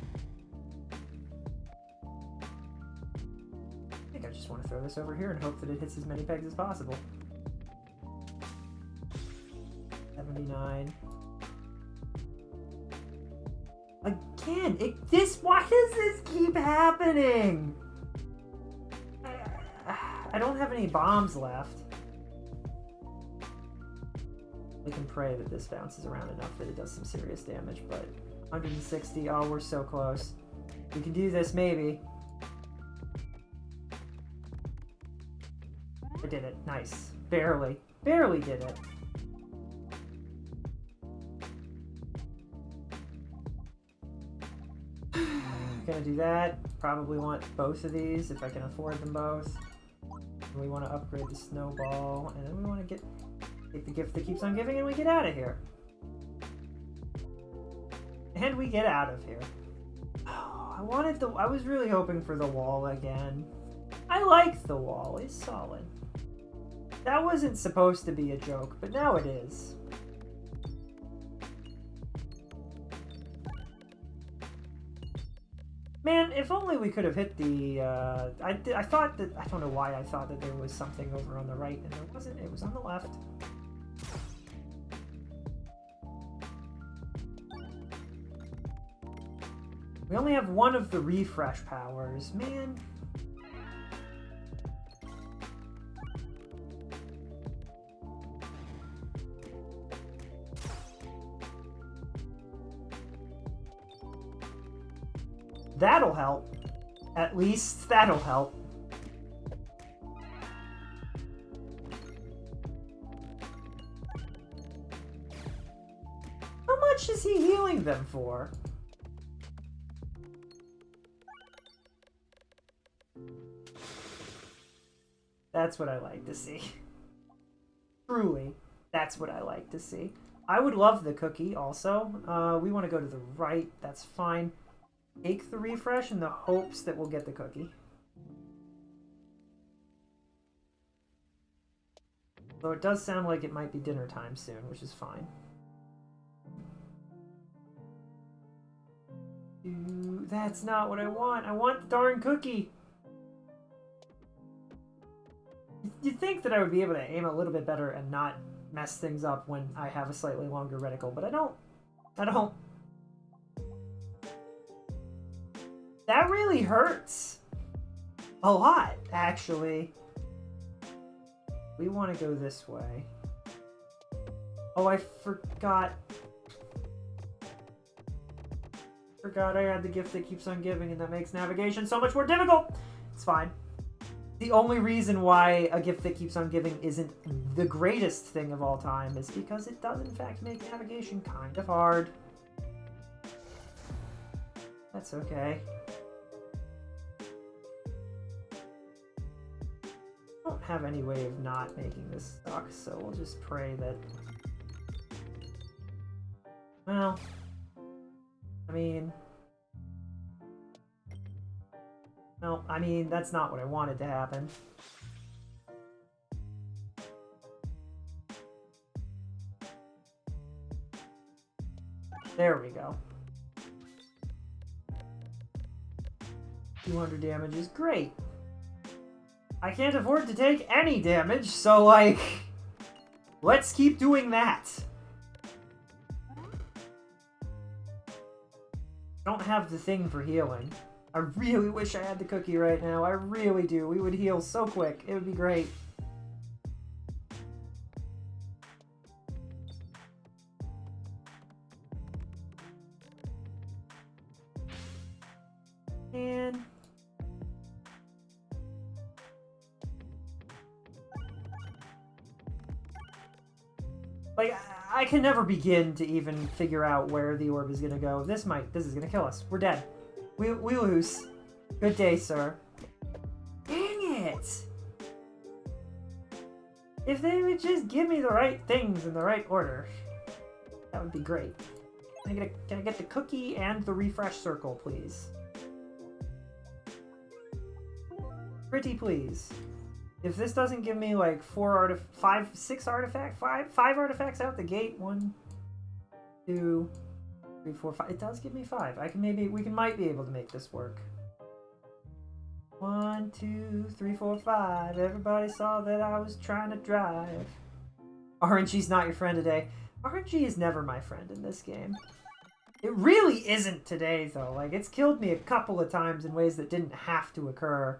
I think I just want to throw this over here and hope that it hits as many pegs as possible. 79. Again, why does this keep happening? I don't have any bombs left. We can pray that this bounces around enough that it does some serious damage, but 160, oh, we're so close. We can do this, maybe. I did it, nice. Barely. Barely did it. Gonna do that. Probably want both of these if I can afford them both. And we want to upgrade the snowball, and then we want to get the gift that keeps on giving, and we get out of here. And we get out of here. Oh, I was really hoping for the wall again. I like the wall. It's solid. That wasn't supposed to be a joke, but now it is. Man, if only we could have hit the, I thought that, I don't know why I thought that there was something over on the right, and there wasn't. It was on the left. We only have one of the refresh powers. Man. That'll help. At least that'll help. How much is he healing them for? That's what I like to see. Truly, that's what I like to see. I would love the cookie also. We want to go to the right. That's fine. Take the refresh in the hopes that we'll get the cookie. So it does sound like it might be dinner time soon, which is fine. Ooh, that's not what I want. I want the darn cookie. You'd think that I would be able to aim a little bit better and not mess things up when I have a slightly longer reticle, but I don't. I don't. That really hurts. A lot, actually. We want to go this way. Oh, I forgot. I had the gift that keeps on giving, and that makes navigation so much more difficult. It's fine. The only reason why a gift that keeps on giving isn't the greatest thing of all time is because it does in fact make navigation kind of hard. That's okay. I don't have any way of not making this suck, so we'll just pray that... Well... I mean... No, I mean, that's not what I wanted to happen. There we go. 200 damage is great. I can't afford to take any damage, so, like... Let's keep doing that. Don't have the thing for healing. I really wish I had the cookie right now. I really do. We would heal so quick. It would be great. And... like, I can never begin to even figure out where the orb is gonna go. This is gonna kill us. We're dead. We lose. Good day, sir. Dang it! If they would just give me the right things in the right order, that would be great. Can I get the cookie and the refresh circle, please? Pretty please. If this doesn't give me like 5 artifacts out the gate. 1, 2, 3, 4, 5. It does give me 5. Might be able to make this work. 1, 2, 3, 4, 5. Everybody saw that I was trying to drive. RNG's not your friend today. RNG is never my friend in this game. It really isn't today, though. Like, it's killed me a couple of times in ways that didn't have to occur.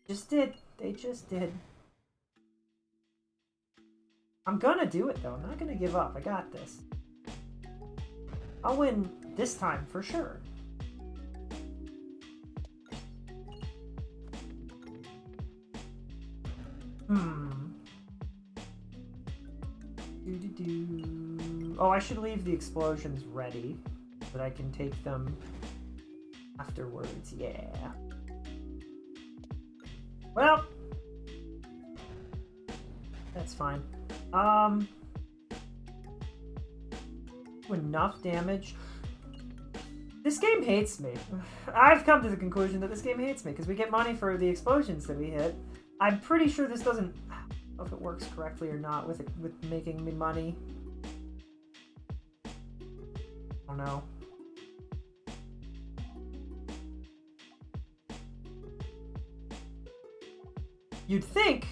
Just did. They just did. I'm gonna do it, though. I'm not gonna give up. I got this. I'll win this time, for sure. Oh, I should leave the explosions ready, so that I can take them afterwards. Yeah. Well, that's fine. Enough damage. This game hates me. I've come to the conclusion that this game hates me because we get money for the explosions that we hit. I'm pretty sure this doesn't... I don't know if it works correctly or not with making me money. I don't know. You'd think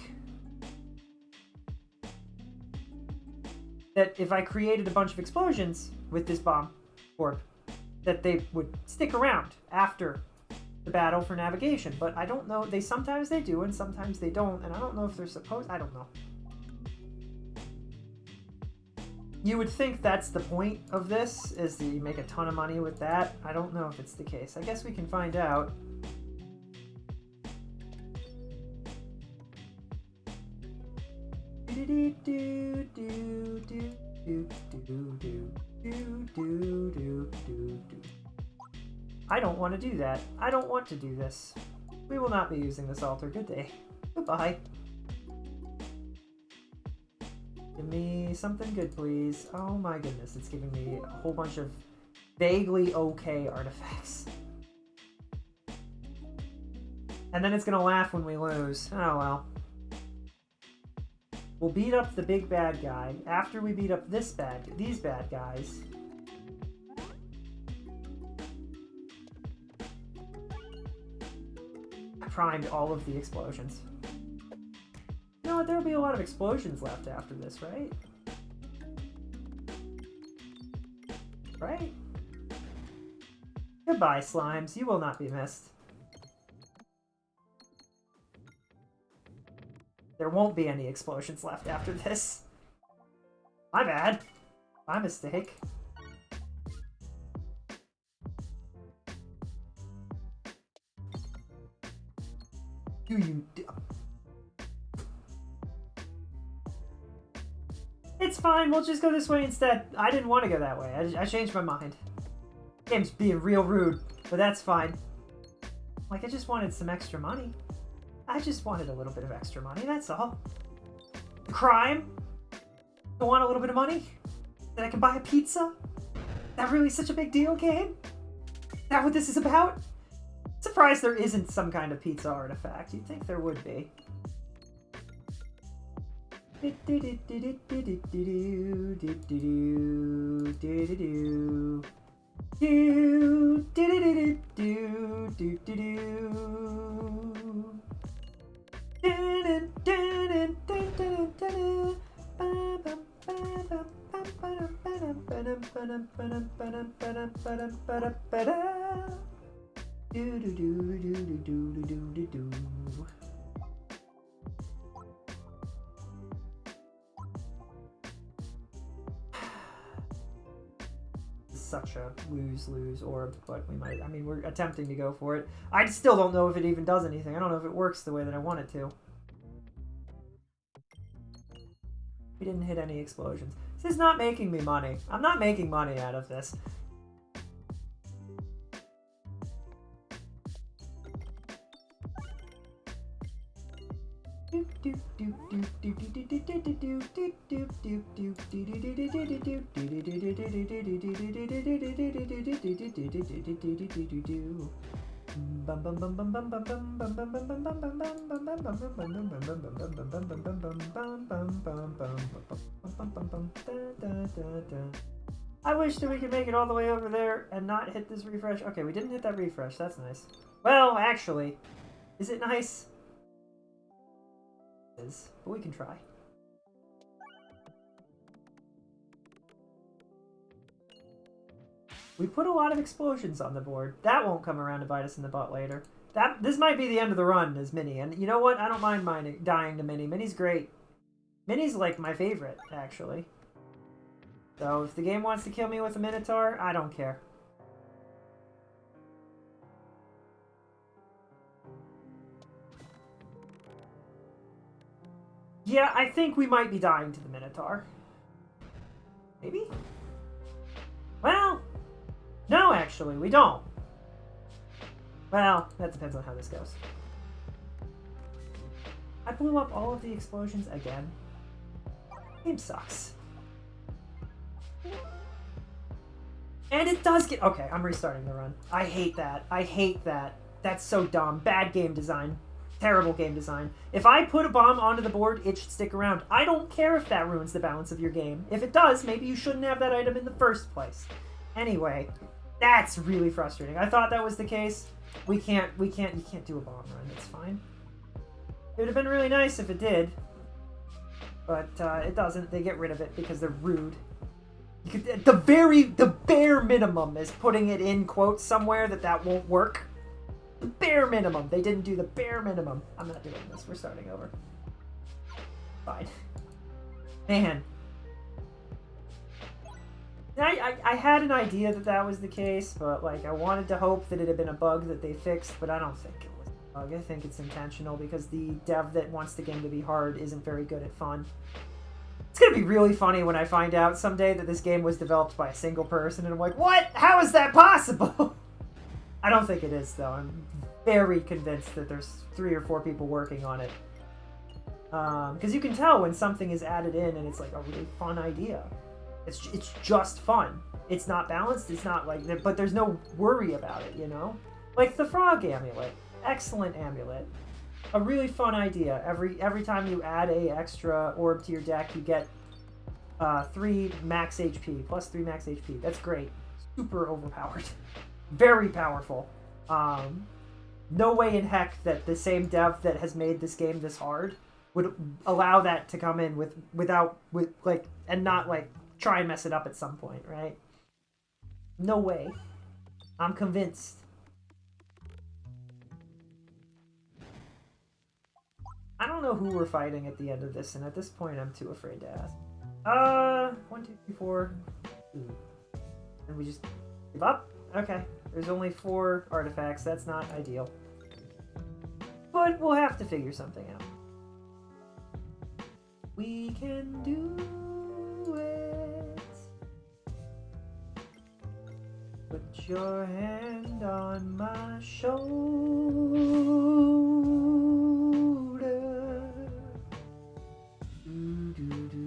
that if I created a bunch of explosions with this bomb orb, that they would stick around after the battle for navigation, but I don't know. Sometimes they do and sometimes they don't, and I don't know if they're supposed... I don't know. You would think that's the point of this, is that you make a ton of money with that. I don't know if it's the case. I guess we can find out. I don't want to do that. I don't want to do this. We will not be using this altar. Good day. Goodbye. Give me something good, please. Oh my goodness, it's giving me a whole bunch of vaguely okay artifacts. And then it's gonna laugh when we lose. Oh well. We'll beat up the big bad guy. After we beat up these bad guys. I primed all of the explosions. You know what? There'll be a lot of explosions left after this, right? Right? Goodbye, slimes. You will not be missed. There won't be any explosions left after this. My bad. My mistake. Do you... It's fine, we'll just go this way instead. I didn't want to go that way. I changed my mind. Game's being real rude, but that's fine. Like, I just wanted some extra money. I just wanted a little bit of extra money, that's all. Crime? I want a little bit of money? That I can buy a pizza? That really such a big deal, game? Is that what this is about? Surprised there isn't some kind of pizza artifact. You'd think there would be. Such a lose-lose orb, but we might. I mean, we're attempting to go for it. I still don't know if it even does anything. I don't know if it works the way that I want it to. We didn't hit any explosions. This is not making me money. I'm not making money out of this. I wish that we could make it all the way over there and not hit this refresh. Okay, we didn't hit that refresh. That's nice. Well, actually, is it nice? It is, but we can try. We put a lot of explosions on the board. That won't come around to bite us in the butt later. This might be the end of the run as Minnie. And you know what? I don't mind dying to Minnie. Minnie's great. Minnie's like my favorite, actually. So if the game wants to kill me with a Minotaur, I don't care. Yeah, I think we might be dying to the Minotaur. Maybe? Well, no, actually, we don't. Well, that depends on how this goes. I blew up all of the explosions again. Game sucks. And it does get... Okay, I'm restarting the run. I hate that. I hate that. That's so dumb. Bad game design. Terrible game design. If I put a bomb onto the board, it should stick around. I don't care if that ruins the balance of your game. If it does, maybe you shouldn't have that item in the first place. Anyway, that's really frustrating. I thought that was the case. You can't do a bomb run. It's fine. It would have been really nice if it did. But it doesn't. They get rid of it because they're rude. You could, the bare minimum is putting it in quotes somewhere that won't work. The bare minimum. They didn't do the bare minimum. I'm not doing this. We're starting over. Fine. Man. I had an idea that was the case, but like I wanted to hope that it had been a bug that they fixed, but I don't think it was a bug. I think it's intentional because the dev that wants the game to be hard isn't very good at fun. It's gonna be really funny when I find out someday that this game was developed by a single person and I'm like, what? How is that possible? I don't think it is, though. I'm very convinced that there's 3 or 4 people working on it. Because you can tell when something is added in and it's like a really fun idea. It's just fun. It's not balanced, it's not like... But there's no worry about it, you know? Like the frog amulet. Excellent amulet. a really fun idea. Every time you add a extra orb to your deck, you get 3 max HP, plus 3 max HP. That's great. Super overpowered. Very powerful. No way in heck that the same dev that has made this game this hard would allow that to come in without and not like try and mess it up at some point, right? No way. I'm convinced. I don't know who we're fighting at the end of this, and at this point I'm too afraid to ask. 1, 2, 3, 4. And we just give up? Okay. There's only 4 artifacts. That's not ideal. But we'll have to figure something out. We can do it. Put your hand on my shoulder. Do, do, do, do.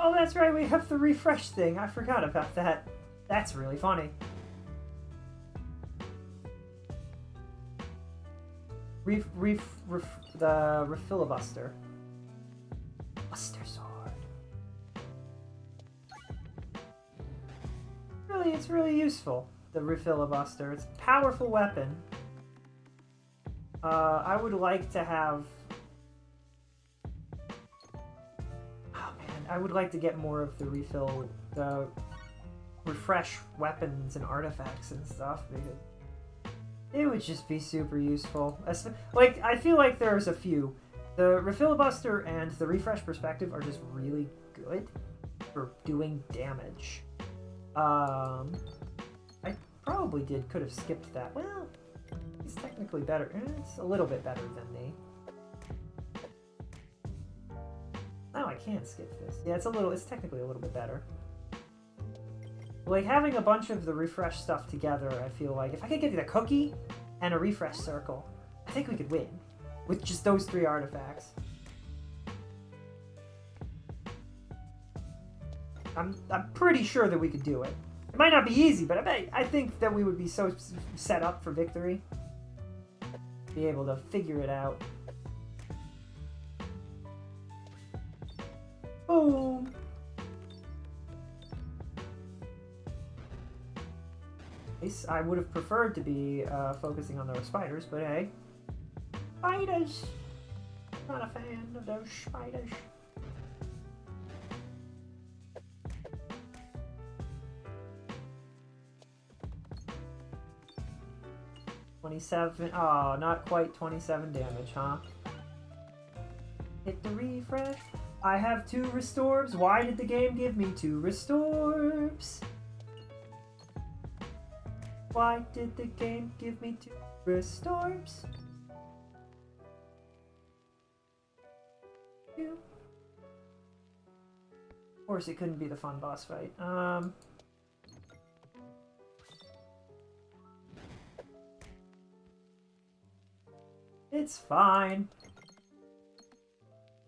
Oh, that's right, we have the refresh thing. I forgot about that. That's really funny. The refilibuster. Buster sword. It's really useful, the refilibuster. It's a powerful weapon. I would like to have... I would like to get more of the refresh weapons and artifacts and stuff, because it would just be super useful. Like, I feel like there's a few. The refilibuster and the refresh perspective are just really good for doing damage. I probably could have skipped that. Well, it's technically better. It's a little bit better than me. Now I can skip this. Yeah, it's technically a little bit better. Like, having a bunch of the refresh stuff together, I feel like, if I could get a cookie and a refresh circle, I think we could win. With just those 3 artifacts. I'm pretty sure that we could do it. It might not be easy, but I think that we would be so set up for victory. Be able to figure it out. Boom! I would have preferred to be focusing on those spiders, but hey. Spiders! Not a fan of those spiders. $27. Oh, not quite 27 damage, huh? Hit the refresh. I have 2 restorbs. Why did the game give me 2 restorbs? Why did the game give me 2 restorbs? Of course it couldn't be the fun boss fight. It's fine.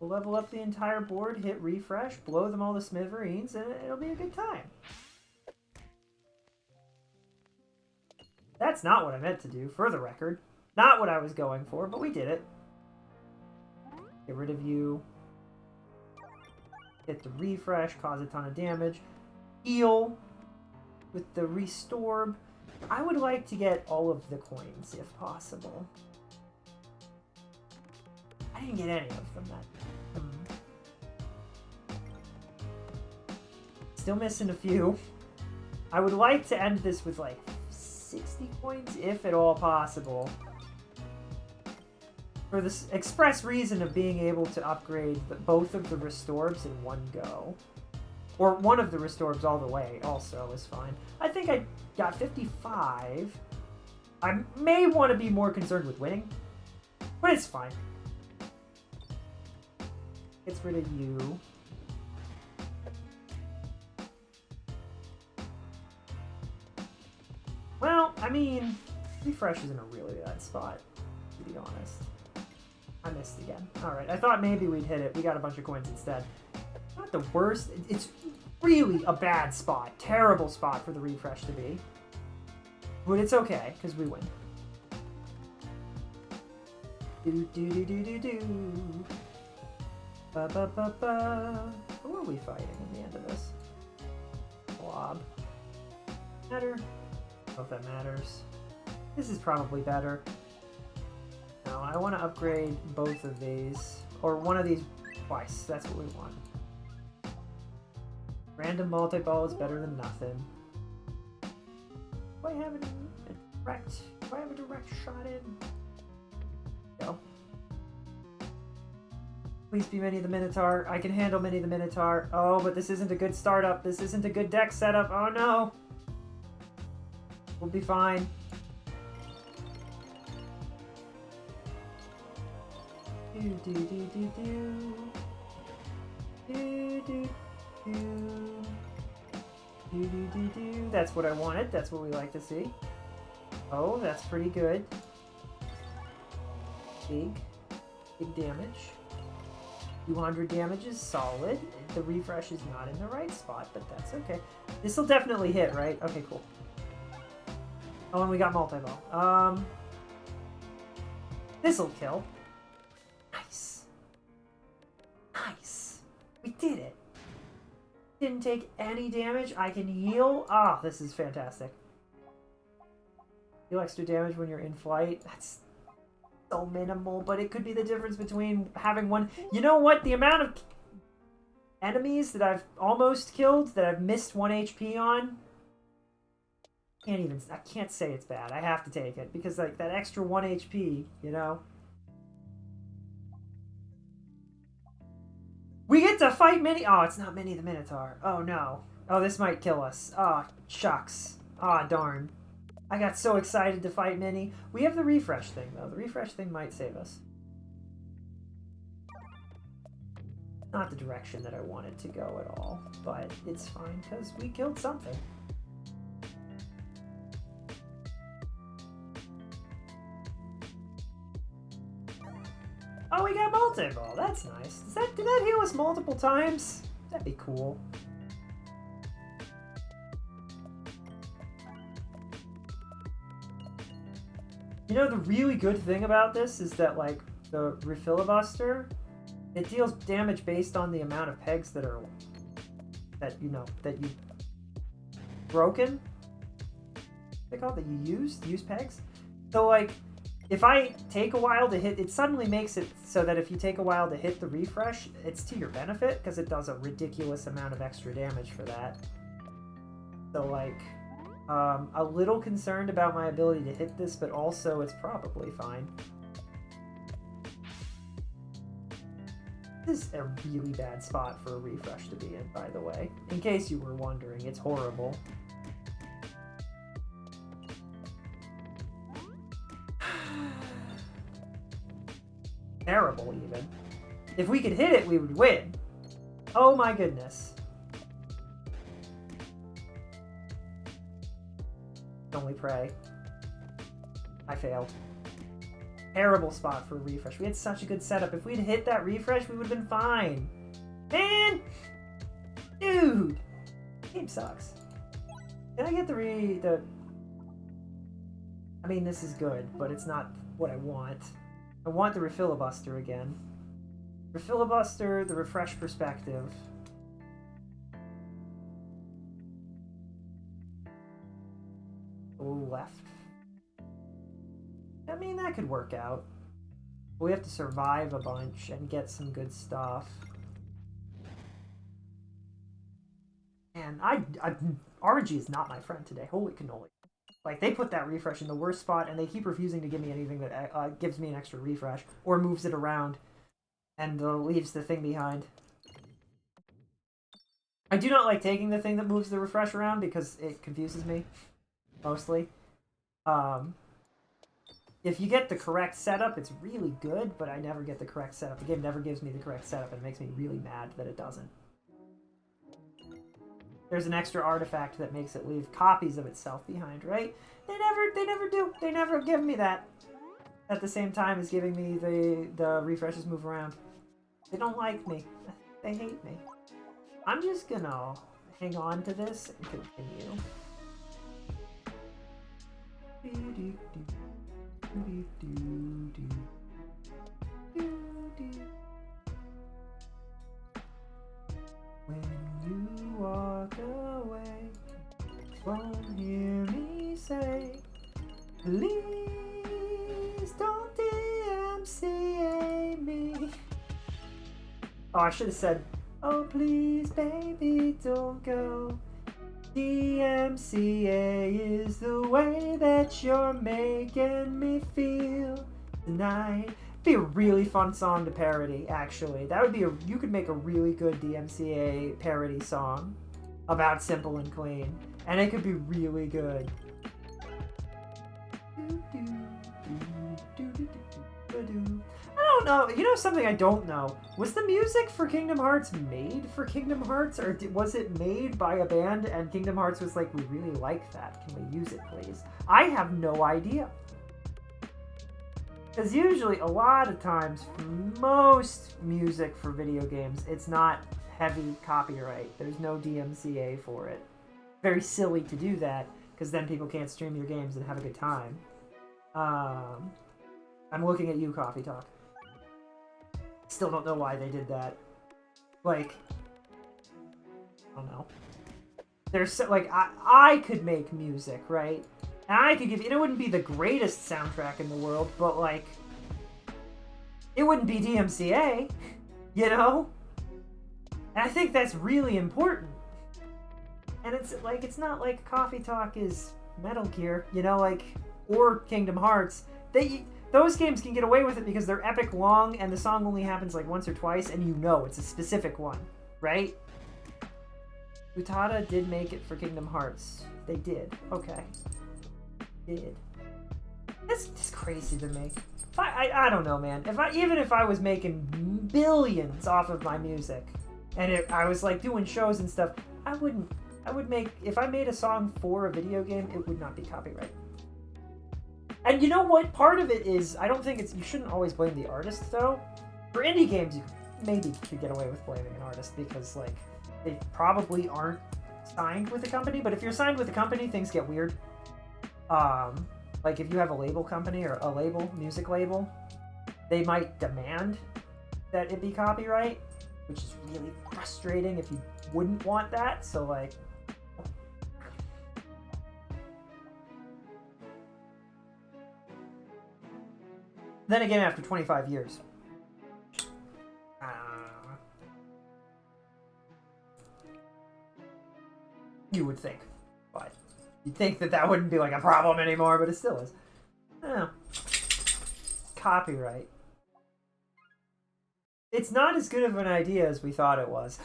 We'll level up the entire board, hit refresh, blow them all to smithereens, and it'll be a good time. That's not what I meant to do, for the record. Not what I was going for, but we did it. Get rid of you. Hit the refresh, cause a ton of damage. Heal with the restorb. I would like to get all of the coins, if possible. I didn't get any of them that time. Still missing a few. I would like to end this with like 60 coins, if at all possible. For the express reason of being able to upgrade both of the restorbs in one go. Or one of the restorbs all the way also is fine. I think I got 55. I may want to be more concerned with winning, but it's fine. Gets rid of you. Well, I mean, refresh is in a really bad spot, to be honest. I missed again. Alright, I thought maybe we'd hit it. We got a bunch of coins instead. Not the worst. It's really a bad spot. Terrible spot for the refresh to be. But it's okay, because we win. Do do do do do do. Ba ba ba ba. Who are we fighting in the end of this? Blob. Matter? I don't know if that matters. This is probably better. No, I want to upgrade both of these. Or one of these twice. That's what we want. Random multi-ball is better than nothing. Do I have a direct shot in? No. Please be Minnie the Minotaur. I can handle Minnie the Minotaur. Oh, but this isn't a good startup. This isn't a good deck setup. Oh no! We'll be fine. Do do do do do. Do do do. Do do do do. That's what I wanted. That's what we like to see. Oh, that's pretty good. Big damage. 200 damage is solid. The refresh is not in the right spot, but that's okay. This will definitely hit, right? Okay, cool. Oh, and we got multi-ball. This'll kill. Nice. Nice. We did it. Didn't take any damage. I can heal. Ah, this is fantastic. Deal extra damage when you're in flight. That's so minimal, but it could be the difference between having one. You know what? The amount of enemies that I've almost killed, that I've missed 1 HP on, I can't say it's bad. I have to take it because like that extra 1 HP, you know. We get to fight Minnie. Oh, it's not Minnie the Minotaur. Oh no. Oh, this might kill us. Oh, shucks. Oh, darn. I got so excited to fight Minnie. We have the refresh thing, though. The refresh thing might save us. Not the direction that I wanted to go at all, but it's fine, because we killed something. Oh, we got multi-ball. That's nice. Did that heal us multiple times? That'd be cool. You know, the really good thing about this is that, like, the refilibuster, it deals damage based on the amount of pegs that you've broken. They call it that you use pegs. So, like, if I take a while to hit, it suddenly makes it so that if you take a while to hit the refresh, it's to your benefit, because it does a ridiculous amount of extra damage for that. So, like, a little concerned about my ability to hit this, but also it's probably fine. This is a really bad spot for a refresh to be in, by the way. In case you were wondering, it's horrible. Terrible, even. If we could hit it, we would win. Oh my goodness. Only pray. I failed. Terrible spot for a refresh. We had such a good setup. If we'd hit that refresh, we would have been fine. Man! Dude! Game sucks. Can I get the... I mean, this is good, but it's not what I want. I want the refilibuster again. Refilibuster, the refresh perspective. Left. I mean, that could work out. We have to survive a bunch and get some good stuff. And RNG is not my friend today. Holy cannoli. Like, they put that refresh in the worst spot, and they keep refusing to give me anything that gives me an extra refresh, or moves it around, and leaves the thing behind. I do not like taking the thing that moves the refresh around, because it confuses me. Mostly. If you get the correct setup, it's really good, but I never get the correct setup. The game never gives me the correct setup, and it makes me really mad that it doesn't. There's an extra artifact that makes it leave copies of itself behind, right? They never do. They never give me that. at the same time as giving me the refreshes move around. They don't like me. They hate me. I'm just gonna hang on to this and continue. When you walk away, won't hear me say, please don't DMCA me. Oh, I should have said, oh please baby don't go. DMCA is the way that you're making me feel tonight. Be a really fun song to parody, actually. That would be you could make a really good DMCA parody song about Simple and Clean, and it could be really good. I don't know. You know something I don't know? Was the music for Kingdom Hearts made for Kingdom Hearts, or was it made by a band and Kingdom Hearts was like, we really like that. Can we use it, please? I have no idea. Because usually, a lot of times, for most music for video games, it's not heavy copyright. There's no DMCA for it. Very silly to do that, because then people can't stream your games and have a good time. I'm looking at you, Coffee Talk. Still don't know why they did that. Like, I don't know. There's so, like, I could make music, right? And I could give you, it wouldn't be the greatest soundtrack in the world, but like, it wouldn't be DMCA, you know? And I think that's really important. And it's like, it's not like Coffee Talk is Metal Gear, you know, like, or Kingdom Hearts. Those games can get away with it because they're epic long and the song only happens like once or twice and you know it's a specific one, right? Utada did make it for Kingdom Hearts. They did. Okay. Did. That's just crazy to me. I don't know, man. Even if I was making billions off of my music and I was like doing shows and stuff, if I made a song for a video game, it would not be copyright. And you know what? Part of it is, I don't think you shouldn't always blame the artist, though. For indie games, you maybe could get away with blaming an artist because, like, they probably aren't signed with a company. But if you're signed with a company, things get weird. Like, if you have a label company or a music label, they might demand that it be copyright, which is really frustrating if you wouldn't want that. So, like... Then again, after 25 years. You would think. But you'd think that wouldn't be like a problem anymore, but it still is. Copyright. It's not as good of an idea as we thought it was.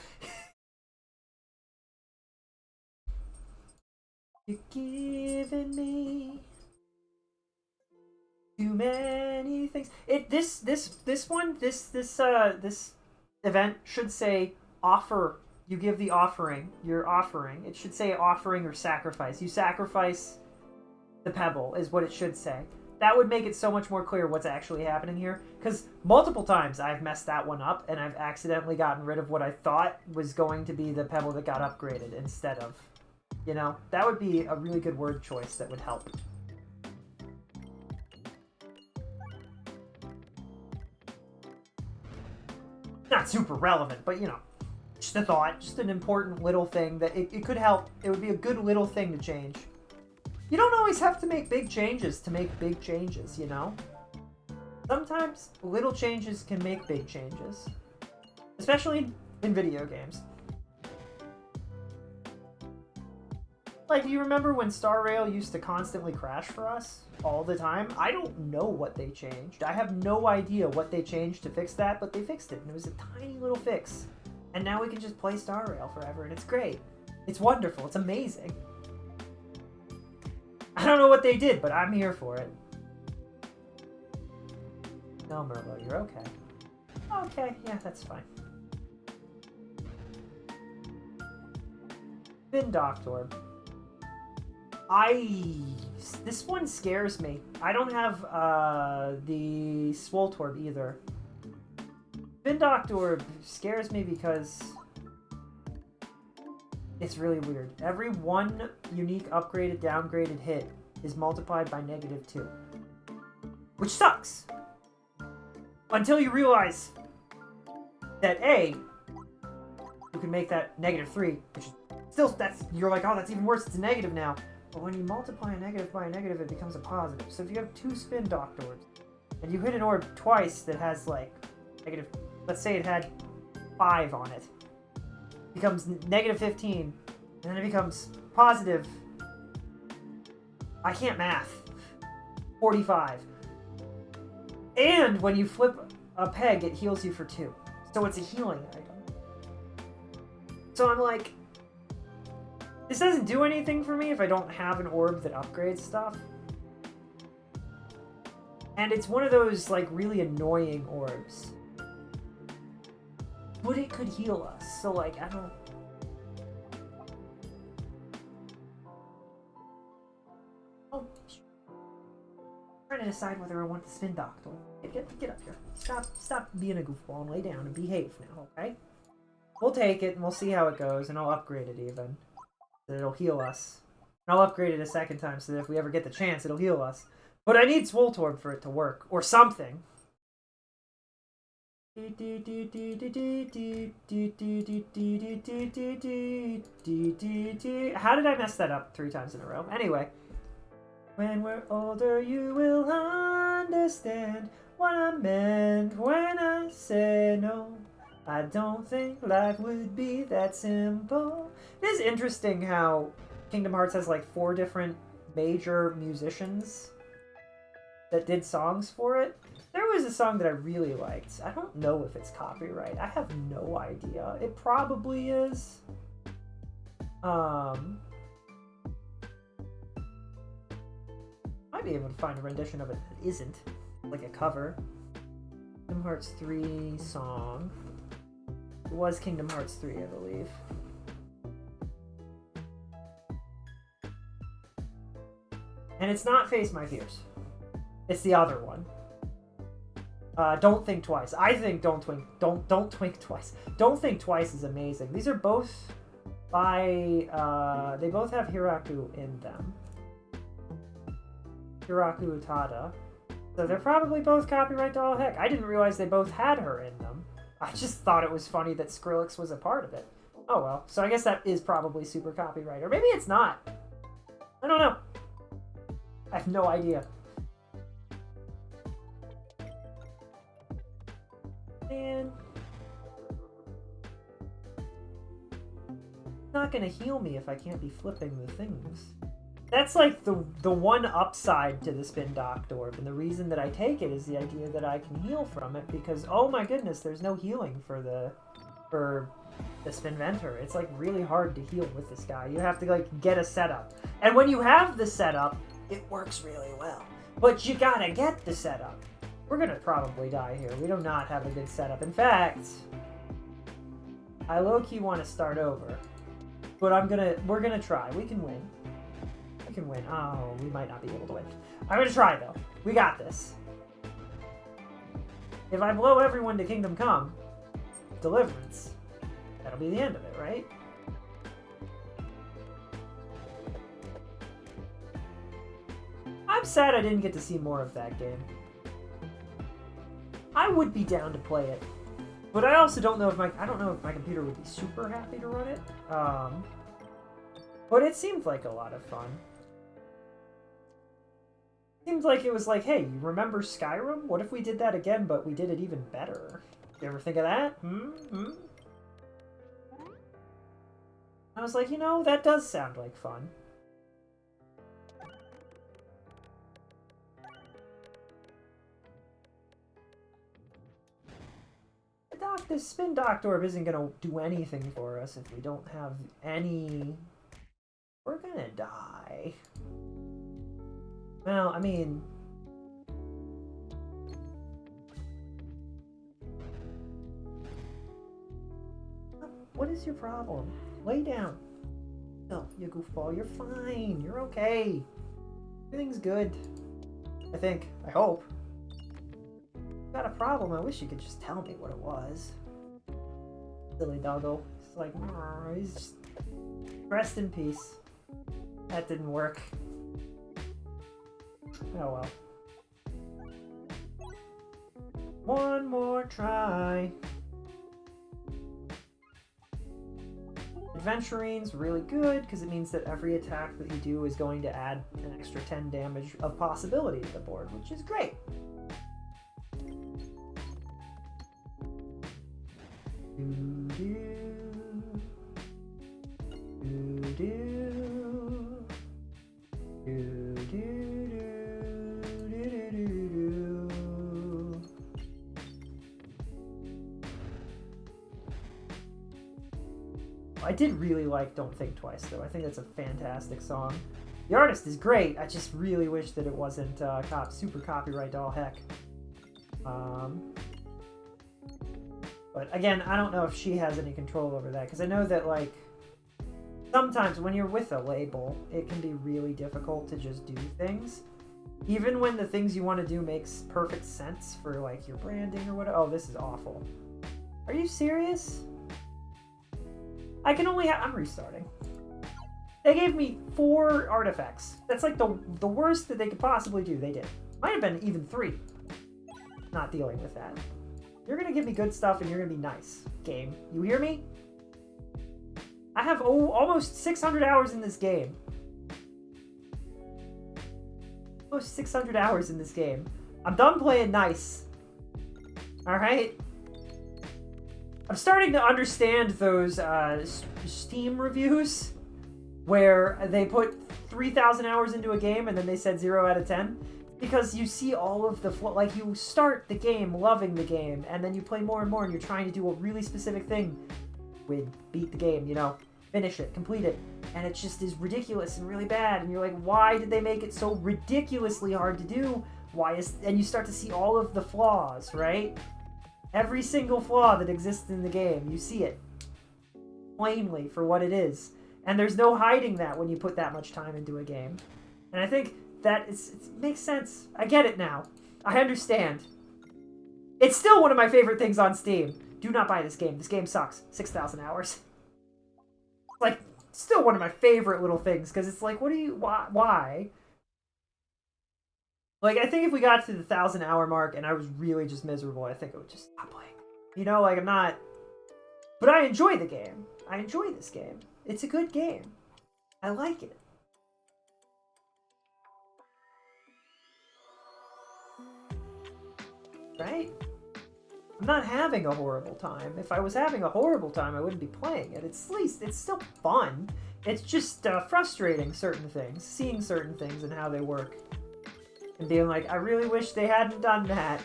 You're giving me too many things. This event should say offer. You give the offering. Your offering. It should say offering or sacrifice. You sacrifice the pebble is what it should say. That would make it so much more clear what's actually happening here. Because multiple times I've messed that one up and I've accidentally gotten rid of what I thought was going to be the pebble that got upgraded instead of, you know, that would be a really good word choice that would help. Not super relevant, but you know, just a thought, just an important little thing that it could help. It would be a good little thing to change. You don't always have to make big changes to make big changes, you know? Sometimes little changes can make big changes. Especially in video games. Like, do you remember when Star Rail used to constantly crash for us all the time? I don't know what they changed. I have no idea what they changed to fix that, but they fixed it, and it was a tiny little fix. And now we can just play Star Rail forever, and it's great. It's wonderful. It's amazing. I don't know what they did, but I'm here for it. No, Merlo, you're okay. Okay, yeah, that's fine. Bin Doctor. This one scares me. I don't have the Swoltorb either. Spin Doctor scares me because it's really weird. Every one unique upgraded, downgraded hit is multiplied by -2. Which sucks! Until you realize that A, you can make that -3, which is still, you're like, oh, that's even worse, it's a negative now. But when you multiply a negative by a negative, it becomes a positive. So if you have 2 Spin Doctors, and you hit an orb twice that has, like, negative, let's say it had 5 on it, becomes -15, and then it becomes positive, I can't math, 45. And when you flip a peg, it heals you for 2. So it's a healing item. So I'm like, this doesn't do anything for me if I don't have an orb that upgrades stuff. And it's one of those, like, really annoying orbs. But it could heal us, so, like, I don't... Oh, I'm trying to decide whether I want the Spin Doctor. Get up here. Stop being a goofball and lay down and behave now, okay? We'll take it and we'll see how it goes, and I'll upgrade it even. So it'll heal us. And I'll upgrade it a second time so that if we ever get the chance, it'll heal us. But I need Swoltorb for it to work, or something. How did I mess that up 3 times in a row? Anyway. When we're older, you will understand what I meant when I said no. I don't think life would be that simple. It is interesting how Kingdom Hearts has like 4 different major musicians that did songs for it. There was a song that I really liked. I don't know if it's copyright. I have no idea. It probably is. Might be able to find a rendition of it that isn't. Like a cover. Kingdom Hearts 3 song. It was Kingdom Hearts 3, I believe. And it's not Face My Fears. It's the other one. Don't Think Twice. I think Don't Think Twice. Don't Think Twice is amazing. These are both by they both have Hiraku in them. Hiraku Utada. So they're probably both copyright to all heck. I didn't realize they both had her in them. I just thought it was funny that Skrillex was a part of it. Oh well. So I guess that is probably super copyright. Or maybe it's not. I don't know. I have no idea. Man. It's not gonna heal me if I can't be flipping the things. That's like the one upside to the Spin Doctor, and the reason that I take it is the idea that I can heal from it, because oh my goodness, there's no healing for the Spinventor. It's like really hard to heal with this guy. You have to like get a setup. And when you have the setup, it works really well. But you gotta get the setup. We're gonna probably die here. We do not have a good setup. In fact, I low-key want to start over. But we're gonna try. We can win. We can win. Oh, we might not be able to win. I'm gonna try though. We got this. If I blow everyone to Kingdom Come, Deliverance, that'll be the end of it, right? I'm sad I didn't get to see more of that game. I would be down to play it, but I also don't know if I don't know if my computer would be super happy to run it. But it seemed like a lot of fun. Seems like it was like, hey, you remember Skyrim? What if we did that again, but we did it even better? You ever think of that? I was like, you know, that does sound like fun. The Spin Doctor isn't gonna do anything for us if we don't have any... We're gonna die. Well, I mean... What is your problem? Lay down. No, you goofball, you're fine. You're okay. Everything's good. I think. I hope. Got a problem. I wish you could just tell me what it was. Silly doggo. It's like, he's just... Rest in peace. That didn't work. Oh well. One more try. Adventurine's really good because it means that every attack that you do is going to add an extra 10 damage of possibility to the board, which is great. I did really like Don't Think Twice, though. I think that's a fantastic song. The artist is great. I just really wish that it wasn't super copyright to all heck. But again, I don't know if she has any control over that, because I know that, like, sometimes when you're with a label, it can be really difficult to just do things. Even when the things you want to do makes perfect sense for, like, your branding or whatever. Oh, this is awful. Are you serious? I can only I'm restarting. They gave me 4 artifacts. That's like the worst that they could possibly do. They did. Might have been even 3. Not dealing with that. You're gonna give me good stuff and you're gonna be nice, game. You hear me? I have almost 600 hours in this game. Almost 600 hours in this game. I'm done playing nice. Alright? I'm starting to understand those Steam reviews where they put 3,000 hours into a game and then they said 0 out of 10. Because you see all of the like, you start the game loving the game and then you play more and more and you're trying to do a really specific thing. Beat the game, you know, finish it, complete it. And it just is ridiculous and really bad. And you're like, why did they make it so ridiculously hard to do? And you start to see all of the flaws, right? Every single flaw that exists in the game, you see it plainly for what it is. And there's no hiding that when you put that much time into a game. And I think that it makes sense. I get it now. I understand. It's still one of my favorite things on Steam. Do not buy this game. This game sucks. 6,000 hours. Like, still one of my favorite little things, because it's like, why? Like, I think if we got to the 1,000-hour mark and I was really just miserable, I think I would just stop playing. You know, like, I'm not... But I enjoy the game. I enjoy this game. It's a good game. I like it. Right? I'm not having a horrible time. If I was having a horrible time, I wouldn't be playing it. It's still fun. It's just frustrating certain things, seeing certain things and how they work. And being like, I really wish they hadn't done that.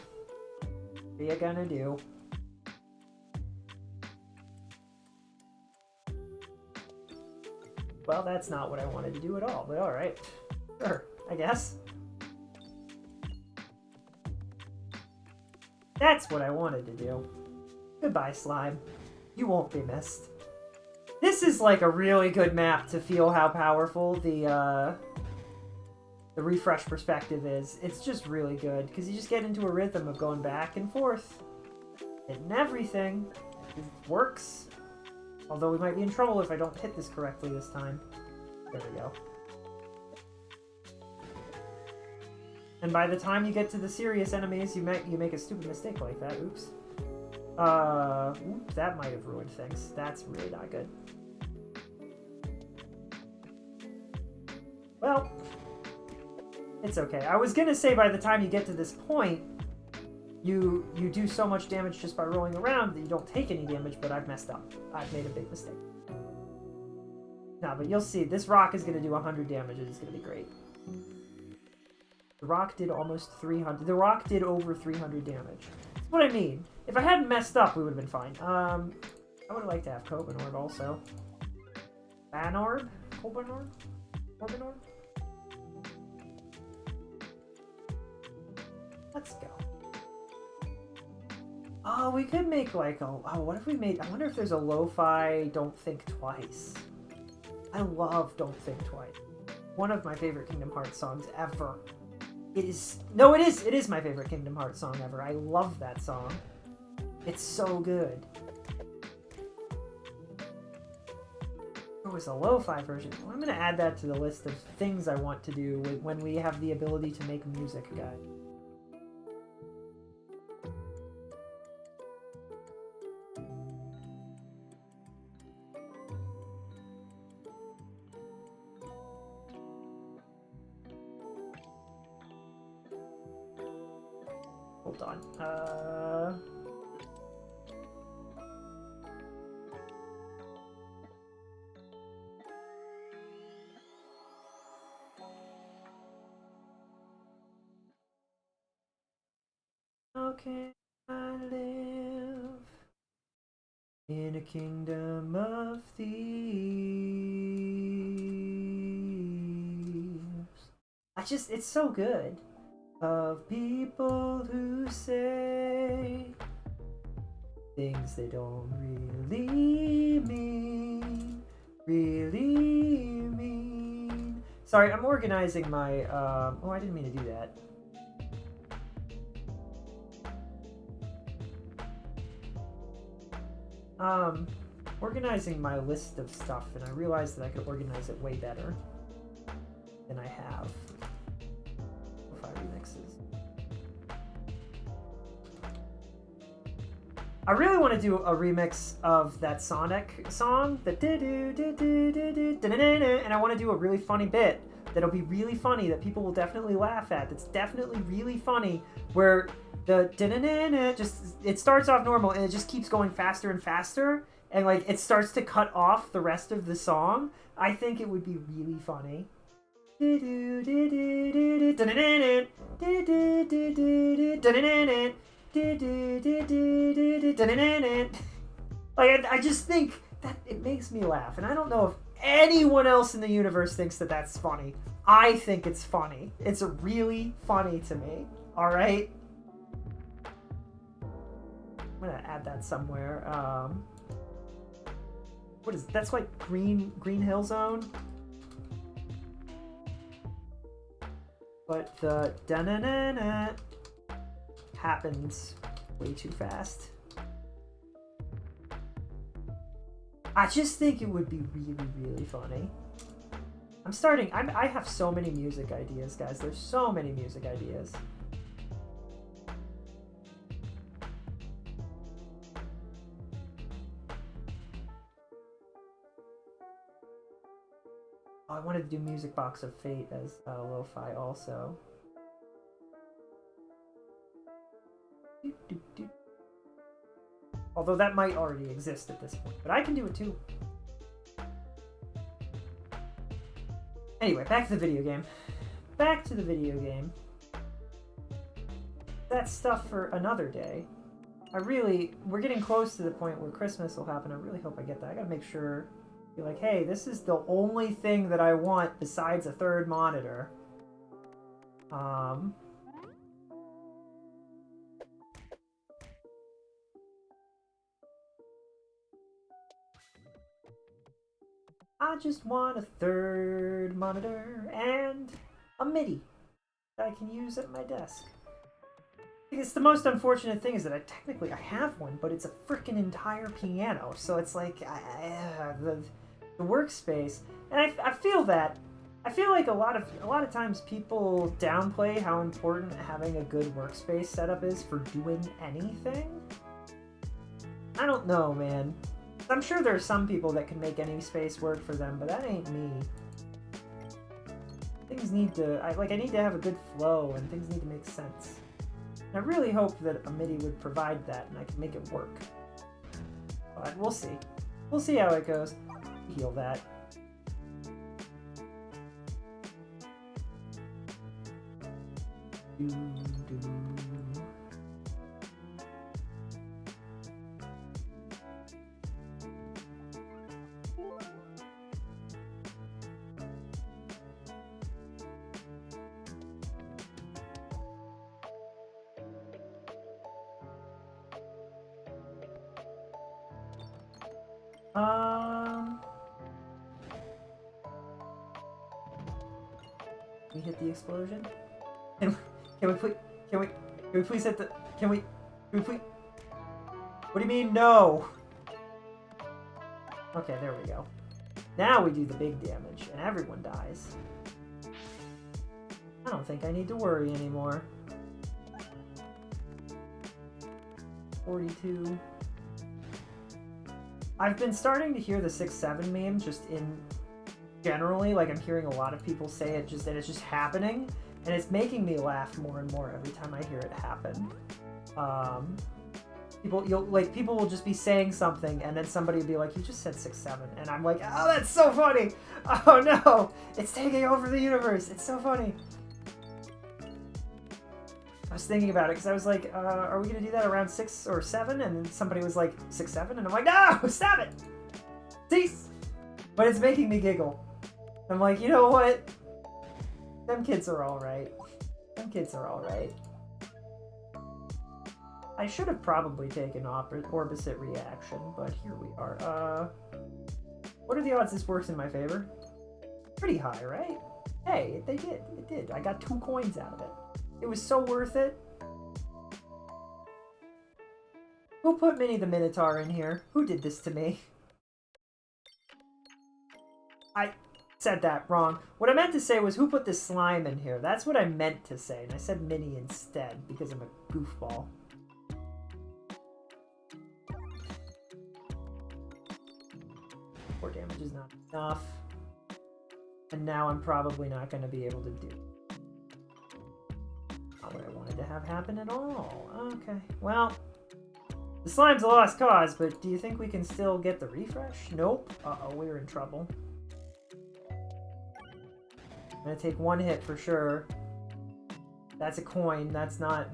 What are you gonna do? Well, that's not what I wanted to do at all, but alright. Sure, I guess. That's what I wanted to do. Goodbye, slime. You won't be missed. This is like a really good map to feel how powerful the refresh perspective is. It's just really good, because you just get into a rhythm of going back and forth. Hitting everything. It works. Although we might be in trouble if I don't hit this correctly this time. There we go. And by the time you get to the serious enemies, you make a stupid mistake like that. Oops. Oops, that might have ruined things. That's really not good. Well, it's okay. I was gonna say by the time you get to this point, you do so much damage just by rolling around that you don't take any damage, but I've messed up. I've made a big mistake. No, but you'll see. This rock is gonna do 100 damage. It's gonna be great. The rock did almost 300. The rock did over 300 damage. That's what I mean. If I hadn't messed up, we would have been fine. I would have liked to have Coban Orb also. Banorb? Coban Orb? Coban Orb? Let's go. Oh, we could make like a... Oh, what if we made... I wonder if there's a lo-fi Don't Think Twice. I love Don't Think Twice. One of my favorite Kingdom Hearts songs ever. It is my favorite Kingdom Hearts song ever. I love that song. It's so good. There was a lo-fi version. Well, I'm gonna add that to the list of things I want to do when we have the ability to make music, guys. Hold on. How can I live in a kingdom of thieves? It's so good. Of people who say things they don't really mean. Sorry, I'm organizing my, oh, I didn't mean to do that. Organizing my list of stuff, and I realized that I could organize it way better than I have. Lo-fi remixes. I really want to do a remix of that Sonic song, the and I want to do a really funny bit that'll be really funny that people will definitely laugh at. That's definitely really funny, where the just it starts off normal and it just keeps going faster and faster, and like it starts to cut off the rest of the song. I think it would be really funny. Like I just think that it makes me laugh, and I don't know if anyone else in the universe thinks that that's funny. I think it's funny. It's really funny to me. All right. I'm gonna add that somewhere. What is that's like Green Hill Zone, but the da-na-na-na happens way too fast. I just think it would be really funny. I have so many music ideas, guys. There's so many music ideas. Oh, I wanted to do Music Box of Fate as lo-fi also. Although that might already exist at this point, but I can do it too. Anyway, back to the video game. That's stuff for another day. We're getting close to the point where Christmas will happen. I really hope I get that. I gotta make sure, be like, hey, this is the only thing that I want besides a third monitor. I just want a third monitor and a MIDI that I can use at my desk. It's the most unfortunate thing is that I have one, but it's a freaking entire piano. So it's like the workspace, and I feel that. I feel like a lot of times people downplay how important having a good workspace setup is for doing anything. I don't know, man. I'm sure there are some people that can make any space work for them, but that ain't me. Things need to, I need to have a good flow, and things need to make sense. And I really hope that a MIDI would provide that, and I can make it work. But we'll see. We'll see how it goes. Heal that. we hit the explosion? Can we please hit the... Can we please... What do you mean, no? Okay, there we go. Now we do the big damage, and everyone dies. I don't think I need to worry anymore. 42. I've been starting to hear the 6-7 meme just in generally, like I'm hearing a lot of people say it just, and it's just happening, and it's making me laugh more and more every time I hear it happen. People will just be saying something, and then somebody will be like, "You just said 6-7," and I'm like, "Oh, that's so funny! Oh no, it's taking over the universe! It's so funny." I was thinking about it because I was like, "Are we gonna do that around 6 or 7?" And then somebody was like, 6-7, and I'm like, "No, stop it! Cease!" But it's making me giggle. I'm like, you know what? Them kids are all right. Them kids are all right. I should have probably taken opposite reaction, but here we are. What are the odds this works in my favor? Pretty high, right? Hey, they did. It did. I got 2 coins out of it. It was so worth it. Who put Minnie the Minotaur in here? Who did this to me? I said that wrong. What I meant to say was who put this slime in here? That's what I meant to say, and I said Minnie instead because I'm a goofball. 4 damage is not enough. And now I'm probably not going to be able to do not what I wanted to have happen at all. Okay, well, the slime's a lost cause, but do you think we can still get the refresh? Nope. Uh-oh, we're in trouble. I'm going to take 1 hit for sure. That's a coin. That's not...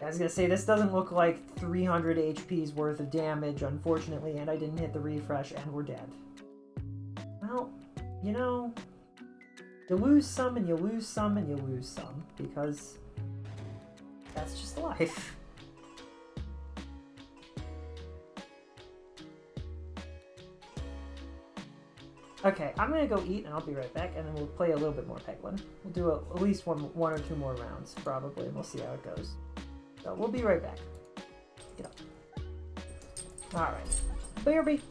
I was gonna say, this doesn't look like 300 HP's worth of damage, unfortunately, and I didn't hit the refresh, and we're dead. Well, you know, you lose some, and you lose some, and you lose some, because that's just life. Okay, I'm gonna go eat, and I'll be right back, and then we'll play a little bit more Peglin. We'll do at least one or two more rounds, probably, and we'll see how it goes. So we'll be right back. Get up. Alright. BRB.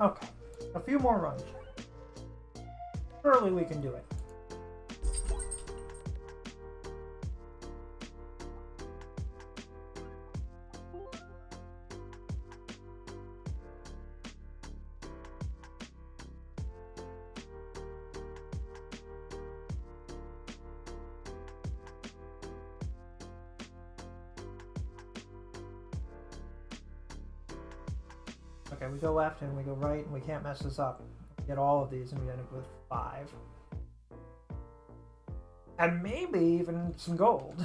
Okay. A few more runs. Surely we can do it. Okay, we go left and we go right and we can't mess this up. We get all of these and we end up with 5. And maybe even some gold.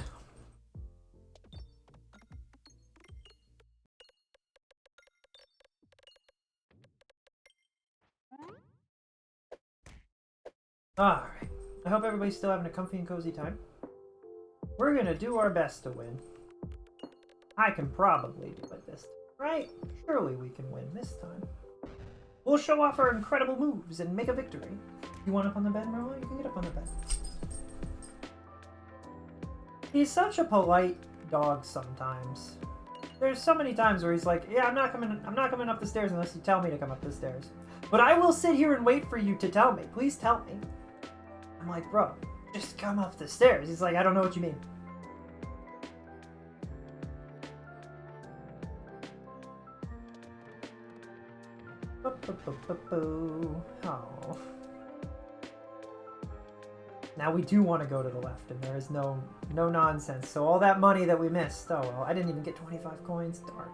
Alright. I hope everybody's still having a comfy and cozy time. We're gonna do our best to win. I can probably do it this time, right? Surely we can win this time. We'll show off our incredible moves and make a victory. You want up on the bed, Marlo? You can get up on the bed. He's such a polite dog sometimes. There's so many times where he's like, yeah, I'm not coming up the stairs unless you tell me to come up the stairs. But I will sit here and wait for you to tell me. Please tell me. I'm like, bro, just come up the stairs. He's like, I don't know what you mean. Oh. Now we do want to go to the left, and there is no nonsense. So all that money that we missed, oh well, I didn't even get 25 coins. Darn.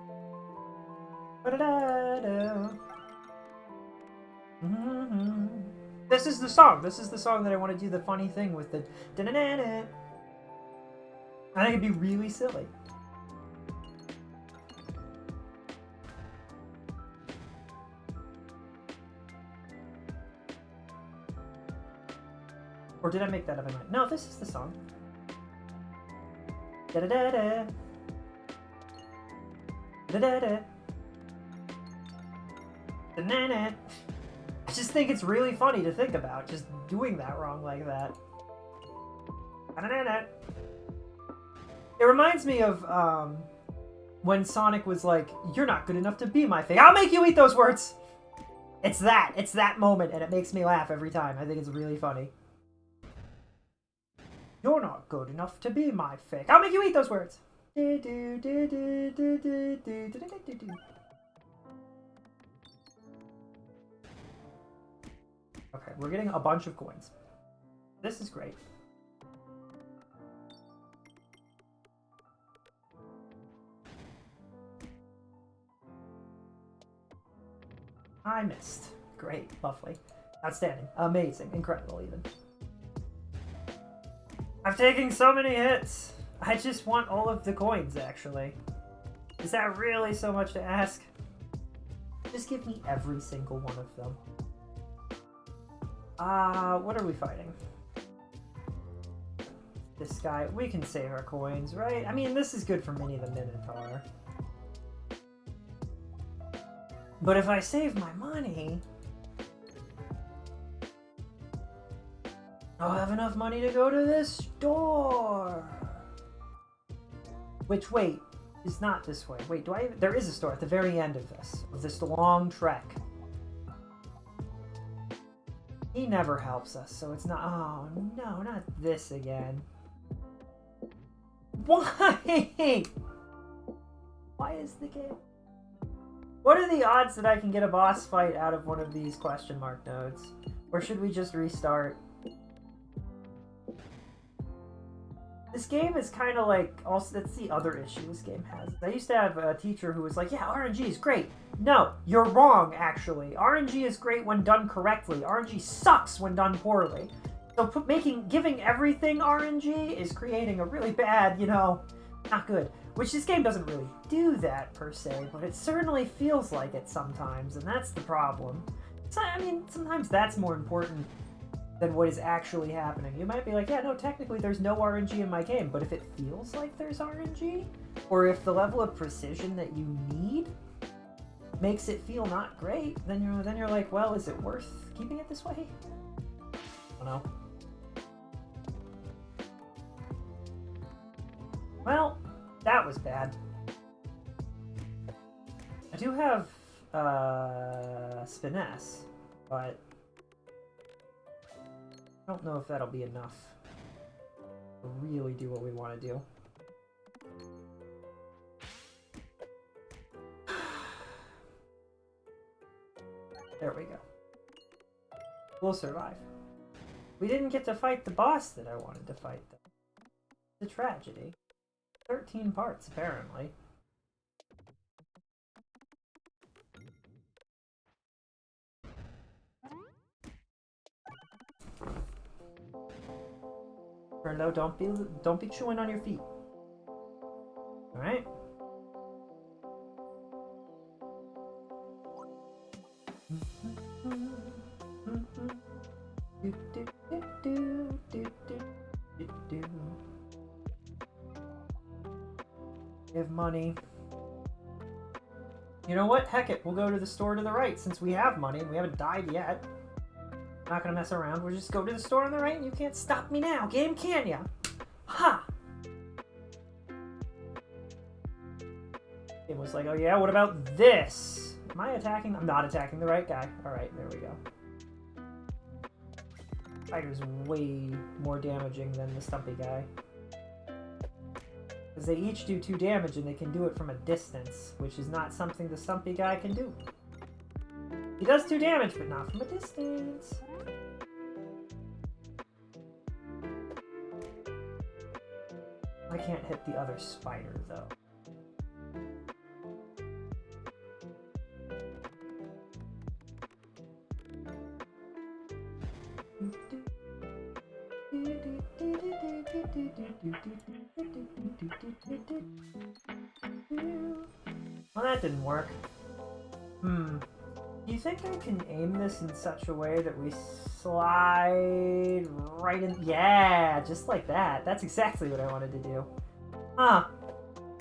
This is the song. This is the song that I want to do the funny thing with the. I think it'd be really silly. Or did I make that up in my... No, this is the song. Da-da-da-da. Da-da-da. Da-na-na. I just think it's really funny to think about, just doing that wrong like that. Da-da-da-da. It reminds me of, when Sonic was like, you're not good enough to be my thing. I'll make you eat those words! It's that moment, and it makes me laugh every time. I think it's really funny. You're not good enough to be my fake. I'll make you eat those words. Okay, we're getting a bunch of coins. This is great. I missed. Great. Lovely. Outstanding. Amazing. Incredible, even. I'm taking so many hits. I just want all of the coins, actually. Is that really so much to ask? Just give me every single one of them. What are we fighting? This guy. We can save our coins, right? I mean, this is good for Minnie the Minotaur. But if I save my money... I'll have enough money to go to this store. Which, wait, is not this way. Wait, there is a store at the very end of this long trek. He never helps us, so it's not... Oh, no, not this again. Why? Why is the game... What are the odds that I can get a boss fight out of one of these question mark nodes? Or should we just restart? This game is kind of like, also, that's the other issue this game has. I used to have a teacher who was like, yeah, RNG is great. No, you're wrong, actually. RNG is great when done correctly. RNG sucks when done poorly. So giving everything RNG is creating a really bad, not good. Which this game doesn't really do that, per se, but it certainly feels like it sometimes, and that's the problem. So, I mean, sometimes that's more important than what is actually happening. You might be like, yeah, no, technically there's no RNG in my game, but if it feels like there's RNG, or if the level of precision that you need makes it feel not great, then you're like, well, is it worth keeping it this way? I don't know. Well, that was bad. I do have Spiness, but I don't know if that'll be enough to really do what we want to do. There we go. We'll survive. We didn't get to fight the boss that I wanted to fight, though. It's a tragedy. 13 parts, apparently. Brendo, don't be chewing on your feet. All right. Give money. You know what? Heck it, we'll go to the store to the right since we have money and we haven't died yet. Not gonna mess around. We'll just go to the store on the right and you can't stop me now, game, can ya? Ha! It was like, oh yeah, what about this? Am I attacking? I'm not attacking the right guy. Alright, there we go. Spider's way more damaging than the stumpy guy. Because they each do 2 damage and they can do it from a distance, which is not something the stumpy guy can do. He does 2 damage, but not from a distance. I can't hit the other spider, though. Well, that didn't work. Do you think I can aim this in such a way that we slide right in? Yeah, just like that. That's exactly what I wanted to do. Huh.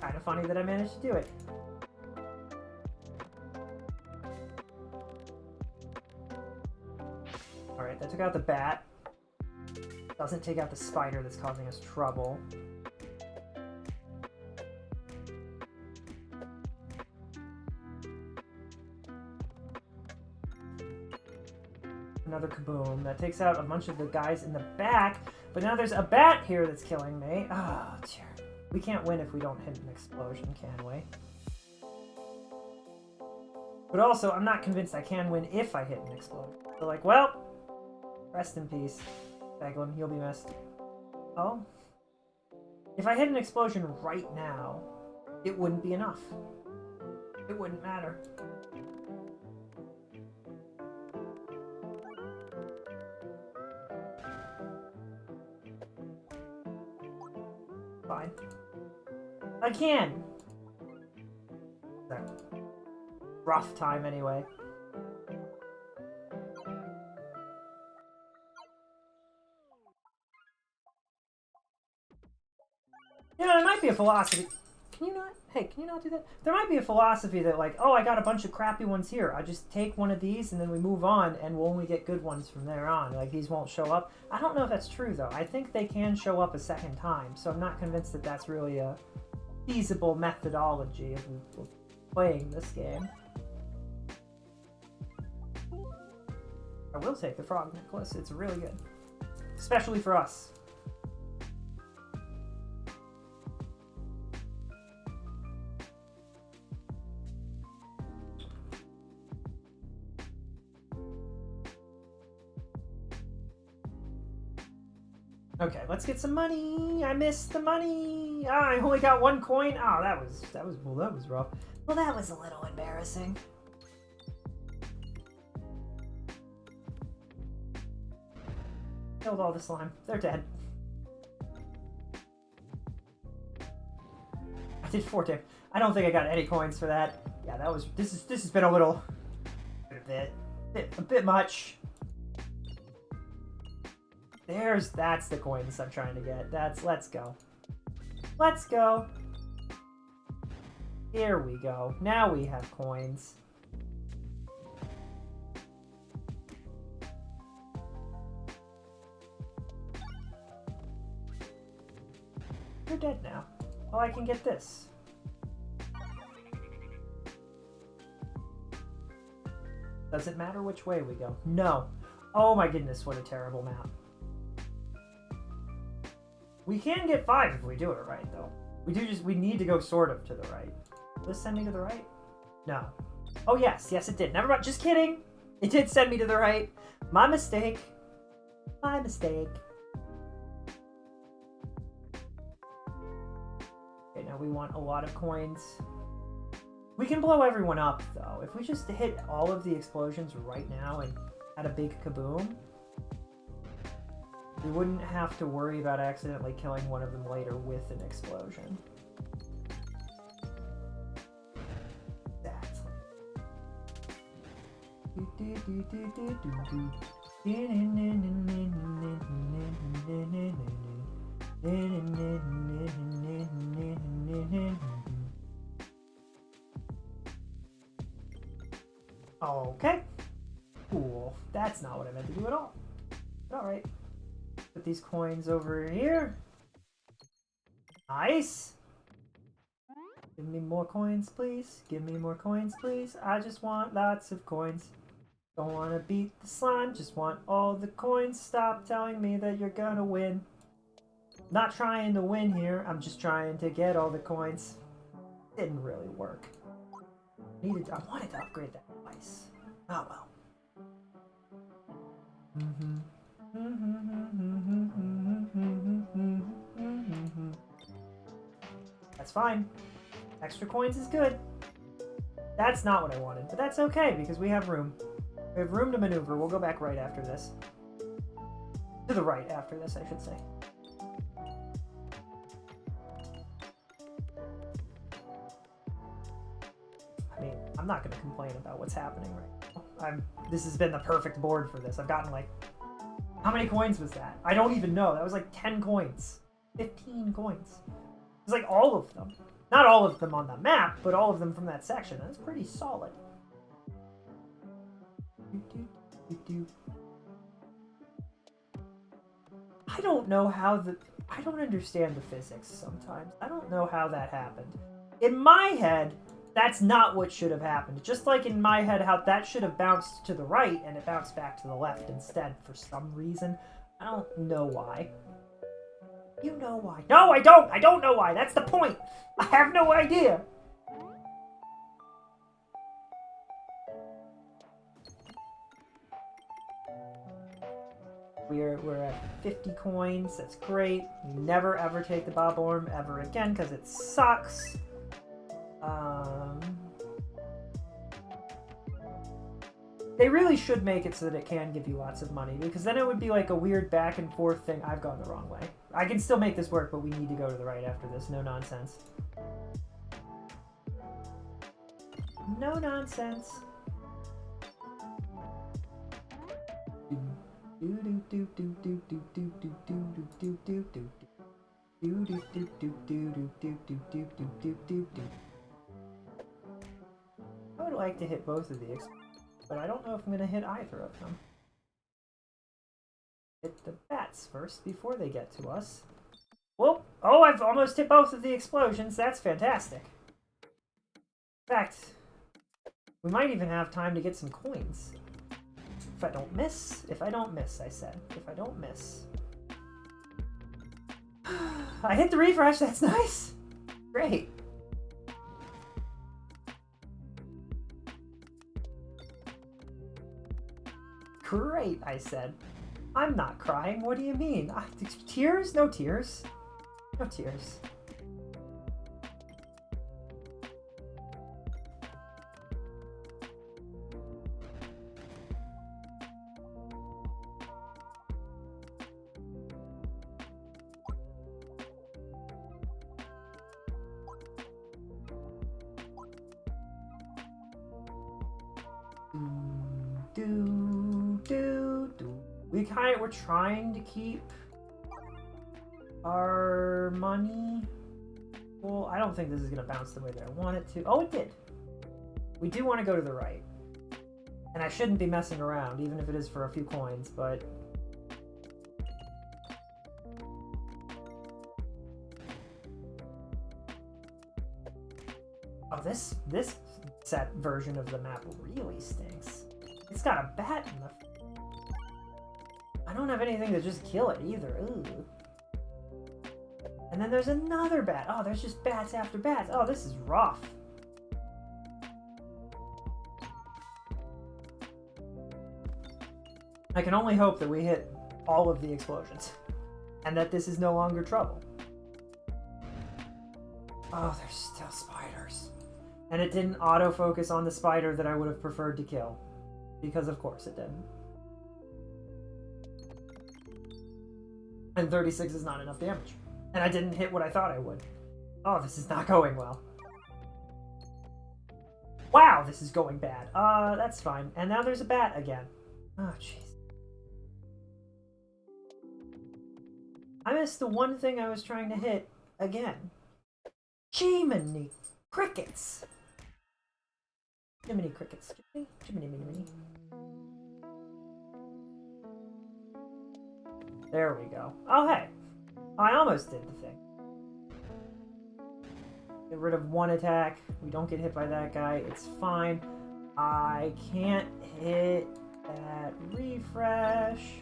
Kind of funny that I managed to do it. Alright, that took out the bat. Doesn't take out the spider that's causing us trouble. Another kaboom. That takes out a bunch of the guys in the back, but now there's a bat here that's killing me. Oh, dear. We can't win if we don't hit an explosion, can we? But also, I'm not convinced I can win if I hit an explosion. So like, well, rest in peace. Beglin, you'll be missed. Oh? If I hit an explosion right now, it wouldn't be enough. It wouldn't matter. Fine. I can! Rough time anyway. You know, there might be a philosophy. Can you not? Hey, can you not do that? There might be a philosophy that, like, oh, I got a bunch of crappy ones here. I just take one of these and then we move on and we'll only get good ones from there on. Like, these won't show up. I don't know if that's true, though. I think they can show up a second time, so I'm not convinced that that's really a feasible methodology of playing this game. I will take the frog necklace. It's really good. Especially for us. Okay, let's get some money. I missed the money. Ah, I only got 1 coin. Oh, that was rough. Well, that was a little embarrassing. Killed all the slime. They're dead. I did 4 damage. I don't think I got any coins for that. Yeah, that was. This has been a bit much. That's the coins I'm trying to get. Let's go. Let's go. Here we go. Now we have coins. You're dead now. Oh, I can get this. Does it matter which way we go? No. Oh my goodness, what a terrible map. We can get 5 if we do it right, though. We need to go sort of to the right. Will this send me to the right? No. Oh yes, yes it did. Never mind, just kidding. It did send me to the right. My mistake. My mistake. Okay, now we want a lot of coins. We can blow everyone up, though. If we just hit all of the explosions right now and had a big kaboom, we wouldn't have to worry about accidentally killing one of them later with an explosion. Exactly. Okay. Cool. That's not what I meant to do at all. Alright. Put these coins over here. Nice. Give me more coins, please. Give me more coins, please. I just want lots of coins. Don't want to beat the slime. Just want all the coins. Stop telling me that you're gonna win. Not trying to win here. I'm just trying to get all the coins. Didn't really work. I wanted to upgrade that twice. Oh well. That's fine. Extra coins is good. That's not what I wanted, but that's okay because we have room. We have room to maneuver. We'll go back right after this. To the right after this, I should say. I mean, I'm not going to complain about what's happening right now. This has been the perfect board for this. I've gotten like... How many coins was that? I don't even know. That was like 10 coins. 15 coins. It was like all of them. Not all of them on the map, but all of them from that section. That's pretty solid. I don't know how I don't understand the physics sometimes. I don't know how that happened. In my head, that's not what should have happened. Just like in my head how that should have bounced to the right and it bounced back to the left instead for some reason. I don't know why. You know why. No, I don't! I don't know why! That's the point! I have no idea! We're at 50 coins. That's great. Never ever take the Bob Orm ever again because it sucks. They really should make it so that it can give you lots of money, because then it would be like a weird back and forth thing. I've gone the wrong way. I can still make this work, but we need to go to the right after this. No nonsense. No nonsense. I would like to hit both of these, but I don't know if I'm going to hit either of them. Hit the bats first before they get to us. Well, oh, I've almost hit both of the explosions. That's fantastic. In fact, we might even have time to get some coins. If I don't miss, I said. If I don't miss. I hit the refresh, that's nice. Great. Great, I said. I'm not crying, what do you mean? Tears? No tears. No tears. We're trying to keep our money. Well, I don't think this is going to bounce the way that I want it to. Oh, it did. We do want to go to the right. And I shouldn't be messing around, even if it is for a few coins, but... Oh, this set version of the map really stinks. It's got a bat in the... I don't have anything to just kill it either. Ooh. And then there's another bat. Oh, there's just bats after bats. Oh, this is rough. I can only hope that we hit all of the explosions. And that this is no longer trouble. Oh, there's still spiders. And it didn't autofocus on the spider that I would have preferred to kill. Because of course it didn't. And 36 is not enough damage. And I didn't hit what I thought I would. Oh, this is not going well. Wow, this is going bad. That's fine. And now there's a bat again. Oh, jeez. I missed the one thing I was trying to hit again. Jiminy crickets! Jiminy crickets. Jiminy, Jiminy. There we go. Oh, hey. I almost did the thing. Get rid of one attack. We don't get hit by that guy. It's fine. I can't hit that refresh,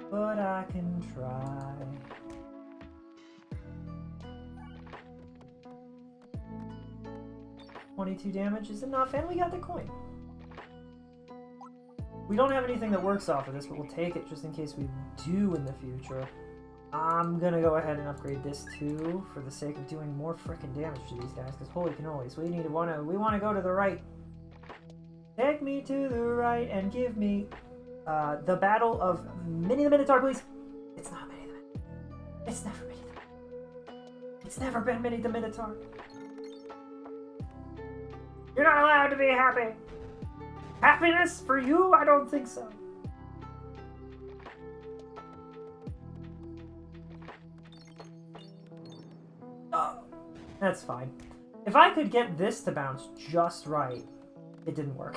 but I can try. $22 damage is enough, and we got the coin. We don't have anything that works off of this, but we'll take it just in case we do in the future. I'm gonna go ahead and upgrade this too, for the sake of doing more frickin' damage to these guys, because holy cannolis, we want to go to the right. Take me to the right and give me the Battle of Minnie the Minotaur, please. It's not Minnie the Minotaur. It's never Minnie the Minotaur. It's never been Minnie the Minotaur. You're not allowed to be happy. Happiness for you? I don't think so. Oh, that's fine. If I could get this to bounce just right, it didn't work.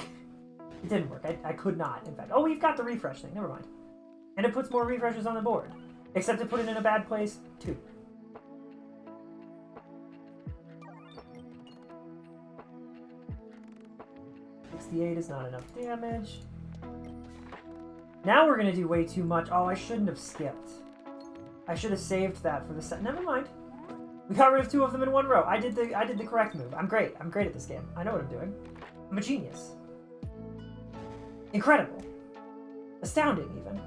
It didn't work. I could not, in fact. Oh, we've got the refresh thing. Never mind. And it puts more refreshes on the board. Except to put it in a bad place, too. $68 is not enough damage. Now we're going to do way too much. Oh, I shouldn't have skipped. I should have saved that for the set. Never mind. We got rid of 2 of them in one row. I did the correct move. I'm great. I'm great at this game. I know what I'm doing. I'm a genius. Incredible. Astounding, even.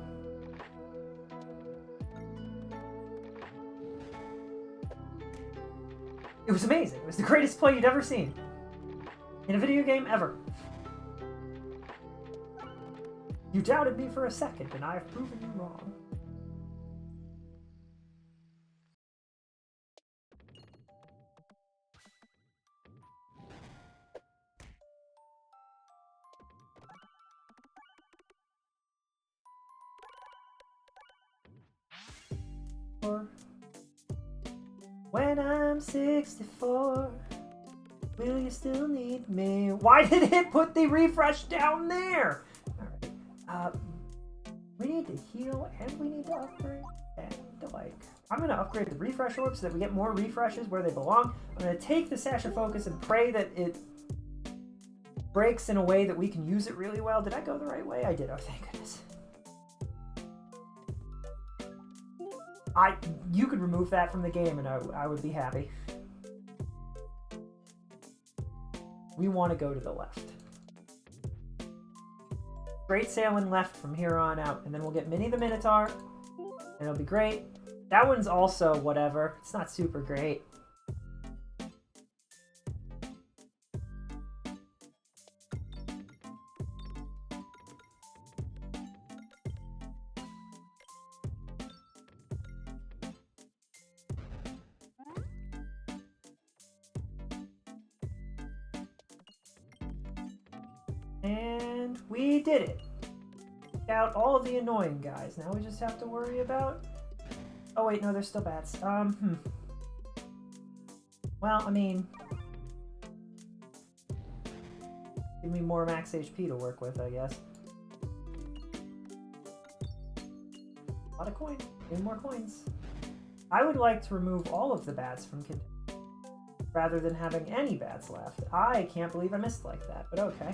It was amazing. It was the greatest play you'd ever seen. In a video game ever. You doubted me for a second, and I have proven you wrong. When I'm 64, will you still need me? Why did it put the refresh down there? Alright, we need to heal and we need to upgrade and I'm gonna upgrade the refresh orb so that we get more refreshes where they belong. I'm gonna take the Sash of Focus and pray that it breaks in a way that we can use it really well. Did I go the right way? I did. Oh, thank goodness. You could remove that from the game and I would be happy. We want to go to the left. Straight sailing left from here on out, and then we'll get Minnie the Minotaur, and it'll be great. That one's also whatever. It's not super great. And we did it. Took out all the annoying guys. Now we just have to worry about... Oh wait, no, there's still bats. Well, I mean... Give me more max HP to work with, I guess. A lot of coins. Give me more coins. I would like to remove all of the bats from Kid rather than having any bats left. I can't believe I missed like that, but okay.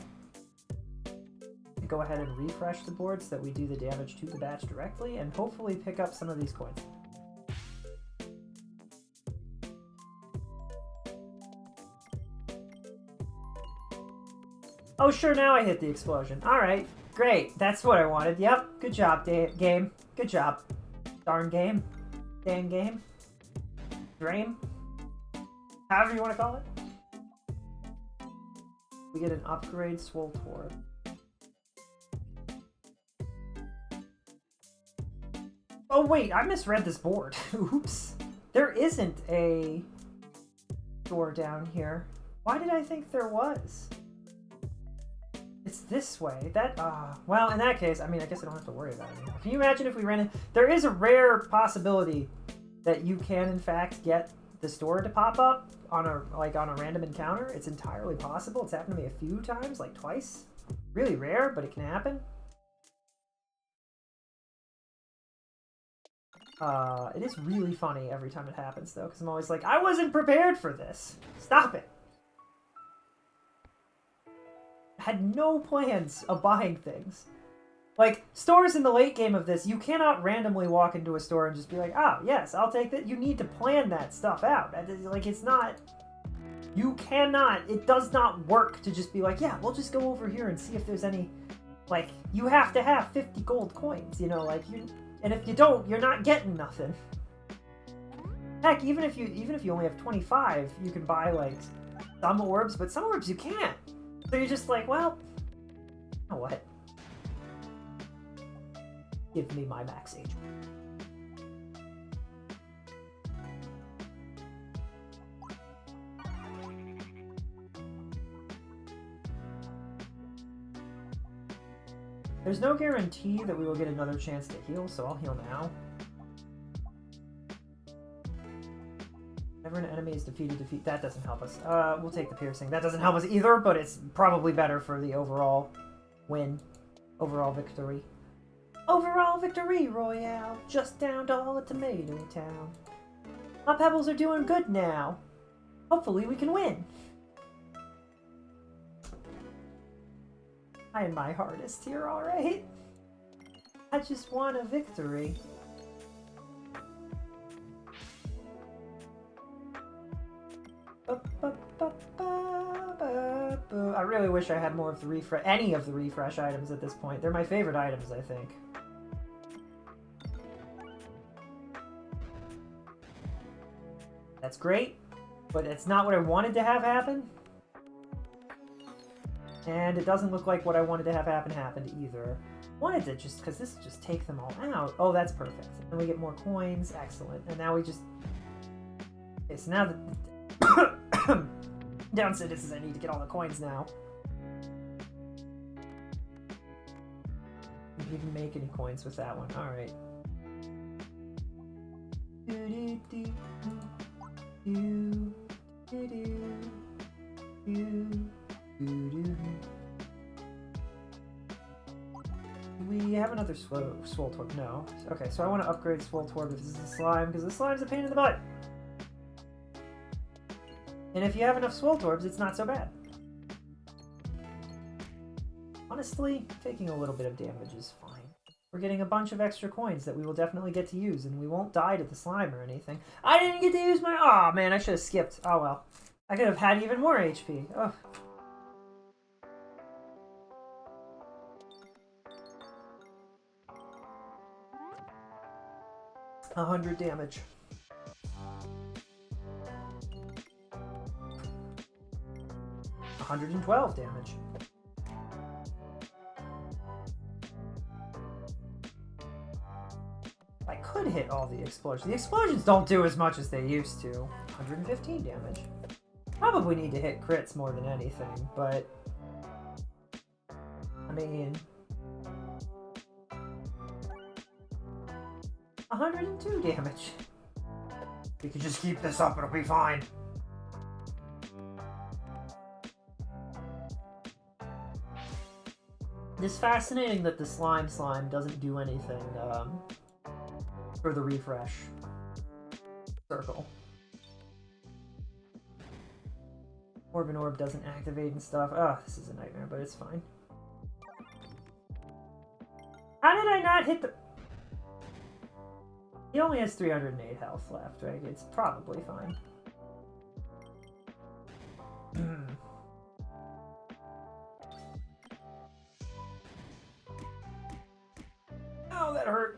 go ahead and refresh the board so that we do the damage to the batch directly and hopefully pick up some of these coins. Oh, sure, now I hit the explosion. Alright, great. That's what I wanted. Yep, good job, game. Good job. Darn game. Dang game. Dream. However you want to call it. We get an upgrade Swole Torb. Oh wait, I misread this board. Oops. There isn't a door down here. Why did I think there was? It's this way. That, well, in that case, I mean, I guess I don't have to worry about it anymore. Can you imagine if we ran in? There is a rare possibility that you can, in fact, get this door to pop up on a random encounter. It's entirely possible. It's happened to me a few times, like twice. Really rare, but it can happen. It is really funny every time it happens, though, because I'm always like, I wasn't prepared for this. Stop it. I had no plans of buying things. Like, stores in the late game of this, you cannot randomly walk into a store and just be like, oh, yes, I'll take that. You need to plan that stuff out. Like, it's not... You cannot... It does not work to just be like, yeah, we'll just go over here and see if there's any... Like, you have to have 50 gold coins, you know? Like, you... And if you don't, you're not getting nothing. Heck, even if you only have 25, you can buy, like, some orbs, but some orbs you can't. So you're just like, well, you know what? Give me my max HP. There's no guarantee that we will get another chance to heal, so I'll heal now. Whenever an enemy is defeated, that doesn't help us. We'll take the piercing. That doesn't help us either, but it's probably better for the overall win. Overall victory. Overall victory royale. Just downed all of Tomato Town. My pebbles are doing good now. Hopefully we can win. Trying my hardest here, alright? I just want a victory. I really wish I had more of the any of the refresh items at this point. They're my favorite items, I think. That's great, but it's not what I wanted to have happen. And it doesn't look like what I wanted to have happen happened either. Wanted to just, because this just take them all out. Oh, that's perfect. And we get more coins. Excellent. And now we just... Okay, so now the... Downside is I need to get all the coins now. Didn't even make any coins with that one. Alright. Do we have another Swole Torb? No. Okay, so I want to upgrade Swole Torb if this is a slime, because the slime's a pain in the butt. And if you have enough Swole Torbs, it's not so bad. Honestly, taking a little bit of damage is fine. We're getting a bunch of extra coins that we will definitely get to use, and we won't die to the slime or anything. I didn't get to use my... Aw, man, I should have skipped. Oh, well. I could have had even more HP. Oh. $100 damage. 112 damage. I could hit all the explosions. The explosions don't do as much as they used to. 115 damage. Probably need to hit crits more than anything, but... I mean... 102 damage. We can just keep this up, it'll be fine. It's fascinating that the slime doesn't do anything for the refresh circle. Orb and Orb doesn't activate and stuff. Oh, this is a nightmare, but it's fine. How did I not hit the... He only has 308 health left, right? It's probably fine. Oh, that hurt.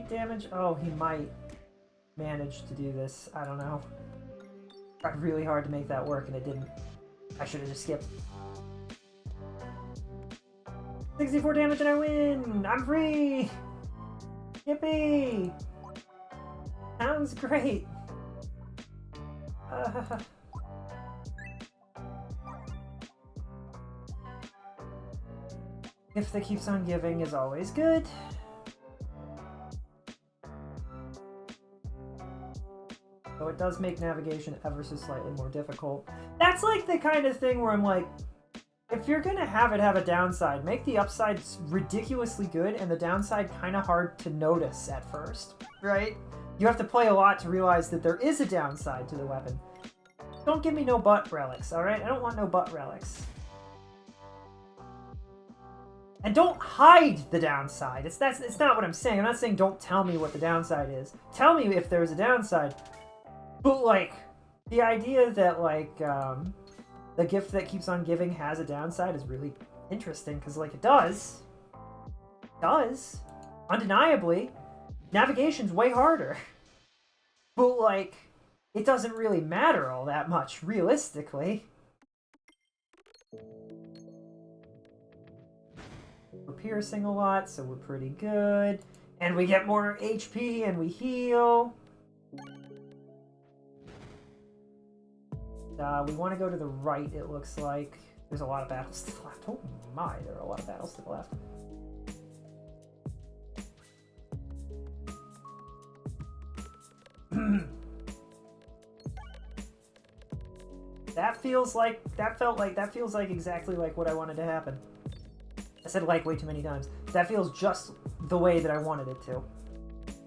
Damage? Oh, he might manage to do this. I don't know. Tried really hard to make that work and it didn't. I should have just skipped. 64 damage and I win! I'm free! Yippee! Sounds great! Gift that keeps on giving is always good. So it does make navigation ever so slightly more difficult. That's like the kind of thing where I'm like, if you're gonna have it have a downside, make the upside ridiculously good and the downside kind of hard to notice at first, right? You have to play a lot to realize that there is a downside to the weapon. Don't give me no butt relics, alright? I don't want no butt relics. And don't hide the downside. It's not what I'm saying. I'm not saying don't tell me what the downside is. Tell me if there's a downside. But, like, the idea that, like, the gift that keeps on giving has a downside is really interesting, because, like, it does. It does. Undeniably. Navigation's way harder. But, like, it doesn't really matter all that much, realistically. We're piercing a lot, so we're pretty good. And we get more HP, and we heal. We want to go to the right, it looks like. There's a lot of battles to the left. Oh my, there are a lot of battles to the left. That feels like exactly like what I wanted to happen. I said like way too many times. That feels just the way that I wanted it to.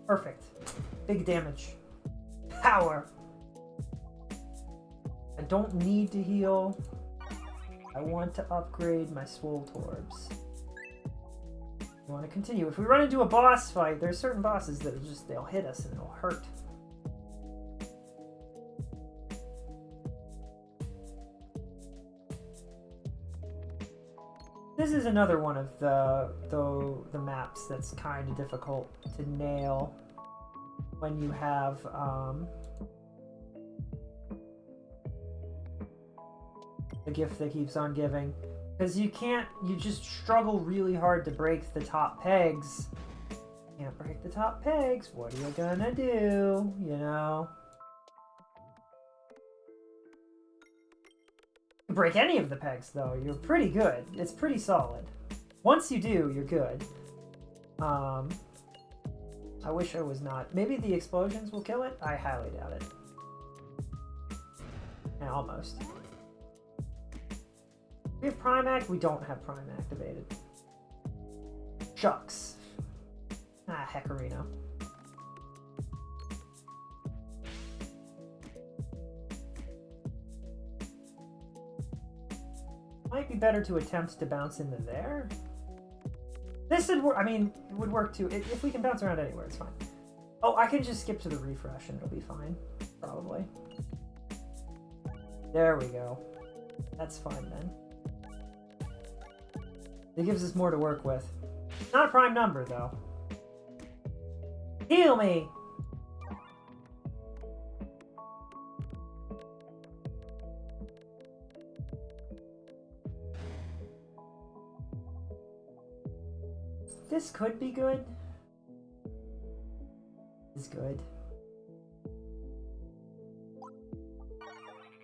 Perfect. Big damage. Power. I don't need to heal. I want to upgrade my Swole Torbs. I want to continue. If we run into a boss fight, there's certain bosses that just, they'll hit us and it'll hurt. This is another one of the maps that's kind of difficult to nail when you have the gift that keeps on giving, because you just struggle really hard to break the top pegs. Can't break the top pegs. What are you gonna do? You know. Break any of the pegs though, you're pretty good. It's pretty solid. Once you do, you're good. I wish I was not. Maybe the explosions will kill it? I highly doubt it. Yeah, almost. We have Prime Act? We don't have Prime activated. Shucks. Ah, heckarino. Might be better to attempt to bounce into there. This would work. I mean, it would work too. If we can bounce around anywhere, it's fine. Oh, I can just skip to the refresh and it'll be fine. Probably. There we go. That's fine then. It gives us more to work with. Not a prime number, though. Heal me! This could be good. This is good.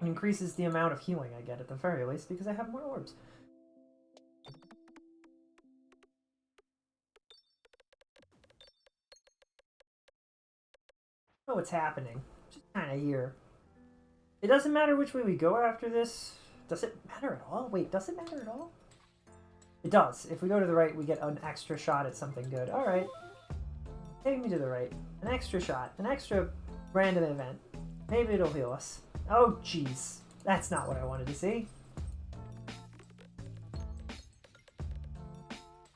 It increases the amount of healing I get at the very least because I have more orbs. I know what's happening. Just kind of here. It doesn't matter which way we go after this. Does it matter at all? Wait, does it matter at all? It does. If we go to the right, we get an extra shot at something good. Alright. Take me to the right. An extra shot. An extra Random event. Maybe it'll heal us. Oh, jeez. That's not what I wanted to see.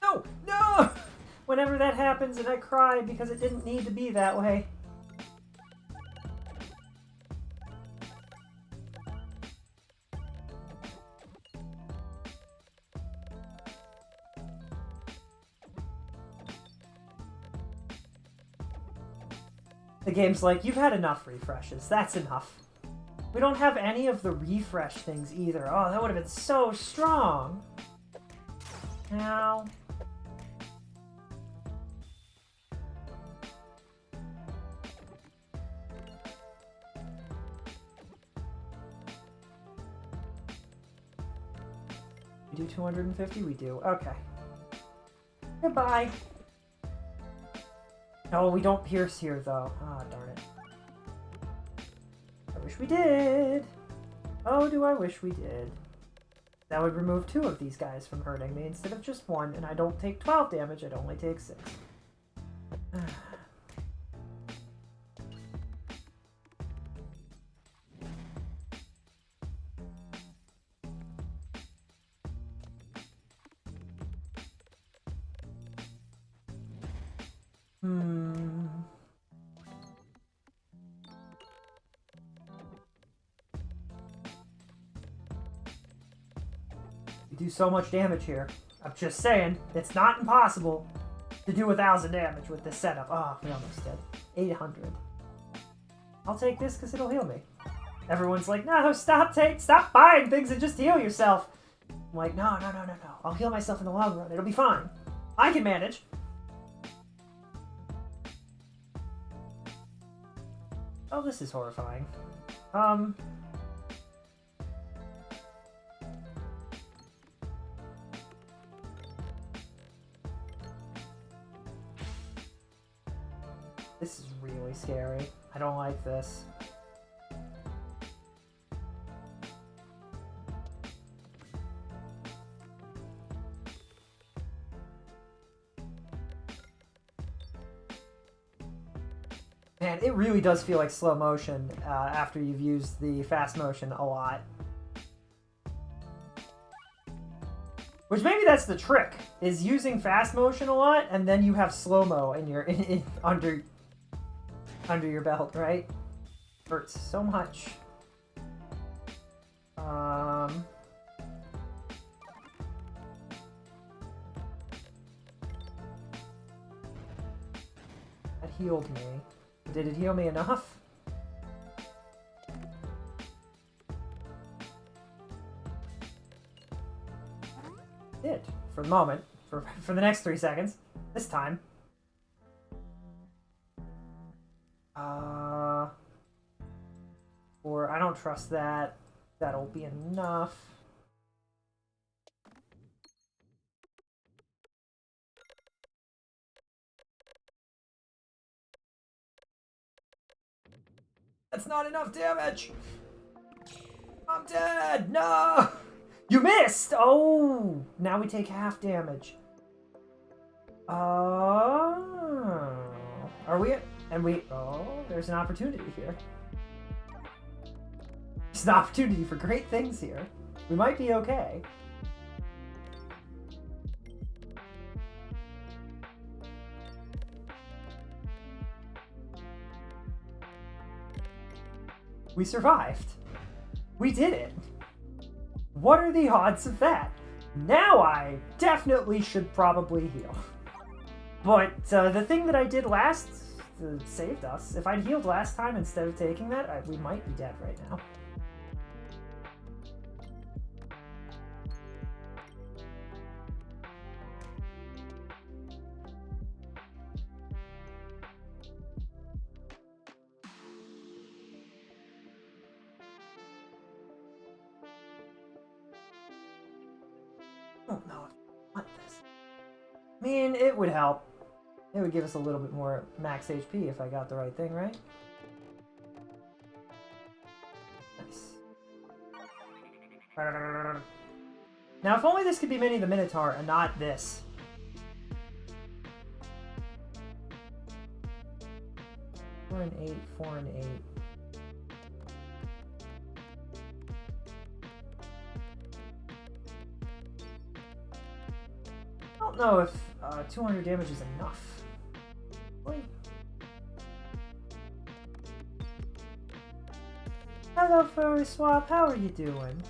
No! No! Whenever that happens and I cry because it didn't need to be that way. The game's like, you've had enough refreshes. That's enough. We don't have any of the refresh things either. Oh, that would have been so strong. Now. We do 250? We do. Okay. Goodbye. No, we don't pierce here, though. Ah, oh, darn it. I wish we did. Oh, do I wish we did. That would remove 2 of these guys from hurting me instead of just 1, and I don't take 12 damage, I'd only take 6. You do so much damage here. I'm just saying, it's not impossible to do 1,000 damage with this setup. Oh, we almost did. 800. I'll take this because it'll heal me. Everyone's like, no, stop buying things and just heal yourself. I'm like, no. I'll heal myself in the long run. It'll be fine. I can manage. Oh, this is horrifying. This is really scary. I don't like this. Man, it really does feel like slow motion after you've used the fast motion a lot. Which maybe that's the trick, is using fast motion a lot, and then you have slow-mo in your under your belt, right? Hurts so much. That healed me. Did it heal me enough? It did. For the moment. For the next 3 seconds. This time. Or I don't trust that. That'll be enough. That's not enough damage! I'm dead! No! You missed! Oh! Now we take half damage. Oh. Are we... And we... Oh, there's an opportunity here. There's an opportunity for great things here. We might be okay. We survived. We did it. What are the odds of that? Now I definitely should probably heal. But the thing that I did last saved us. If I'd healed last time instead of taking that, we might be dead right now. I don't know if I want this. I mean, it would help. It would give us a little bit more max HP if I got the right thing, right? Nice. Now, if only this could be Minnie the Minotaur and not this. 4 and 8, 4 and 8. I don't know if 200 damage is enough. Wait. Hello, Furry Swap. How are you doing?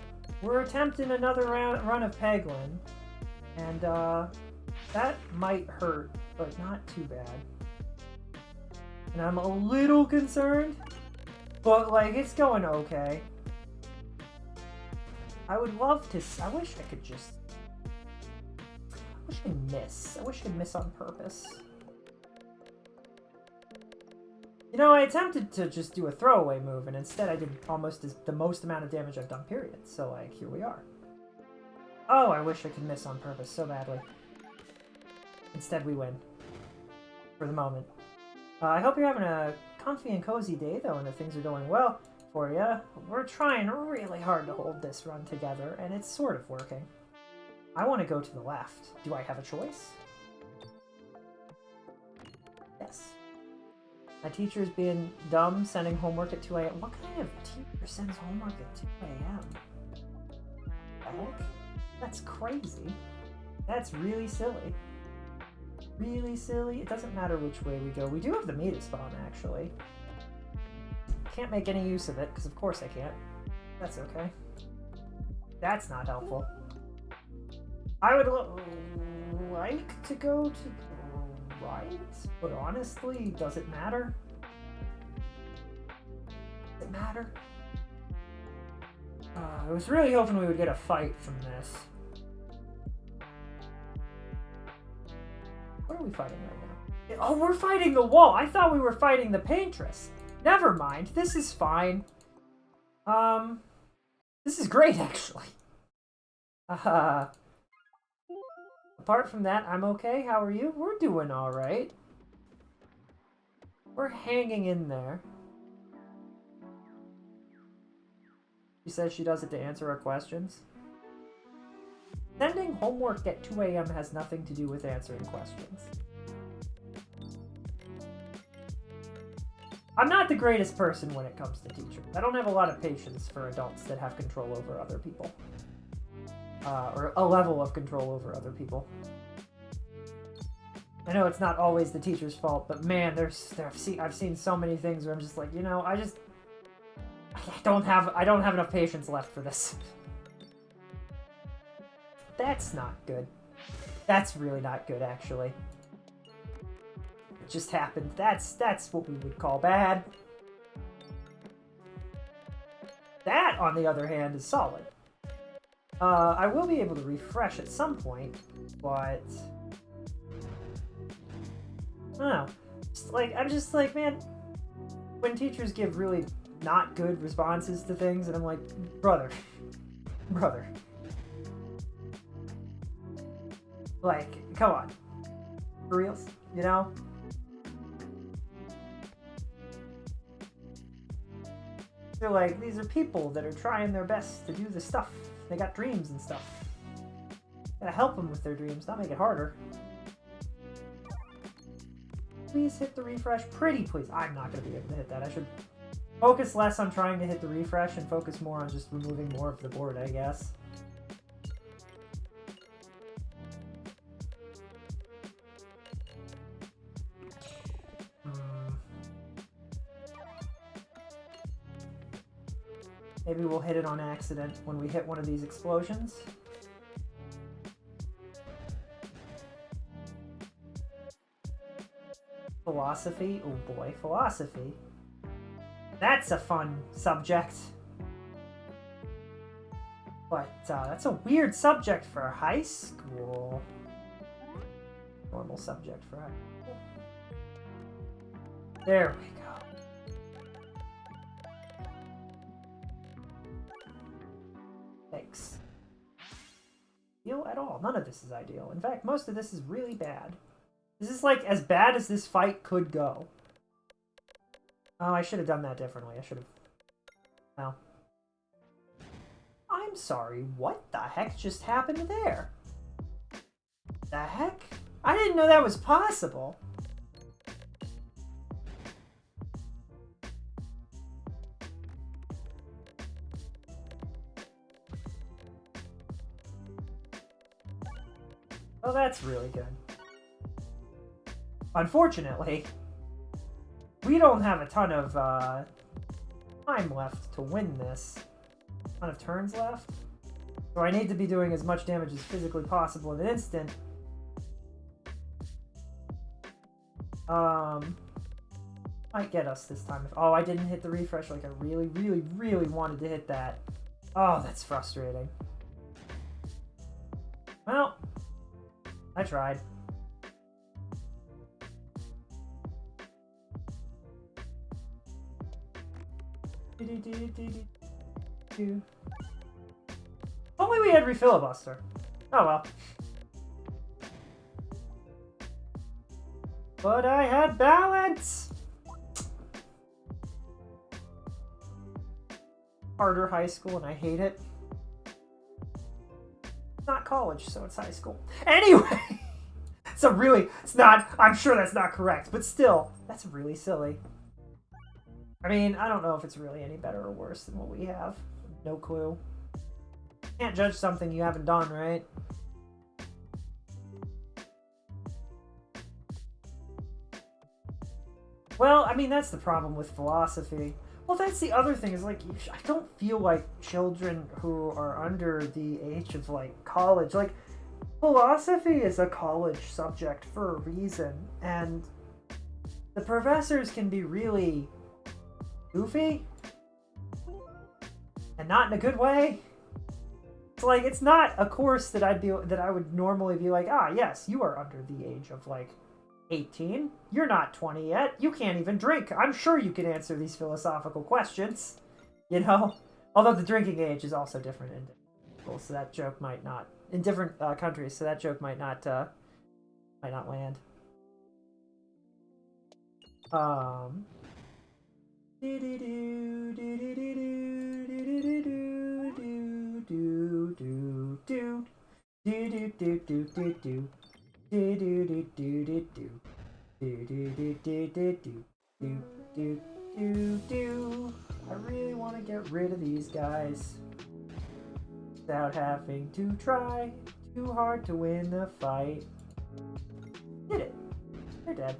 We're attempting another run of Peglin, and that might hurt, but not too bad. And I'm a little concerned, but like it's going okay. I would love to. I wish I could just. I wish I could miss. I wish I could miss on purpose. You know, I attempted to just do a throwaway move, and instead I did almost the most amount of damage I've done, period. So, like, here we are. Oh, I wish I could miss on purpose so badly. Instead, we win. For the moment. I hope you're having a comfy and cozy day, though, and that things are going well for you. We're trying really hard to hold this run together, and it's sort of working. I want to go to the left. Do I have a choice? Yes. My teacher's being dumb, sending homework at 2 a.m. What kind of teacher sends homework at 2 a.m.? The heck? That's crazy. That's really silly. Really silly. It doesn't matter which way we go. We do have the meta spawn, actually. Can't make any use of it, because of course I can't. That's okay. That's not helpful. I would like to go to the right, but honestly, does it matter? Does it matter? I was really hoping we would get a fight from this. What are we fighting right now? Oh, we're fighting the wall! I thought we were fighting the paintress. Never mind. This is fine. This is great, actually. Apart from that, I'm okay. How are you? We're doing alright. We're hanging in there. She says she does it to answer our questions. Sending homework at 2 a.m. has nothing to do with answering questions. I'm not the greatest person when it comes to teachers. I don't have a lot of patience for adults that have control over other people. Or a level of control over other people. I know it's not always the teacher's fault, but man, I've seen so many things where I'm just like, you know, I don't have enough patience left for this. That's not good. That's really not good, actually. It just happened. That's what we would call bad. That, on the other hand, is solid. I will be able to refresh at some point, but I don't know. I'm just like, man, when teachers give really not good responses to things, and I'm like, brother, like, come on, for reals, you know? They're like, these are people that are trying their best to do the stuff. They got dreams and stuff. Gotta help them with their dreams, not make it harder. Please hit the refresh. Pretty please. I'm not gonna be able to hit that. I should focus less on trying to hit the refresh and focus more on just removing more of the board, I guess. Maybe we'll hit it on accident when we hit one of these explosions. Philosophy? Oh boy, philosophy. That's a fun subject. But that's a weird subject for high school. Normal subject for high school. There we go. Thanks. Ideal at all. None of this is ideal. In fact, most of this is really bad. This is like as bad as this fight could go. Oh, I should have done that differently. I should have... Well. I'm sorry. What the heck just happened there? The heck? I didn't know that was possible. Oh, that's really good. Unfortunately, we don't have a ton of time left to win this. A ton of turns left. So I need to be doing as much damage as physically possible in an instant. Might get us this time. Oh, I didn't hit the refresh like I really, really, really wanted to hit that. Oh, that's frustrating. Well, I tried. Only we had refilibuster. Oh well. But I had balance! Harder high school and I hate it. It's not college, so it's high school. Anyway! It's not, I'm sure that's not correct, but still, that's really silly. I mean, I don't know if it's really any better or worse than what we have. No clue. Can't judge something you haven't done, right? Well, I mean, that's the problem with philosophy. Well, that's the other thing, is like, I don't feel like children who are under the age of, like, college, like, philosophy is a college subject for a reason, and the professors can be really goofy, and not in a good way. It's like, it's not a course that I would normally be like, ah, yes, you are under the age of, like, 18. You're not 20 yet. You can't even drink. I'm sure you can answer these philosophical questions. You know? Although the drinking age is also different in people, so that joke might not... In different countries, so that joke might not land. I really want to get rid of these guys without having to try too hard to win the fight. Did it. They're dead.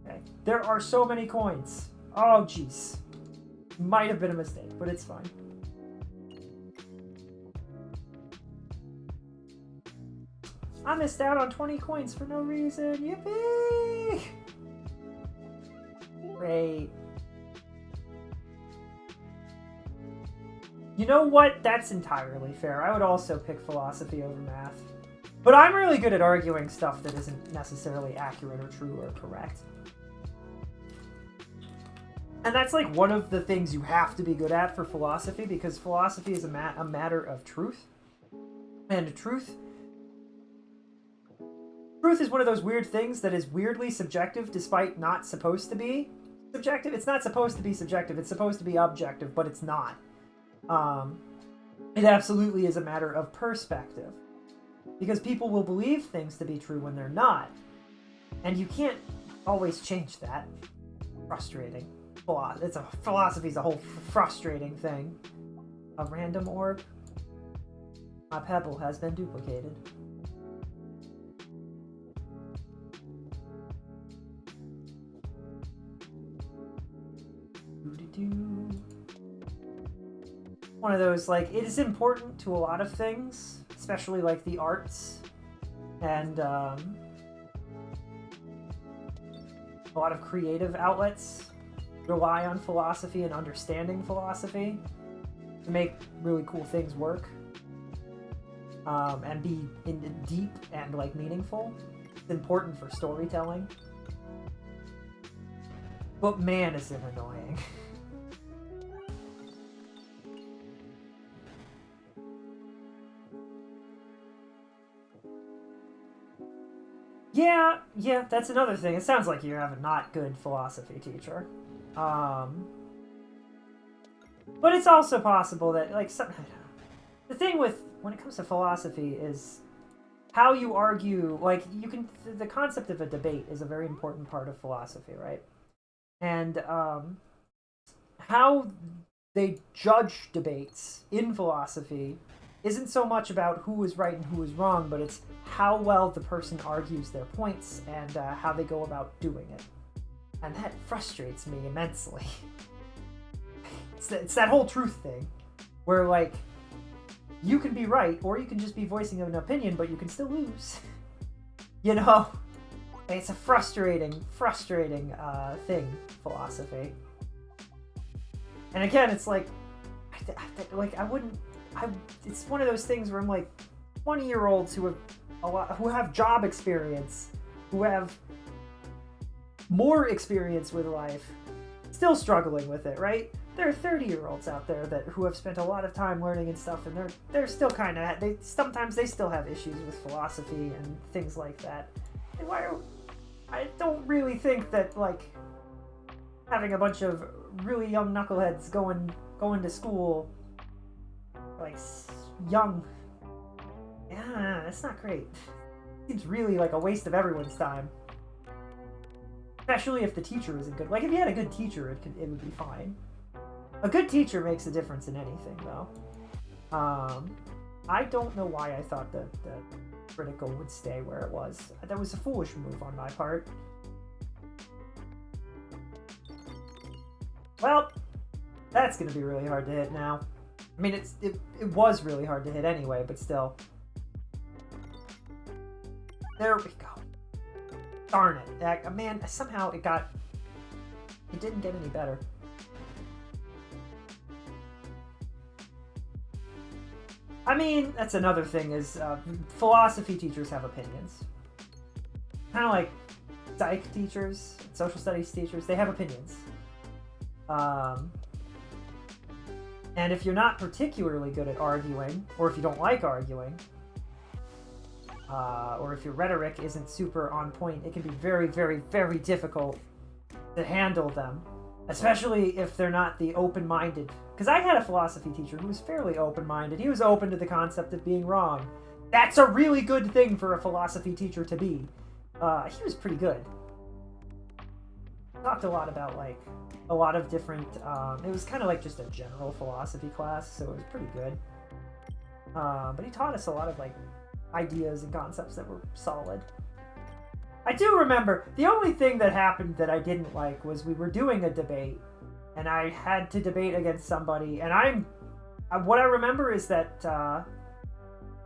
Okay. There are so many coins. Oh, jeez. Might have been a mistake, but it's fine. I missed out on 20 coins for no reason. Yippee! Great. You know what? That's entirely fair. I would also pick philosophy over math. But I'm really good at arguing stuff that isn't necessarily accurate or true or correct. And that's like one of the things you have to be good at for philosophy, because philosophy is a matter of truth. And truth is one of those weird things that is weirdly subjective despite not supposed to be subjective. It's not supposed to be subjective. It's supposed to be objective, but it's not. It absolutely is a matter of perspective. Because people will believe things to be true when they're not. And you can't always change that. Frustrating. Philosophy's a whole frustrating thing. A random orb. My pebble has been duplicated. One of those, like, it is important to a lot of things, especially like the arts, and a lot of creative outlets rely on philosophy and understanding philosophy to make really cool things work, and be deep and like meaningful. It's important for storytelling, but man, is it annoying. Yeah, that's another thing. It sounds like you have a not good philosophy teacher. But it's also possible that, like, the thing when it comes to philosophy is how you argue, like, the concept of a debate is a very important part of philosophy, right? And, how they judge debates in philosophy isn't so much about who is right and who is wrong, but it's how well the person argues their points and how they go about doing it. And that frustrates me immensely. It's that whole truth thing, where like, you can be right, or you can just be voicing an opinion, but you can still lose. You know? It's a frustrating thing, philosophy. And again, it's like, it's one of those things where I'm like, 20-year-olds who have job experience, who have more experience with life, still struggling with it, right? There are 30-year-olds out there who have spent a lot of time learning and stuff, and they're still kind of, sometimes they still have issues with philosophy and things like that. And I don't really think that, like, having a bunch of really young knuckleheads going to school, like, young, yeah, that's not great. Seems really like a waste of everyone's time. Especially if the teacher isn't good. Like, if you had a good teacher, it would be fine. A good teacher makes a difference in anything, though. I don't know why I thought that the critical would stay where it was. That was a foolish move on my part. Well, that's going to be really hard to hit now. I mean, it was really hard to hit anyway, but still. There we go. Darn it. Man, somehow it didn't get any better. I mean, that's another thing is philosophy teachers have opinions. Kind of like psych teachers, social studies teachers, they have opinions. And if you're not particularly good at arguing, or if you don't like arguing, or if your rhetoric isn't super on point, it can be very, very, very difficult to handle them. Especially if they're not the open-minded. Because I had a philosophy teacher who was fairly open-minded. He was open to the concept of being wrong. That's a really good thing for a philosophy teacher to be. He was pretty good. Talked a lot about, like, a lot of different... it was kind of like just a general philosophy class, so it was pretty good. But he taught us a lot of, like, ideas and concepts that were solid. I do remember, the only thing that happened that I didn't like was we were doing a debate, and I had to debate against somebody, and what I remember is that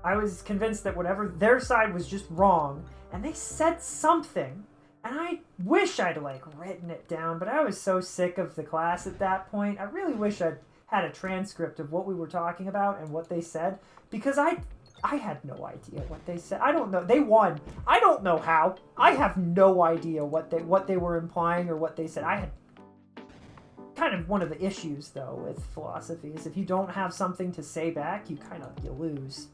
I was convinced that whatever their side was just wrong, and they said something, and I wish I'd, like, written it down, but I was so sick of the class at that point. I really wish I'd had a transcript of what we were talking about and what they said, because I had no idea what they said. I don't know. They won. I don't know how. I have no idea what they were implying or what they said. I had kind of one of the issues though with philosophy is if you don't have something to say back, you lose.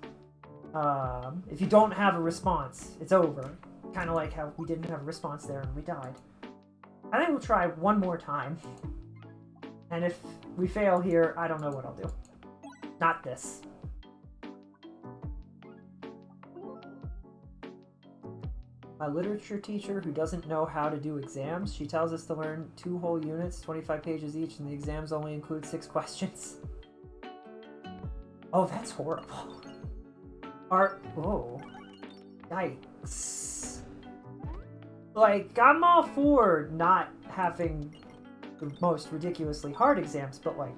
If you don't have a response, it's over. Kind of like how we didn't have a response there and we died. I think we'll try one more time. And if we fail here, I don't know what I'll do. Not this. My literature teacher who doesn't know how to do exams, she tells us to learn 2 whole units, 25 pages each, and the exams only include 6 questions. Oh, that's horrible. Whoa. Yikes. Like, I'm all for not having the most ridiculously hard exams, but like,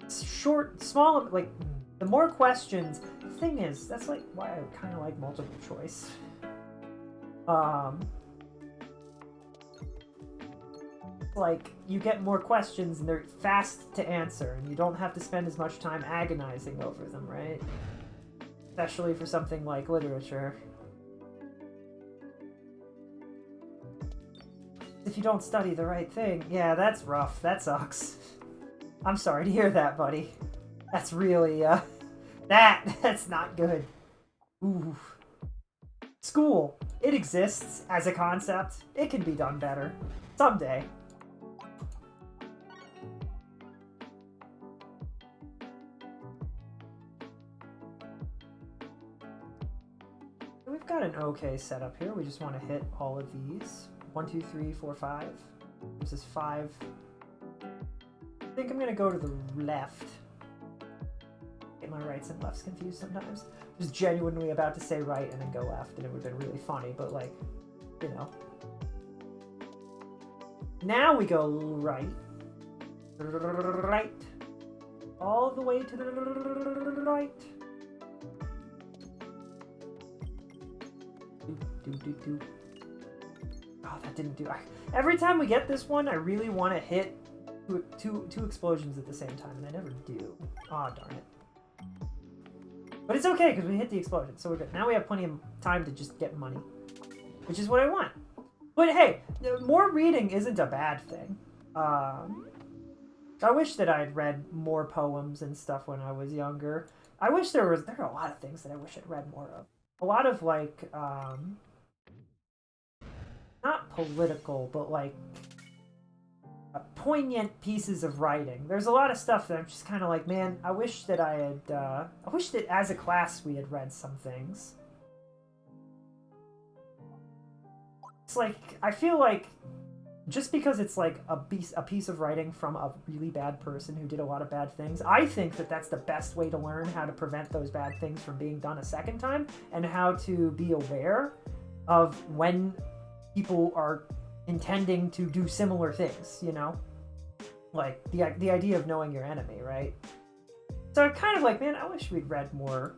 small, like, the more questions, the thing is, that's like why I kind of like multiple choice. Like, you get more questions and they're fast to answer and you don't have to spend as much time agonizing over them, right? Especially for something like literature. If you don't study the right thing, yeah, that's rough. That sucks. I'm sorry to hear that, buddy. That's really, that's not good. Ooh. School. It exists as a concept. It can be done better. Someday. We've got an okay setup here. We just want to hit all of these. 1, 2, 3, 4, 5. This is 5. I think I'm going to go to the left. get my rights and lefts confused sometimes. I was genuinely about to say right and then go left, and it would have been really funny, but like, you know. Now we go right. Right. All the way to the right. Do. Oh, that didn't do. Every time we get this one, I really want to hit two explosions at the same time, and I never do. Aw, darn it. But it's okay, because we hit the explosion, so we're good. Now we have plenty of time to just get money, which is what I want. But hey, more reading isn't a bad thing. I wish that I had read more poems and stuff when I was younger. I wish there are a lot of things that I wish I'd read more of. A lot of, like, not political, but, like, poignant pieces of writing. There's a lot of stuff that I'm just kind of like, man, I wish that I wish that as a class we had read some things. It's like, I feel like, just because it's like a piece of writing from a really bad person who did a lot of bad things, I think that that's the best way to learn how to prevent those bad things from being done a second time, and how to be aware of when people are intending to do similar things, you know? Like, the idea of knowing your enemy, right? So I'm kind of like, man, I wish we'd read more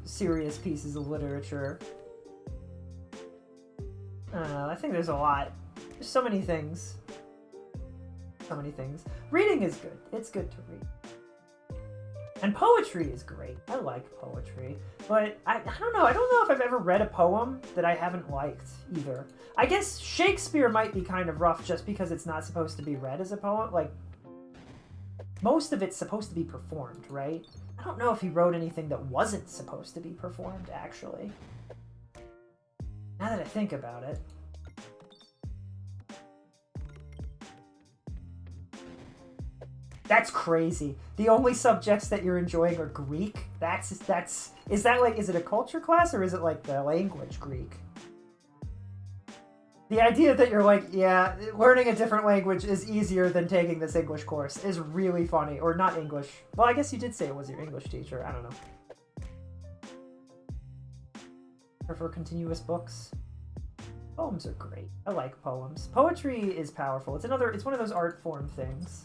serious pieces of literature. I don't know, I think there's a lot. There's so many things. So many things. Reading is good. It's good to read. And poetry is great. I like poetry. But I don't know. I don't know if I've ever read a poem that I haven't liked either. I guess Shakespeare might be kind of rough just because it's not supposed to be read as a poem. Like, most of it's supposed to be performed, right? I don't know if he wrote anything that wasn't supposed to be performed, actually. Now that I think about it. That's crazy. The only subjects that you're enjoying are Greek? Is it a culture class, or is it like the language Greek? The idea that you're like, yeah, learning a different language is easier than taking this English course is really funny. Or not English. Well, I guess you did say it was your English teacher. I don't know. Prefer continuous books. Poems are great. I like poems. Poetry is powerful. It's one of those art form things.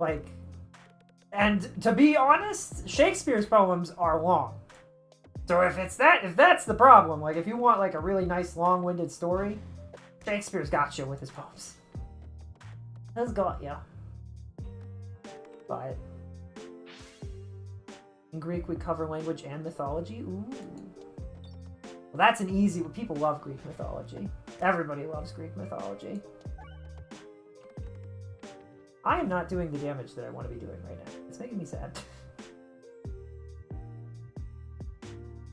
Like, and to be honest, Shakespeare's poems are long. So if that's the problem, like if you want like a really nice long-winded story, Shakespeare's got you with his poems. Has got ya. But in Greek we cover language and mythology. Ooh. Well, that's an easy one. People love Greek mythology. Everybody loves Greek mythology. I am not doing the damage that I want to be doing right now. It's making me sad.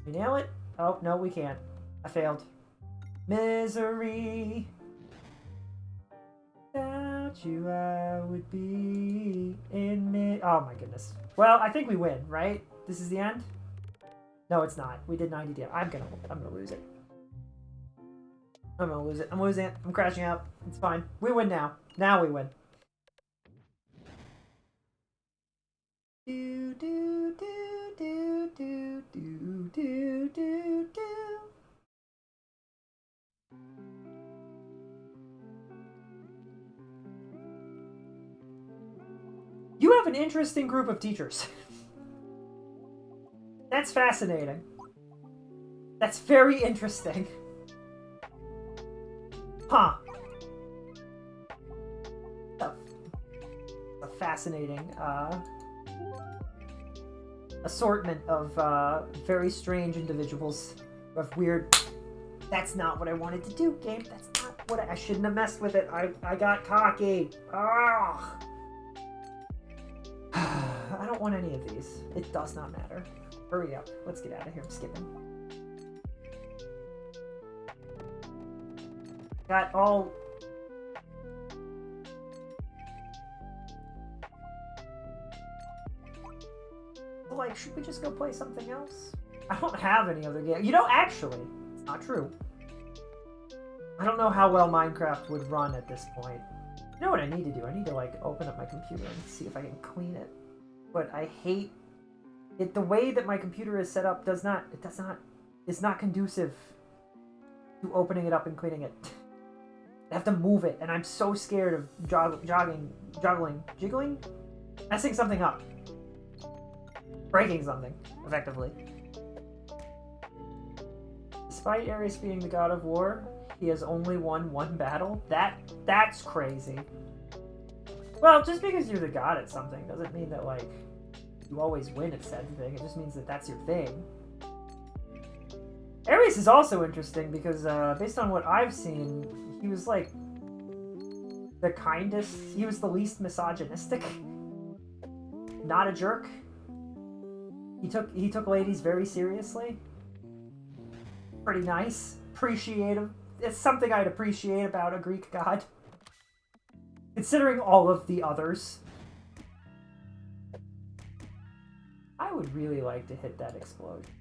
We nail it? Oh, no, we can't. I failed. Misery. Without you, I would be in oh my goodness. Well, I think we win, right? This is the end? No, it's not. We did 90 damage. I'm gonna lose it. I'm gonna lose it. I'm losing it. I'm crashing out. It's fine. We win now. Now we win. Do do do do do do do do do. You have an interesting group of teachers. That's fascinating. That's very interesting. Huh. A fascinating, assortment of very strange individuals of weird. That's not what I wanted to do, game. That's not what I shouldn't have messed with it. I got cocky. Ah. I don't want any of these. It does not matter. Hurry up. Let's get out of here. I'm skipping. Got all. Like, should we just go play something else? I don't have any other game. You know, actually, it's not true. I don't know how well Minecraft would run at this point. You know what I need to do? I need to, like, open up my computer and see if I can clean it. but I hate it. The way that my computer is set up is not conducive to opening it up and cleaning it. I have to move it, and I'm so scared of jiggling, messing something up, breaking something, effectively. Despite Ares being the god of war, he has only won one battle? That's crazy. Well, just because you're the god at something doesn't mean that, like, you always win at said thing. It just means that that's your thing. Ares is also interesting because, based on what I've seen, he was, like, the kindest... He was the least misogynistic. Not a jerk. He took ladies very seriously. Pretty nice. Appreciative. It's something I'd appreciate about a Greek god. Considering all of the others. I would really like to hit that explosion.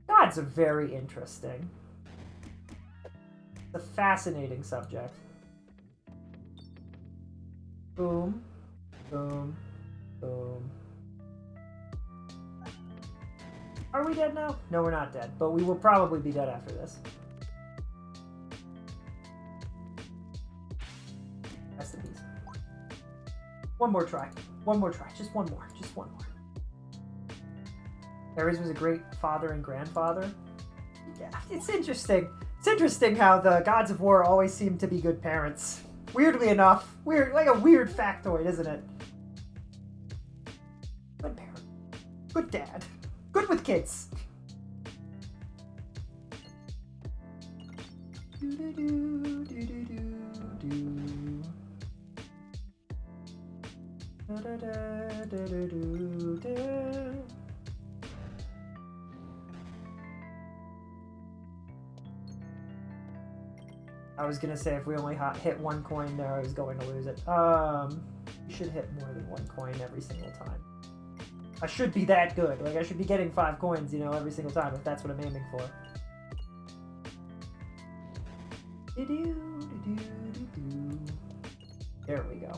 Gods are very interesting. It's a fascinating subject. Boom. Boom. Boom. Are we dead now? No, we're not dead, but we will probably be dead after this. Rest in peace. One more try. One more try. Just one more. Just one more. Ares was a great father and grandfather. Yeah, it's interesting. It's interesting how the gods of war always seem to be good parents. Weirdly enough. Weird, like a weird factoid, isn't it? Good parent. Good dad. Good with kids. I was gonna say if we only hit one coin there, I was going to lose it. You should hit more than one coin every single time. I should be that good. Like, I should be getting 5 coins, you know, every single time, if that's what I'm aiming for. There we go.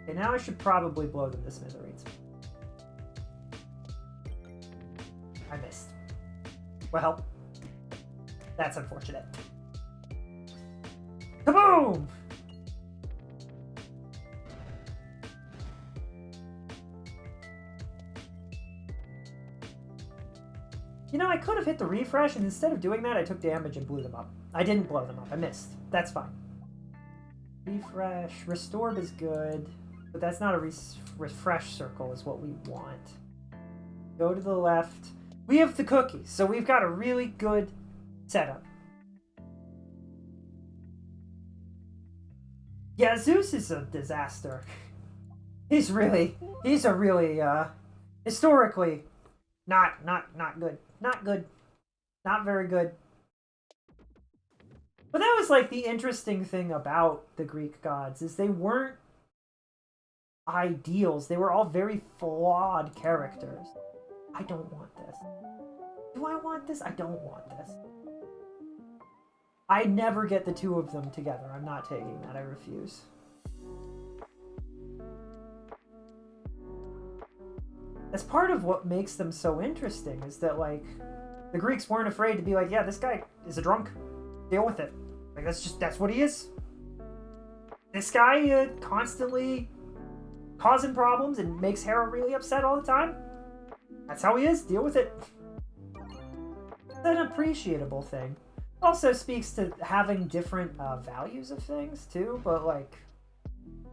Okay, now I should probably blow them to smithereens. I missed. Well, that's unfortunate. Kaboom! You know, I could have hit the refresh, and instead of doing that, I took damage and blew them up. I didn't blow them up. I missed. That's fine. Refresh. Restore is good, but that's not a refresh circle is what we want. Go to the left. We have the cookies, so we've got a really good setup. Yeah, Zeus is a disaster. He's a really, historically, not good. Not good. Not very good. But that was like the interesting thing about the Greek gods, is they weren't ideals. They were all very flawed characters. I don't want this. Do I want this? I don't want this. I never get the two of them together. I'm not taking that. I refuse. That's part of what makes them so interesting, is that, like, the Greeks weren't afraid to be like, yeah, this guy is a drunk. Deal with it. Like, that's what he is. This guy constantly causing problems and makes Hera really upset all the time. That's how he is. Deal with it. It's an appreciable thing. Also speaks to having different values of things too, but like,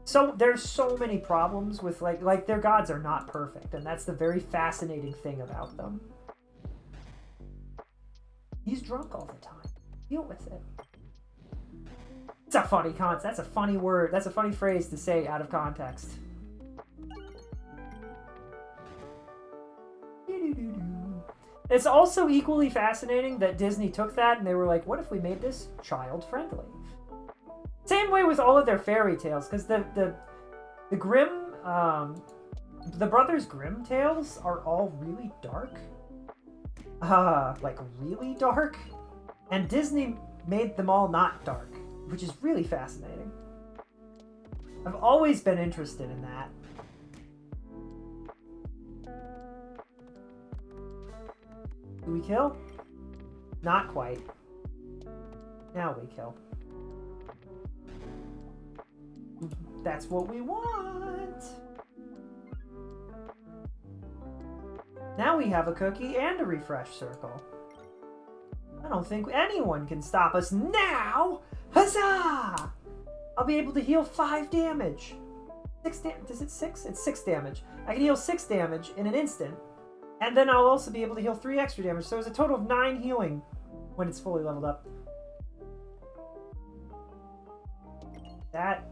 so there's so many problems with like their gods are not perfect, and that's the very fascinating thing about them. He's drunk all the time. Deal with it. It's a funny concept. That's a funny word. That's a funny phrase to say out of context. It's also equally fascinating that Disney took that and they were like, what if we made this child-friendly? Same way with all of their fairy tales, because the Grimm, the Brothers Grimm tales are all really dark. Like really dark. And Disney made them all not dark, which is really fascinating. I've always been interested in that. Do we kill? Not quite. Now we kill. That's what we want! Now we have a cookie and a refresh circle. I don't think anyone can stop us now! Huzzah! I'll be able to heal 5 damage. 6 damage. Is it 6? It's 6 damage. I can heal 6 damage in an instant. And then I'll also be able to heal 3 extra damage. So it's a total of 9 healing when it's fully leveled up. That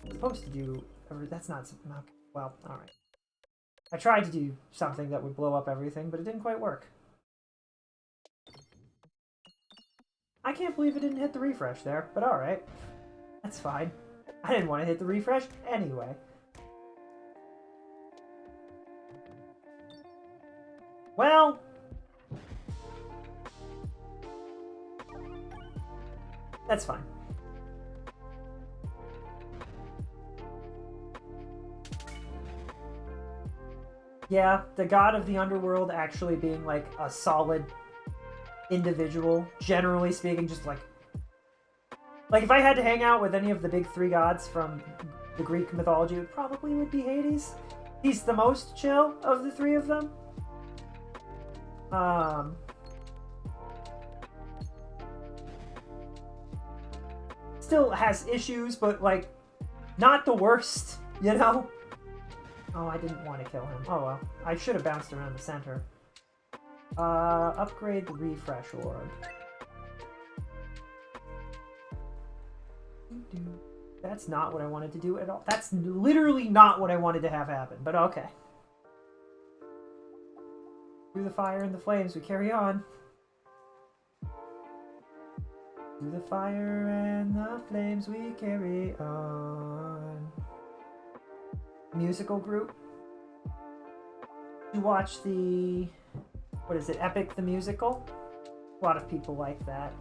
is supposed to do... That's not... Okay. Well, alright. I tried to do something that would blow up everything, but it didn't quite work. I can't believe it didn't hit the refresh there, but alright. That's fine. I didn't want to hit the refresh anyway. Well... That's fine. Yeah, the god of the underworld actually being like a solid individual, generally speaking, just like if I had to hang out with any of the big 3 gods from the Greek mythology, it probably would be Hades. He's the most chill of the 3 of them. Still has issues, but like not the worst, you know? Oh, I didn't want to kill him. Oh well. I should have bounced around the center. Upgrade the refresh orb. That's not what I wanted to do at all. That's literally not what I wanted to have happen, but okay. Through the fire and the flames, we carry on. Through the fire and the flames, we carry on. Musical group. You watch the... What is it? Epic the Musical? A lot of people like that.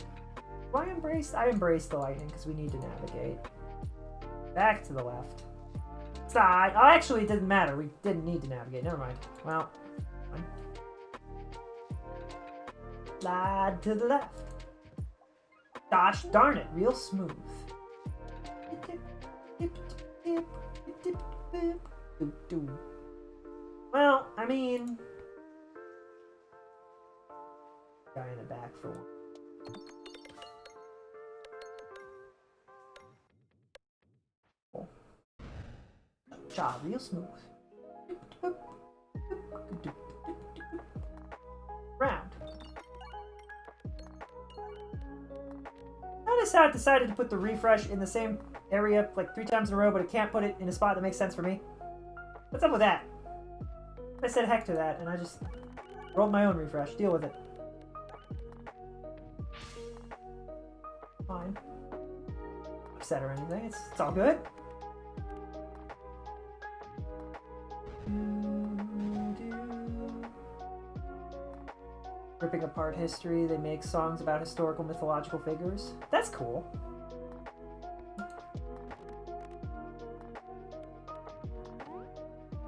Do I embrace the lightning because we need to navigate. Back to the left. Side. Oh, actually, it didn't matter. We didn't need to navigate. Never mind. Well. Slide to the left. Gosh darn it. Real smooth. Well, I mean... Guy in the back for one. Cool. Job, real smooth. Round. Notice how I decided to put the refresh in the same area like 3 times in a row, but it can't put it in a spot that makes sense for me. What's up with that? I said heck to that, and I just rolled my own refresh. Deal with it. Fine. Upset or anything. It's all good. Ripping apart history, they make songs about historical mythological figures. That's cool.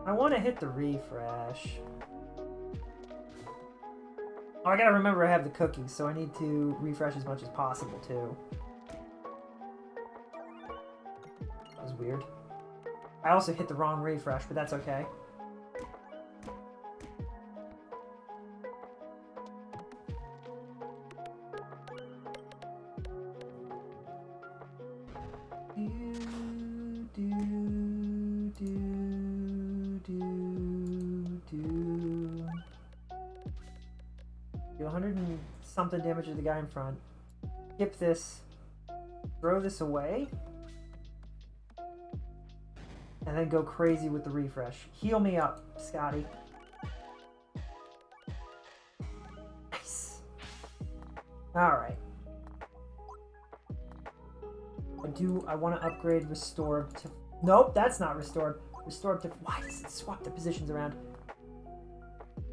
I want to hit the refresh. Oh, I gotta remember I have the cookies, so I need to refresh as much as possible, too. That was weird. I also hit the wrong refresh, but that's okay. Do 100 and something damage to the guy in front. Skip this. Throw this away. And then go crazy with the refresh. Heal me up, Scotty. Nice. Alright. I want to upgrade Restored to... Nope, that's not Restored. Restored to... Why does it swap the positions around?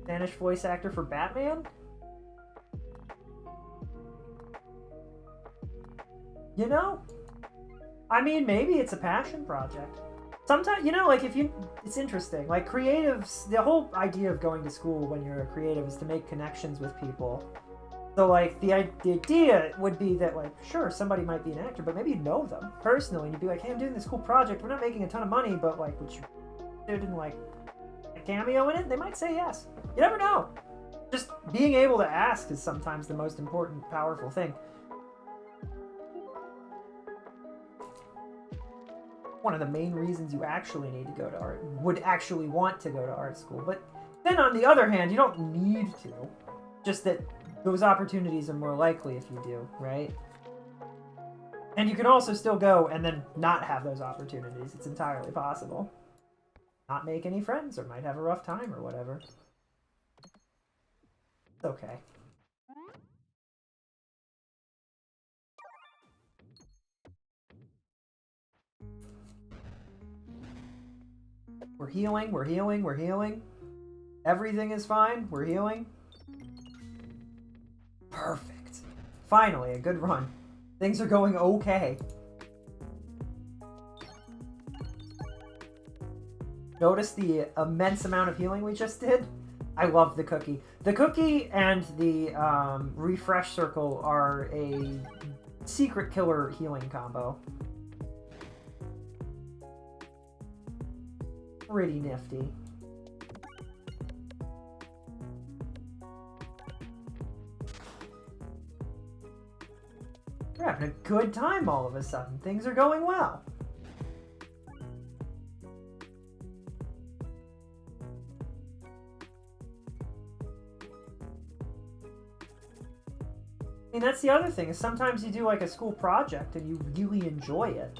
Spanish voice actor for Batman? You know? I mean, maybe it's a passion project. Sometimes, you know, like it's interesting. Like creatives, the whole idea of going to school when you're a creative is to make connections with people. So like the idea would be that like, sure, somebody might be an actor, but maybe you know them personally and you'd be like, hey, I'm doing this cool project. We're not making a ton of money, but like, would you in like a cameo in it? They might say yes. You never know. Just being able to ask is sometimes the most important, powerful thing. One of the main reasons you actually need to go to art, would actually want to go to art school. But then on the other hand, you don't need to. Just that those opportunities are more likely if you do, right? And you can also still go and then not have those opportunities. It's entirely possible. Not make any friends or might have a rough time or whatever. It's okay. We're healing, we're healing, we're healing. Everything is fine, we're healing. Perfect. Finally, a good run. Things are going okay. Notice the immense amount of healing we just did? I love the cookie. The cookie and the refresh circle are a secret killer healing combo. Pretty nifty. We're having a good time all of a sudden. Things are going well. I mean, that's the other thing, is sometimes you do like a school project and you really enjoy it.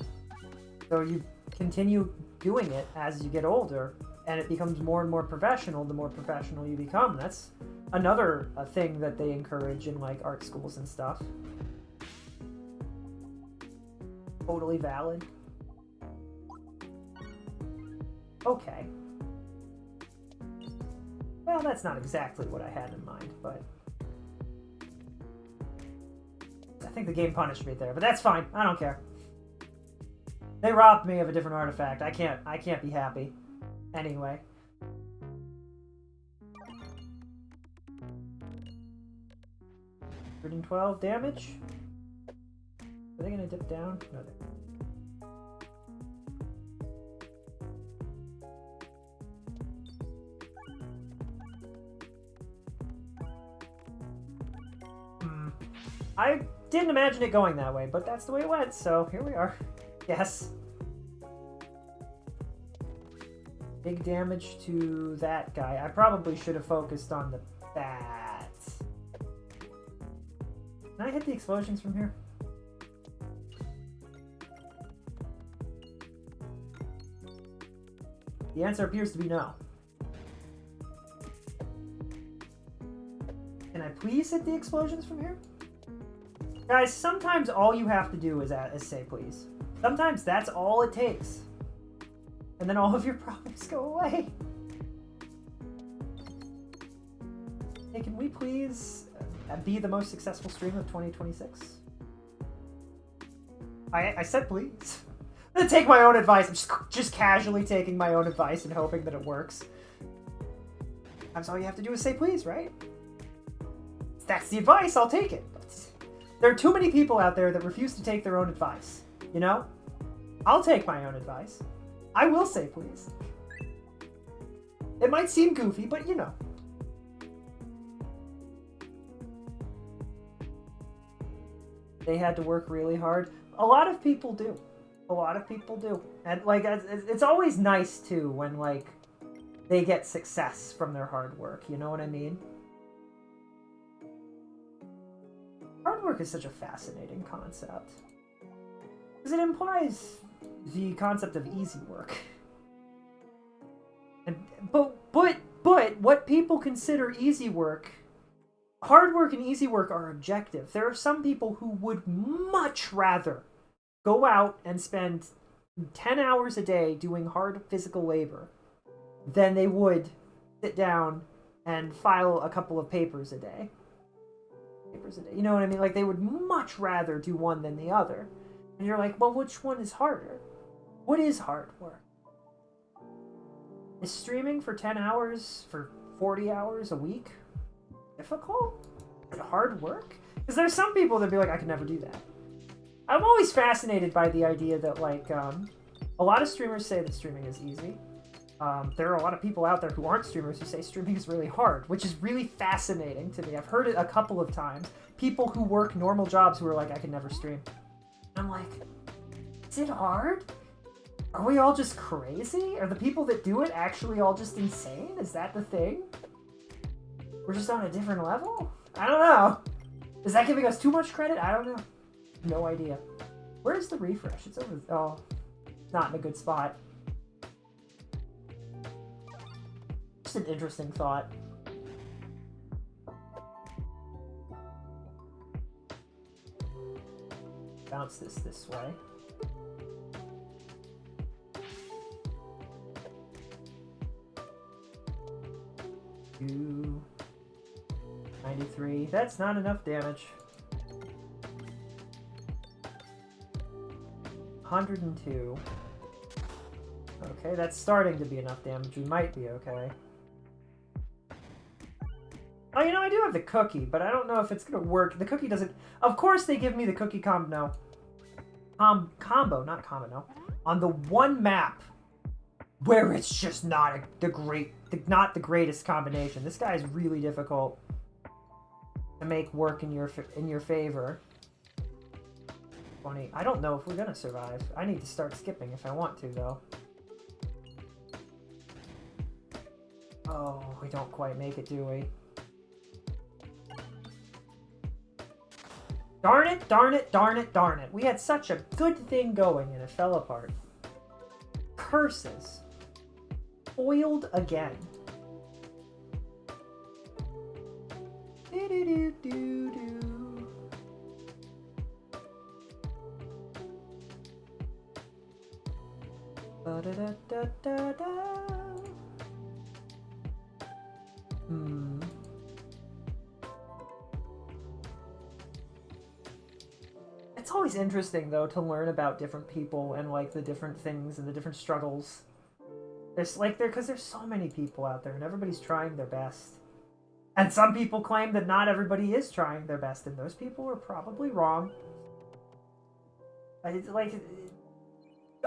So you continue doing it as you get older, and it becomes more and more professional the more professional you become. That's another thing that they encourage in like art schools and stuff. Totally valid. Okay. Well, that's not exactly what I had in mind, but I think the game punished me there, but that's fine. I don't care. They robbed me of a different artifact. I can't be happy. Anyway. $112 damage? Are they gonna dip down? No, they I didn't imagine it going that way, but that's the way it went, so here we are. Yes. Big damage to that guy. I probably should have focused on the bats. Can I hit the explosions from here? The answer appears to be no. Can I please hit the explosions from here? Guys, sometimes all you have to do is say please. Sometimes that's all it takes. And then all of your problems go away. Hey, can we please be the most successful stream of 2026? I said please. I'm gonna take my own advice. I'm just casually taking my own advice and hoping that it works. That's all you have to do is say please, right? If that's the advice, I'll take it. There are too many people out there that refuse to take their own advice. You know? I'll take my own advice. I will say please. It might seem goofy, but you know. They had to work really hard. A lot of people do. A lot of people do. And like, it's always nice too when like they get success from their hard work. You know what I mean? Hard work is such a fascinating concept. Because it implies the concept of easy work. And, but what people consider easy work, hard work and easy work are objective. There are some people who would much rather go out and spend 10 hours a day doing hard physical labor than they would sit down and file a couple of papers a day. You know what I mean? Like, they would much rather do one than the other. And you're like, well, which one is harder? What is hard work? Is streaming for 10 hours for 40 hours a week difficult? Is it hard work? Because there's some people that be like, I could never do that. I'm always fascinated by the idea that, like, a lot of streamers say that streaming is easy. There are a lot of people out there who aren't streamers who say streaming is really hard, which is really fascinating to me. I've heard it a couple of times. People who work normal jobs who are like, I could never stream. I'm like, is it hard? Are we all just crazy? Are the people that do it actually all just insane? Is that the thing? We're just on a different level? I don't know. Is that giving us too much credit? I don't know. No idea. Where's the refresh? It's over. Oh, not in a good spot. Just an interesting thought. Bounce this way. 93. That's not enough damage. 102. Okay, that's starting to be enough damage. We might be okay. Oh, you know, I do have the cookie, but I don't know if it's gonna work. The cookie doesn't... Of course they give me the cookie combo. No. Combo, not combo, no. On the one map where it's just not the greatest combination. This guy is really difficult to make work in your favor. 20. I don't know if we're gonna survive. I need to start skipping if I want to, though. Oh, we don't quite make it, do we? Darn it, darn it, darn it, darn it. We had such a good thing going and it fell apart. Curses. Foiled again. Do-do-do-do-do. Ba-da-da-da-da-da. It's always interesting, though, to learn about different people and, like, the different things and the different struggles. There's, like, because there's so many people out there and everybody's trying their best. And some people claim that not everybody is trying their best, and those people are probably wrong. It's like,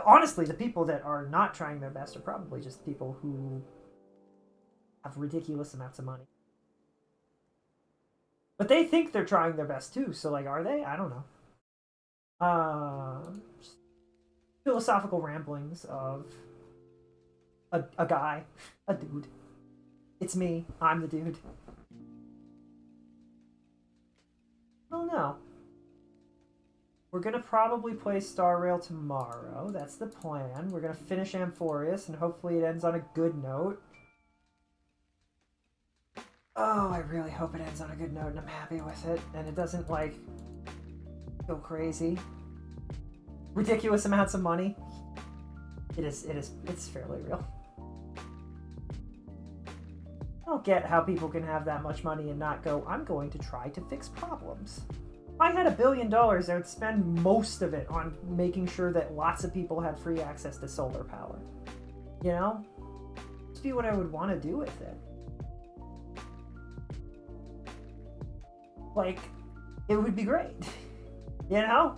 honestly, the people that are not trying their best are probably just people who have ridiculous amounts of money. But they think they're trying their best too, so, like, are they? I don't know. Philosophical ramblings of a guy, a dude. It's me. I'm the dude. Oh no. We're gonna probably play Star Rail tomorrow. That's the plan. We're gonna finish Amphorius, and hopefully it ends on a good note. Oh, I really hope it ends on a good note, and I'm happy with it, and it doesn't, like, go crazy. Ridiculous amounts of money. It's fairly real. I don't get how people can have that much money and not go, I'm going to try to fix problems. If I had $1 billion, I would spend most of it on making sure that lots of people had free access to solar power. You know? That'd be what I would want to do with it. Like, it would be great. You know?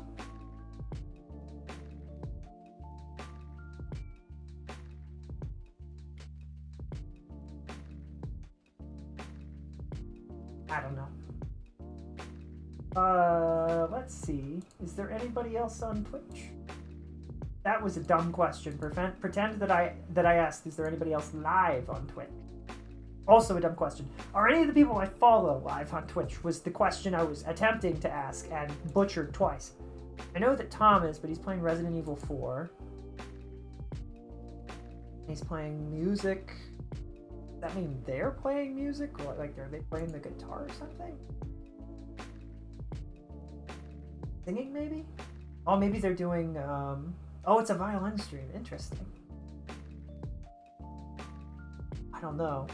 I don't know. Let's see. Is there anybody else on Twitch? That was a dumb question. Pretend that I asked, is there anybody else live on Twitch? Also a dumb question. Are any of the people I follow live on Twitch? Was the question I was attempting to ask and butchered twice. I know that Tom is, but he's playing Resident Evil 4. He's playing music. Does that mean they're playing music? Or, like, are they playing the guitar or something? Singing, maybe? Oh, maybe they're doing, oh, it's a violin stream. Interesting. I don't know.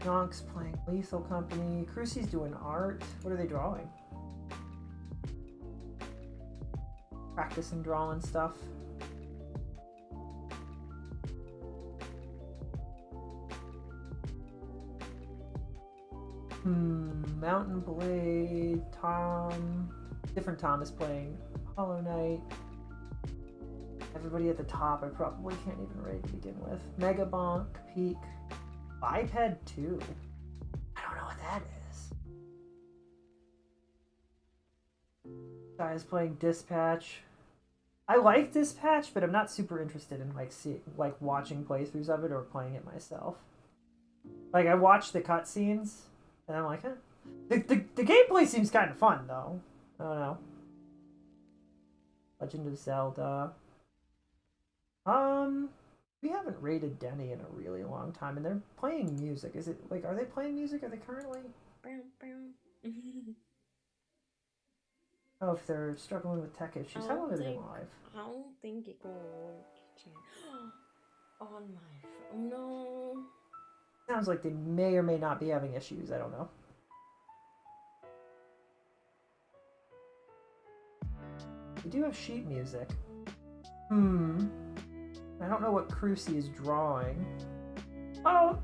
Yonk's playing Lethal Company. Crucy's doing art. What are they drawing? Practicing drawing stuff. Mountain Blade, Tom. Different Tom is playing Hollow Knight. Everybody at the top I probably can't even rate to begin with. Mega Bonk, Peak. Biped 2. I don't know what that is. Guy is playing Dispatch. I like Dispatch, but I'm not super interested in like watching playthroughs of it or playing it myself. Like I watch the cutscenes and I'm like, the gameplay seems kind of fun though. I don't know. Legend of Zelda. We haven't rated Denny in a really long time, and they're playing music. Is it like, are they playing music? Are they currently? Oh, if they're struggling with tech issues, how long have they been live? I don't think it goes on my phone. No. Sounds like they may or may not be having issues. I don't know. They do have sheet music. I don't know what Crucy is drawing. Oh!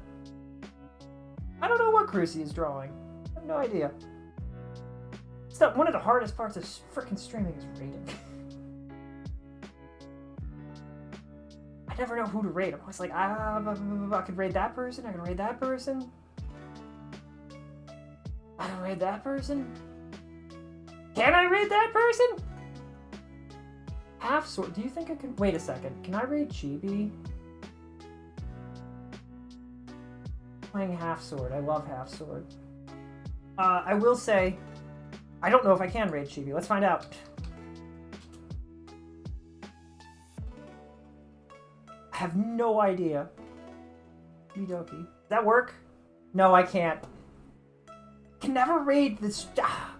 I don't know what Crucy is drawing. I have no idea. One of the hardest parts of freaking streaming is rating. I never know who to rate. I'm always like, I could rate that person, I can rate that person. I can rate that person. Can I rate that person? Half Sword. Do you think I can? Wait a second. Can I rate Chibi? Playing Half Sword. I love Half Sword. I will say, I don't know if I can rate Chibi. Let's find out. I have no idea. Doki. Does that work? No, I can't. Can never rate this.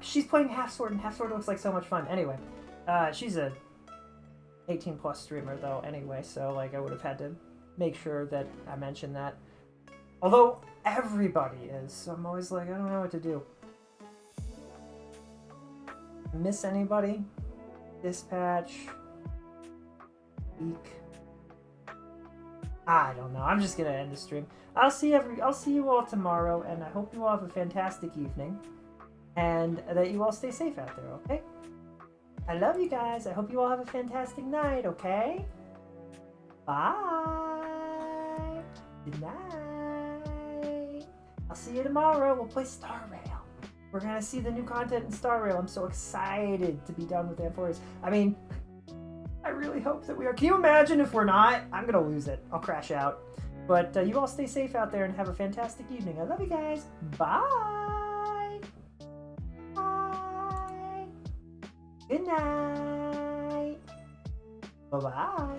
She's playing Half Sword, and Half Sword looks like so much fun. Anyway, she's a 18 plus streamer though anyway, so like I would have had to make sure that I mentioned that. Although everybody is, so I'm always like, I don't know what to do. Miss anybody? Dispatch? Week? I don't know. I'm just gonna end the stream. I'll see you all tomorrow, and I hope you all have a fantastic evening, and that you all stay safe out there. Okay? I love you guys. I hope you all have a fantastic night, okay? Bye. Good night. I'll see you tomorrow. We'll play Star Rail. We're going to see the new content in Star Rail. I'm so excited to be done with Amphoras. I mean, I really hope that we are. Can you imagine if we're not? I'm going to lose it. I'll crash out. But you all stay safe out there and have a fantastic evening. I love you guys. Bye. Bye. Good night. Bye-bye.